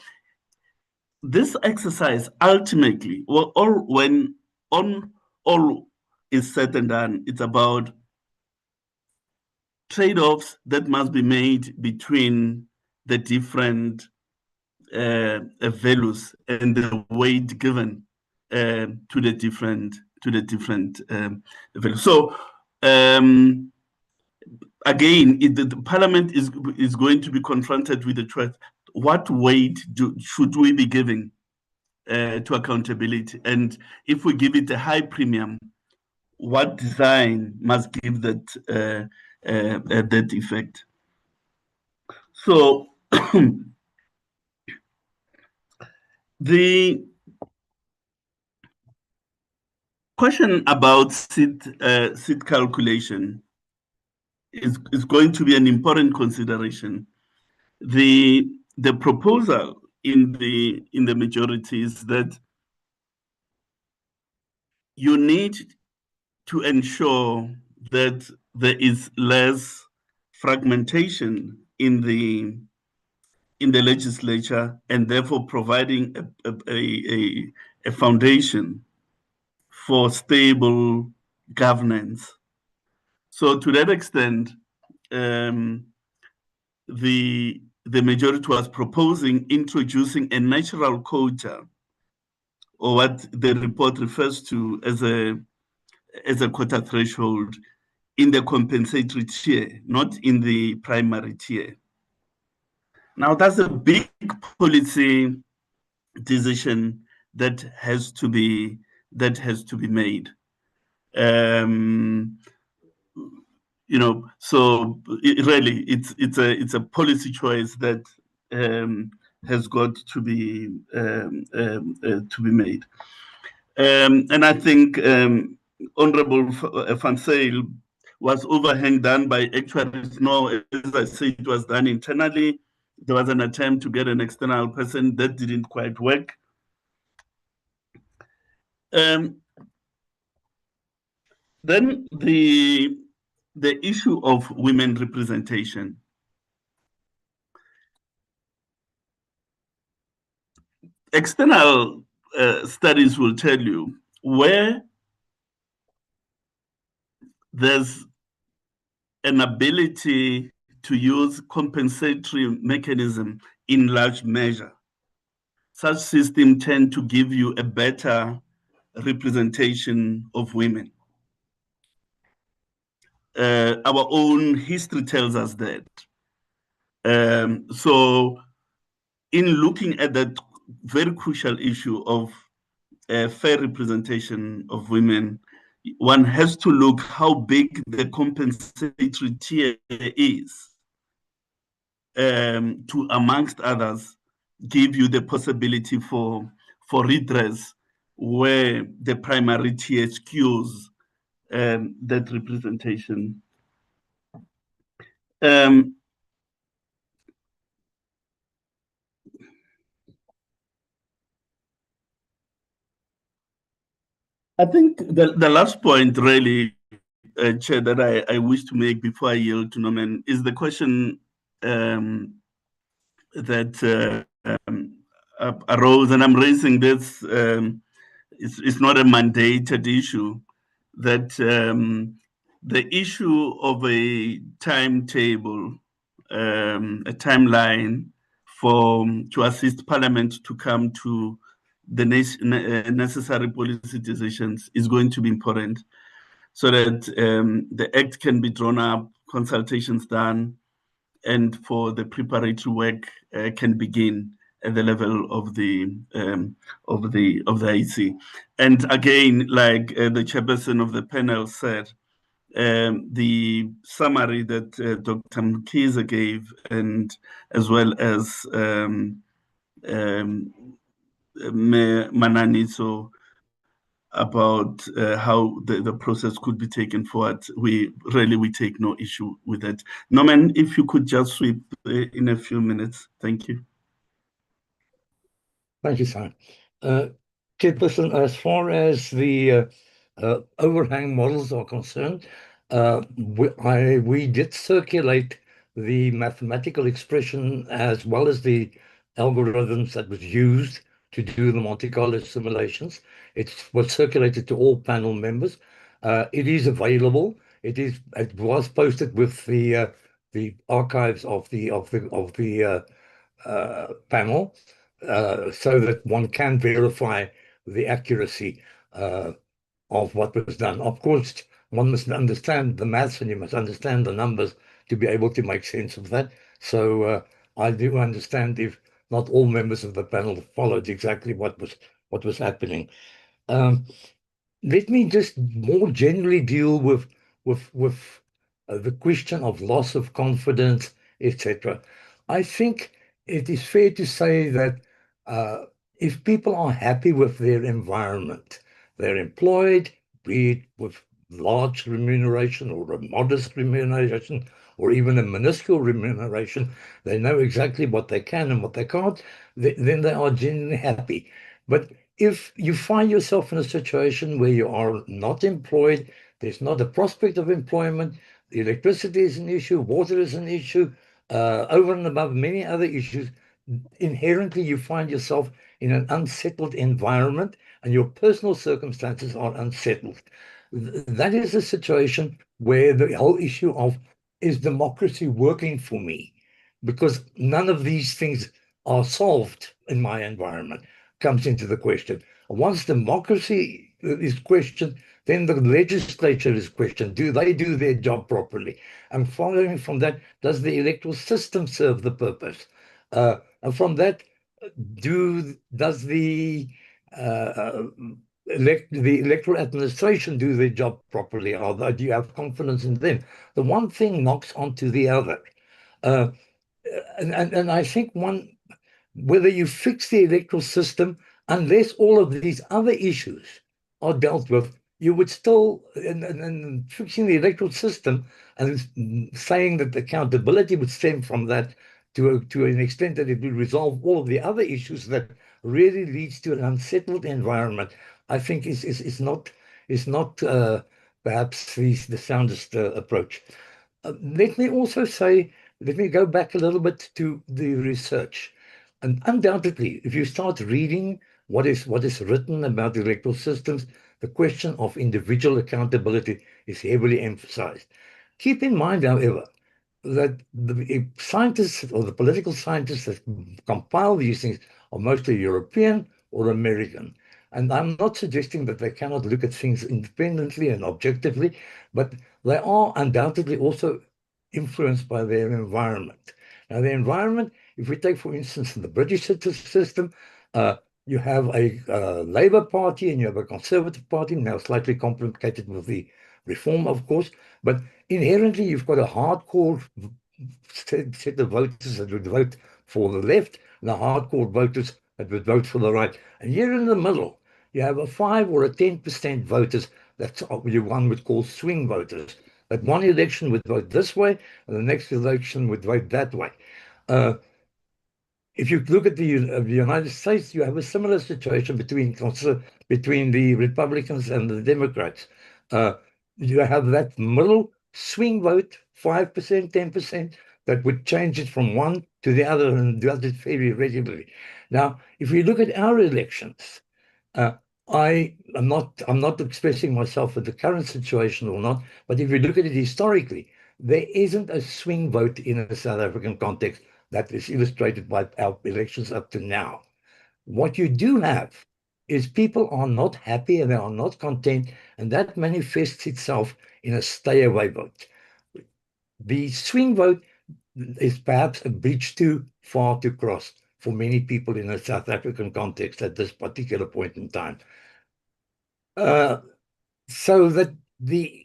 this exercise ultimately, when all is said and done, it's about trade-offs that must be made between the different values and the weight given to the different values. So again, the Parliament is going to be confronted with the choice: what weight should we be giving to accountability? And if we give it a high premium, what design must give that that effect? So the question about seat calculation is going to be an important consideration. The proposal in the majority is that you need to ensure that there is less fragmentation in the legislature, and therefore providing a foundation for stable governance. So to that extent, the majority was proposing introducing a natural quota, or what the report refers to as a quota threshold, in the compensatory tier, not in the primary tier. Now, that's a big policy decision that has to be made. You know, so it's a policy choice that has got to be made. And I think Honorable Van Zyl was overhang done by actuaries. No, as I said, it was done internally. There was an attempt to get an external person that didn't quite work. Then the issue of women representation. External studies will tell you where there's an ability to use compensatory mechanism in large measure, such systems tend to give you a better representation of women. Our own history tells us that. So in looking at that very crucial issue of fair representation of women, one has to look how big the compensatory tier is to, amongst others, give you the possibility for redress where the primary tier skews that representation. I think the last point, really, Chair, that I wish to make before I yield to Norman is the question that arose, and I'm raising this. It's not a mandated issue, that the issue of a timetable, a timeline to assist Parliament to come to the necessary policy decisions is going to be important, so that the Act can be drawn up, consultations done, and for the preparatory work can begin at the level of the IC. And again, like the chairperson of the panel said, the summary that Dr. Mkhize gave, and as well as Mananiso, about how the process could be taken forward, we take no issue with that. Norman, if you could just sweep in a few minutes. Thank you. Thank you, Simon. Chairperson, as far as the overhang models are concerned, we did circulate the mathematical expression as well as the algorithms that was used to do the Monte Carlo simulations. It was circulated to all panel members. It is available. It was posted with the archives of the panel, so that one can verify the accuracy of what was done. Of course, one must understand the maths and you must understand the numbers to be able to make sense of that. So I do understand if not all members of the panel followed exactly what was happening. Let me just more generally deal with the question of loss of confidence, etc. I think it is fair to say that if people are happy with their environment, they're employed, be it with large remuneration or a modest remuneration or even a minuscule remuneration, they know exactly what they can and what they can't, then they are genuinely happy. But if you find yourself in a situation where you are not employed, there's not a prospect of employment, the electricity is an issue, water is an issue, over and above many other issues, inherently you find yourself in an unsettled environment and your personal circumstances are unsettled. That is a situation where the whole issue of, is democracy working for me? Because none of these things are solved in my environment comes into the question. Once democracy is questioned, then the legislature is questioned. Do they do their job properly? And following from that, does the electoral system serve the purpose? And from that, does the electoral administration do their job properly? Or do you have confidence in them? The one thing knocks onto the other. And I think whether you fix the electoral system, unless all of these other issues are dealt with, you would still, and fixing the electoral system and saying that accountability would stem from that to an extent that it will resolve all of the other issues that really leads to an unsettled environment, I think is not perhaps the soundest approach. Let me also say, let me go back a little bit to the research. And undoubtedly, if you start reading what is written about the electoral systems, the question of individual accountability is heavily emphasized. Keep in mind, however, that the scientists or the political scientists that compile these things are mostly European or American. And I'm not suggesting that they cannot look at things independently and objectively, but they are undoubtedly also influenced by their environment. Now, the environment, if we take, for instance, in the British system, you have a Labour Party and you have a Conservative Party, now slightly complicated with the Reform, of course, but inherently you've got a hardcore set of voters that would vote for the left and a hardcore voters that would vote for the right. And here in the middle, you have a 5 or a 10% voters that one would call swing voters, that one election would vote this way and the next election would vote that way. If you look at the United States, you have a similar situation between the Republicans and the Democrats. You have that middle swing vote, 5%, 10%, that would change it from one to the other and does it very regularly. Now, if we look at our elections, I'm not expressing myself with the current situation or not, but if you look at it historically, there isn't a swing vote in a South African context that is illustrated by our elections up to now. What you do have is people are not happy and they are not content, and that manifests itself in a stay-away vote. The swing vote is perhaps a bridge too far to cross for many people in a South African context at this particular point in time. So that the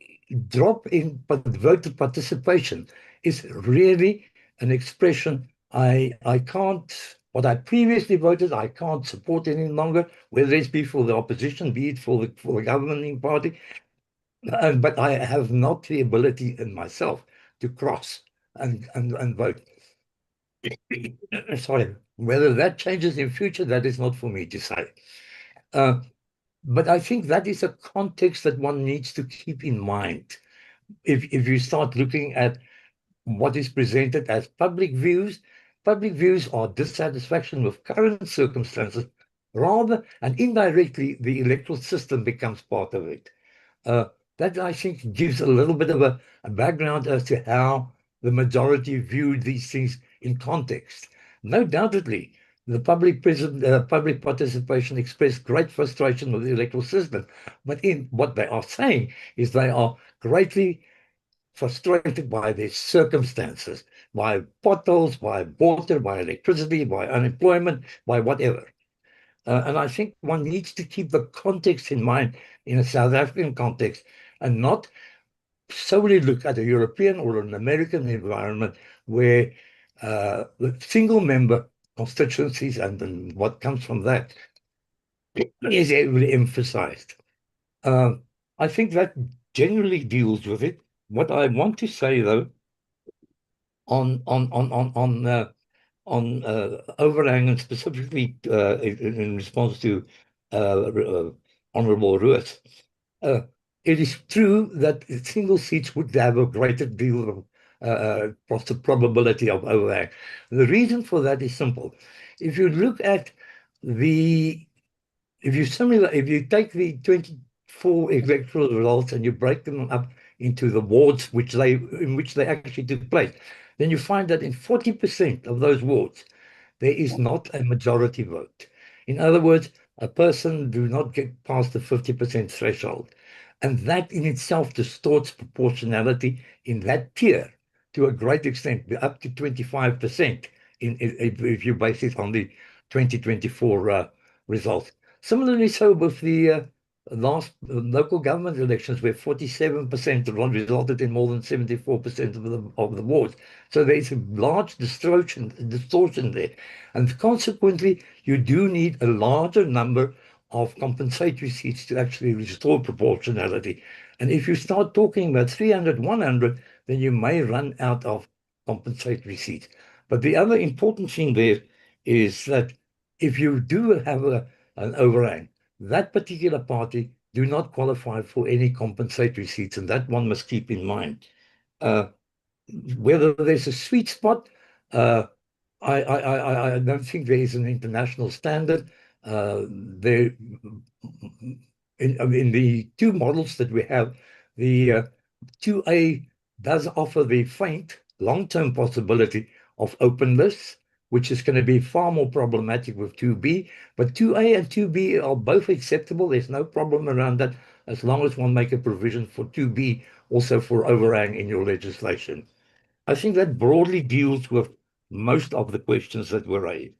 drop in voter participation is really an expression I can't, what I previously voted, I can't support any longer, whether it's be for the opposition, be it for the governing party. But I have not the ability in myself to cross and vote. Sorry, whether that changes in future, that is not for me to say. But I think that is a context that one needs to keep in mind. If you start looking at what is presented as public views are dissatisfaction with current circumstances, rather, and indirectly, the electoral system becomes part of it. That, I think, gives a little bit of a background as to how the majority viewed these things in context. No doubtedly, the public participation expressed great frustration with the electoral system, but in what they are saying is they are greatly frustrated by their circumstances, by potholes, by water, by electricity, by unemployment, by whatever. And I think one needs to keep the context in mind in a South African context and not solely look at a European or an American environment where the single member constituencies and what comes from that is heavily emphasized. I think that generally deals with it. What I want to say, though, on overhang and specifically in response to Honorable Ruiz, it is true that single seats would have a greater deal of probability of overhang. The reason for that is simple. If you look at if you take the 24 electoral results and you break them up into the wards in which they actually took place, then you find that in 40% of those wards, there is not a majority vote. In other words, a person do not get past the 50% threshold. And that in itself distorts proportionality in that tier to a great extent, up to 25% if you base it on the 2024 results. Similarly, so with the last local government elections, where 47% resulted in more than 74% of the wards. So there is a large distortion there. And consequently, you do need a larger number of compensatory seats to actually restore proportionality. And if you start talking about 300, 100, then you may run out of compensatory seats. But the other important thing there is that if you do have an overhang, that particular party do not qualify for any compensatory seats, and that one must keep in mind. Whether there's a sweet spot, I don't think there is an international standard. In the two models that we have, the 2A does offer the faint long-term possibility of open lists, which is going to be far more problematic with 2B. But 2A and 2B are both acceptable. There's no problem around that, as long as one make a provision for 2B also for overhang in your legislation. I think that broadly deals with most of the questions that were raised.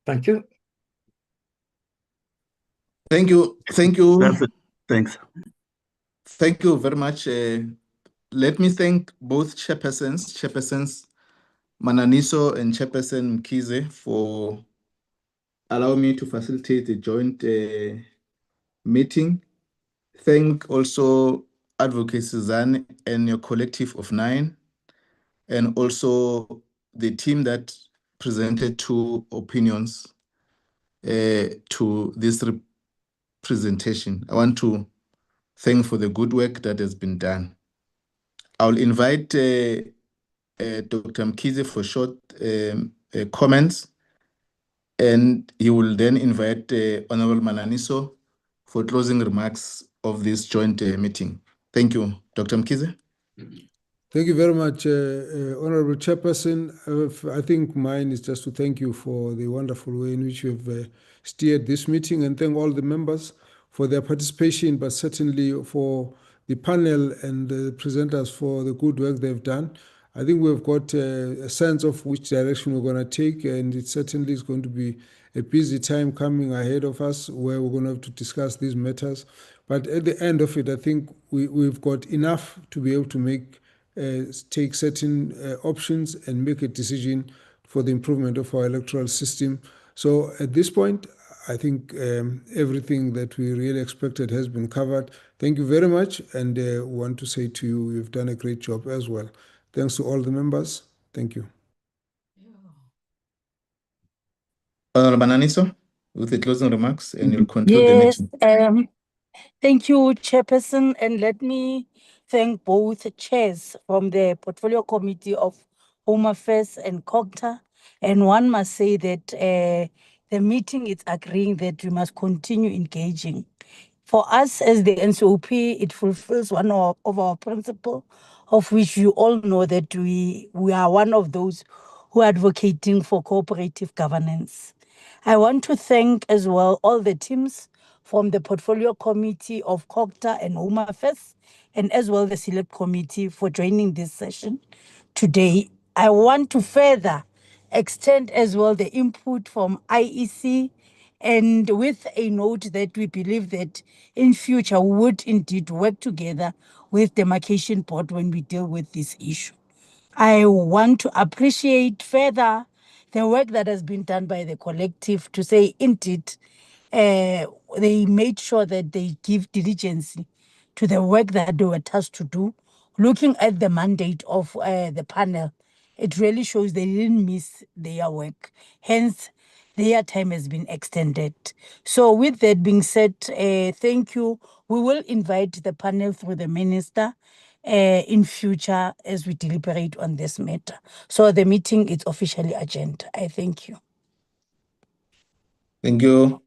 Thank you. Thank you. Thank you. That's it. Thanks. Thank you very much. Let me thank both Chairpersons Mananiso and Chairperson Mkhize, for allowing me to facilitate the joint meeting. Thank also Advocate Suzanne and your collective of 9, and also the team that presented 2 opinions to this presentation. I want to thank for the good work that has been done. I'll invite Dr. Mkhize for short comments, And he will then invite Honorable Mananiso for closing remarks of this joint meeting. Thank you. Dr. Mkize. Thank you very much, Honorable Chairperson. I think mine is just to thank you for the wonderful way in which you have steered this meeting, and thank all the members for their participation, but certainly for the panel and the presenters for the good work they've done. I think we've got a sense of which direction we're going to take, and it certainly is going to be a busy time coming ahead of us where we're going to have to discuss these matters. But at the end of it, I think we've got enough to be able to take certain options and make a decision for the improvement of our electoral system. So at this point, I think everything that we really expected has been covered. Thank you very much, and want to say to you, you've done a great job as well. Thanks to all the members. Thank you. Honorable Mananiso, with the closing remarks, and you'll conclude the meeting. Thank you, Chairperson, and let me thank both chairs from the Portfolio Committee of Home Affairs and COGTA. And one must say that the meeting is agreeing that we must continue engaging. For us as the NCOP, it fulfills one of our principles, of which you all know that we are one of those who are advocating for cooperative governance. I want to thank as well all the teams from the Portfolio Committee of COGTA and Home Affairs, and as well the Select Committee for joining this session today. I want to further extend as well the input from IEC, and with a note that we believe that in future we would indeed work together with the Demarcation Board when we deal with this issue. I want to appreciate further the work that has been done by the collective to say indeed they made sure that they give diligence to the work that they were tasked to do. Looking at the mandate of the panel, it really shows they didn't miss their work. Hence, their time has been extended. So with that being said, thank you. We will invite the panel through the minister in future as we deliberate on this matter. So the meeting is officially adjourned. I thank you. Thank you.